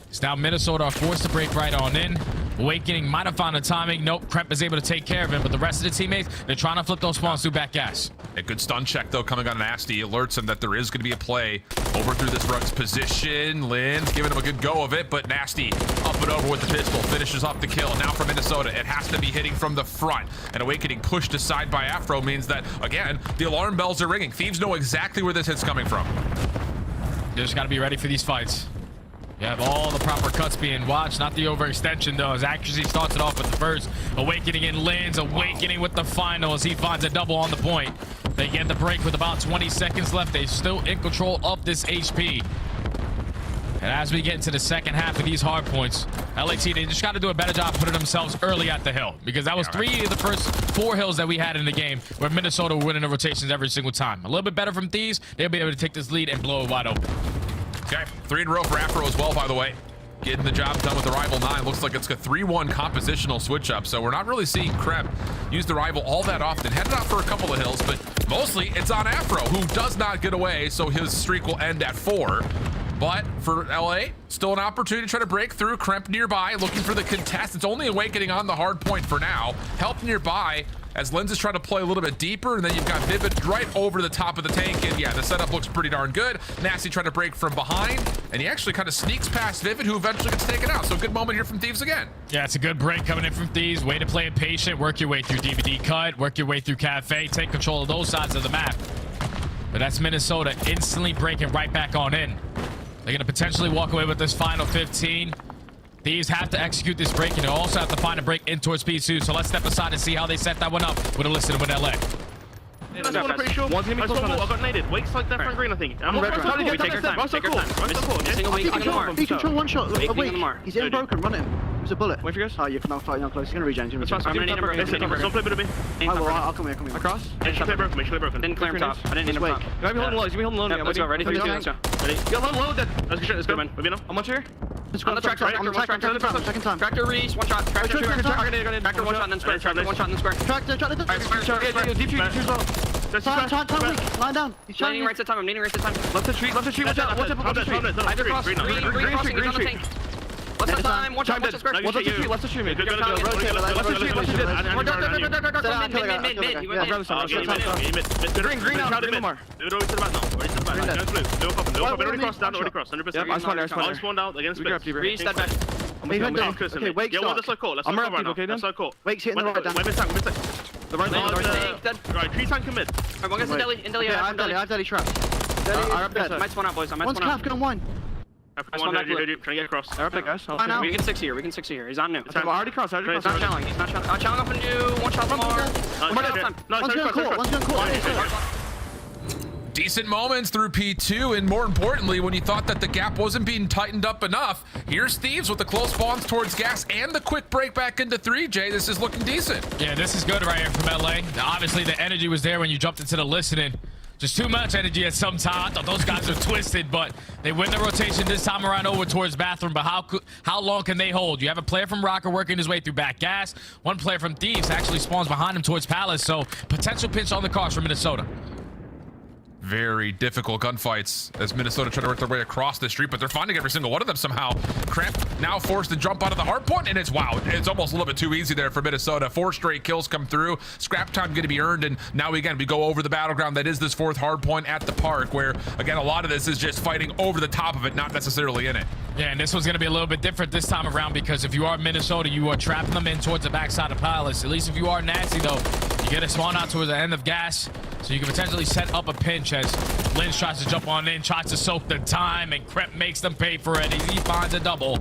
It's now Minnesota are forced to break right on in. Awakening might have found the timing. Nope, Kremp is able to take care of him, but the rest of the teammates, they're trying to flip those spawns through back gas. A good stun check, though, coming on Nasty. Alerts him that there is going to be a play over through this Rug's position. Lynn's giving him a good go of it, but Nasty up and over with the pistol. Finishes off the kill. Now for Minnesota, it has to be hitting from the front. And Awakening pushed aside by Afro means that, again, the alarm bells are ringing. Thieves know exactly where this hit's coming from. You just got to be ready for these fights. You have all the proper cuts being watched, not the overextension though, as accuracy starts it off with the first. Awakening in Lynn's, Awakening with the final as he finds a double on the point. They get the break with about 20 seconds left. They're still in control of this HP. And as we get into the second half of these hard points, LAT, they just got to do a better job putting themselves early at the hill, because that was 3 of the first 4 hills that we had in the game where Minnesota were winning the rotations every single time. A little bit better from Thieves. They'll be able to take this lead and blow it wide open. Okay, 3 in a row for Afro as well, by the way. Getting the job done with the Rival 9. Looks like it's a 3-1 compositional switch up, so we're not really seeing Kremp use the Rival all that often. Headed out for a couple of hills, but mostly it's on Afro, who does not get away, so his streak will end at 4. But for LA, still an opportunity to try to break through. Kremp nearby, looking for the contest. It's only Awakening on the hard point for now. Help nearby as Lenz is trying to play a little bit deeper, and then you've got Vivid right over the top of the tank, and yeah, the setup looks pretty darn good. Nasty trying to break from behind, and he actually kind of sneaks past Vivid, who eventually gets taken out. So good moment here from Thieves again. Yeah, it's a good break coming in from Thieves. Way to play it patient, work your way through DVD cut, work your way through Cafe, take control of those sides of the map. But that's Minnesota instantly breaking right back on in. They're going to potentially walk away with this final 15. Thieves have to execute this break, and they also have to find a break in towards P2. So let's step aside and see how they set that one up with a listen with LA. That's one I'm pretty sure. One's gonna be close on us. I got naded. Wake's like that front green, I think. I'm red. We take our time. Take our time. He control one shot. Wake. He's in broken. Run him. There's a bullet. Wait for you guys. Oh, you're not fighting on close. He's gonna regen. I'm gonna need him. Don't play bit of me. I'll come here. Across. Make sure broken. Make sure broken. Didn't clear him top. I didn't need him top. You gotta be holding low. You be holding low. Let's go. Ready? 3, 2, let's go. Ready? Get low. Let's go, man. We've been I'm much here. On the tractor. Second time. Tractor reach. One shot. Tractor 2. Tractor 1 shot and then square. Tractor 1 shot and then square. Tractor. Deep shoot. Time. Line down. He's trying. Leaning right to time. I'm leaning right to time. Left the tree. Watch out. Either cross. Green crossing. He's on the tank. What's the time? Watch out. Watch the square. Left the tree. Mid. Green out. Already crossed. 100%. I spawned out against Spitz. Step back. Okay, Wake's stuck. Let's call. Let's go right now. Let's go. Wake's hitting the right down. The right tree tank commit. Alright, one guy's in deli. I have deli trap. I might spawn out, boys. I might spawn out. One's calf, one. Trying to get across. Guys. We can 6 here. He's on new. I already crossed. He's not challenging. Challenge up and do one shot from more. One's gonna call. Decent moments through P2, and more importantly, when you thought that the gap wasn't being tightened up enough, here's Thieves with the close spawns towards gas and the quick break back into 3. Jay, this is looking decent. Yeah, this is good right here from LA. Now, obviously, the energy was there when you jumped into the listening. Just too much energy at some time. I thought those guys are twisted, but they win the rotation this time around over towards bathroom. But how long can they hold? You have a player from Rocker working his way through back gas. One player from Thieves actually spawns behind him towards Palace. So potential pinch on the cards for Minnesota. Very difficult gunfights as Minnesota try to work their way across the street, but they're finding every single one of them somehow. Kremp now forced to jump out of the hard point, and it's almost a little bit too easy there for Minnesota. 4 straight kills come through. Scrap time going to be earned, and now we go over the battleground that is this 4th hard point at the park, where again a lot of this is just fighting over the top of it, not necessarily in it. Yeah, and this one's going to be a little bit different this time around, because if you are Minnesota, you are trapping them in towards the backside of Palace. At least if you are Nasty, though, you get a spawn out towards the end of gas, so you can potentially set up a pinch as Lynch tries to jump on in, tries to soak the time, and Kremp makes them pay for it. He finds a double.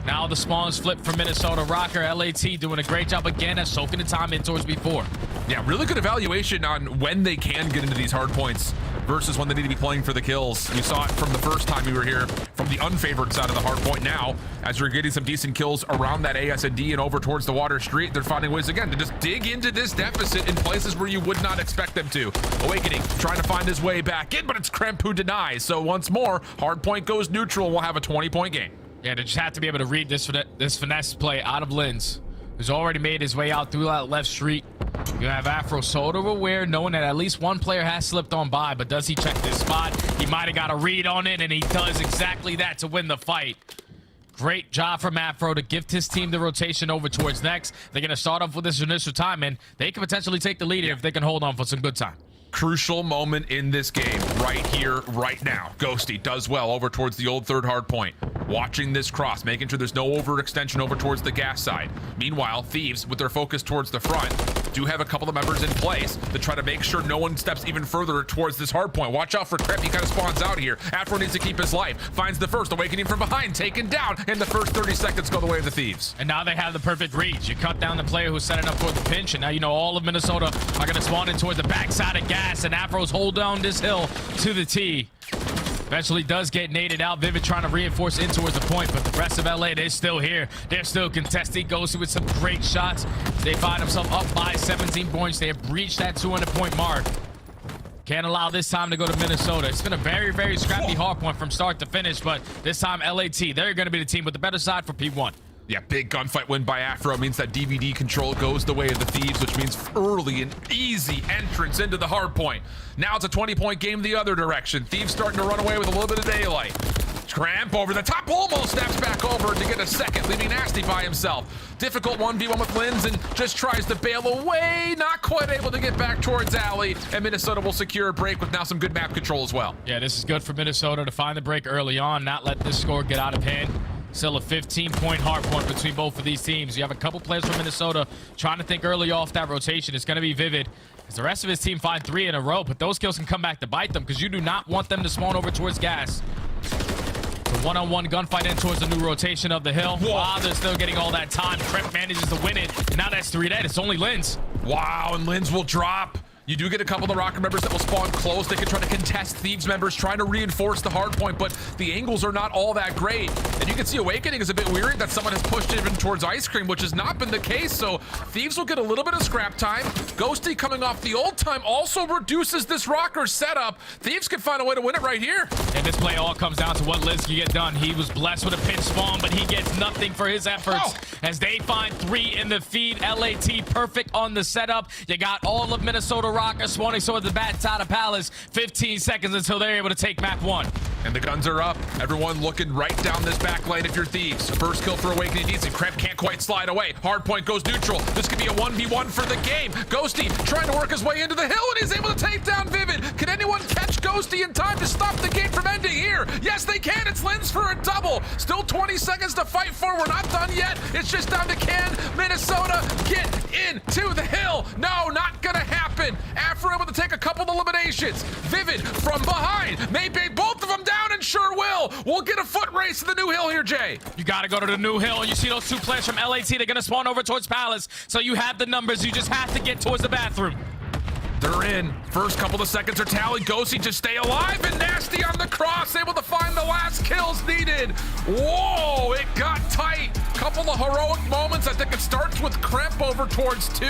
Now the spawns flip for Minnesota. Rocker, LAT doing a great job again at soaking the time in towards B4. Yeah, really good evaluation on when they can get into these hard points versus when they need to be playing for the kills. You saw it from the first time we were here from the unfavored side of the hard point. Now, as you're getting some decent kills around that A&D and over towards the Water Street, they're finding ways again to just dig into this deficit in places where you would not expect them to. Awakening trying to find his way back in, but it's Kremp who denies. So once more, hard point goes neutral. We'll have a 20-point game. Yeah, they just have to be able to read this finesse play out of Linz, who's already made his way out through that left street. You have Afro sort of aware, knowing that at least one player has slipped on by, but does he check this spot? He might have got a read on it, and he does exactly that to win the fight. Great job from Afro to gift his team the rotation over towards next. They're going to start off with this initial time, and they can potentially take the lead here if they can hold on for some good time. Crucial moment in this game, right here, right now. Ghosty does well over towards the old third hard point. Watching this cross, making sure there's no overextension over towards the gas side. Meanwhile, Thieves, with their focus towards the front, do have a couple of members in place to try to make sure no one steps even further towards this hard point. Watch out for Crep, he kind of spawns out here. Afro needs to keep his life. Finds the first, awakening from behind, taken down, and the first 30 seconds go the way of the Thieves. And now they have the perfect reads. You cut down the player who's setting up for the pinch, and now you know all of Minnesota are going to spawn in towards the backside of gas, and Afro's hold down this hill to the T. Eventually does get naded out. Vivid trying to reinforce in towards the point, but the rest of LA, they're still here. They're still contesting. Ghosty with some great shots. They find themselves up by 17 points. They have breached that 200-point mark. Can't allow this time to go to Minnesota. It's been a very, very scrappy hard point from start to finish, but this time LAT, they're going to be the team with the better side for P1. Yeah, big gunfight win by Afro means that DVD control goes the way of the Thieves, which means early and easy entrance into the hard point. Now it's a 20-point game the other direction. Thieves starting to run away with a little bit of daylight. Cramp over the top, almost snaps back over to get a second, leaving Nasty by himself. Difficult 1v1 with Linz and just tries to bail away, not quite able to get back towards Alley, and Minnesota will secure a break with now some good map control as well. Yeah, this is good for Minnesota to find the break early on, not let this score get out of hand. Still a 15-point hard point between both of these teams. You have a couple players from Minnesota trying to think early off that rotation. It's going to be Vivid, as the rest of his team find 3 in a row, but those kills can come back to bite them because you do not want them to spawn over towards gas. The one-on-one gunfight in towards the new rotation of the hill. Wow, they're still getting all that time. Trent manages to win it, and now that's 3 dead. It's only Linz. Wow, and Linz will drop. You do get a couple of the Rocker members that will spawn close. They can try to contest Thieves members, trying to reinforce the hard point, but the angles are not all that great. And you can see Awakening is a bit weary that someone has pushed it even towards Ice Cream, which has not been the case, so Thieves will get a little bit of scrap time. Ghosty coming off the old time also reduces this Rocker setup. Thieves can find a way to win it right here. And this play all comes down to what Liz can get done. He was blessed with a pinch spawn, but he gets nothing for his efforts as they find 3 in the feed. LAT perfect on the setup. You got all of Minnesota Rockers spawning towards the back side of Palace. 15 seconds until they're able to take map 1. And the guns are up. Everyone looking right down this back lane if you're Thieves. First kill for Awakening decent. Kremp can't quite slide away. Hardpoint goes neutral. This could be a 1v1 for the game. Ghosty trying to work his way into the hill, and he's able to take down Vivid. Can anyone catch Ghosty in time to stop the game from ending here? Yes, they can. It's Linz for a double. Still 20 seconds to fight for. We're not done yet. It's just down to can Minnesota get into the hill? No, not gonna happen. Afro able to take a couple of eliminations. Vivid from behind may bait both of them down, and sure will. We'll get a foot race to the new hill here, Jay. You got to go to the new hill, and you see those 2 players from LAT. They're going to spawn over towards Palace, so you have the numbers. You just have to get towards the bathroom. They're in. First couple of seconds are tallied. Ghosty to stay alive, and Nasty on the cross, able to find the last kills needed. Whoa, it got tight. Couple of heroic moments. I think it starts with Kremp over towards 2,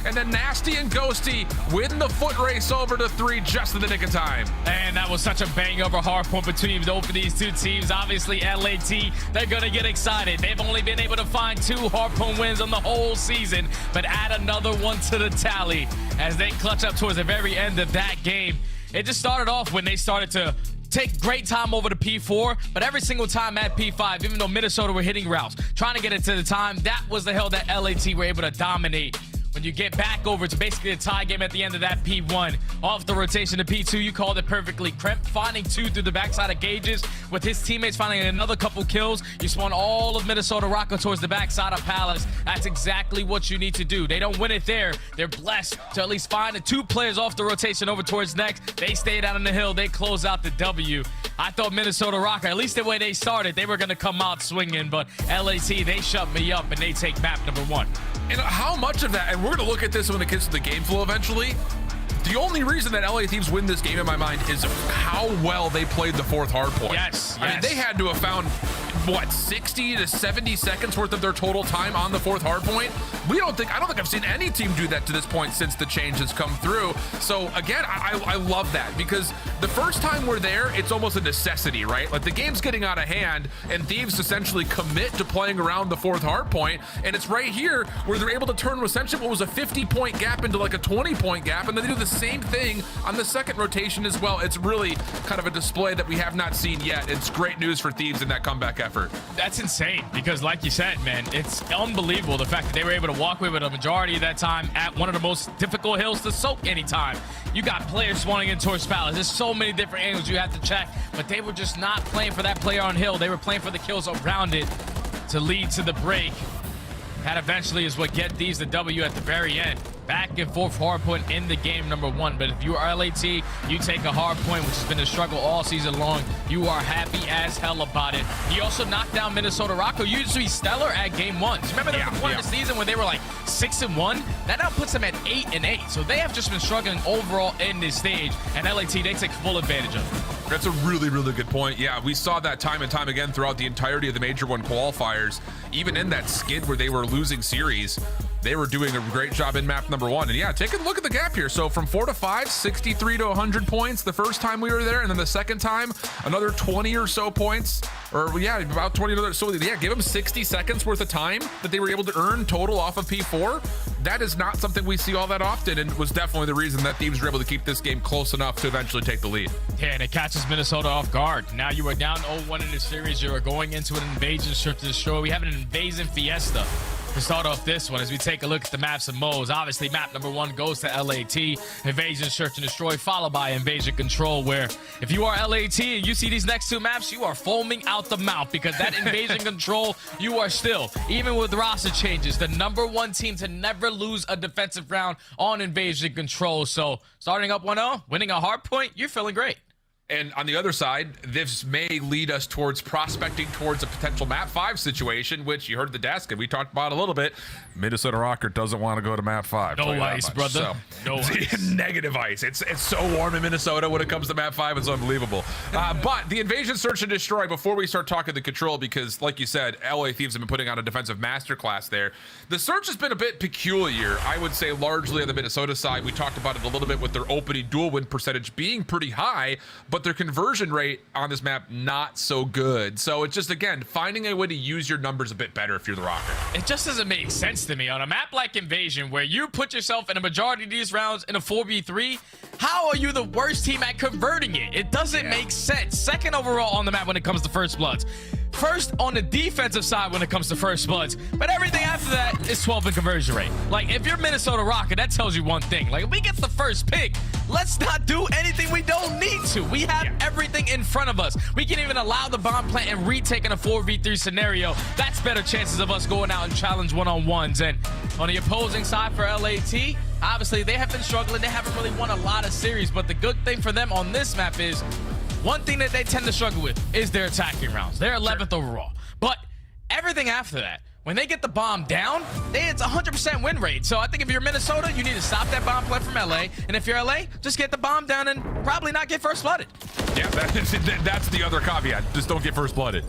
and then Nasty and Ghosty win the foot race over to 3 just in the nick of time. And that was such a bang over hard point between both of these 2 teams. Obviously, LAT, they're going to get excited. They've only been able to find 2 hard point wins on the whole season, but add another one to the tally as they clutch up towards the very end of that game. It just started off when they started to take great time over to P4, but every single time at P5, even though Minnesota were hitting routes, trying to get it to the time, that was the hill that LAT were able to dominate. When you get back over to basically a tie game at the end of that P1, off the rotation to P2, you called it perfectly. Kremp finding 2 through the backside of Gages with his teammates finding another couple kills. You spawn all of Minnesota Rocker towards the backside of Palace. That's exactly what you need to do. They don't win it there. They're blessed to at least find the 2 players off the rotation over towards next. They stay down on the hill. They close out the W. I thought Minnesota Rocker, at least the way they started, they were going to come out swinging, but LAT, they shut me up and they take map number 1. And how much of that, and we're going to look at this when it gets to the game flow eventually, the only reason that LA Thieves win this game in my mind is how well they played the 4th hardpoint. Yes. I mean, they had to have found, what, 60 to 70 seconds worth of their total time on the 4th hardpoint. I don't think I've seen any team do that to this point since the change has come through. So again, I love that, because the first time we're there, it's almost a necessity, right? Like the game's getting out of hand and Thieves essentially commit to playing around the 4th hardpoint. And it's right here where they're able to turn essentially what was a 50-point gap into like a 20-point gap. And then they do the same thing on the 2nd rotation as well. It's really kind of a display that we have not seen yet. It's great news for Thieves in that comeback comeback effort. That's insane because, like you said, man, it's unbelievable the fact that they were able to walk away with a majority of that time at one of the most difficult hills to soak anytime. You got players spawning in towards Palace. There's so many different angles you have to check, but they were just not playing for that player on hill. They were playing for the kills around it to lead to the break. That eventually is what get these the W at the very end. Back and forth hardpoint in the game number 1. But if you are LAT, you take a hardpoint, which has been a struggle all season long. You are happy as hell about it. He also knocked down Minnesota Rock, who used to be stellar at game 1. Remember there was a point of the season when they were like 6-1? That now puts them at 8-8. So they have just been struggling overall in this stage. And LAT, they take full advantage of it. That's a really, really good point. Yeah, we saw that time and time again throughout the entirety of the Major I qualifiers. Even in that skid where they were losing series, they were doing a great job in map number 1. And yeah, take a look at the gap here. So from 4 to 5, 63 to 100 points the first time we were there. And then the second time, another 20 or so points. Or yeah, about 20 another. So yeah, give them 60 seconds worth of time that they were able to earn total off of P4. That is not something we see all that often, and was definitely the reason that Thieves were able to keep this game close enough to eventually take the lead. Yeah, and it catches Minnesota off guard. Now you are down 0-1 in the series. You are going into an invasion search to destroy. We have an invasion fiesta to start off this one as we take a look at the maps and modes. Obviously, map number 1 goes to LAT, invasion search and destroy, followed by invasion control, where if you are LAT and you see these next 2 maps, you are foaming out the mouth because that invasion control, you are still, even with roster changes, the number 1 team to never lose a defensive round on invasion control. So starting up 1-0, winning a hard point, you're feeling great. And on the other side, this may lead us towards prospecting towards a potential map 5 situation, which you heard the desk and we talked about a little bit. Minnesota Rocker doesn't want to go to map 5. No ice, brother. So, no ice. Negative ice. It's so warm in Minnesota when it comes to map 5. It's unbelievable. But the invasion, search, and destroy, before we start talking the control, because like you said, LA Thieves have been putting on a defensive masterclass there. The search has been a bit peculiar, I would say, largely on the Minnesota side. We talked about it a little bit with their opening dual win percentage being pretty high, but their conversion rate on this map not so good. So it's just, again, finding a way to use your numbers a bit better if you're the Rocker. It just doesn't make sense to me on a map like Invasion, where you put yourself in a majority of these rounds in a 4v3. How are you the worst team at converting it? It doesn't make sense. Second overall on the map when it comes to First Bloods. First on the defensive side when it comes to First Bloods, but everything after that is 12 in conversion rate. Like, if you're Minnesota Rocket, that tells you one thing. Like, if we get the first pick, let's not do anything we don't need to. We have everything in front of us. We can even allow the bomb plant and retake in a 4v3 scenario. That's better chances of us going out and challenge one-on-ones. And on the opposing side for LAT, obviously they have been struggling. They haven't really won a lot of series, but the good thing for them on this map is one thing that they tend to struggle with is their attacking rounds. They're 11th overall. But everything after that, when they get the bomb down, it's 100% win rate. So I think if you're Minnesota, you need to stop that bomb play from LA. And if you're LA, just get the bomb down and probably not get first blooded. Yeah, that's the other caveat. Just don't get first blooded.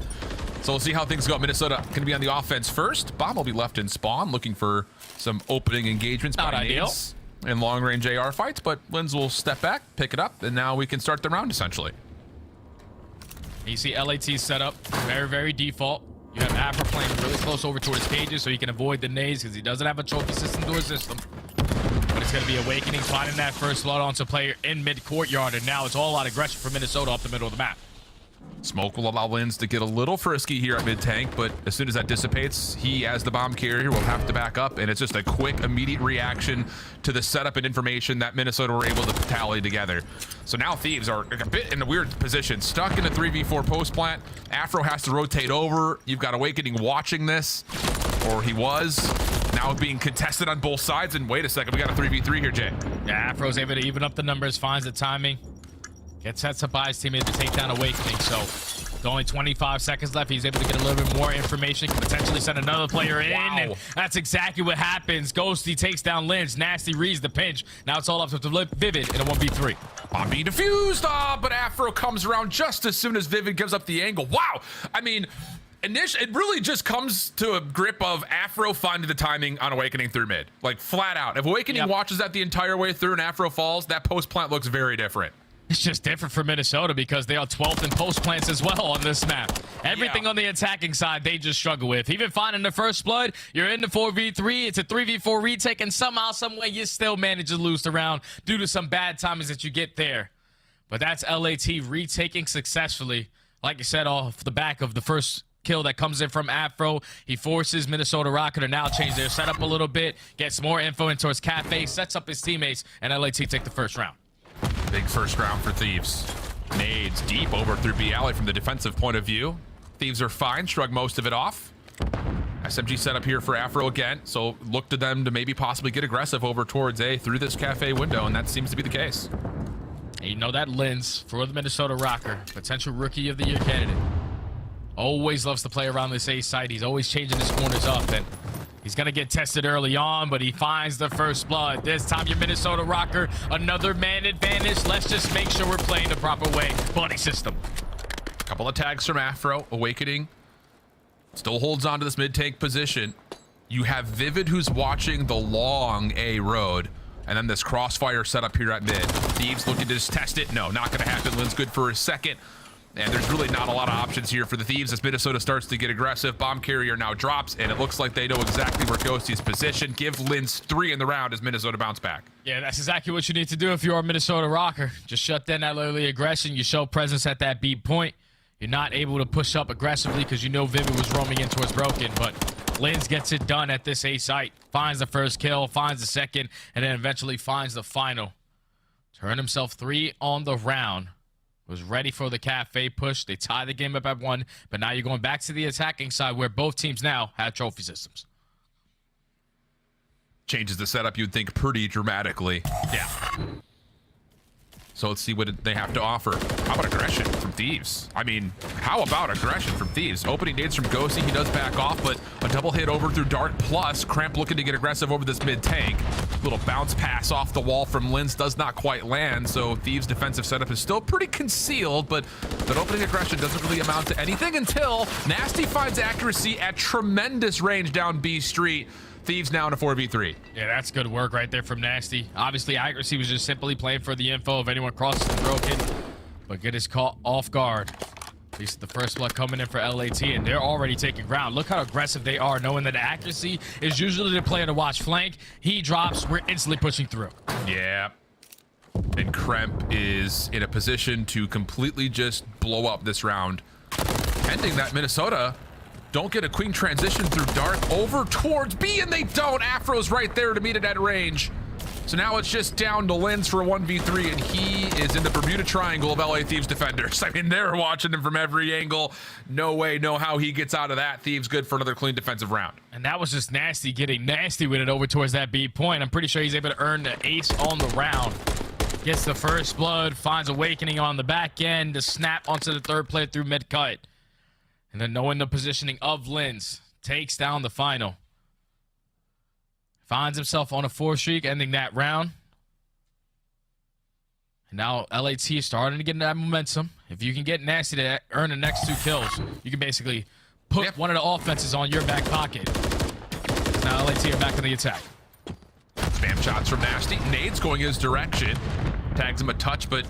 So we'll see how things go. Minnesota going to be on the offense first. Bomb will be left in spawn, looking for some opening engagements Not by ideal. nades in long-range AR fights. But Lins will step back, pick it up, and now we can start the round, essentially. You see LAT set up very, very default. You have Afro playing really close over towards Cages so he can avoid the nades because he doesn't have a trophy system to assist him. But it's going to be Awakening finding that first blood onto a player in mid-courtyard, and now it's all out aggression for Minnesota up the middle of the map. Smoke will allow Lins to get a little frisky here at mid-tank, but as soon as that dissipates, he, as the bomb carrier, will have to back up, and it's just a quick, immediate reaction to the setup and information that Minnesota were able to tally together. So now Thieves are a bit in a weird position, stuck in a 3v4 post plant. Afro has to rotate over. You've got Awakening watching this, or he was. Now being contested on both sides, and wait a second, we got a 3v3 here, Jay. Yeah, Afro's able to even up the numbers, finds the timing. Gets sets up by his teammate to take down Awakening. So with only 25 seconds left, he's able to get a little bit more information, can potentially send another player in. Wow. And that's exactly what happens. Ghosty takes down Lins. Nasty reads the pinch. Now it's all up to Vivid in a 1v3. Bomb being defused, but Afro comes around just as soon as Vivid gives up the angle. Wow. I mean, it really just comes to a grip of Afro finding the timing on Awakening through mid. Like, flat out. If Awakening watches that the entire way through and Afro falls, that post plant looks very different. It's just different for Minnesota because they are 12th in post plants as well on this map. Everything on the attacking side, they just struggle with. Even finding the first blood, you're in the 4v3, it's a 3v4 retake, and somehow, some way, you still manage to lose the round due to some bad timings that you get there. But that's LAT retaking successfully, like you said, off the back of the first kill that comes in from Afro. He forces Minnesota Rocket to now change their setup a little bit, gets more info in towards Cafe, sets up his teammates, and LAT take the first round. Big first round for Thieves. Nades deep over through B alley from the defensive point of view. Thieves are fine, shrug most of it off. SMG set up here for Afro again, so look to them to maybe possibly get aggressive over towards A through this Cafe window, and that seems to be the case. And you know that Lens for the Minnesota Rocker, potential Rookie of the Year candidate. Always loves to play around this A site. He's always changing his corners up, and he's going to get tested early on, but he finds the first blood. This time, your Minnesota Rocker, another man advantage. Let's just make sure we're playing the proper way. Buddy system. Couple of tags from Afro. Awakening still holds on to this mid-tank position. You have Vivid, who's watching the long A road, and then this crossfire setup here at mid. Thieves looking to just test it. No, not going to happen. Lynn's good for a second. And there's really not a lot of options here for the Thieves as Minnesota starts to get aggressive. Bomb carrier now drops, and it looks like they know exactly where Ghosty's positioned. Give Lynn's 3 in the round as Minnesota bounce back. Yeah, that's exactly what you need to do if you're a Minnesota Rocker. Just shut down that early aggression. You show presence at that B point. You're not able to push up aggressively because you know Vivid was roaming in towards Broken, but Lynn's gets it done at this A site. Finds the first kill, finds the second, and then eventually finds the final. Turn himself 3 on the round. Was ready for the Cafe push. They tie the game up at 1, but now you're going back to the attacking side where both teams now have trophy systems. Changes the setup, you'd think, pretty dramatically. Yeah. So let's see what they have to offer. How about aggression from Thieves? I mean, how about aggression from Thieves? Opening nades from Ghosty, he does back off, but a double hit over through Dark plus. Cramp looking to get aggressive over this mid-tank. Little bounce pass off the wall from Linz does not quite land, so Thieves' defensive setup is still pretty concealed, but that opening aggression doesn't really amount to anything until Nasty finds accuracy at tremendous range down B Street. Thieves now in a 4v3. Yeah, that's good work right there from Nasty. Obviously, accuracy was just simply playing for the info if anyone crosses the Broken, but get his caught off guard. At least the first blood coming in for LAT, and they're already taking ground. Look how aggressive they are, knowing that accuracy is usually the player to watch flank. He drops, we're instantly pushing through. Yeah. And Kremp is in a position to completely just blow up this round. Pending that Minnesota don't get a quick transition through Dark over towards B, and they don't. Afro's right there to meet it at range. So now it's just down to Linz for a 1v3, and he is in the Bermuda Triangle of LA Thieves defenders. I mean, they're watching him from every angle. No way, no how he gets out of that. Thieves good for another clean defensive round. And that was just Nasty getting nasty with it over towards that B point. I'm pretty sure he's able to earn the ace on the round. Gets the first blood, finds Awakening on the back end to snap onto the third player through mid-cut. And then knowing the positioning of Linz, takes down the final. Finds himself on a 4 streak, ending that round. And now LAT is starting to get that momentum. If you can get Nasty to earn the next 2 kills, you can basically put one of the offenses on your back pocket. Now LAT are back in the attack. Spam shots from Nasty. Nades going his direction. Tags him a touch, but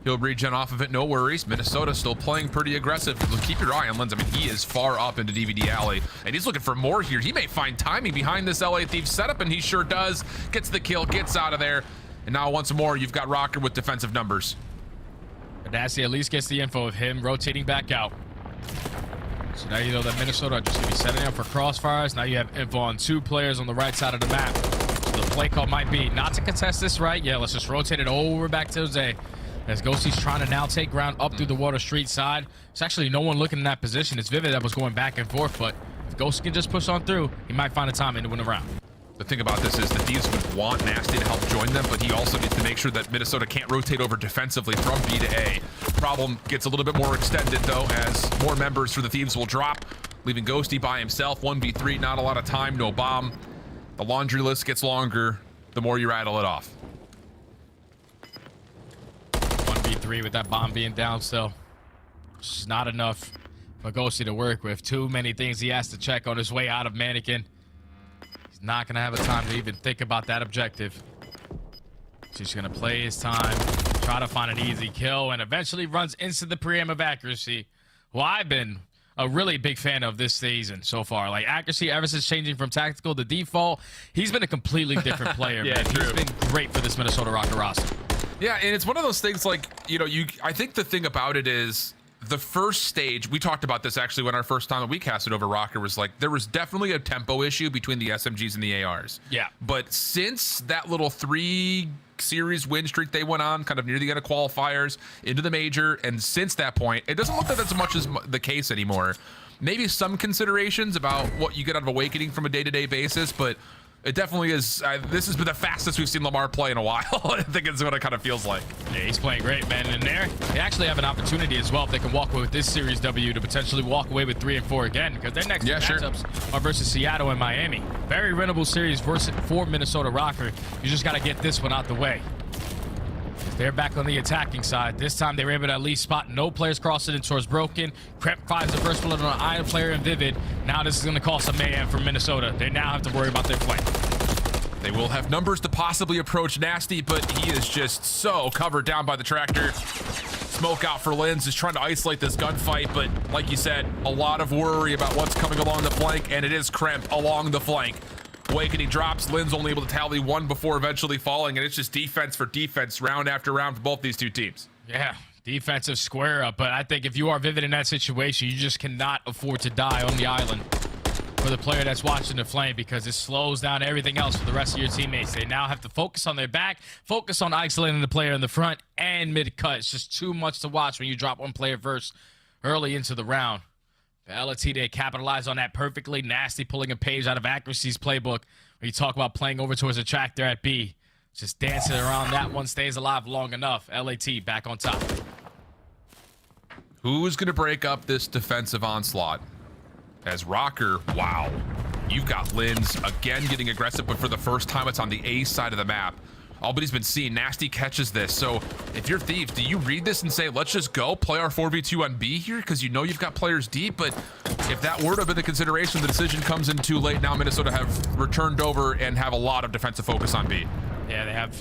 he'll regen off of it, no worries. Minnesota still playing pretty aggressive. Keep your eye on Linz. I mean, he is far up into DVD Alley, and he's looking for more here. He may find timing behind this LA Thieves setup, and he sure does. Gets the kill, gets out of there. And now once more, you've got Rocker with defensive numbers. Nasty at least gets the info of him rotating back out. So now you know that Minnesota are just going to be setting up for crossfires. Now you have info on 2 players on the right side of the map. So the play call might be not to contest this right. Yeah, let's just rotate it over back to Jose. As Ghosty's trying to now take ground up through the Water Street side. It's actually no one looking in that position. It's Vivid that was going back and forth, but if Ghosty can just push on through, he might find a timing to win a round. The thing about this is the Thieves would want Nasty to help join them, but he also needs to make sure that Minnesota can't rotate over defensively from B to A. Problem gets a little bit more extended, though, as more members for the Thieves will drop, leaving Ghosty by himself. 1v3, not a lot of time, no bomb. The laundry list gets longer the more you rattle it off. 1v3 with that bomb being down still. It's not enough for Ghosty to work with. Too many things he has to check on his way out of Mannequin. He's not going to have a time to even think about that objective. So he's going to play his time, try to find an easy kill, and eventually runs into the preamp of accuracy, who I've been a really big fan of this season so far. Like, accuracy, ever since changing from tactical to default, he's been a completely different player, yeah, man. true. He's been great for this Minnesota Rocker roster. Yeah, and it's one of those things like, you know, I think the thing about it is the first stage, we talked about this actually when our first time that we casted over Rocker, was like there was definitely a tempo issue between the SMGs and the ARs. Yeah. But since that little 3 series win streak they went on kind of near the end of qualifiers into the major, and since that point, it doesn't look like that's as much as the case anymore. Maybe some considerations about what you get out of Awakening from a day-to-day basis, but it definitely is. This has been the fastest we've seen Lamar play in a while. I think it's what it kind of feels like. Yeah, he's playing great, man. And they actually have an opportunity as well if they can walk away with this series W to potentially walk away with 3 and 4 again, because their next matchups are versus Seattle and Miami. Very winnable series for Minnesota Rocker. You just got to get this one out the way. They're back on the attacking side. This time they were able to at least spot no players crossing in towards Broken. Kremp finds the first bullet on an Iron player and Vivid. Now this is going to cause some mayhem for Minnesota. They now have to worry about their flank. They will have numbers to possibly approach Nasty, but he is just so covered down by the tractor. Smoke out for Linz, is trying to isolate this gunfight, but like you said, a lot of worry about what's coming along the flank, and it is Kremp along the flank. Awakening drops, Lynn's only able to tally 1 before eventually falling, and it's just defense for defense, round after round for both these two teams. Yeah, defensive square up, but I think if you are Vivid in that situation, you just cannot afford to die on the island for the player that's watching the flame, because it slows down everything else for the rest of your teammates. They now have to focus on their back, focus on isolating the player in the front and mid-cut. It's just too much to watch when you drop one player first early into the round. The LAT, they capitalize on that perfectly. Nasty pulling a page out of Accuracy's playbook when you talk about playing over towards a tractor at B. Just dancing around that one, stays alive long enough. LAT back on top. Who's going to break up this defensive onslaught? As Rocker, wow. You've got Linz again getting aggressive, but for the first time it's on the A side of the map. All but he's been seen. Nasty catches this. So if you're Thieves, do you read this and say, let's just go play our 4v2 on B here? Because you know you've got players deep, but if that were to have been the consideration, the decision comes in too late. Now Minnesota have returned over and have a lot of defensive focus on B. Yeah, they have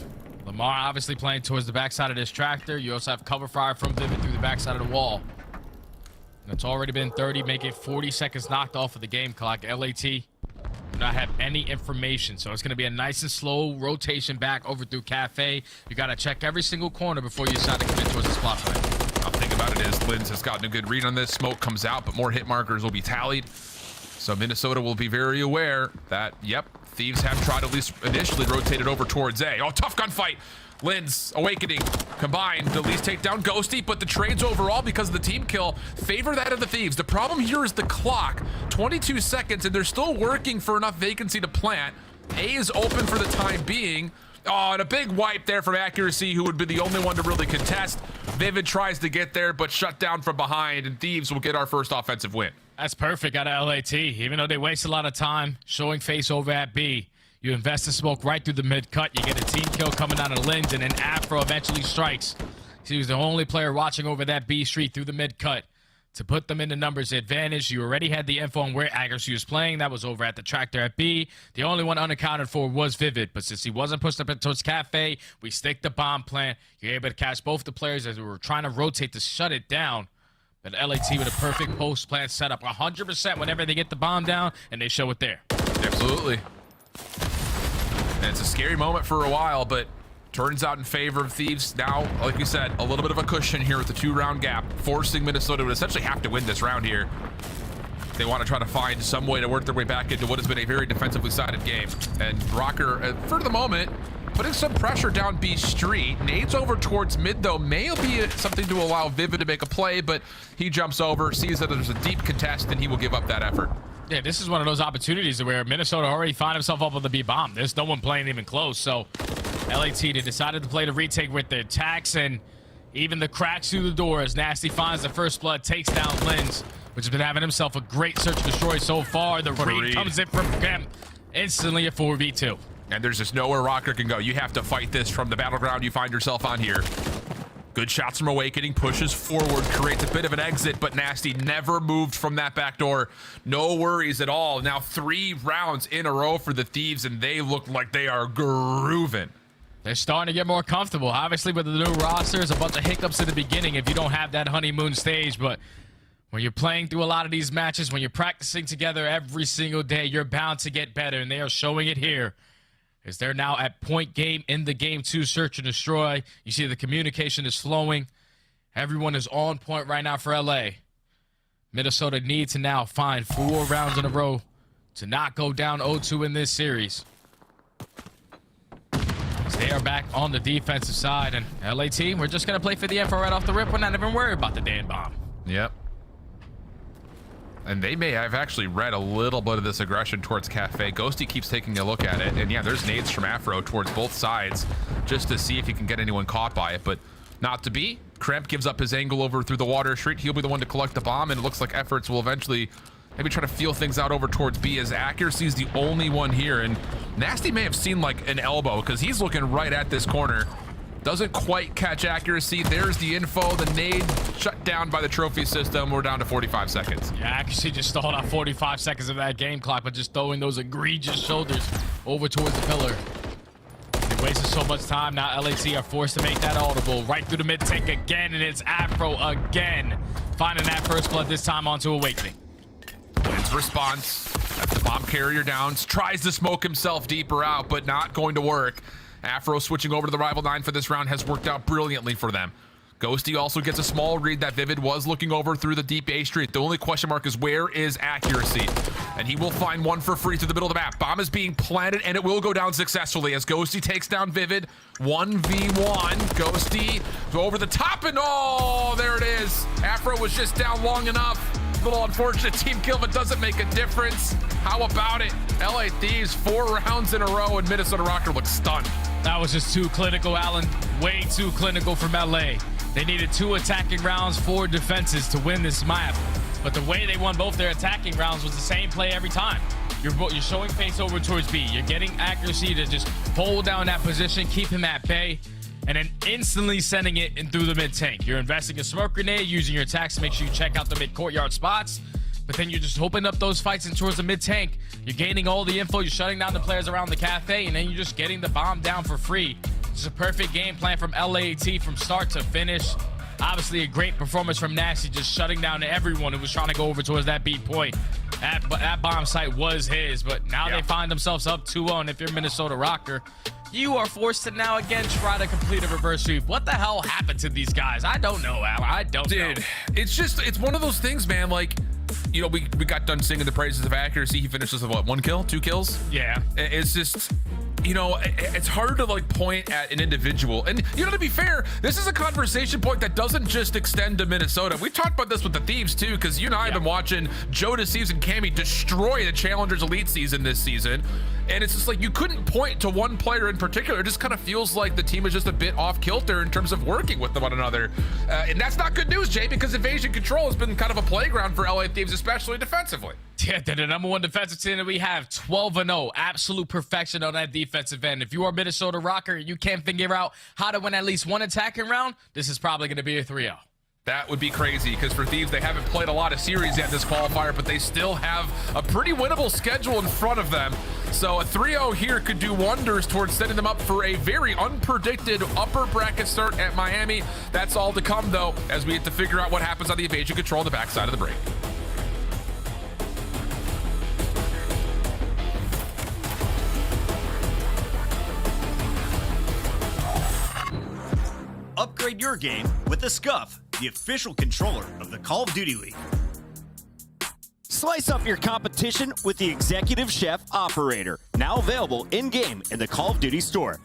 Lamar obviously playing towards the backside of this tractor. You also have cover fire from Vivid through the backside of the wall. And it's already been 30, making 40 seconds knocked off of the game clock. LAT do not have any information, so it's going to be a nice and slow rotation back over through Cafe. You got to check every single corner before you decide to commit towards the spot play. I'll think about it is Linz has gotten a good read on this. Smoke comes out, but more hit markers will be tallied. So Minnesota will be very aware that, yep, Thieves have tried at least initially rotated over towards A. Oh, tough gunfight. Linz, Awakening, combined to at least take down Ghosty, but the trades overall, because of the team kill, favor that of the Thieves. The problem here is the clock, 22 seconds, and they're still working for enough vacancy to plant. A is open for the time being. Oh, and a big wipe there from Accuracy, who would be the only one to really contest. Vivid tries to get there, but shut down from behind, and Thieves will get our first offensive win. That's perfect out of LAT. Even though they waste a lot of time showing face over at B, you invest the smoke right through the mid-cut. You get a team kill coming out of Linz, and then Afro eventually strikes. He was the only player watching over that B street through the mid-cut to put them in the numbers advantage. You already had the info on where Accuracy was playing. That was over at the tractor at B. The only one unaccounted for was Vivid, but since he wasn't pushed up towards Cafe, we stick the bomb plant. You're able to catch both the players as we were trying to rotate to shut it down. But LAT with a perfect post-plant setup, 100% whenever they get the bomb down, and they show it there. Absolutely. And it's a scary moment for a while, but turns out in favor of Thieves. Now, like we said, a little bit of a cushion here with the 2-round gap, forcing Minnesota to essentially have to win this round here. They want to try to find some way to work their way back into what has been a very defensively sided game. And Rocker, for the moment, putting some pressure down B Street. Nades over towards mid, though, may be something to allow Vivid to make a play, but he jumps over, sees that there's a deep contest, and he will give up that effort. Yeah, this is one of those opportunities where Minnesota already found himself up on the B bomb. There's no one playing even close, so LAT, they decided to play the retake with their attacks, and even the cracks through the door as Nasty finds the first blood, takes down Linz, which has been having himself a great search and destroy so far. The read comes in from Kemp, instantly a 4v2. And there's just nowhere Rocker can go. You have to fight this from the battleground you find yourself on here. Good shots from Awakening, pushes forward, creates a bit of an exit, but Nasty never moved from that back door. No worries at all. Now 3 rounds in a row for the Thieves, and they look like they are grooving. They're starting to get more comfortable. Obviously, with the new roster, there's a bunch of hiccups in the beginning if you don't have that honeymoon stage, but when you're playing through a lot of these matches, when you're practicing together every single day, you're bound to get better, and they are showing it here. As they're now at point game in the game 2 search and destroy. You see the communication is flowing. Everyone is on point right now for LA. Minnesota needs to now find 4 rounds in a row to not go down 0-2 in this series. They are back on the defensive side, and LA team, we're just going to play for the info right off the rip. We're not even worried about the damn bomb. Yep. And they may have actually read a little bit of this aggression towards Cafe. Ghosty keeps taking a look at it, and yeah, there's nades from Afro towards both sides just to see if he can get anyone caught by it, but not to be. Kremp gives up his angle over through the water street. He'll be the one to collect the bomb, and it looks like efforts will eventually maybe try to feel things out over towards B, as accuracy is the only one here. And Nasty may have seen like an elbow because he's looking right at this corner. Doesn't quite catch accuracy. There's the info. The nade shut down by the trophy system. We're down to 45 seconds. Yeah, accuracy just stalled out 45 seconds of that game clock, but just throwing those egregious shoulders over towards the pillar. They wasted so much time. Now LAT are forced to make that audible. Right through the mid-tank again, and it's Afro again. Finding that first blood, this time onto Awakening. His response, that's the bomb carrier down, tries to smoke himself deeper out, but not going to work. Afro switching over to the Rival 9 for this round has worked out brilliantly for them. Ghosty also gets a small read that Vivid was looking over through the deep A street. The only question mark is where is accuracy? And he will find one for free through the middle of the map. Bomb is being planted, and it will go down successfully as Ghosty takes down Vivid. 1v1. Ghosty over the top, and oh, there it is. Afro was just down long enough. A little unfortunate team kill, but doesn't make a difference. How about it? LA Thieves 4 rounds in a row, and Minnesota Rocker looks stunned. That was just too clinical, Allen. Way too clinical from LA. They needed 2 attacking rounds, 4 defenses to win this map. But the way they won both their attacking rounds was the same play every time. You're showing face over towards B. You're getting accuracy to just hold down that position, keep him at bay, and then instantly sending it in through the mid-tank. You're investing a smoke grenade, using your attacks to make sure you check out the mid-courtyard spots, but then you're just opening up those fights in towards the mid-tank. You're gaining all the info, you're shutting down the players around the cafe, and then you're just getting the bomb down for free. It's a perfect game plan from LAT from start to finish. Obviously a great performance from Nasty, just shutting down everyone who was trying to go over towards that beat point. That bomb site was his, but now they find themselves up 2-0, and if you're Minnesota Rocker, you are forced to now again try to complete a reverse sweep. What the hell happened to these guys? I don't know, Al. I don't know. Dude, it's one of those things, man. Like, you know, we got done singing the praises of accuracy. He finishes with what, 1 kill, 2 kills? Yeah. It's just, you know, it's hard to like point at an individual. And you know, to be fair, this is a conversation point that doesn't just extend to Minnesota. We've talked about this with the Thieves too, because you and I have been watching Joe Deceives and Cammy destroy the Challengers Elite season this season. And it's just like, you couldn't point to one player in particular. It just kind of feels like the team is just a bit off kilter in terms of working with one another. And that's not good news, Jay, because Evasion Control has been kind of a playground for LA Thieves, especially defensively. Yeah, they're the number 1 defensive team that we have. 12-0, absolute perfection on that defensive end. If you are Minnesota Rocker, you can't figure out how to win at least 1 attacking round, this is probably going to be a 3-0. That would be crazy, because for Thieves, they haven't played a lot of series yet this qualifier, but they still have a pretty winnable schedule in front of them. So a 3-0 here could do wonders towards setting them up for a very unpredicted upper bracket start at Miami. That's all to come, though, as we have to figure out what happens on the Evasion Control on the backside of the break. Upgrade your game with the Scuff, the official controller of the Call of Duty League. Slice up your competition with the Executive Chef Operator, now available in-game in the Call of Duty store.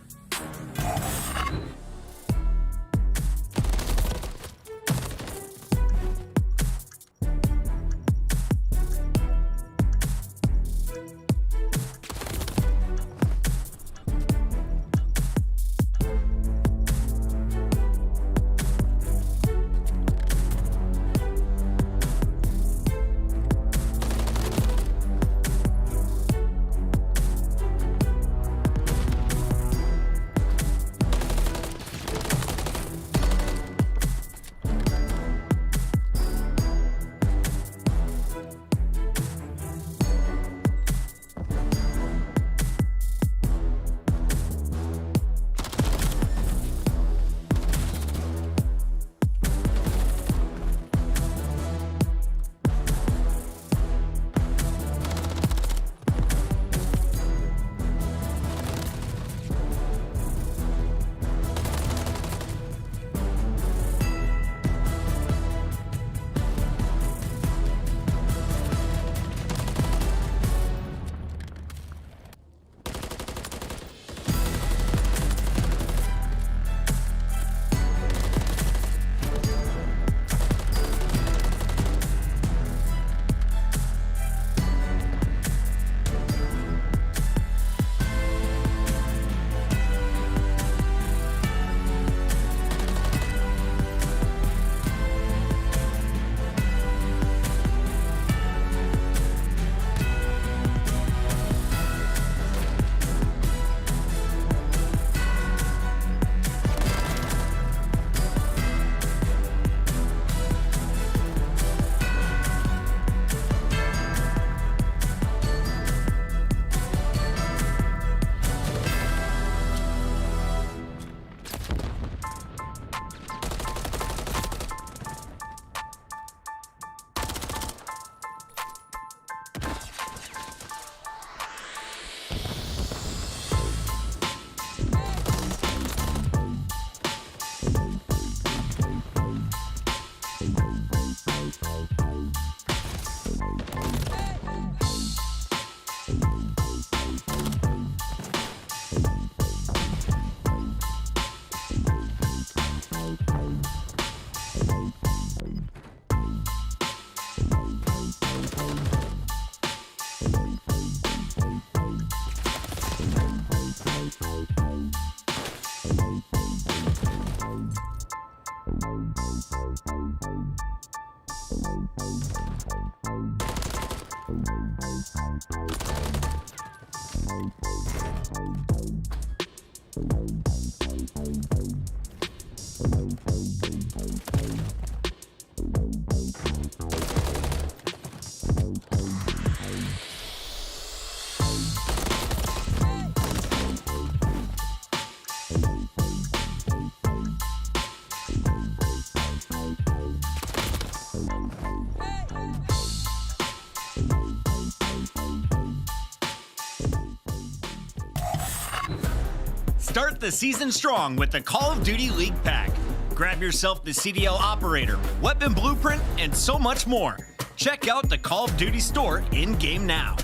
Start the season strong with the Call of Duty League Pack. Grab yourself the CDL Operator, Weapon Blueprint, and so much more. Check out the Call of Duty store in-game now.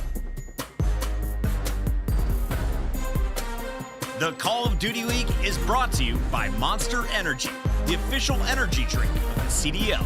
The Call of Duty League is brought to you by Monster Energy, the official energy drink of the CDL.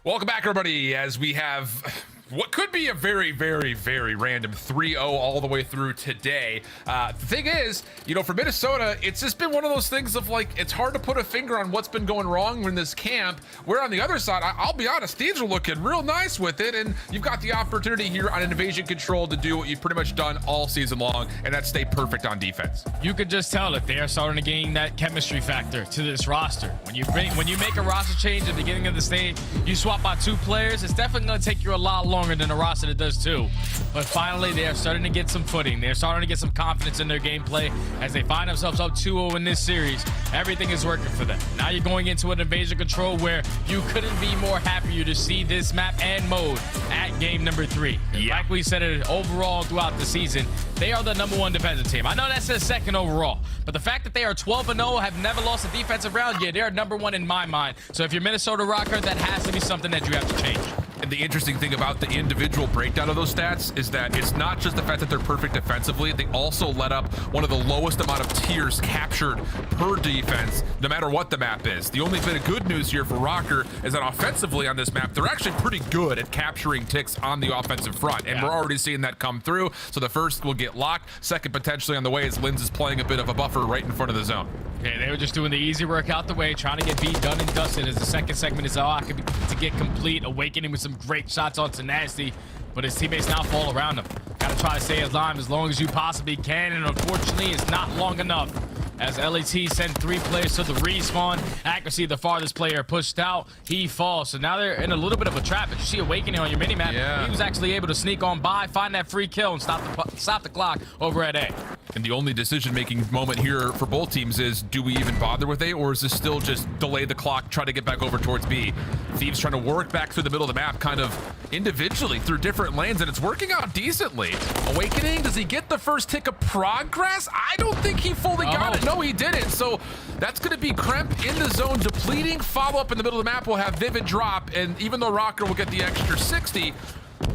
Welcome back, everybody, as we have what could be a very, very, very random 3-0 all the way through today. The thing is, you know, for Minnesota, it's just been one of those things of like, it's hard to put a finger on what's been going wrong in this camp. Where on the other side, I'll be honest, thieves are looking real nice with it. And you've got the opportunity here on invasion control to do what you've pretty much done all season long, and that's stay perfect on defense. You could just tell that they are starting to gain that chemistry factor to this roster. When you make a roster change at the beginning of the stage, you swap out 2 players, it's definitely going to take you a lot longer than a roster that does too. But finally, they are starting to get some footing. They're starting to get some confidence in their gameplay as they find themselves up 2-0 in this series. Everything is working for them. Now you're going into an invasion control where you couldn't be more happier to see this map and mode at game number 3. Yeah. Like we said it overall throughout the season, they are the #1 defensive team. I know that says second overall, but the fact that they are 12-0, have never lost a defensive round, yeah, they're #1 in my mind. So if you're Minnesota Rocker, that has to be something that you have to change. And the interesting thing about the individual breakdown of those stats is that it's not just the fact that they're perfect defensively, they also let up one of the lowest amount of tiers captured per defense, no matter what the map is. The only bit of good news here for Rocker is that offensively on this map, they're actually pretty good at capturing ticks on the offensive front, and we're already seeing that come through. So the first will get locked, second potentially on the way as Linz is playing a bit of a buffer right in front of the zone. Okay, they were just doing the easy work out the way, trying to get beat, done and dusted as the second segment is to get complete, awakening with some great shots onto Nasty, but his teammates now fall around him. Gotta try to stay alive as long as you possibly can, and unfortunately it's not long enough as LAT send 3 players to the respawn. Accuracy, the farthest player pushed out, he falls. So now they're in a little bit of a trap. But you see Awakening on your minimap, he was actually able to sneak on by, find that free kill, and stop the clock over at A. And the only decision-making moment here for both teams is, do we even bother with A, or is this still just delay the clock, try to get back over towards B? Thieves trying to work back through the middle of the map kind of individually through different lanes, and it's working out decently. Awakening, does he get the first tick of progress? I don't think he fully got it. No, he didn't. So that's going to be Kremp in the zone, depleting. Follow-up in the middle of the map will have Vivid drop, and even though Rocker will get the extra 60,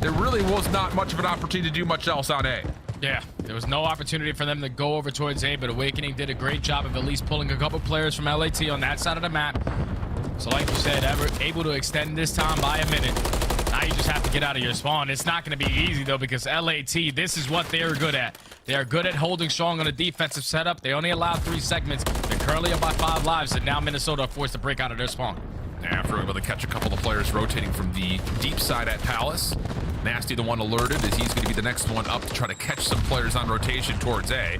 there really was not much of an opportunity to do much else on A. Yeah, there was no opportunity for them to go over towards A, but Awakening did a great job of at least pulling a couple players from LAT on that side of the map. So like you said, able to extend this time by a minute. Now you just have to get out of your spawn. It's not going to be easy, though, because LAT, this is what they are good at. They are good at holding strong on a defensive setup. They only allow 3 segments. They're currently up by 5 lives, and now Minnesota are forced to break out of their spawn. Afro able to catch a couple of players rotating from the deep side at Palace. Nasty the one alerted as he's going to be the next one up to try to catch some players on rotation towards A.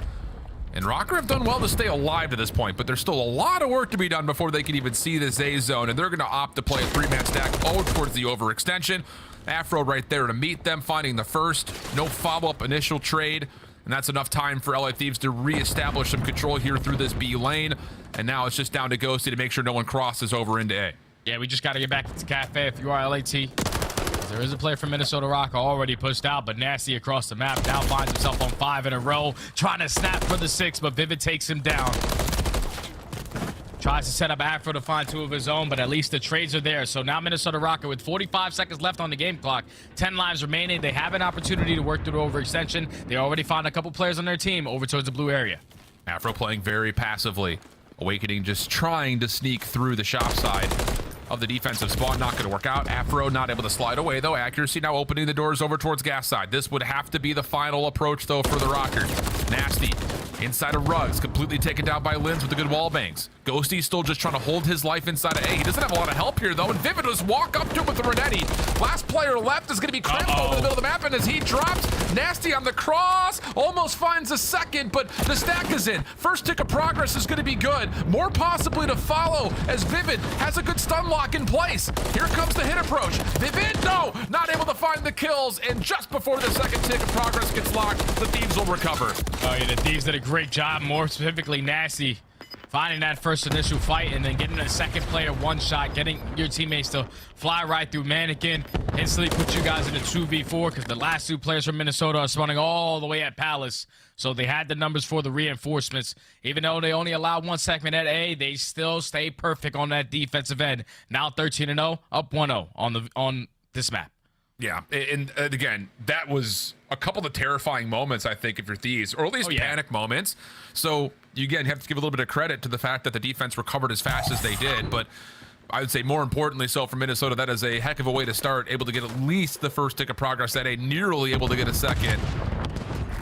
And Rocker have done well to stay alive to this point, but there's still a lot of work to be done before they can even see this A zone, and they're going to opt to play a 3-man stack towards the overextension. Afro right there to meet them, finding the first. No follow-up initial trade, and that's enough time for LA Thieves to reestablish some control here through this B lane. And now it's just down to Ghosty to make sure no one crosses over into A. Yeah, we just got to get back to Cafe if you are LAT. There is a player from Minnesota Rock already pushed out, but Nasty across the map now finds himself on 5 in a row, trying to snap for the 6, but Vivid takes him down. Tries to set up Afro to find 2 of his own, but at least the trades are there. So now Minnesota Rocket with 45 seconds left on the game clock, 10 lives remaining. They have an opportunity to work through the overextension. They already found a couple players on their team over towards the blue area. Afro playing very passively. Awakening just trying to sneak through the shop side of the defensive spawn. Not going to work out. Afro not able to slide away, though. Accuracy now opening the doors over towards gas side. This would have to be the final approach, though, for the Rockers. Nasty inside of Ruggs, completely taken down by Lins with the good wall bangs. Ghosty still just trying to hold his life inside of A. He doesn't have a lot of help here, though, and Vivid just walk up to him with the Renetti. Last player left is going to be Crimp over the middle of the map, and as he drops, Nasty on the cross, almost finds a second, but the stack is in. First tick of progress is going to be good. More possibly to follow as Vivid has a good stun lock in place. Here comes the hit approach. Vivid, no, not able to find the kills, and just before the second tick of progress gets locked, the Thieves will recover. Oh, yeah, the Thieves did a great job, more specifically Nasty, finding that first initial fight and then getting a second player one shot, getting your teammates to fly right through Mannequin, instantly put you guys in a 2v4 because the last 2 players from Minnesota are spawning all the way at Palace. So they had the numbers for the reinforcements. Even though they only allowed 1 segment at A, they still stay perfect on that defensive end. Now 13-0, up 1-0 on this map. Yeah, and again, that was a couple of terrifying moments, I think, if you're Thieves, or at least panic moments. So, you again have to give a little bit of credit to the fact that the defense recovered as fast as they did, but I would say more importantly so for Minnesota, that is a heck of a way to start, able to get at least the first tick of progress at A, nearly able to get a second.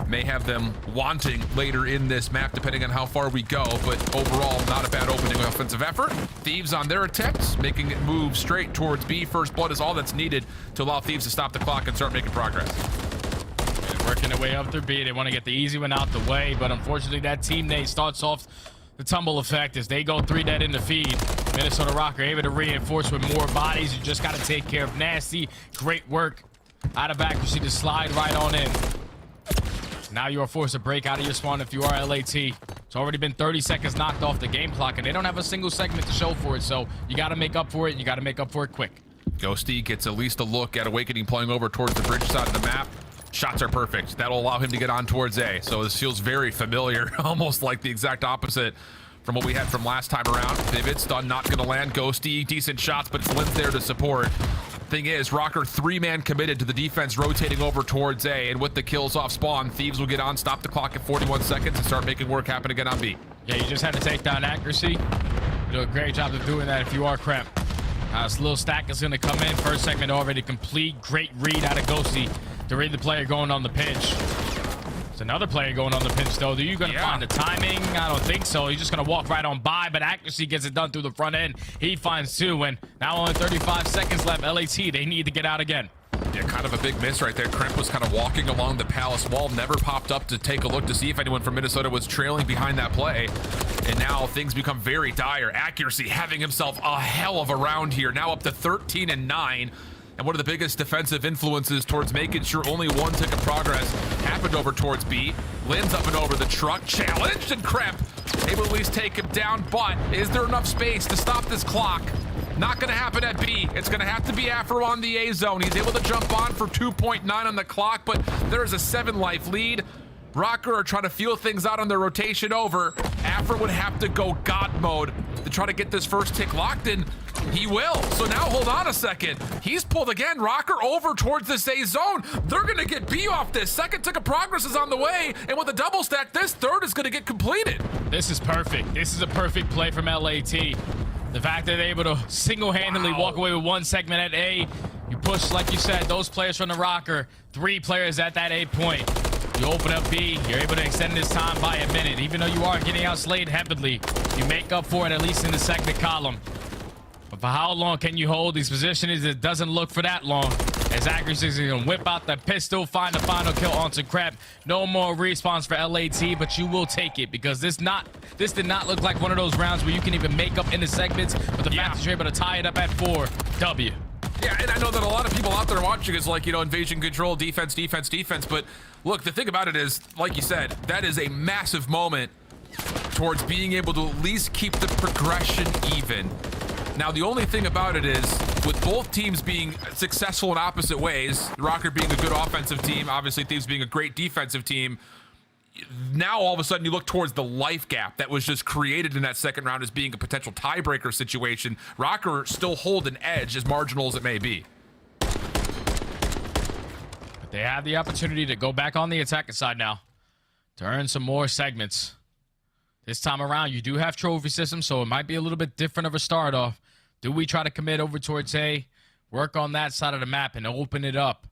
May have them wanting later in this map, depending on how far we go, but overall, not a bad opening offensive effort. Thieves on their attempts, making it move straight towards B. First blood is all that's needed to allow Thieves to stop the clock and start making progress. And working their way up through B. They want to get the easy one out the way, but unfortunately, that team name starts off the tumble effect as they go 3 dead in the feed. Minnesota Rocker able to reinforce with more bodies. You just got to take care of Nasty. Great work out of accuracy to slide right on in. Now you are forced to break out of your spawn if you are LAT. It's already been 30 seconds knocked off the game clock, and they don't have a single segment to show for it, so you got to make up for it, and you got to make up for it quick. Ghosty gets at least a look at Awakening playing over towards the bridge side of the map. Shots are perfect. That'll allow him to get on towards A, so this feels very familiar, almost like the exact opposite from what we had from last time around. Vivid stun not going to land. Ghosty, decent shots, but it's Lin's there to support. Thing is, Rocker 3-man committed to the defense rotating over towards A, and with the kills off spawn, Thieves will get on, stop the clock at 41 seconds, and start making work happen again on B. Yeah, you just had to take down accuracy. You do a great job of doing that if you are Cramp. This little stack is going to come in. First segment already complete. Great read out of Ghosty to read the player going on the pinch. It's another player going on the pinch, though. Are you going to find the timing? I don't think so. He's just going to walk right on by, but accuracy gets it done through the front end. He finds 2, and now only 35 seconds left. LAT, they need to get out again. Yeah, kind of a big miss right there. Kremp was kind of walking along the Palace wall, never popped up to take a look to see if anyone from Minnesota was trailing behind that play. And now things become very dire. Accuracy having himself a hell of a round here, now up to 13-9. And one of the biggest defensive influences towards making sure only 1 tick of progress happened over towards B. Lynn's up and over the truck, challenged, and Kremp able to at least take him down, but is there enough space to stop this clock? Not going to happen at B. It's going to have to be Afro on the A zone. He's able to jump on for 2.9 on the clock, but there's a 7-life lead. Rocker are trying to feel things out on their rotation over. Afro would have to go God mode to try to get this first tick locked in. He will. So now hold on a second. He's pulled again. Rocker over towards this A zone. They're going to get B off this. Second tick of progress is on the way. And with a double stack, this third is going to get completed. This is perfect. This is a perfect play from LAT. The fact that they're able to single-handedly walk away with 1 segment at A. You push, like you said, those players from the Rocker. 3 players at that A point. You open up B, you're able to extend this time by a minute. Even though you are getting outslayed heavily, you make up for it at least in the second column. But for how long can you hold these positions? It doesn't look for that long. As accuracy is going to whip out the pistol, find the final kill onto Crab. No more respawns for LAT, but you will take it because this did not look like one of those rounds where you can even make up in the segments, but the fact that you're able to tie it up at 4, W. Yeah, and I know that a lot of people out there watching is like, you know, invasion control, defense, defense, defense. But look, the thing about it is, like you said, that is a massive moment towards being able to at least keep the progression even. Now, the only thing about it is, with both teams being successful in opposite ways, Rocker being a good offensive team, obviously Thieves being a great defensive team, now all of a sudden you look towards the life gap that was just created in that second round as being a potential tiebreaker situation. Rocker still hold an edge, as marginal as it may be. But they have the opportunity to go back on the attacking side now to earn some more segments. This time around, you do have trophy systems, so it might be a little bit different of a start off. Do we try to commit over towards A, work on that side of the map and open it up?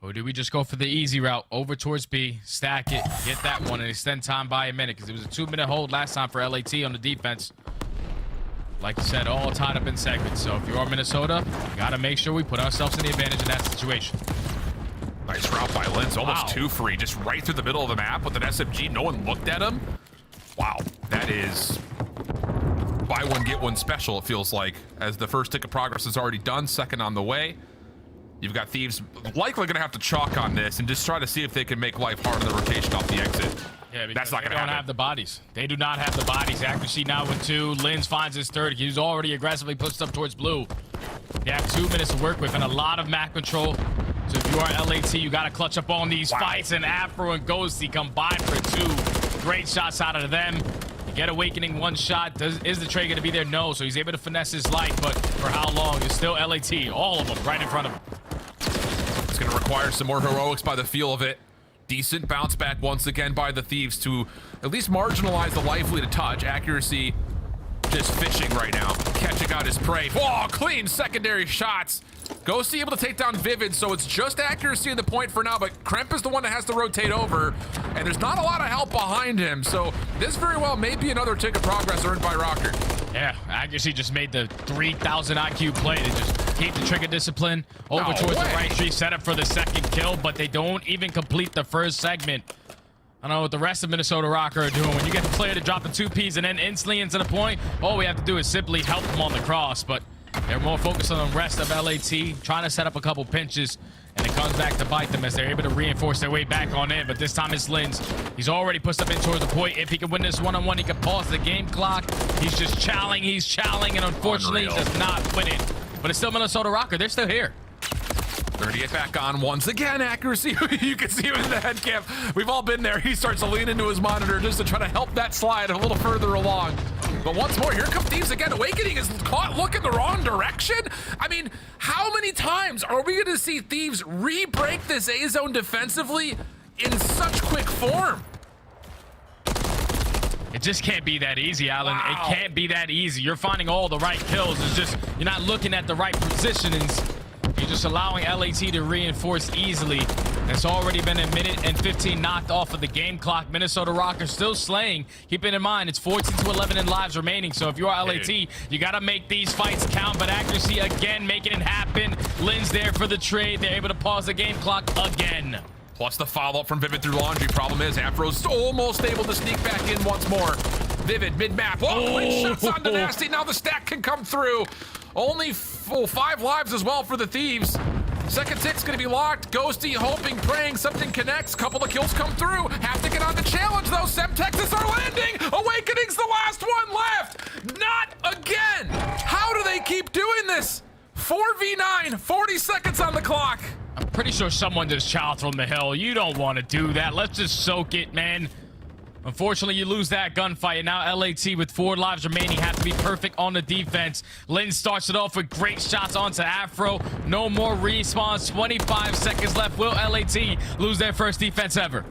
Or do we just go for the easy route over towards B, stack it, get that one, and extend time by a minute? Because it was a 2-minute hold last time for LAT on the defense. Like I said, all tied up in segments. So if you are Minnesota, you got to make sure we put ourselves in the advantage in that situation. Nice route by Linz, almost two free, just right through the middle of the map with an SMG. No one looked at him. Wow, that is buy one, get one special, it feels like, as the first tick of progress is already done, second on the way. You've got Thieves likely going to have to chalk on this and just try to see if they can make life hard in the rotation off the exit. Yeah, that's not going to happen. They don't have the bodies. They do not have the bodies. Accuracy now with 2. Linz finds his third. He's already aggressively pushed up towards blue. They have 2 minutes to work with and a lot of map control. So if you are LAT, you got to clutch up on these fights. And Afro and Ghosty combined for 2. Great shots out of them. You get Awakening 1 shot. Is the trade going to be there? No. So he's able to finesse his life. But for how long? It's still LAT. All of them right in front of him. It's going to require some more heroics by the feel of it. Decent bounce back once again by the Thieves to at least marginalize the life lead a touch. Accuracy just fishing right now. Catching out his prey. Oh, clean secondary shots. Ghosty able to take down Vivid, so it's just Accuracy in the point for now, but Kremp is the one that has to rotate over, and there's not a lot of help behind him, so this very well may be another tick of progress earned by Rocker. Yeah, Accuracy just made the 3,000 IQ play to just keep the trigger discipline over towards the right tree, set up for the second kill, but they don't even complete the first segment. I don't know what the rest of Minnesota Rocker are doing. When you get the player to drop the 2 Ps and then instantly into the point, all we have to do is simply help them on the cross, but they're more focused on the rest of LAT, trying to set up a couple pinches, and it comes back to bite them as they're able to reinforce their way back on in. But this time it's Linz. He's already pushed up in towards the point. If he can win this one-on-one, he can pause the game clock. He's just chowing, and unfortunately does not win it. But it's still Minnesota Rocker. They're still here. 30th back on once again. Accuracy. You can see him in the head cam. We've all been there. He starts to lean into his monitor just to try to help that slide a little further along. But once more, here come Thieves again. Awakening is caught looking the wrong direction. I mean, how many times are we going to see Thieves re-break this A zone defensively in such quick form? It just can't be that easy, Alan. Wow. It can't be that easy. You're finding all the right kills. It's just you're not looking at the right positionings. You're just allowing LAT to reinforce easily. It's already been 1 minute and 15 knocked off of the game clock. Minnesota Rocker still slaying. Keeping in mind, it's 14-11 in lives remaining. So if you are LAT, you got to make these fights count. But Accuracy again making it happen. Linz there for the trade. They're able to pause the game clock again. Plus the follow-up from Vivid through Laundry. Problem is, Afro's almost able to sneak back in once more. Vivid mid-map. Oh, shots on the Nasty. Now the stack can come through. Only 5 lives as well for the Thieves. Second tick's gonna be locked. Ghosty hoping, praying something connects. Couple of kills come through. Have to get on the challenge though. Semtexes are landing. Awakening's the last one left. Not again. How do they keep doing this? 4v9, 40 seconds on the clock. I'm pretty sure someone just chowed from the hill. You don't want to do that. Let's just soak it, man. Unfortunately, you lose that gunfight, and now LAT with 4 lives remaining have to be perfect on the defense. Linz starts it off with great shots onto Afro. No more respawns. 25 seconds left. Will LAT lose their first defense ever?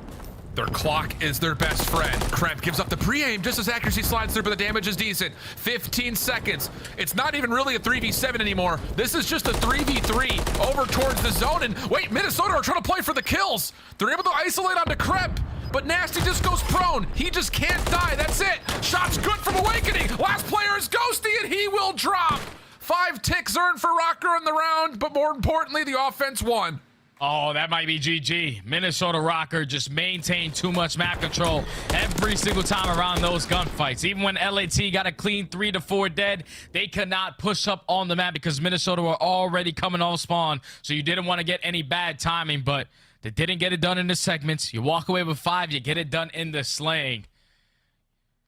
Their clock is their best friend. Kremp gives up the pre-aim just as Accuracy slides through, but the damage is decent. 15 seconds. It's not even really a 3v7 anymore. This is just a 3v3 over towards the zone. And wait, Minnesota are trying to play for the kills. They're able to isolate onto Kremp, but Nasty just goes prone. He just can't die. That's it. Shot's good from Awakening. Last player is Ghosty, and he will drop. 5 ticks earned for Rocker in the round, but more importantly, the offense won. Oh, that might be GG. Minnesota Rocker just maintained too much map control every single time around those gunfights. Even when LAT got a clean 3 to 4 dead, they could not push up on the map because Minnesota were already coming off spawn. So you didn't want to get any bad timing, but they didn't get it done in the segments. You walk away with 5, you get it done in the slaying.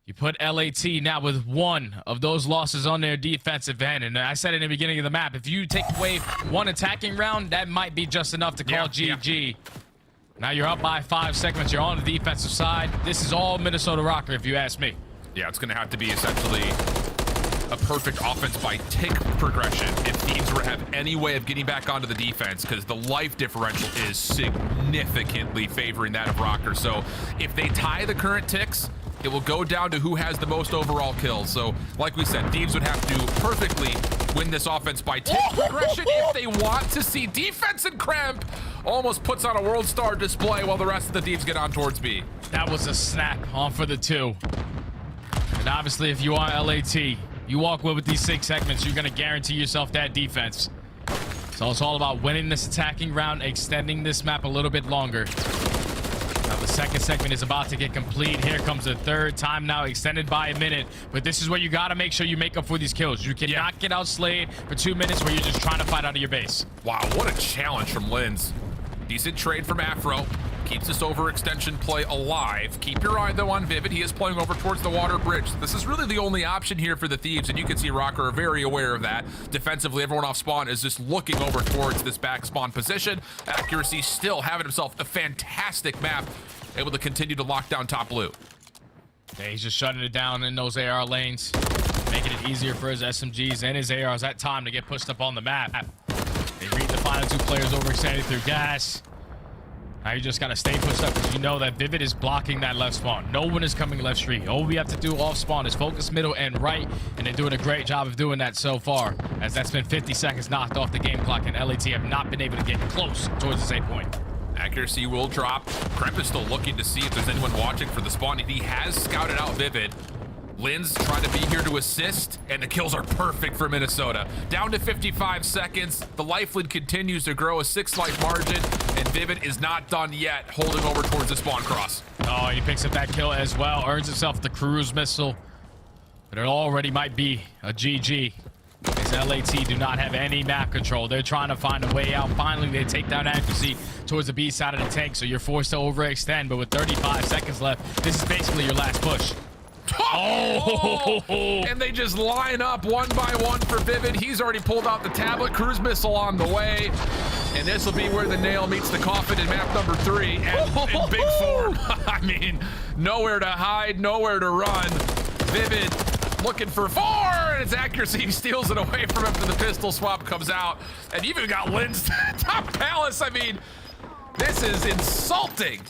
You put LAT now with 1 of those losses on their defensive end. And I said in the beginning of the map, if you take away 1 attacking round, that might be just enough to call GG. Now you're up by 5 segments. You're on the defensive side. This is all Minnesota Rocker, if you ask me. Yeah, it's going to have to be essentially a perfect offense by tick progression if Thieves were to have any way of getting back onto the defense, because the life differential is significantly favoring that of Rocker. So if they tie the current ticks, it will go down to who has the most overall kills. So like we said, Thieves would have to perfectly win this offense by tick progression if they want to see defense, and Cramp almost puts on a world star display while the rest of the Thieves get on towards B. That was a snap on for the 2. And obviously, if you are LAT, you walk away with these 6 segments, you're going to guarantee yourself that defense. So it's all about winning this attacking round, extending this map a little bit longer. Now the second segment is about to get complete. Here comes the third time now, extended by a minute. But this is where you got to make sure you make up for these kills. You cannot get outslayed for 2 minutes where you're just trying to fight out of your base. Wow, what a challenge from Linz. Decent trade from Afro. Keeps this overextension play alive. Keep your eye, though, on Vivid. He is playing over towards the water bridge. This is really the only option here for the Thieves, and you can see Rocker are very aware of that. Defensively, everyone off spawn is just looking over towards this back spawn position. Accuracy still having himself a fantastic map, able to continue to lock down top blue. Yeah, he's just shutting it down in those AR lanes, making it easier for his SMGs and his ARs at time to get pushed up on the map. They read the final 2 players overextended through gas. Now you just got to stay pushed up because you know that Vivid is blocking that left spawn. No one is coming left street. All we have to do off spawn is focus middle and right, and they're doing a great job of doing that so far, as that's been 50 seconds knocked off the game clock, and LAT have not been able to get close towards this 8 point. Accuracy will drop. Kremp is still looking to see if there's anyone watching for the spawn. He has scouted out Vivid. Linz trying to be here to assist, and the kills are perfect for Minnesota. Down to 55 seconds. The life lead continues to grow, a 6 life margin, and Vivid is not done yet, holding over towards the spawn cross. Oh, he picks up that kill as well, earns himself the cruise missile, but it already might be a GG. As LAT do not have any map control. They're trying to find a way out. Finally, they take down accuracy towards the B side of the tank, so you're forced to overextend, but with 35 seconds left, this is basically your last push. Oh! And they just line up one by one for Vivid. He's already pulled out the tablet. Cruise missile on the way. And this will be where the nail meets the coffin in map number 3. And in big form. I mean, nowhere to hide, nowhere to run. Vivid looking for 4, and its accuracy. He steals it away from him, and the pistol swap comes out. And you even got Linz top palace. I mean, this is insulting,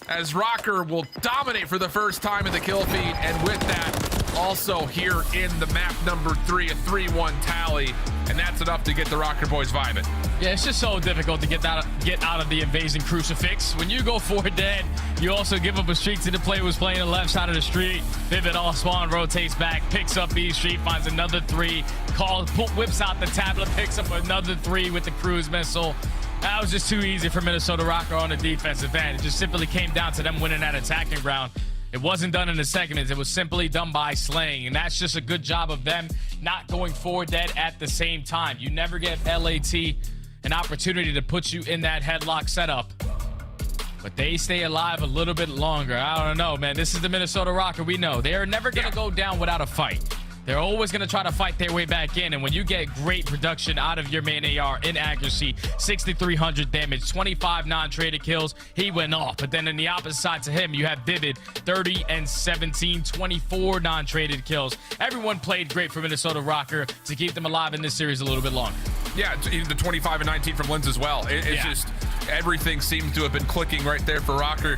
as Rocker will dominate for the first time in the kill feed, and with that, also here in the map number 3, a 3-1 tally, and that's enough to get the Rocker boys vibing. Yeah, it's just so difficult to get out of the invasion crucifix. When you go 4 dead, you also give up a streak to the player who's playing the left side of the street. Vivid off spawn, rotates back, picks up B street, finds another 3, whips out the tablet, picks up another 3 with the cruise missile. That was just too easy for Minnesota Rocker on the defensive end. It just simply came down to them winning that attacking round. It wasn't done in the segments. It was simply done by slaying. And that's just a good job of them not going 4 dead at the same time. You never give LAT an opportunity to put you in that headlock setup. But they stay alive a little bit longer. I don't know, man. This is the Minnesota Rocker. We know they are never going to go down without a fight. They're always going to try to fight their way back in. And when you get great production out of your main AR in accuracy, 6,300 damage, 25 non-traded kills, he went off. But then in the opposite side to him, you have Vivid, 30 and 17, 24 non-traded kills. Everyone played great for Minnesota Rocker to keep them alive in this series a little bit longer. Yeah, the 25 and 19 from Linz as well. It's just everything seems to have been clicking right there for Rocker.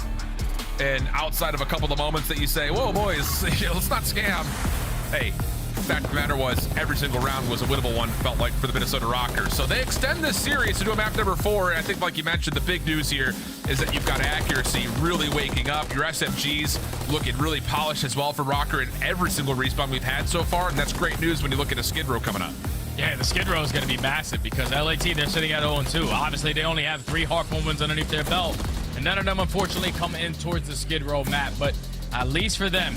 And outside of a couple of moments that you say, whoa, boys, let's not scam. Hey, fact of the matter was, every single round was a winnable one, felt like, for the Minnesota Rockers. So they extend this series to do a map number 4, and I think, like you mentioned, the big news here is that you've got accuracy really waking up. Your SMGs looking really polished as well for Rocker in every single respawn we've had so far, and that's great news when you look at a Skid Row coming up. Yeah, the Skid Row is going to be massive because LAT, they're sitting at 0-2. Obviously, they only have 3 Hardpoint wins underneath their belt, and none of them, unfortunately, come in towards the Skid Row map. But at least for them,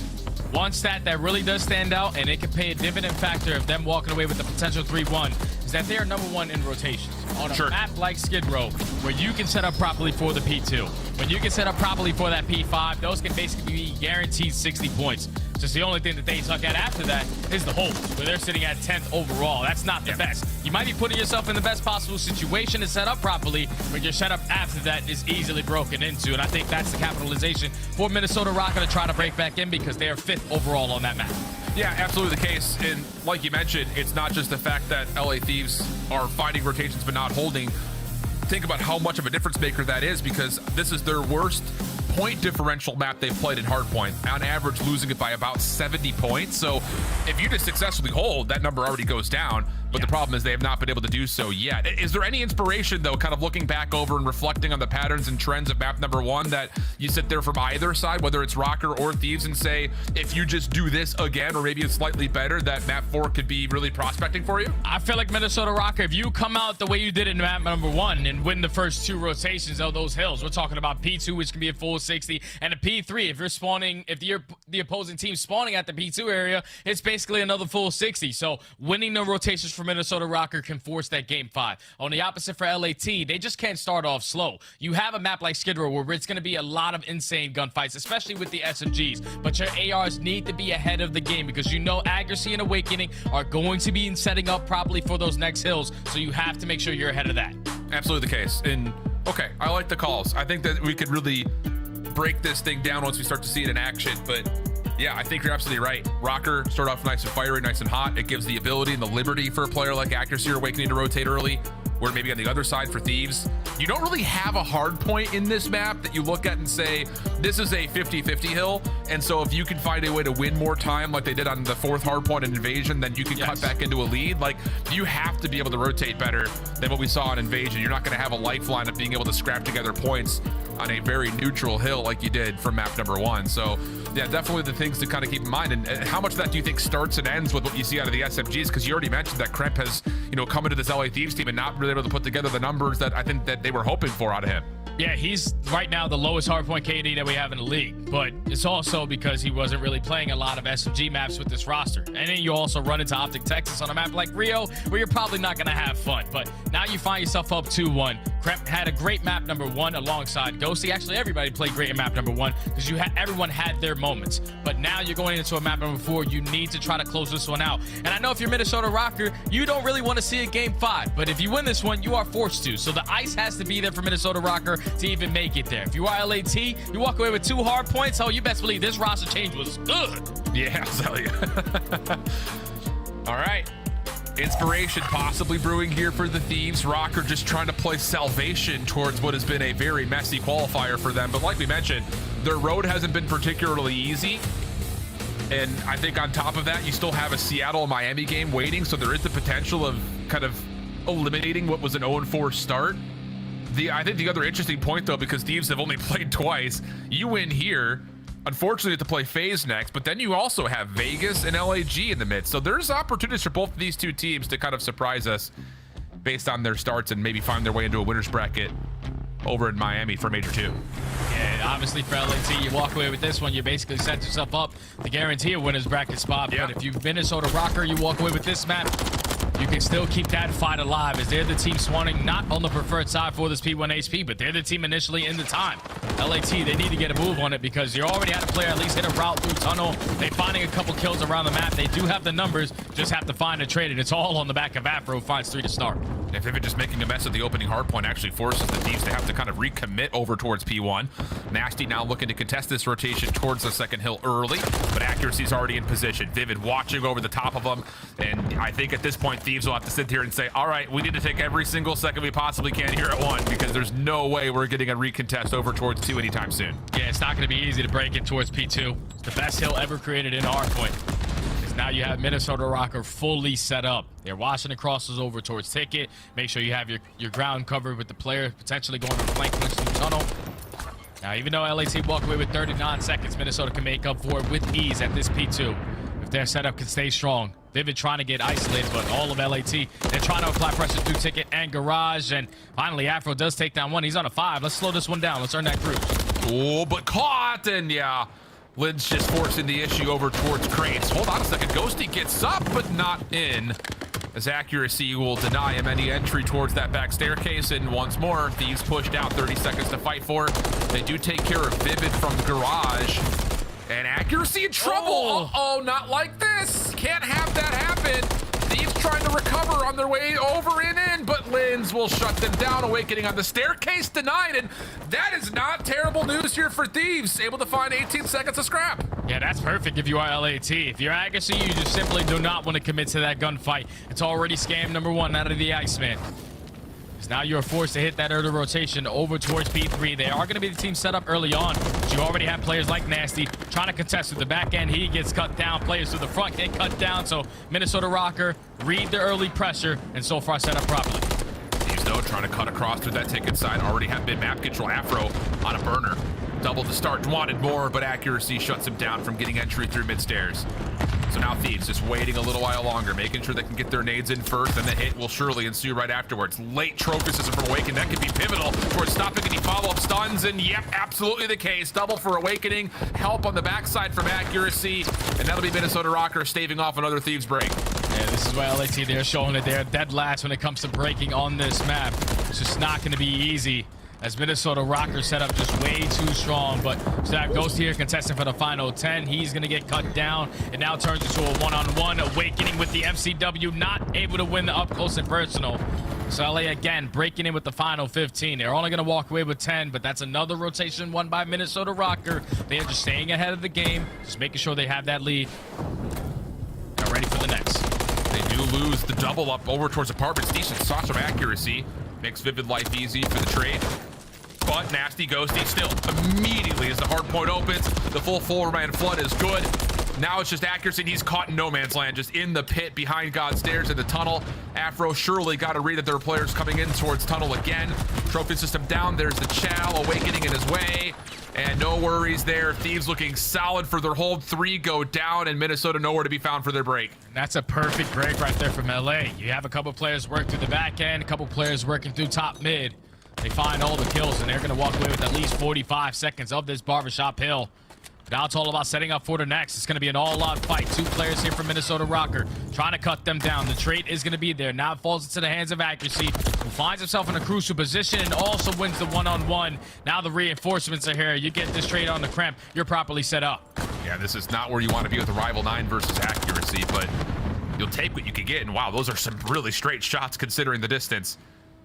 one stat that really does stand out, and it can pay a dividend factor of them walking away with a potential 3-1, is that they are #1 in rotations. On a map like Skid Row, where you can set up properly for the P2, when you can set up properly for that P5, those can basically be guaranteed 60 points. Just the only thing that they suck at after that is the holds, where they're sitting at 10th overall. That's not the best. You might be putting yourself in the best possible situation to set up properly, but your setup after that is easily broken into. And I think that's the capitalization for Minnesota Rocker to try to break back in, because they are 5th overall on that map. Yeah, absolutely the case. And like you mentioned, it's not just the fact that LA Thieves are finding rotations but not holding. Think about how much of a difference maker that is, because this is their worst point differential map they've played in Hardpoint, on average losing it by about 70 points. So if you just successfully hold, that number already goes down. But the problem is they have not been able to do so yet. Is there any inspiration, though, kind of looking back over and reflecting on the patterns and trends of map number 1, that you sit there from either side, whether it's Rocker or Thieves, and say, if you just do this again, or maybe it's slightly better, that map 4 could be really prospecting for you? I feel like Minnesota Rocker, if you come out the way you did in map number 1 and win the first 2 rotations of those hills, we're talking about P2, which can be a full 60, and a P3. If you're spawning, if the opposing team spawning at the P2 area, it's basically another full 60. So winning the rotations for Minnesota Rocker can force that game 5. On the opposite for LAT, they just can't start off slow. You have a map like Skid Row where it's going to be a lot of insane gunfights, especially with the SMGs. But your ARs need to be ahead of the game, because you know Accuracy and Awakening are going to be setting up properly for those next hills. So you have to make sure you're ahead of that. Absolutely the case. And okay, I like the calls. I think that we could really break this thing down once we start to see it in action. But yeah, I think you're absolutely right. Rocker start off nice and fiery, nice and hot. It gives the ability and the liberty for a player like Accuracy or Awakening to rotate early, where maybe on the other side for Thieves, you don't really have a hard point in this map that you look at and say, this is a 50-50 hill. And so if you can find a way to win more time like they did on the 4th hard point in Invasion, then you can cut back into a lead. Like, you have to be able to rotate better than what we saw in Invasion. You're not going to have a lifeline of being able to scrap together points on a very neutral hill like you did from map number 1. So yeah, definitely the things to kind of keep in mind. And how much of that do you think starts and ends with what you see out of the SMGs? Because you already mentioned that Kremp has, come into this LA Thieves team and not really able to put together the numbers that I think that they were hoping for out of him. Yeah, he's right now the lowest hardpoint KD that we have in the league, but it's also because he wasn't really playing a lot of SMG maps with this roster. And then you also run into Optic Texas on a map like Rio, where you're probably not going to have fun. But now you find yourself up 2-1. Kremp had a great map number 1 alongside Ghosty. Actually, everybody played great in map number 1, because everyone had their moments. But now you're going into a map number 4. You need to try to close this one out. And I know if you're Minnesota Rocker, you don't really want to see a game 5. But if you win this one, you are forced to. So the ice has to be there for Minnesota Rocker to even make it there. If you are LAT, you walk away with 2 hard points. Oh, you best believe this roster change was good. Yeah, I'll tell you. All right. Inspiration possibly brewing here for the Thieves. Rocker just trying to play salvation towards what has been a very messy qualifier for them. But like we mentioned, their road hasn't been particularly easy. And I think on top of that, you still have a Seattle and Miami game waiting. So there is the potential of kind of eliminating what was an 0-4 start. I think the other interesting point, though, because Thieves have only played twice, you win here. Unfortunately, you have to play FaZe next, but then you also have Vegas and LAG in the midst. So there's opportunities for both of these 2 teams to kind of surprise us based on their starts and maybe find their way into a winner's bracket over in Miami for Major 2. Yeah, obviously for LAT, you walk away with this one, you basically set yourself up to guarantee a winner's bracket spot. But if you've Minnesota Rocker, you walk away with this map, you can still keep that fight alive, as they're the team spawning not on the preferred side for this P1 HP, but they're the team initially in the time. LAT, they need to get a move on it, because you already had a player at least hit a route through tunnel. They're finding a couple kills around the map. They do have the numbers, just have to find a trade, and it's all on the back of Afro. Finds 3 to start. If Vivid just making a mess at the opening hardpoint actually forces the Thieves to have to kind of recommit over towards P1. Nasty now looking to contest this rotation towards the second hill early, but Accuracy's already in position. Vivid watching over the top of them, and I think at this point Thieves will have to sit here and say, all right, we need to take every single second we possibly can here at 1, because there's no way we're getting a recontest over towards 2 anytime soon. Yeah, it's not going to be easy to break it towards P2. It's the best hill ever created in hardpoint. Now you have Minnesota Rocker fully set up. They're watching the crosses over towards Ticket. Make sure you have your ground covered with the player potentially going to flank into the tunnel. Now, even though LAT walk away with 39 seconds, Minnesota can make up for it with ease at this P2. If their setup can stay strong. Vivid trying to get isolated, but all of LAT, they're trying to apply pressure through Ticket and Garage. And finally, Afro does take down 1. He's on a 5. Let's slow this one down. Let's earn that cruise. Oh, but caught, and yeah. Lynn's just forcing the issue over towards Crates. Hold on a second. Ghosty gets up, but not in. As Accuracy will deny him any entry towards that back staircase. And once more, Thieves pushed out. 30 seconds to fight for. They do take care of Vivid from Garage. And accuracy in trouble. Uh-oh, not like this. Can't have that happen. Thieves trying to recover on their way over and in, but Linz will shut them down. Awakening on the staircase denied, and that is not terrible news here for Thieves. Able to find 18 seconds of scrap. Yeah, that's perfect if you are LAT. If you're Agassi, you just simply do not want to commit to that gunfight. It's already scam number 1 out of the Iceman. Now you're forced to hit that early rotation over towards P3. They are going to be the team set up early on, but you already have players like Nasty trying to contest with the back end. He gets cut down. Players to the front get cut down. So Minnesota Rocker read the early pressure and so far set up properly. Thieves though trying to cut across through that ticket side. Already have mid-map control. Afro on a burner. Double to start. Wanted more, but accuracy shuts him down from getting entry through mid-stairs. So now Thieves just waiting a little while longer, making sure they can get their nades in first, and the hit will surely ensue right afterwards. Late trophy system from Awakening. That could be pivotal towards stopping any follow-up stuns, and yep, absolutely the case. Double for Awakening. Help on the backside from accuracy, and that'll be Minnesota Rocker staving off another Thieves break. Yeah, this is why LAT, they're showing that they're dead last when it comes to breaking on this map. It's just not going to be easy, as Minnesota Rocker set up just way too strong. But Staff Ghost here contesting for the final 10. He's going to get cut down. It now turns into a one-on-one. Awakening with the FCW, not able to win the up close and personal. So LA again breaking in with the final 15. They're only going to walk away with 10, but that's another rotation won by Minnesota Rocker. They are just staying ahead of the game, just making sure they have that lead. Now ready for the next. They do lose the double up over towards apartments. Decent sauce of accuracy. Makes Vivid life easy for the trade. But Nasty Ghosty still immediately as the hard point opens, the full 4-man flood is good. Now it's just accuracy. He's caught in no man's land, just in the pit behind God's stairs in the tunnel. Afro surely got to read that there are players coming in towards tunnel again. Trophy system down. There's the Chow Awakening in his way. And no worries there. Thieves looking solid for their hold. 3 go down, and Minnesota nowhere to be found for their break. That's a perfect break right there from LA. You have a couple players work through the back end, a couple players working through top mid. They find all the kills, and they're going to walk away with at least 45 seconds of this barbershop hill. Now it's all about setting up for the next. It's going to be an all-out fight. 2 players here from Minnesota Rocker trying to cut them down. The trade is going to be there. Now it falls into the hands of accuracy, who finds himself in a crucial position and also wins the one-on-one. Now the reinforcements are here. You get this trade on the cramp, you're properly set up. Yeah, this is not where you want to be with the rival 9 versus accuracy, but you'll take what you can get. And wow, those are some really straight shots considering the distance.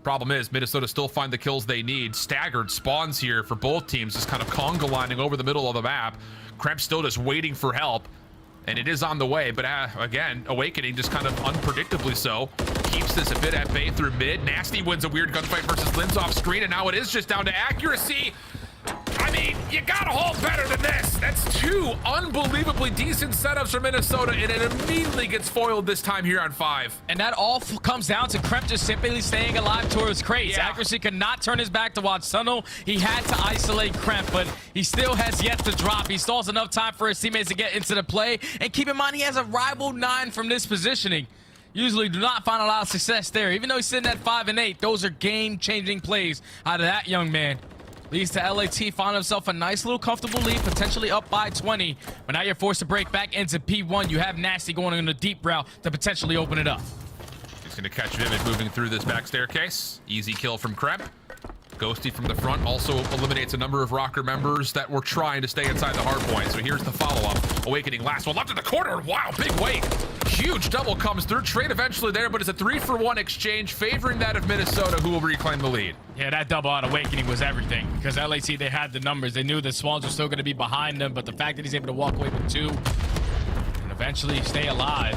Problem is, Minnesota still find the kills they need. Staggered spawns here for both teams, just kind of conga lining over the middle of the map. Kremp still just waiting for help, and it is on the way, but again, Awakening just kind of unpredictably so. Keeps this a bit at bay through mid. Nasty wins a weird gunfight versus Linz off screen, and now it is just down to accuracy. I mean, you gotta hold better than this. That's 2 unbelievably decent setups for Minnesota, and it immediately gets foiled this time here on 5. And that all comes down to Kremp just simply staying alive towards crates. Yeah. Accuracy could not turn his back to watch tunnel. He had to isolate Kremp, but he still has yet to drop. He stalls enough time for his teammates to get into the play. And keep in mind, he has a rival 9 from this positioning. Usually do not find a lot of success there. Even though he's sitting at 5 and 8, those are game-changing plays out of that young man. Leads to LAT, found himself a nice little comfortable lead, potentially up by 20. But now you're forced to break back into P1. You have Nasty going in a deep route to potentially open it up. He's going to catch Vivid moving through this back staircase. Easy kill from Kremp. Ghosty from the front also eliminates a number of Rocker members that were trying to stay inside the hard point. So here's the follow-up. Awakening last one left in the corner. Wow, big wait. Huge double comes through. Trade eventually there, but it's a 3-for-1 exchange favoring that of Minnesota, who will reclaim the lead. Yeah, that double out Awakening was everything, because LAC, they had the numbers. They knew the Swans were still going to be behind them, but the fact that he's able to walk away with 2 and eventually stay alive,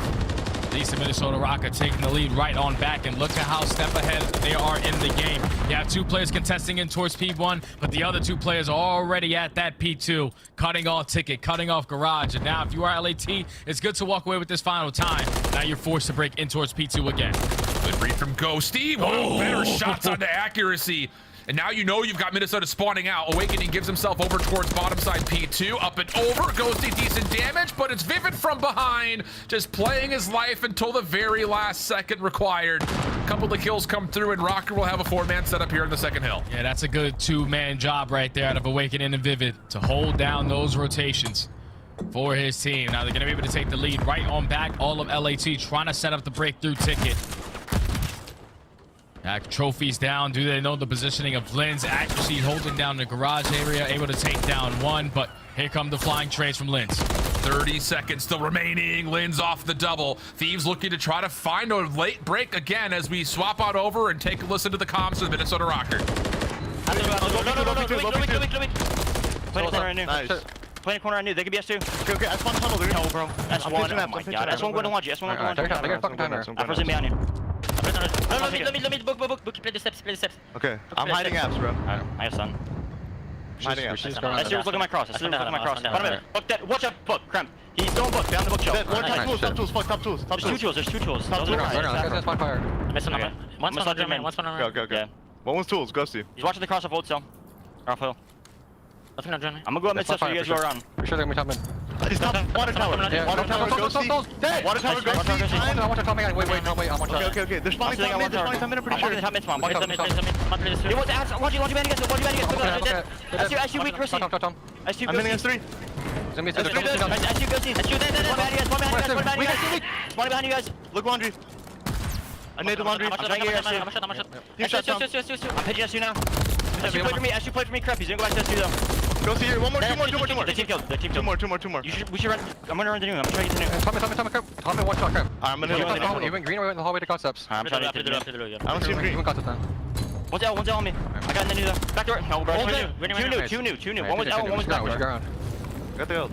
at least the Minnesota Rocker taking the lead right on back. And look at how step ahead they are in the game. You have 2 players contesting in towards P1, but the other 2 players are already at that P2, cutting off ticket, cutting off garage. And now if you are LAT, it's good to walk away with this final time. Now you're forced to break in towards P2 again. Good read from Ghosty. Wow, better shots onto accuracy. And now you know you've got Minnesota spawning out. Awakening gives himself over towards bottom side P2. Up and over. Ghosty, decent damage, but it's Vivid from behind. Just playing his life until the very last second required. A couple of kills come through, and Rocker will have a 4-man setup here in the second hill. Yeah, that's a good 2-man job right there out of Awakening and Vivid to hold down those rotations for his team. Now they're going to be able to take the lead right on back. All of LAT trying to set up the breakthrough ticket. That trophies down. Do they know the positioning of Linz? Accuracy holding down the garage area, able to take down one, but here come the flying trades from Linz. 30 seconds still remaining. Linz off the double. Thieves looking to try to find a late break again as we swap out over and take a listen to the comms of the Minnesota Rocker. Play in corner, I knew. They could be S2. Okay, S1 tunnel, dude. No, bro. S1. Oh my god. S1 going to launch. S1 going to launch. Afro's in behind you. No, let me book. Play the steps. Okay, I'm hiding apps, bro. I have sun. Hiding apps. S2 was looking at my cross. S2 was looking at my cross. Book that. Watch out. Book. Cramp. He's don't book. Down the bookshelf. Top tools. There's two tools. Top tools. One's on German. One's on Go. One was tools. Ghosty. He's watching the cross of old cell. Off hill. I'm gonna go up mid so you guys go around. For sure they're gonna be top mid. He's top water tower. Water tower ghosty. Dead. Water tower ghosty. I want to top mid. Wait, I'm on top. Okay. They're spawning top mid. I'm pretty sure. Top mid spawn. Watch you behind you guys. SU weak Chrissy. SU ghosty. I'm hitting S3. SU ghosty. SU dead. Spawn behind you guys. Look laundry. I made the laundry. I'm pitching SU now. SU played for me, crap. He's gonna go back to SU though. Go see here. One more. The team killed. Two more. We should run. I'm gonna run the new. I'm trying to get the new. Top mid, watch out, crap. I'm gonna hit. You went green or went in the hallway to concepts? I'm trying to get I don't see him green. One's L on me. I got in the new though. Back door. No, bro. Two new. One was L, one was back door. Got the L.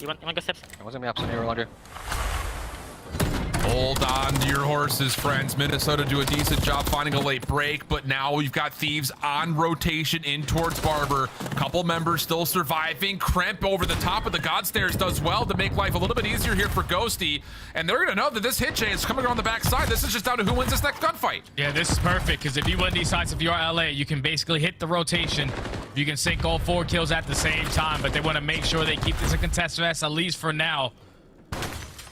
You wanna go steps? I wasn't me up, so you were laundry. Hold on to your horses, friends. Minnesota do a decent job finding a late break, but now we've got Thieves on rotation in towards Barber. Couple members still surviving. Kremp over the top of the God Stairs does well to make life a little bit easier here for Ghosty. And they're going to know that this hit chain is coming around the backside. This is just down to who wins this next gunfight. Yeah, this is perfect, because if you win these sides, if you're LA, you can basically hit the rotation. You can sync all 4 kills at the same time, but they want to make sure they keep this a contested match, at least for now.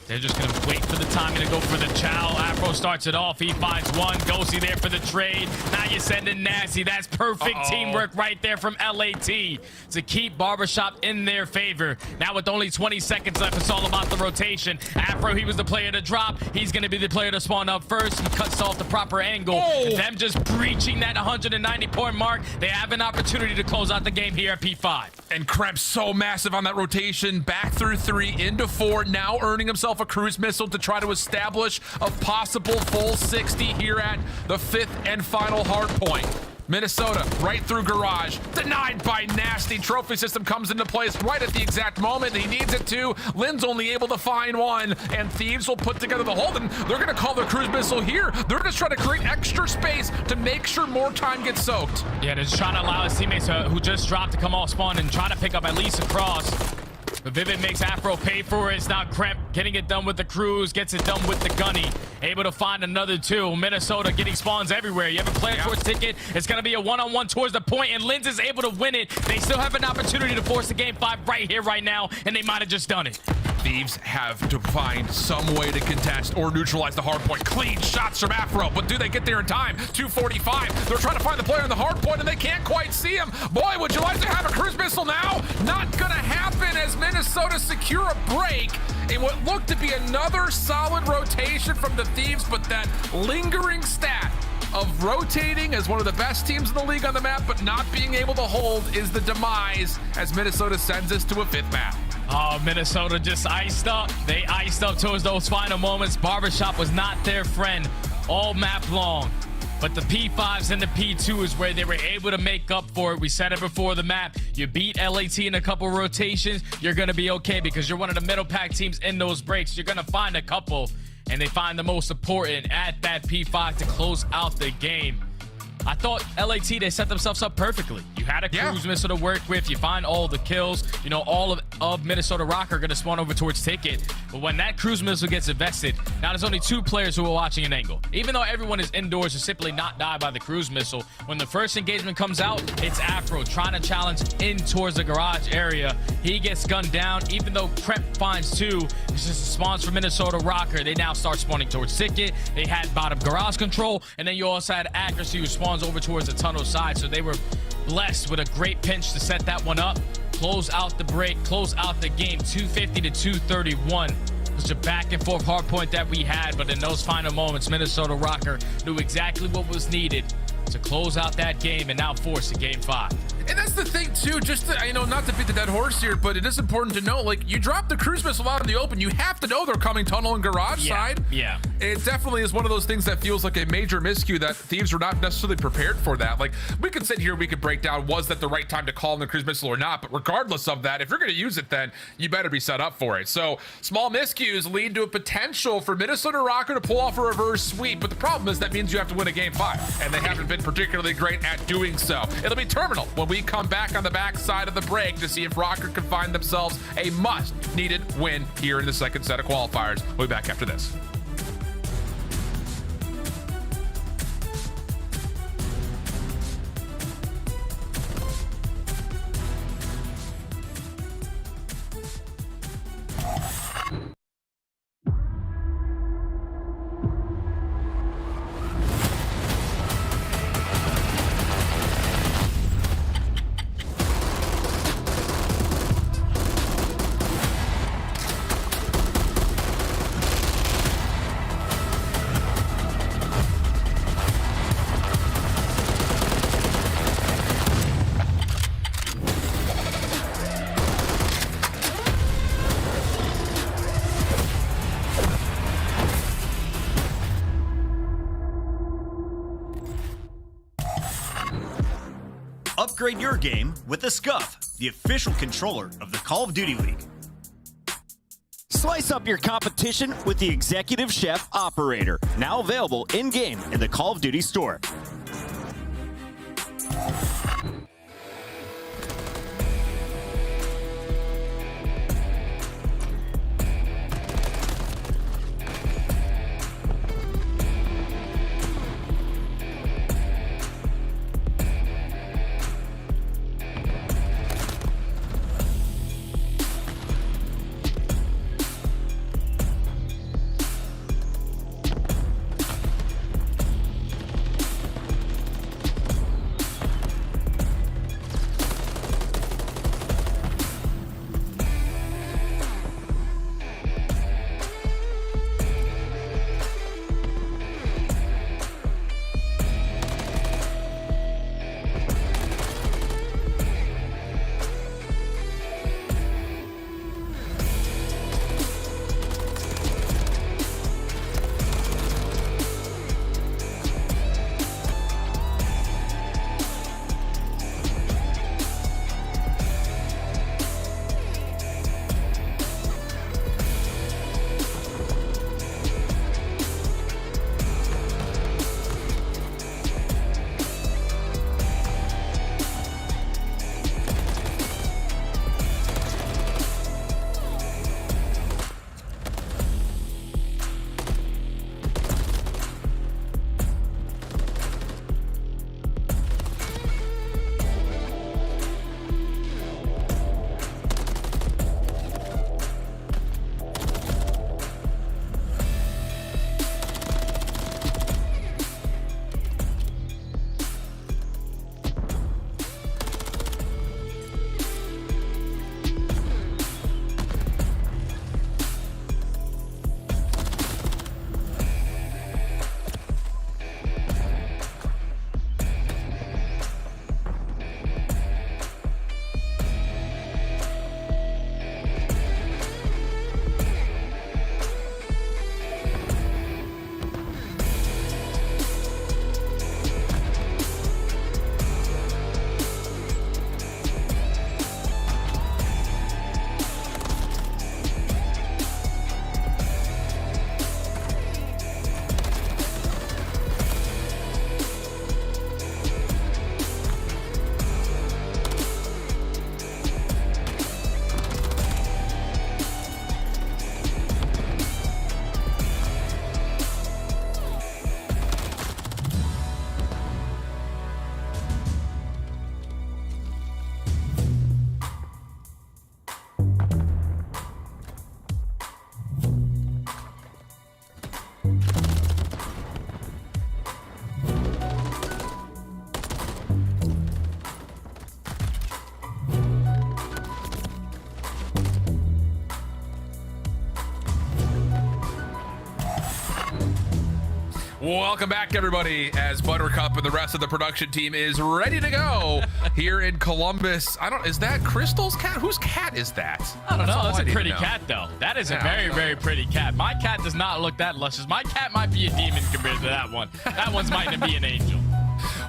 They're just going to wait for the timing to go for the chow. Afro starts it off. He finds one. Ghosty there for the trade. Now you're sending Nasty. That's perfect teamwork right there from LAT to keep Barbershop in their favor. Now with only 20 seconds left, it's all about the rotation. Afro, he was the player to drop. He's going to be the player to spawn up first. He cuts off the proper angle. And them just breaching that 190-point mark, they have an opportunity to close out the game here at P5. And Kremp's so massive on that rotation. Back through 3 into 4. Now earning himself a cruise missile to try to establish a possible full 60 here at the 5th and final hard point. Minnesota right through garage, denied by Nasty. Trophy system comes into place right at the exact moment he needs it to. Lynn's only able to find one, and Thieves will put together the hold, and they're going to call their cruise missile here. They're just trying to create extra space to make sure more time gets soaked. Yeah, they're just trying to allow his teammates who just dropped to come off spawn and try to pick up at least a cross. But Vivid makes Afro pay for it. It's now Kremp getting it done with the cruise, gets it done with the gunny. Able to find another 2. Minnesota getting spawns everywhere. You have a player towards ticket. It's going to be a one-on-one towards the point, and Linz is able to win it. They still have an opportunity to force the game 5 right here, right now, and they might have just done it. Thieves have to find some way to contest or neutralize the hard point. Clean shots from Afro, but do they get there in time? 2:45. They're trying to find the player on the hard point, and they can't quite see him. Boy, would you like to have a cruise missile now? Not gonna happen as Minnesota secure a break in what looked to be another solid rotation from the Thieves, but that lingering stat of rotating as one of the best teams in the league on the map, but not being able to hold is the demise as Minnesota sends us to a 5th map. Oh, Minnesota just iced up. They iced up towards those final moments. Barbershop was not their friend all map long. But the P5s and the P2 is where they were able to make up for it. We said it before the map. You beat LAT in a couple rotations, you're going to be okay because you're one of the middle pack teams in those breaks. You're going to find a couple, and they find the most important at that P5 to close out the game. I thought LAT, they set themselves up perfectly. You had a cruise missile to work with. You find all the kills. You know, all of Minnesota Rock are going to spawn over towards ticket. But when that cruise missile gets invested, now there's only 2 players who are watching an angle. Even though everyone is indoors to simply not die by the cruise missile, when the first engagement comes out, it's Afro trying to challenge in towards the garage area. He gets gunned down. Even though Kremp finds 2, it's just spawns for Minnesota Rocker. They now start spawning towards ticket. They had bottom garage control, and then you also had Accuracy who spawns over towards the tunnel side. So they were blessed with a great pinch to set that one up, close out the break, close out the game. 250 to 231. Such a back and forth hard point that we had, but in those final moments, Minnesota Rocker knew exactly what was needed to close out that game and now force a Game 5. And that's the thing too, just to, I know not to beat the dead horse here, but it is important to know, like, you drop the cruise missile out in the open, you have to know they're coming tunnel and garage side. Yeah. It definitely is one of those things that feels like a major miscue that Thieves were not necessarily prepared for that. Like, we could sit here, we could break down, was that the right time to call in the cruise missile or not? But regardless of that, if you're going to use it, then you better be set up for it. So small miscues lead to a potential for Minnesota Rocker to pull off a reverse sweep. But the problem is that means you have to win a Game 5, and they haven't been particularly great at doing so. It'll be terminal when we come back on the backside of the break to see if Rocker can find themselves a much-needed win here in the second set of qualifiers. We'll be back after this. Upgrade your game with the Scuff, the official controller of the Call of Duty League. Slice up your competition with the Executive Chef Operator, now available in-game in the Call of Duty store. Welcome back, everybody, as Buttercup and the rest of the production team is ready to go here in Columbus. Is that Crystal's cat? Whose cat is that? I don't know. That's a pretty know. cat, though. That is a very, very pretty cat. My cat does not look that luscious. My cat might be a demon compared to that one. That one's might be an angel.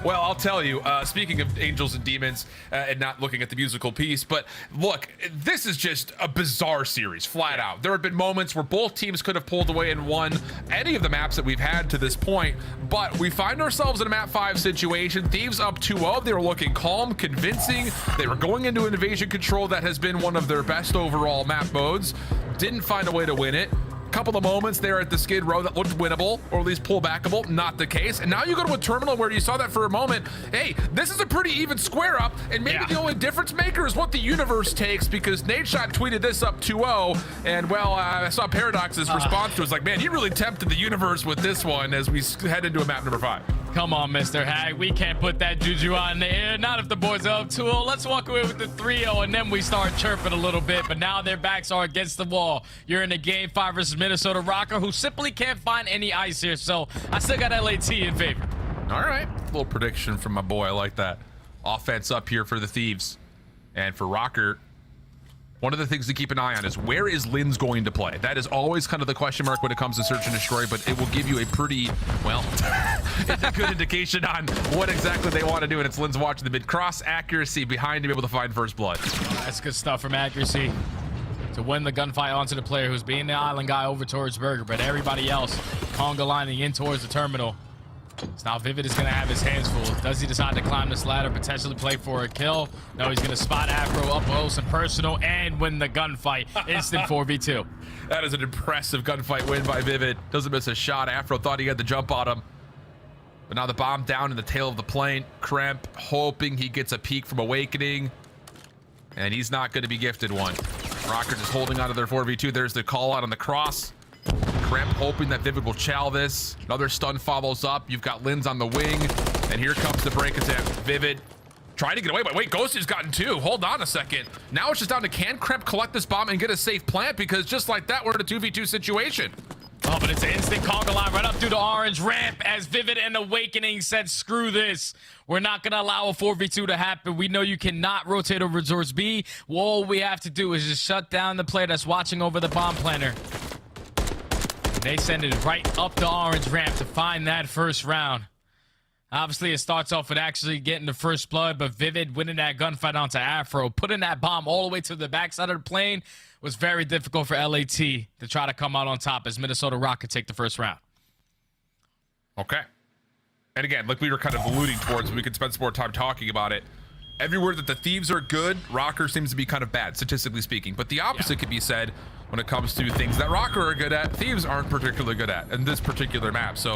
Well, I'll tell you, speaking of angels and demons and not looking at the musical piece, but look, this is just a bizarre series, flat out. There have been moments where both teams could have pulled away and won any of the maps that we've had to this point, but we find ourselves in a map 5 situation. Thieves up 2-0. They were looking calm, convincing. They were going into an invasion control that has been one of their best overall map modes. Didn't find a way to win it. Couple of moments there at the Skid Row that looked winnable, or at least pullbackable. Not the case. And now you go to a terminal where you saw that for a moment. Hey, this is a pretty even square up, and maybe the only difference maker is what the universe takes, because Nadeshot tweeted this up 2-0, and well, I saw Paradox's response to it was like, man, he really tempted the universe with this one as we head into a map number 5. Come on, Mr. Hag. We can't put that juju on the air. Not if the boys are up 2-0. Let's walk away with the 3-0, and then we start chirping a little bit. But now their backs are against the wall. You're in a game 5 versus Minnesota Rocker, who simply can't find any ice here. So I still got LAT in favor. All right. A little prediction from my boy. I like that. Offense up here for the Thieves. And for Rocker, one of the things to keep an eye on is where is Linz going to play? That is always kind of the question mark when it comes to search and destroy, but it will give you a pretty, well, it's a good indication on what exactly they want to do, and it's Linz watching the mid-cross accuracy behind to be able to find first blood. That's good stuff from accuracy to win the gunfight onto the player who's being the island guy over towards Burger, but everybody else conga lining in towards the terminal. So now Vivid is going to have his hands full. Does he decide to climb this ladder, potentially play for a kill? No, he's going to spot Afro up close and personal and win the gunfight. Instant 4v2. That is an impressive gunfight win by Vivid. Doesn't miss a shot. Afro thought he had the jump on him. But now the bomb down in the tail of the plane. Kremp hoping he gets a peek from Awakening. And he's not going to be gifted one. Rocker just holding on to their 4v2. There's the call out on the cross. Kremp hoping that Vivid will chow this. Another stun follows up. You've got Linz on the wing. And here comes the break attempt. Vivid trying to get away, but wait, Ghosty's gotten 2. Hold on a second. Now it's just down to can Kremp collect this bomb and get a safe plant, because just like that, we're in a 2v2 situation. Oh, but it's an instant conga line right up through the orange ramp as Vivid and Awakening said, screw this. We're not going to allow a 4v2 to happen. We know you cannot rotate over Resource B. All we have to do is just shut down the player that's watching over the bomb planter. They send it right up the orange ramp to find that first round. Obviously, it starts off with actually getting the first blood, but Vivid winning that gunfight onto Afro, putting that bomb all the way to the backside of the plane was very difficult for LAT to try to come out on top as Minnesota Rocket take the first round. Okay. And again, like we were kind of alluding towards, we could spend some more time talking about it. Everywhere that the Thieves are good, Rocker seems to be kind of bad, statistically speaking. But the opposite could be said when it comes to things that Rocker are good at, Thieves aren't particularly good at in this particular map. So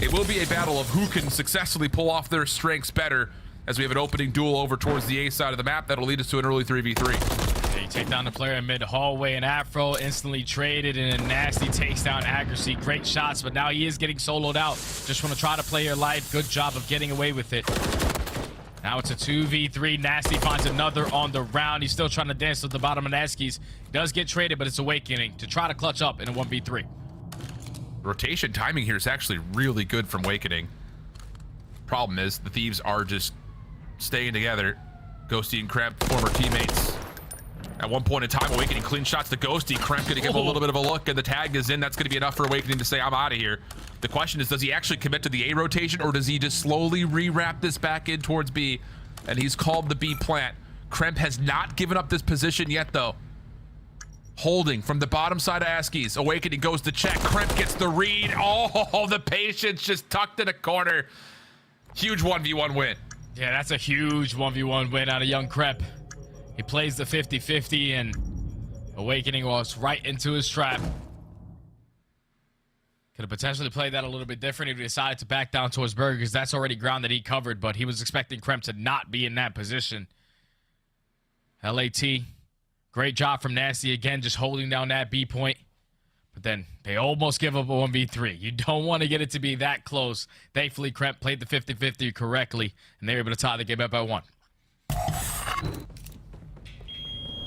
it will be a battle of who can successfully pull off their strengths better as we have an opening duel over towards the A side of the map that'll lead us to an early 3v3. They take down the player in mid-hallway, and Afro instantly traded in a nasty takes down accuracy. Great shots, but now he is getting soloed out. Just want to try to play your life. Good job of getting away with it. Now it's a 2v3. Nasty finds another on the round. He's still trying to dance to the bottom of Naski's. Does get traded, but it's Awakening to try to clutch up in a 1v3. Rotation timing here is actually really good from Awakening. Problem is, the Thieves are just staying together. Ghosty and Kremp, former teammates. At one point in time, Awakening clean shots to Ghosty. Kremp going to give him a little bit of a look, and the tag is in. That's going to be enough for Awakening to say, I'm out of here. The question is, does he actually commit to the A rotation, or does he just slowly re-wrap this back in towards B? And he's called the B plant. Kremp has not given up this position yet, though. Holding from the bottom side of Askies. Awakening goes to check. Kremp gets the read. Oh, the patience just tucked in a corner. Huge 1v1 win. Yeah, that's a huge 1v1 win out of young Kremp. He plays the 50-50, and Awakening was right into his trap. Could have potentially played that a little bit different if he decided to back down towards Burger, because that's already ground that he covered, but he was expecting Kremp to not be in that position. LAT, great job from Nasty again, just holding down that B point. But then they almost give up a 1v3. You don't want to get it to be that close. Thankfully, Kremp played the 50-50 correctly, and they were able to tie the game up by 1.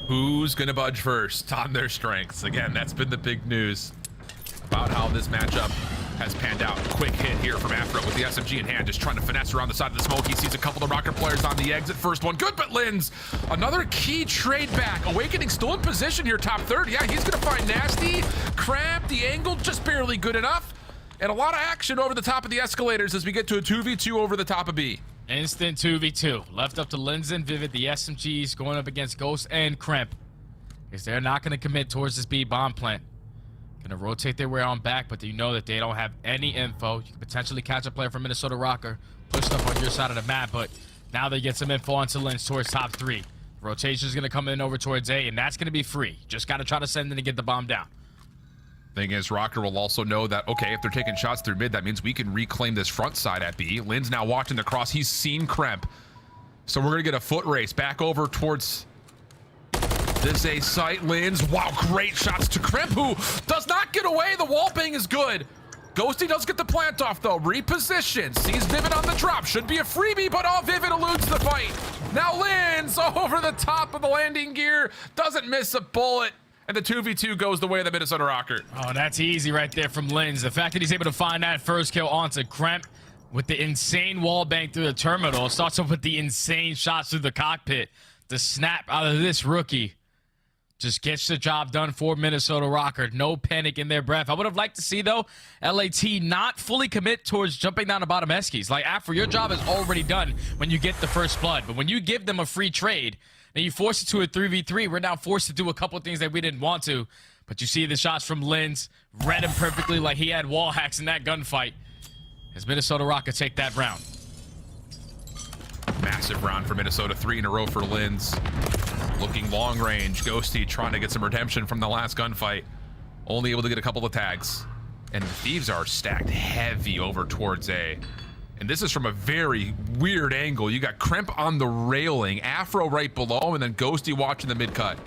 Who's going to budge first on their strengths? Again, that's been the big news about how this matchup has panned out. Quick hit here from Afro with the SMG in hand, just trying to finesse around the side of the smoke. He sees a couple of Rocket players on the exit. First one good, but Linz, another key trade back. Awakening still in position here, top third. Yeah, he's gonna find Nasty. Crab, the angle just barely good enough. And a lot of action over the top of the escalators as we get to a 2v2 over the top of B. Instant 2v2. Left up to Linz and Vivid, the SMGs going up against Ghost and Kremp. Because they're not going to commit towards this B bomb plant. Going to rotate their way on back, but you know that they don't have any info. You can potentially catch a player from Minnesota Rocker, push stuff on your side of the map, but now they get some info onto Linz towards top 3. Rotation is going to come in over towards A, and that's going to be free. Just got to try to send in to get the bomb down. Thing is, Rocker will also know that, okay, if they're taking shots through mid, that means we can reclaim this front side at B. Linz now watching the cross. He's seen Kremp. So we're going to get a foot race back over towards this A site. Linz, wow, great shots to Kremp, who does not get away. The wall bang is good. Ghosty does get the plant off, though. Reposition. Sees Vivid on the drop. Should be a freebie, but Vivid eludes the fight. Now Linz over the top of the landing gear. Doesn't miss a bullet. And the 2v2 goes the way of the Minnesota Rocker. Oh, that's easy right there from Linz. The fact that he's able to find that first kill onto Kremp with the insane wall bang through the terminal, starts off with the insane shots through the cockpit. The snap out of this rookie just gets the job done for Minnesota Rocker. No panic in their breath. I would have liked to see, though, LAT not fully commit towards jumping down the bottom eskies. Like, after your job is already done when you get the first blood. But when you give them a free trade, and you force it to a 3v3, we're now forced to do a couple things that we didn't want to. But you see the shots from Linz. Read him perfectly like he had wall hacks in that gunfight. As Minnesota Rocket take that round. Massive round for Minnesota, 3 in a row for Linz. Looking long range. Ghosty trying to get some redemption from the last gunfight. Only able to get a couple of tags. And the Thieves are stacked heavy over towards A. And this is from a very weird angle. You got Kremp on the railing, Afro right below, and then Ghosty watching the mid-cut.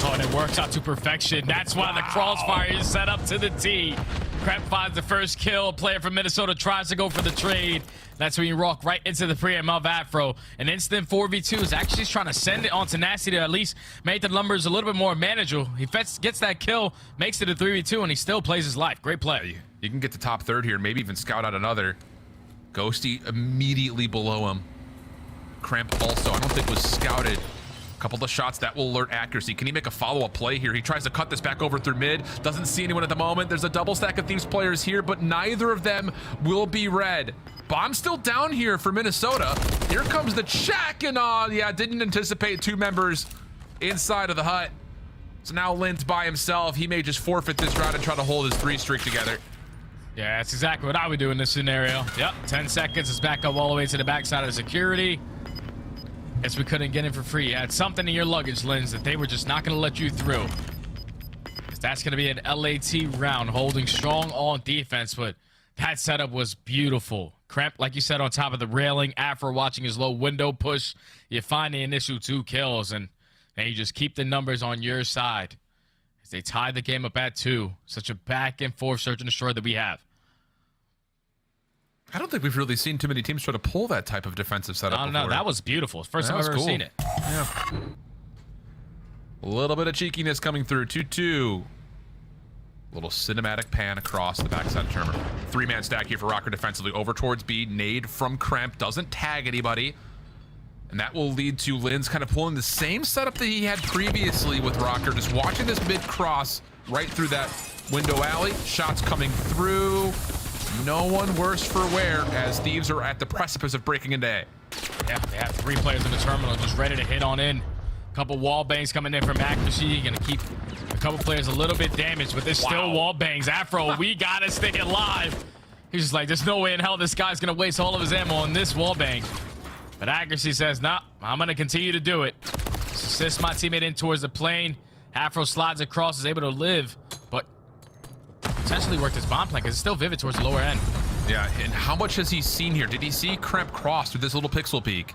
Oh, and it works out to perfection. That's why the crossfire is set up to the T. Kremp finds the first kill. A player from Minnesota tries to go for the trade. That's when you walk right into the preamp of Afro. An instant 4v2 is actually trying to send it onto Nasty to at least make the numbers a little bit more manageable. He gets that kill, makes it a 3v2, and he still plays his life. Great play. You can get to top third here, maybe even scout out another. Ghosty immediately below him. Kremp also, I don't think was scouted. A couple of shots that will alert accuracy. Can he make a follow-up play here? He tries to cut this back over through mid. Doesn't see anyone at the moment. There's a double stack of Thieves players here, but neither of them will be red. Bomb still down here for Minnesota. Here comes the check, and yeah, didn't anticipate 2 members inside of the hut. So now Linz by himself. He may just forfeit this round and try to hold his 3 streak together. Yeah, that's exactly what I would do in this scenario. Yep, 10 seconds. It's back up all the way to the backside of security. Guess we couldn't get in for free. You had something in your luggage, Linz, that they were just not going to let you through. Because that's going to be an LAT round, holding strong on defense, but that setup was beautiful. Kremp, like you said, on top of the railing. Afro watching his low window push. You find the initial 2 kills, and you just keep the numbers on your side. As they tie the game up at 2. Such a back and forth search and destroy that we have. I don't think we've really seen too many teams try to pull that type of defensive setup before. No, that was beautiful. First time I've ever seen it. Yeah. A little bit of cheekiness coming through. 2-2. Little cinematic pan across the backside of Terminal. 3-man stack here for Rocker defensively. Over towards B. Nade from Kremp. Doesn't tag anybody. And that will lead to Linz kind of pulling the same setup that he had previously with Rocker. Just watching this mid cross right through that window alley. Shots coming through. No one worse for wear as Thieves are at the precipice of breaking into A. Yeah, they have 3 players in the terminal just ready to hit on in. A couple wall bangs coming in from accuracy. Gonna keep a couple players a little bit damaged, but there's still wall bangs. Afro, we gotta stay alive. He's just like, there's no way in hell this guy's gonna waste all of his ammo on this wall bang. But accuracy says, nah, I'm gonna continue to do it. Assist my teammate in towards the plane. Afro slides across, is able to live, but potentially worked his bomb plan because it's still Vivid towards the lower end. Yeah, and how much has he seen here? Did he see Kremp cross through this little pixel peek?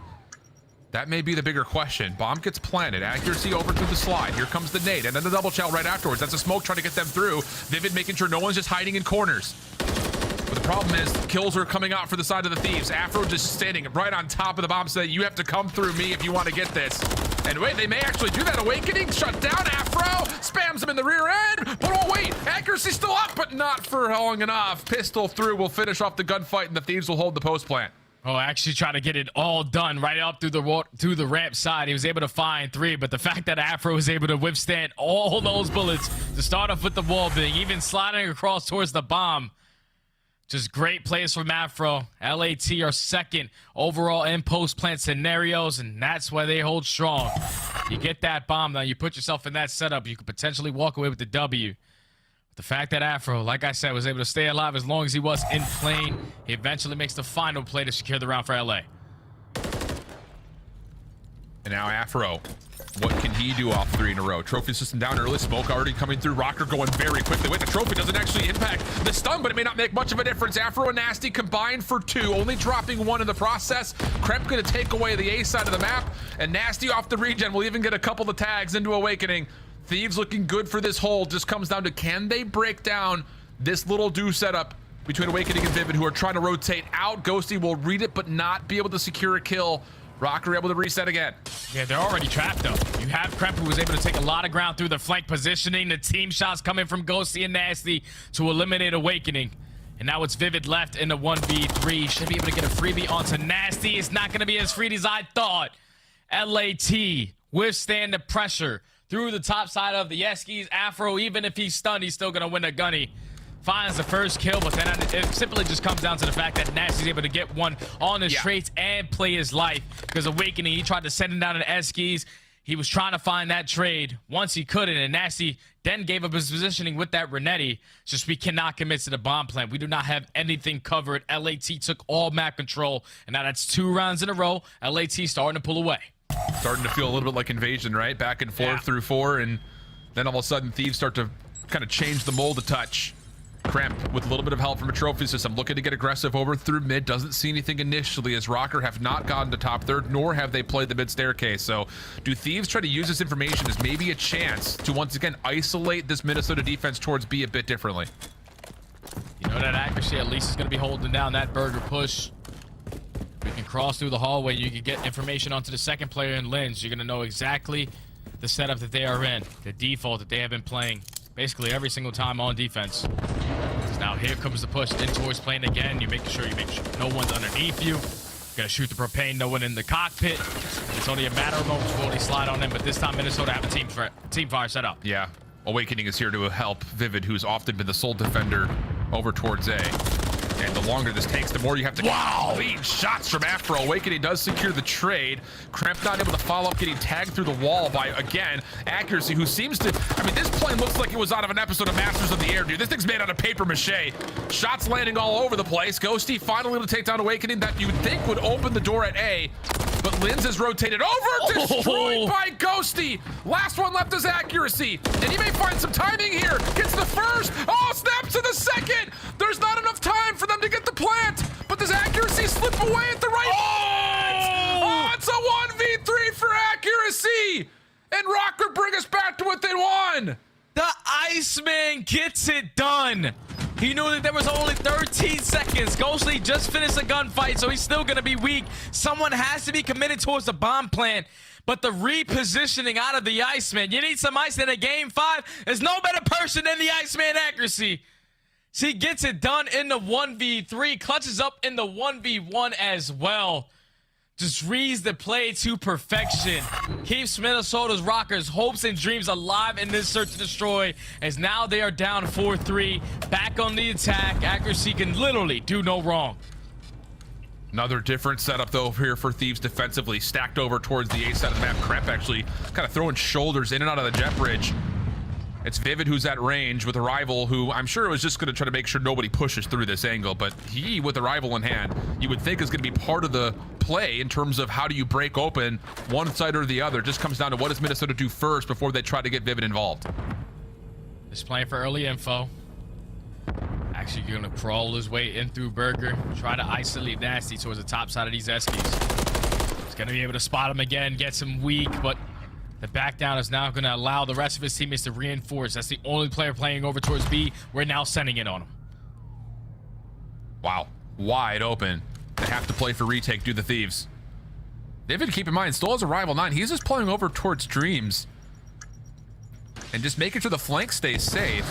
That may be the bigger question. Bomb gets planted. Accuracy over to the slide. Here comes the nade, and then the double shell right afterwards. That's a smoke trying to get them through. Vivid making sure no one's just hiding in corners. But the problem is, kills are coming out for the side of the Thieves. Afro just standing right on top of the bomb saying, you have to come through me if you want to get this. And wait, they may actually do that. Awakening shut down Afro. spams him in the rear end, but oh wait, accuracy still up, but not for long enough. Pistol through will finish off the gunfight, and the Thieves will hold the post plant. Oh, actually trying to get it all done right up through the ramp side. He was able to find 3, but the fact that Afro was able to withstand all those bullets to start off with the wall being, even sliding across towards the bomb. Just great plays from Afro. LAT are second overall in post plant scenarios, and that's why they hold strong. You get that bomb, now you put yourself in that setup, you could potentially walk away with the W. The fact that Afro, like I said, was able to stay alive as long as he was in plane, he eventually makes the final play to secure the round for LA. And now Afro, what can he do off 3 in a row? Trophy system down early, smoke already coming through, Rocker going very quickly. Wait, the trophy doesn't actually impact the stun, but it may not make much of a difference. Afro and Nasty combined for 2, only dropping 1 in the process. Krep gonna take away the A side of the map, and Nasty off the regen will even get a couple of tags into Awakening. Thieves looking good for this hold. Just comes down to, can they break down this little do setup between Awakening and Vivid, who are trying to rotate out. Ghosty will read it, but not be able to secure a kill. Rocker able to reset again. Yeah, they're already trapped though. You have Krep, who was able to take a lot of ground through the flank positioning. The team shots coming from Ghosty and Nasty to eliminate Awakening. And now it's Vivid left in the 1v3. Should be able to get a freebie onto Nasty. It's not going to be as free as I thought. LAT withstand the pressure through the top side of the Yeskies. Afro, even if he's stunned, he's still going to win a gunny. Finds the first kill, but then it simply just comes down to the fact that Nasty's able to get one on his traits and play his life. Because Awakening, he tried to send him down to Eskies. He was trying to find that trade. Once he couldn't, and Nasty then gave up his positioning with that Renetti. It's just we cannot commit to the bomb plant. We do not have anything covered. LAT took all map control, and now that's 2 rounds in a row. LAT starting to pull away. Starting to feel a little bit like Invasion, right? Back and forth through 4, and then all of a sudden Thieves start to kind of change the mold a touch. Kremp with a little bit of help from a trophy system, looking to get aggressive over through mid. Doesn't see anything initially, as Rocker have not gotten to top third, nor have they played the mid staircase. So do Thieves try to use this information as maybe a chance to once again isolate this Minnesota defense towards B a bit differently? You know, that accuracy at least is going to be holding down that burger push. We can cross through the hallway. You can get information onto the second player in Lens. You're going to know exactly the setup that they are in, the default that they have been playing basically every single time on defense. Now here comes the push in towards plane again. You make sure no one's underneath you. Gonna shoot the propane, no one in the cockpit. It's only a matter of moments before they slide on them, but this time Minnesota have a team fire set up. Yeah, Awakening is here to help Vivid, who's often been the sole defender over towards A. And the longer this takes, the more you have to clean shots from Afro. Awakening does secure the trade. Kremp not able to follow up, getting tagged through the wall by, again, Accuracy, who seems to... I mean, this plane looks like it was out of an episode of Masters of the Air, dude. This thing's made out of paper mache. Shots landing all over the place. Ghosty finally able to take down Awakening, that you would think would open the door at A. But Linz has rotated over, destroyed by Ghosty. Last one left is Accuracy. And he may find some timing here. Gets the first. Oh, snaps to the second. There's not enough time for them to get the plant. But does Accuracy slip away at the right moment? Oh, it's a 1v3 for Accuracy. And Rocker bring us back to within 1. The Iceman gets it done. He knew that there was only 13 seconds. Ghostly just finished a gunfight, so he's still going to be weak. Someone has to be committed towards the bomb plant. But the repositioning out of the Iceman, you need some ice in a game 5. There's no better person than the Iceman Accuracy. So he gets it done in the 1v3, clutches up in the 1v1 as well. Just reads the play to perfection. Keeps Minnesota's Rockers' hopes and dreams alive in this search to destroy, as now they are down 4-3. Back on the attack. Accuracy can literally do no wrong. Another different setup, though, here for Thieves defensively. Stacked over towards the A side of the map. Kremp actually kind of throwing shoulders in and out of the jet bridge. It's Vivid who's at range with a rival who I'm sure was just going to try to make sure nobody pushes through this angle, but he, with a rival in hand, you would think is going to be part of the play in terms of how do you break open one side or the other. Just comes down to what does Minnesota do first before they try to get Vivid involved. Just playing for early info. Actually going to crawl his way in through Burger. Try to isolate Nasty towards the top side of these Eskies. He's going to be able to spot him again, gets him weak, but the back down is now going to allow the rest of his teammates to reinforce. That's the only player playing over towards B. We're now sending it on him. Wow. Wide open. They have to play for retake, do the Thieves. Vivid, keep in mind, still has a rival 9. He's just playing over towards Dreams. and just making sure the flank stays safe.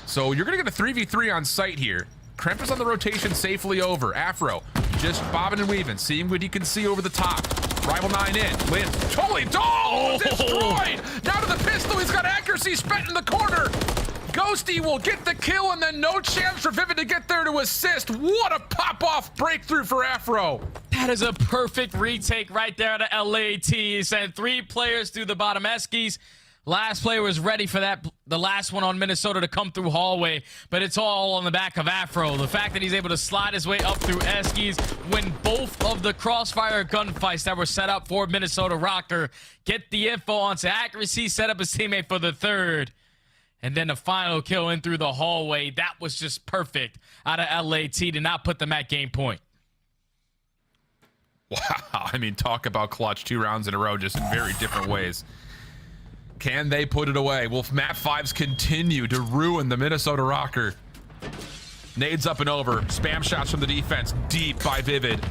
So you're going to get a 3v3 on site here. Kremp is on the rotation safely over. Afro just bobbing and weaving, seeing what he can see over the top. Rival 9 in. Lynn totally destroyed. Down to the pistol. He's got accuracy spent in the corner. Ghosty will get the kill, and then no chance for Vivid to get there to assist. What a pop-off breakthrough for Afro. That is a perfect retake right there to LAT. He sent 3 players through the bottom Eskies. Last player was ready for that, the last one on Minnesota to come through hallway, but it's all on the back of Afro. The fact that he's able to slide his way up through Eskies, win both of the crossfire gunfights that were set up for Minnesota Rocker, get the info onto accuracy, set up his teammate for the 3rd, and then the final kill in through the hallway. That was just perfect out of LAT to not put them at game point. Wow, I mean, talk about clutch 2 rounds in a row, just in very different ways. Can they put it away? Will map 5s continue to ruin the Minnesota Rocker? Nades up and over. Spam shots from the defense. Deep by Vivid.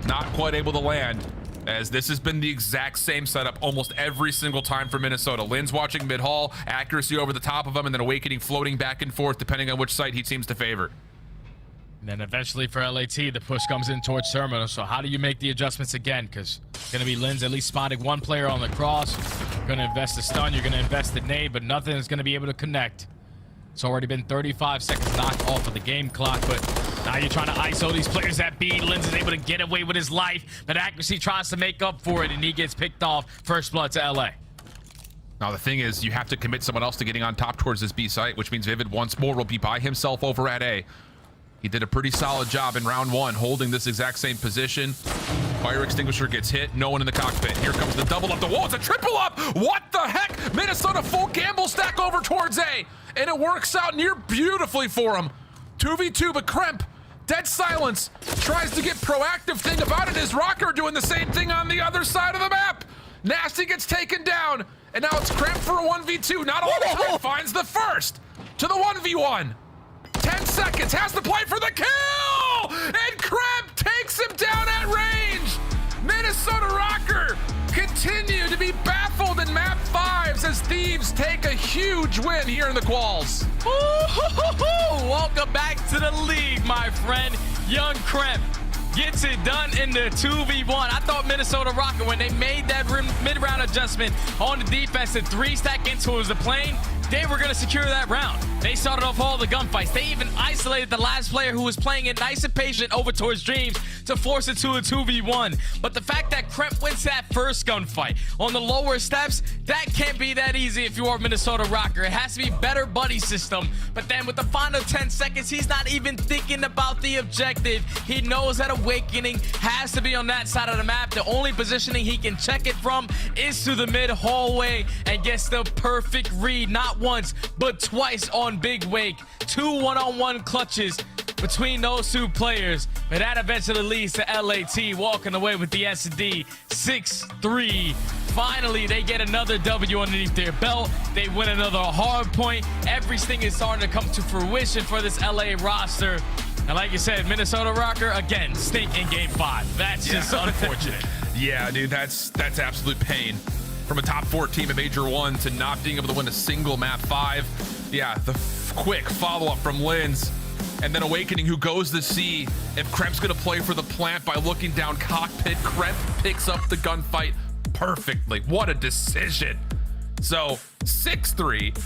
Not quite able to land, as this has been the exact same setup almost every single time for Minnesota. Lynn's watching mid-hall. Accuracy over the top of him, and then Awakening floating back and forth depending on which side he seems to favor. And then eventually for LAT, the push comes in towards Terminal. So how do you make the adjustments again? Because it's going to be Lynn's at least spotting 1 player on the cross. You're going to invest the stun. You're going to invest the nade, but nothing is going to be able to connect. It's already been 35 seconds knocked off of the game clock, but now you're trying to ISO these players at B. Lynn's is able to get away with his life, but accuracy tries to make up for it, and he gets picked off. First blood to LA. Now the thing is, you have to commit someone else to getting on top towards this B site, which means Vivid once more will be by himself over at A. He did a pretty solid job in round 1, holding this exact same position. Fire extinguisher gets hit, no one in the cockpit. Here comes the double up the wall. It's a triple up. What the heck? Minnesota full gamble stack over towards A, and it works out near beautifully for him. 2v2, but Kremp, dead silence, tries to get proactive. Thing about it is Rocker doing the same thing on the other side of the map. Nasty gets taken down, and now it's Kremp for a 1v2. Not only Kremp finds the first to the 1v1. 10 seconds, has to play for the kill! And Kremp takes him down at range! Minnesota Rocker continue to be baffled in map 5s as Thieves take a huge win here in the quals. Welcome back to the league, my friend. Young Kremp gets it done in the 2v1. I thought Minnesota Rocker, when they made that mid-round adjustment on the defense, the 3-stack into was the plane, they were going to secure that round. They started off all the gunfights. They even isolated the last player who was playing it nice and patient over towards Dreams to force it to a 2v1. But the fact that Kremp wins that first gunfight on the lower steps, that can't be that easy if you are Minnesota Rocker. It has to be better buddy system. But then with the final 10 seconds, he's not even thinking about the objective. He knows that Awakening has to be on that side of the map. The only positioning he can check it from is to the mid hallway and gets the perfect read. Not once, but twice on Big Wake. 2 one-on-one clutches between those 2 players, but that eventually leads to LAT walking away with the S&D 6-3. Finally, they get another W underneath their belt. They win another hard point. Everything is starting to come to fruition for this LA roster. And like you said, Minnesota Rocker, again, stink in game 5. That's just unfortunate. Yeah, dude, that's absolute pain. From a top 4 team at Major 1 to not being able to win a single map 5. Yeah, the quick follow-up from Lynn's. And then Awakening, who goes to see if Kremp's going to play for the plant by looking down cockpit. Kremp picks up the gunfight perfectly. What a decision. So 6-3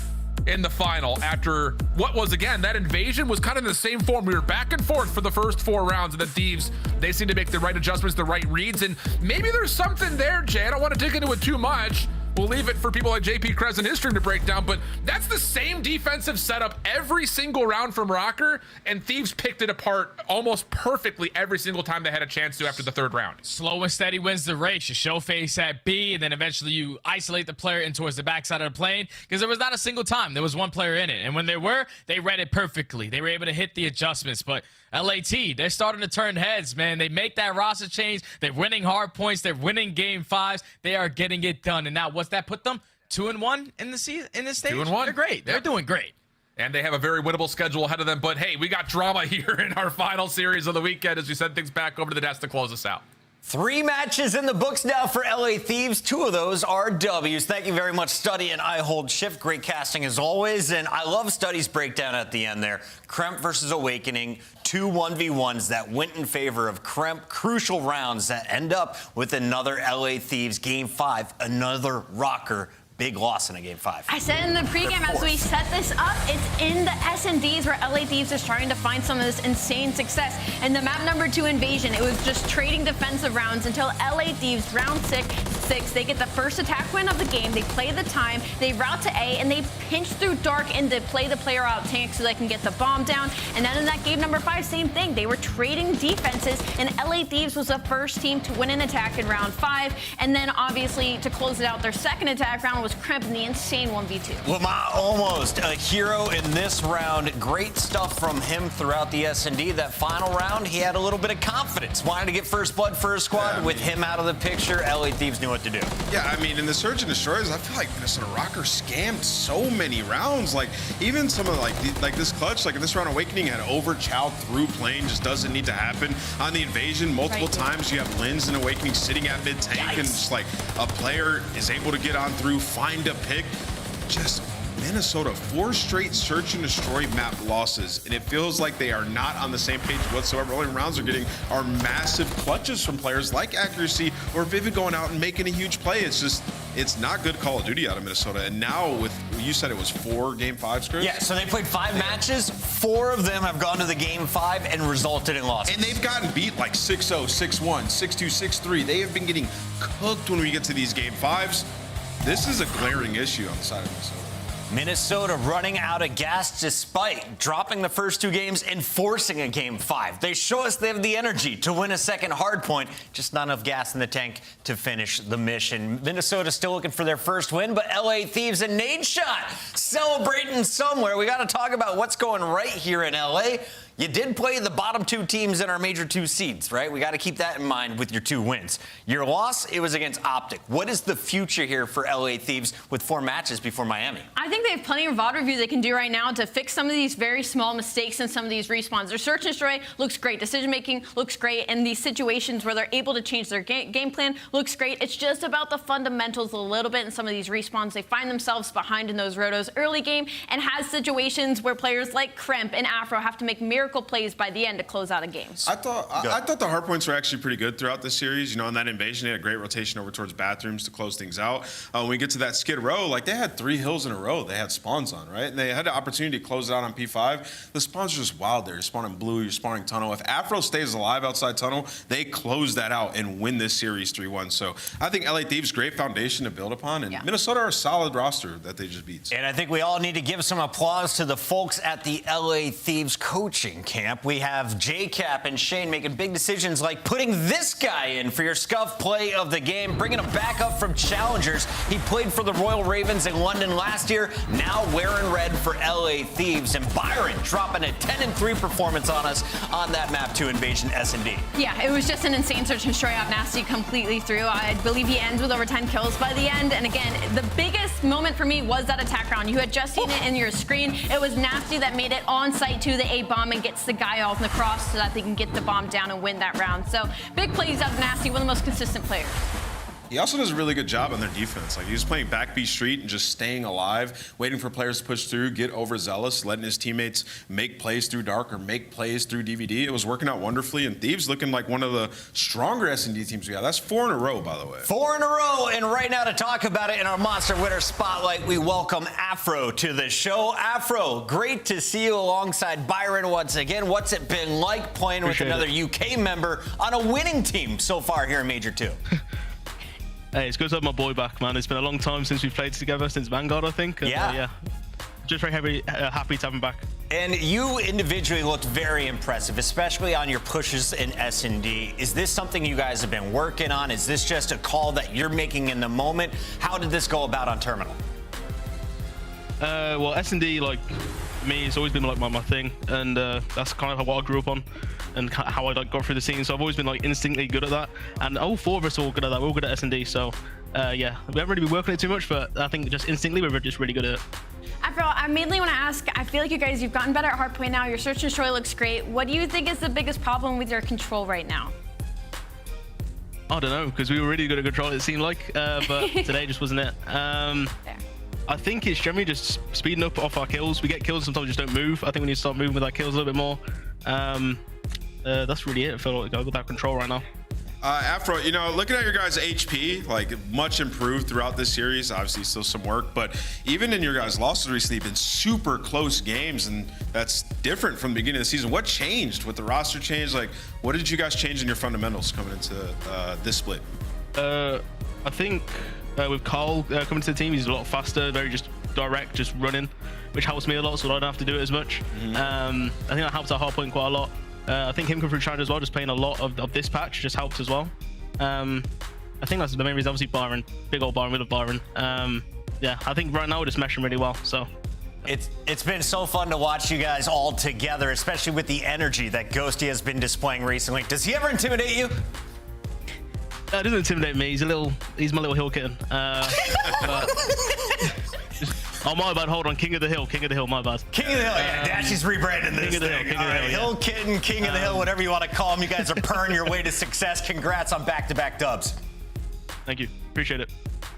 in the final after what was, again, that invasion was kind of in the same form. We were back and forth for the first 4 rounds, and the Thieves, they seem to make the right adjustments, the right reads, and maybe there's something there, Jay. I don't want to dig into it too much. We'll leave it for people like JP Krez and his stream to break down, but that's the same defensive setup every single round from Rocker, and Thieves picked it apart almost perfectly every single time they had a chance to after the 3rd round. Slow and steady wins the race. You show face at B, and then eventually you isolate the player in towards the backside of the plane, because there was not a single time there was 1 player in it, and when they were, they read it perfectly. They were able to hit the adjustments, but LAT, they're starting to turn heads, man. They make that roster change. They're winning hard points. They're winning game 5s. They are getting it done. And now what's that put them? 2-1 in the season, in this stage? 2-1. They're great. They're doing great. And they have a very winnable schedule ahead of them. But hey, we got drama here in our final series of the weekend as we send things back over to the desk to close us out. 3 matches in the books now for LA Thieves. 2 of those are W's. Thank you very much, Studdy and I Hold Shift. Great casting as always. And I love Studdy's breakdown at the end there. Kremp versus Awakening. 2 1v1s that went in favor of Kremp. Crucial rounds that end up with another LA Thieves Game 5. Another rocker. Big loss in a Game 5. I said in the pregame as we set this up, it's in the S&Ds where LA Thieves is trying to find some of this insane success. In the map number 2 Invasion, it was just trading defensive rounds until LA Thieves round 6, they get the first attack win of the game. They play the time, they route to A, and they pinch through dark and to play the player out tank so they can get the bomb down. And then in that game number 5, same thing. They were trading defenses, and LA Thieves was the first team to win an attack in round 5. And then obviously to close it out, their second attack round was Kremp in the insane 1v2. Lamar almost a hero in this round. Great stuff from him throughout the S&D. That final round, he had a little bit of confidence. Wanted to get first blood for his squad. With him out of the picture, LA Thieves knew what to do. Yeah, I mean, in the Surge and Destroyers, I feel like Minnesota Rocker scammed so many rounds. Like, even some of like this clutch, like in this round, Awakening had overchowed through plane. Just doesn't need to happen. On the Invasion, multiple times you have Linz and Awakening sitting at mid-tank, and just like a player is able to get on through, find a pick. Just Minnesota, 4 straight search and destroy map losses, and it feels like they are not on the same page whatsoever. Only rounds are getting are massive clutches from players like Accuracy or Vivid going out and making a huge play. It's not good Call of Duty out of Minnesota. And now with, you said it was 4 Game 5 scripts? Yeah, so they played 5 matches. 4 of them have gone to the Game 5 and resulted in losses. And they've gotten beat like 6-0, 6-1, 6-2, 6-3. They have been getting cooked when we get to these Game 5s. This is a glaring issue on the side of Minnesota. Minnesota running out of gas despite dropping the first 2 games and forcing a Game 5. They show us they have the energy to win a second Hardpoint, just not enough gas in the tank to finish the mission. Minnesota still looking for their first win, but LA Thieves and Nade Shot celebrating somewhere. We got to talk about what's going right here in LA. You did play the bottom 2 teams in our Major 2 seeds, right? We got to keep that in mind with your 2 wins. Your loss, it was against Optic. What is the future here for LA Thieves with 4 matches before Miami? I think they have plenty of VOD review they can do right now to fix some of these very small mistakes in some of these respawns. Their search and destroy looks great. Decision-making looks great. And these situations where they're able to change their game plan looks great. It's just about the fundamentals a little bit in some of these respawns. They find themselves behind in those rotos early game and has situations where players like Kremp and Afro have to make miracle plays by the end to close out a game. I thought the Hardpoints were actually pretty good throughout this series. You know, in that Invasion, they had a great rotation over towards bathrooms to close things out. When we get to that Skid Row, like they had 3 hills in a row they had spawns on, right? And they had the opportunity to close it out on P5. The spawns are just wild there. You're spawning blue, you're spawning tunnel. If Afro stays alive outside tunnel, they close that out and win this series 3-1. So I think LA Thieves, great foundation to build upon. And Minnesota are a solid roster that they just beat. And I think we all need to give some applause to the folks at the LA Thieves coaching camp. We have JCap and Shane making big decisions like putting this guy in for your scuff play of the game, bringing him back up from challengers. He played for the Royal Ravens in London last year, now wearing red for LA Thieves. And Byron dropping a 10-3 performance on us on that map 2 Invasion S&D. Yeah, it was just an insane search and destroy out Nasty completely through. I believe he ends with over 10 kills by the end. And again, the biggest moment for me was that attack round. You had just seen it in your screen. It was Nasty that made it on site to the A bomb and gets the guy off in the cross so that they can get the bomb down and win that round. So big plays out of Nasty, one of the most consistent players. He also does a really good job on their defense. Like, he's playing back B Street and just staying alive, waiting for players to push through, get overzealous, letting his teammates make plays through dark or make plays through DVD. It was working out wonderfully, and Thieves looking like one of the stronger S&D teams we have. That's 4 in a row, by the way. 4 in a row, and right now to talk about it in our Monster Winner Spotlight, we welcome Afro to the show. Afro, great to see you alongside Byron once again. What's it been like playing with another UK member on a winning team so far here in Major 2? Hey, it's good to have my boy back, man. It's been a long time since we've played together, since Vanguard, I think. And, yeah. Just very happy to have him back. And you individually looked very impressive, especially on your pushes in S&D. Is this something you guys have been working on? Is this just a call that you're making in the moment? How did this go about on Terminal? Well, S&D, like, for me, it's always been like my thing, and that's kind of what I grew up on and how I got through the scene. So I've always been like instinctively good at that, and all 4 of us are all good at that. We're all good at S&D, so yeah, we haven't really been working it too much, but I think just instinctively we're just really good at it. Afro, I mainly want to ask, I feel like you've gotten better at Hardpoint now. Your search and destroy looks great. What do you think is the biggest problem with your control right now? I don't know, because we were really good at control, it seemed like, but today just wasn't it. I think it's generally just speeding up off our kills. We get kills, sometimes we just don't move. I think we need to start moving with our kills a little bit more. That's really it. I feel like I go with that control right now. Afro, you know, looking at your guys' HP, like much improved throughout this series. Obviously, still some work, but even in your guys' losses recently, been super close games, and that's different from the beginning of the season. What changed with the roster change? Like, what did you guys change in your fundamentals coming into this split? I think with Carl coming to the team, he's a lot faster, very just direct, just running, which helps me a lot, so I don't have to do it as much. I think that helps our hardpoint quite a lot. I think him coming through China as well, just playing a lot of this patch, just helps as well. I think that's the main reason. Obviously, Byron, big old Byron, we love Byron. Yeah, I think right now we're just meshing really well. So it's been so fun to watch you guys all together, especially with the energy that Ghosty has been displaying recently. Does he ever intimidate you? It doesn't intimidate me. He's my little hill kitten. Oh, my bad. Hold on. King of the Hill, my bad. King of the Hill, yeah. Dashy's rebranding this thing. All right, Hill Kitten, King of the Hill, whatever you want to call him. You guys are purring your way to success. Congrats on back-to-back dubs. Thank you. Appreciate it.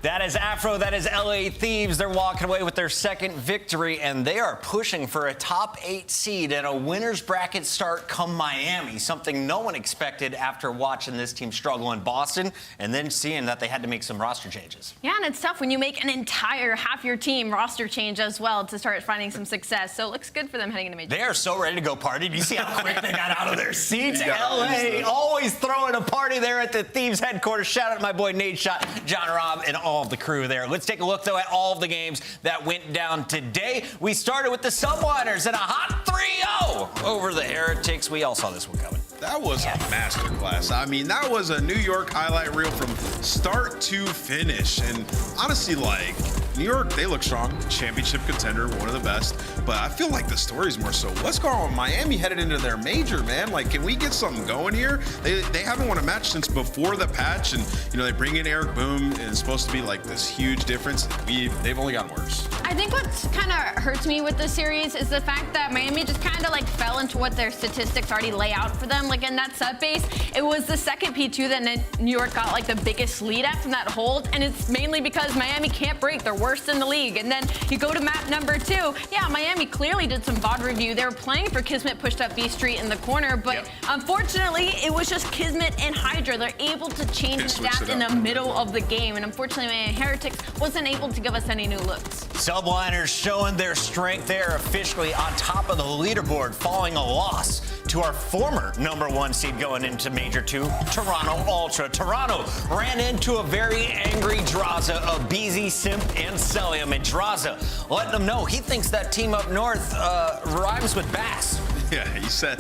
That is Afro, that is LA Thieves. They're walking away with their second victory, and they are pushing for a top 8 seed and a winner's bracket start come Miami, something no one expected after watching this team struggle in Boston and then seeing that they had to make some roster changes. Yeah, and it's tough when you make an entire half your team roster change as well to start finding some success. So it looks good for them heading into Major. They are so ready to go party. Do you see how quick they got out of their seats? LA always throwing a party there at the Thieves headquarters. Shout out to my boy Nate Shot, John Robb, and all of the crew there. Let's take a look, though, at all of the games that went down today. We started with the Subliners and a hot 3-0 over the Heretics. We all saw this one coming. That was a masterclass. I mean, that was a New York highlight reel from start to finish. And honestly, like, New York, they look strong. Championship contender, one of the best. But I feel like the story's more so, what's going on with Miami headed into their major, man? Like, can we get something going here? They haven't won a match since before the patch. And, you know, they bring in Eric Boom, and it's supposed to be like this huge difference. They've only gotten worse. I think what kind of hurts me with this series is the fact that Miami just kind of like fell into what their statistics already lay out for them. Like in that sub base, it was the second P2 that New York got like the biggest lead at from that hold, and it's mainly because Miami can't break. They're worst in the league. And then you go to map number 2. Yeah, Miami clearly did some VOD review. They were playing for Kismet pushed up B Street in the corner, but unfortunately, it was just Kismet and Hydra. They're able to change the stats in the middle of the game, and unfortunately, Miami Heretics wasn't able to give us any new looks. Subliners showing their strength. They are officially on top of the leaderboard, following a loss to our former #1 seed going into Major 2, Toronto Ultra. Toronto ran into a very angry Draza of BZ, Simp, and Celium. And Draza letting them know he thinks that team up north rhymes with bass. Yeah, he said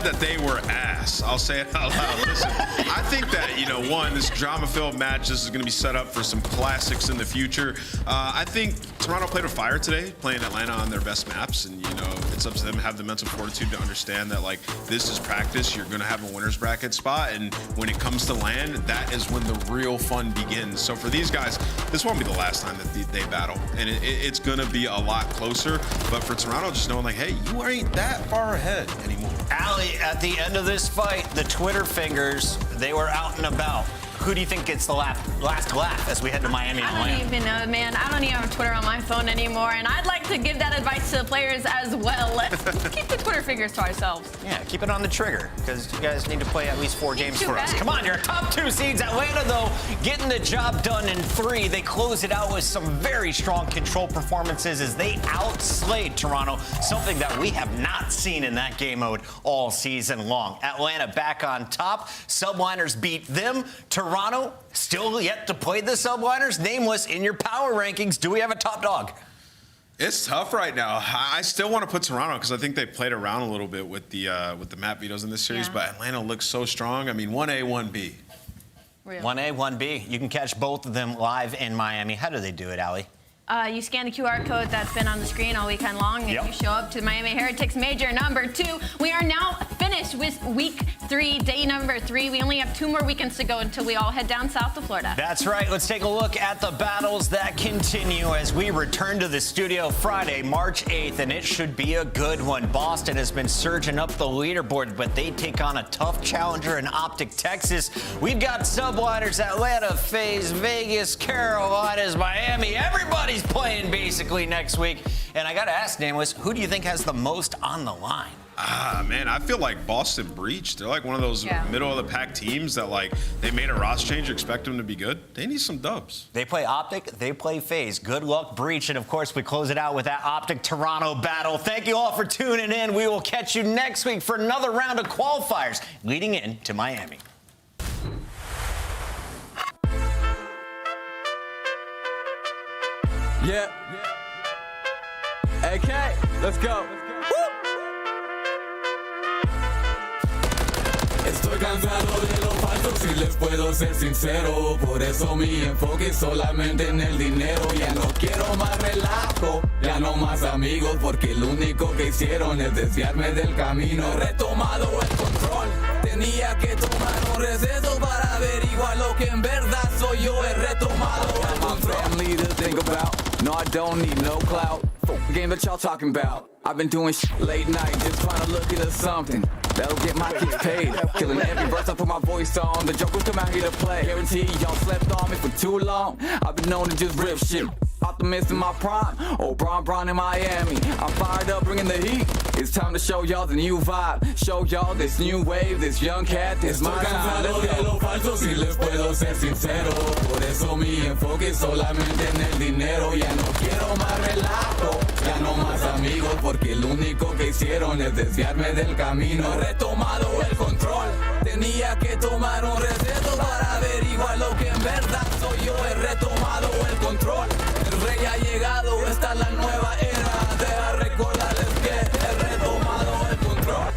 that they were ass. I'll say it out loud. Listen, I think that, you know, one, this drama-filled match, this is going to be set up for some classics in the future. I think Toronto played with fire today, playing Atlanta on their best maps, and, you know, it's up to them to have the mental fortitude to understand that, like, this is practice. You're going to have a winner's bracket spot, and when it comes to land, that is when the real fun begins. So for these guys, this won't be the last time that they battle, and it's going to be a lot closer. But for Toronto, just knowing, like, hey, you ain't that far ahead anymore. Allie, at the end of this fight, the Twitter fingers, they were out and about. Who do you think gets the last laugh as we head to Miami? I don't even know, man. I don't even have Twitter on my phone anymore, and I'd like to give that advice to the players as well. Let's keep the Twitter fingers to ourselves. Yeah, keep it on the trigger, because you guys need to play at least 4 games for us. Come on, your top 2 seeds. Atlanta, though, getting the job done in 3. They close it out with some very strong control performances as they outslayed Toronto, something that we have not seen in that game mode all season long. Atlanta back on top. Subliners beat them. Toronto still yet to play the Subliners. Nameless in your power rankings. Do we have a top dog? It's tough right now. I still want to put Toronto because I think they played around a little bit with the map vetoes in this series, but Atlanta looks so strong. I mean, 1A, 1B. 1A, 1B. You can catch both of them live in Miami. How do they do it, Allie? You scan the QR code that's been on the screen all weekend long, and you show up to Miami Heretics Major #2. We are now finished with week 3, day number 3. We only have 2 more weekends to go until we all head down south to Florida. That's right. Let's take a look at the battles that continue as we return to the studio Friday, March 8th, and it should be a good one. Boston has been surging up the leaderboard, but they take on a tough challenger in Optic, Texas. We've got subliners Atlanta, FaZe, Vegas, Carolinas, Miami. Everybody's playing basically next week. And I got to ask, Nameless, who do you think has the most on the line? Man, I feel like Boston breached. They're like one of those middle of the pack teams that like they made a roster change, expect them to be good. They need some dubs. They play Optic, they play FaZe. Good luck, Breach. And of course, we close it out with that Optic Toronto battle. Thank you all for tuning in. We will catch you next week for another round of qualifiers leading into Miami. Yeah. AK, let's go. Estoy cansado de los falsos y les puedo ser sincero. Por eso mi enfoque es solamente en el dinero. Ya no quiero más relajo, ya no más amigos, porque lo único que hicieron es desviarme del camino. He retomado el control, tenía que tomar un receso para averiguar lo que en verdad soy yo. He retomado el control. Family to think about. No, I don't need no clout. Fuck the game that y'all talking about. I've been doing shit late night, just trying to look into something that'll get my kids paid. Killing every verse I put my voice on. The jokers come out here to play. Guarantee y'all slept on me for too long. I've been known to just rip shit. Optimist in my prime. Oh, Bron in Miami. I'm fired up, bringing the heat. It's time to show y'all the new vibe. Show y'all this new wave, this young cat, this my Estoy time. cansado de los falsos y les puedo ser sincero. Por eso mi enfoque es solamente en el dinero. Ya no quiero más relajo, ya no más amigos, porque lo único que hicieron es desviarme del camino. He retomado el control, tenía que tomar un receso para averiguar lo que en verdad soy yo. He retomado el control, el rey ha llegado, esta es la nueva era. Deja recordarles que he retomado el control.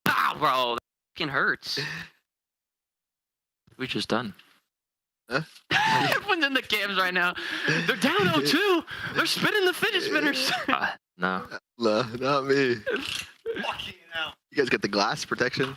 Ah, bro, that fucking hurts. We just done. Everyone's in the cams right now. They're down 0-2. They're spinning the fidget spinners. No. No, not me. You guys get the glass protection?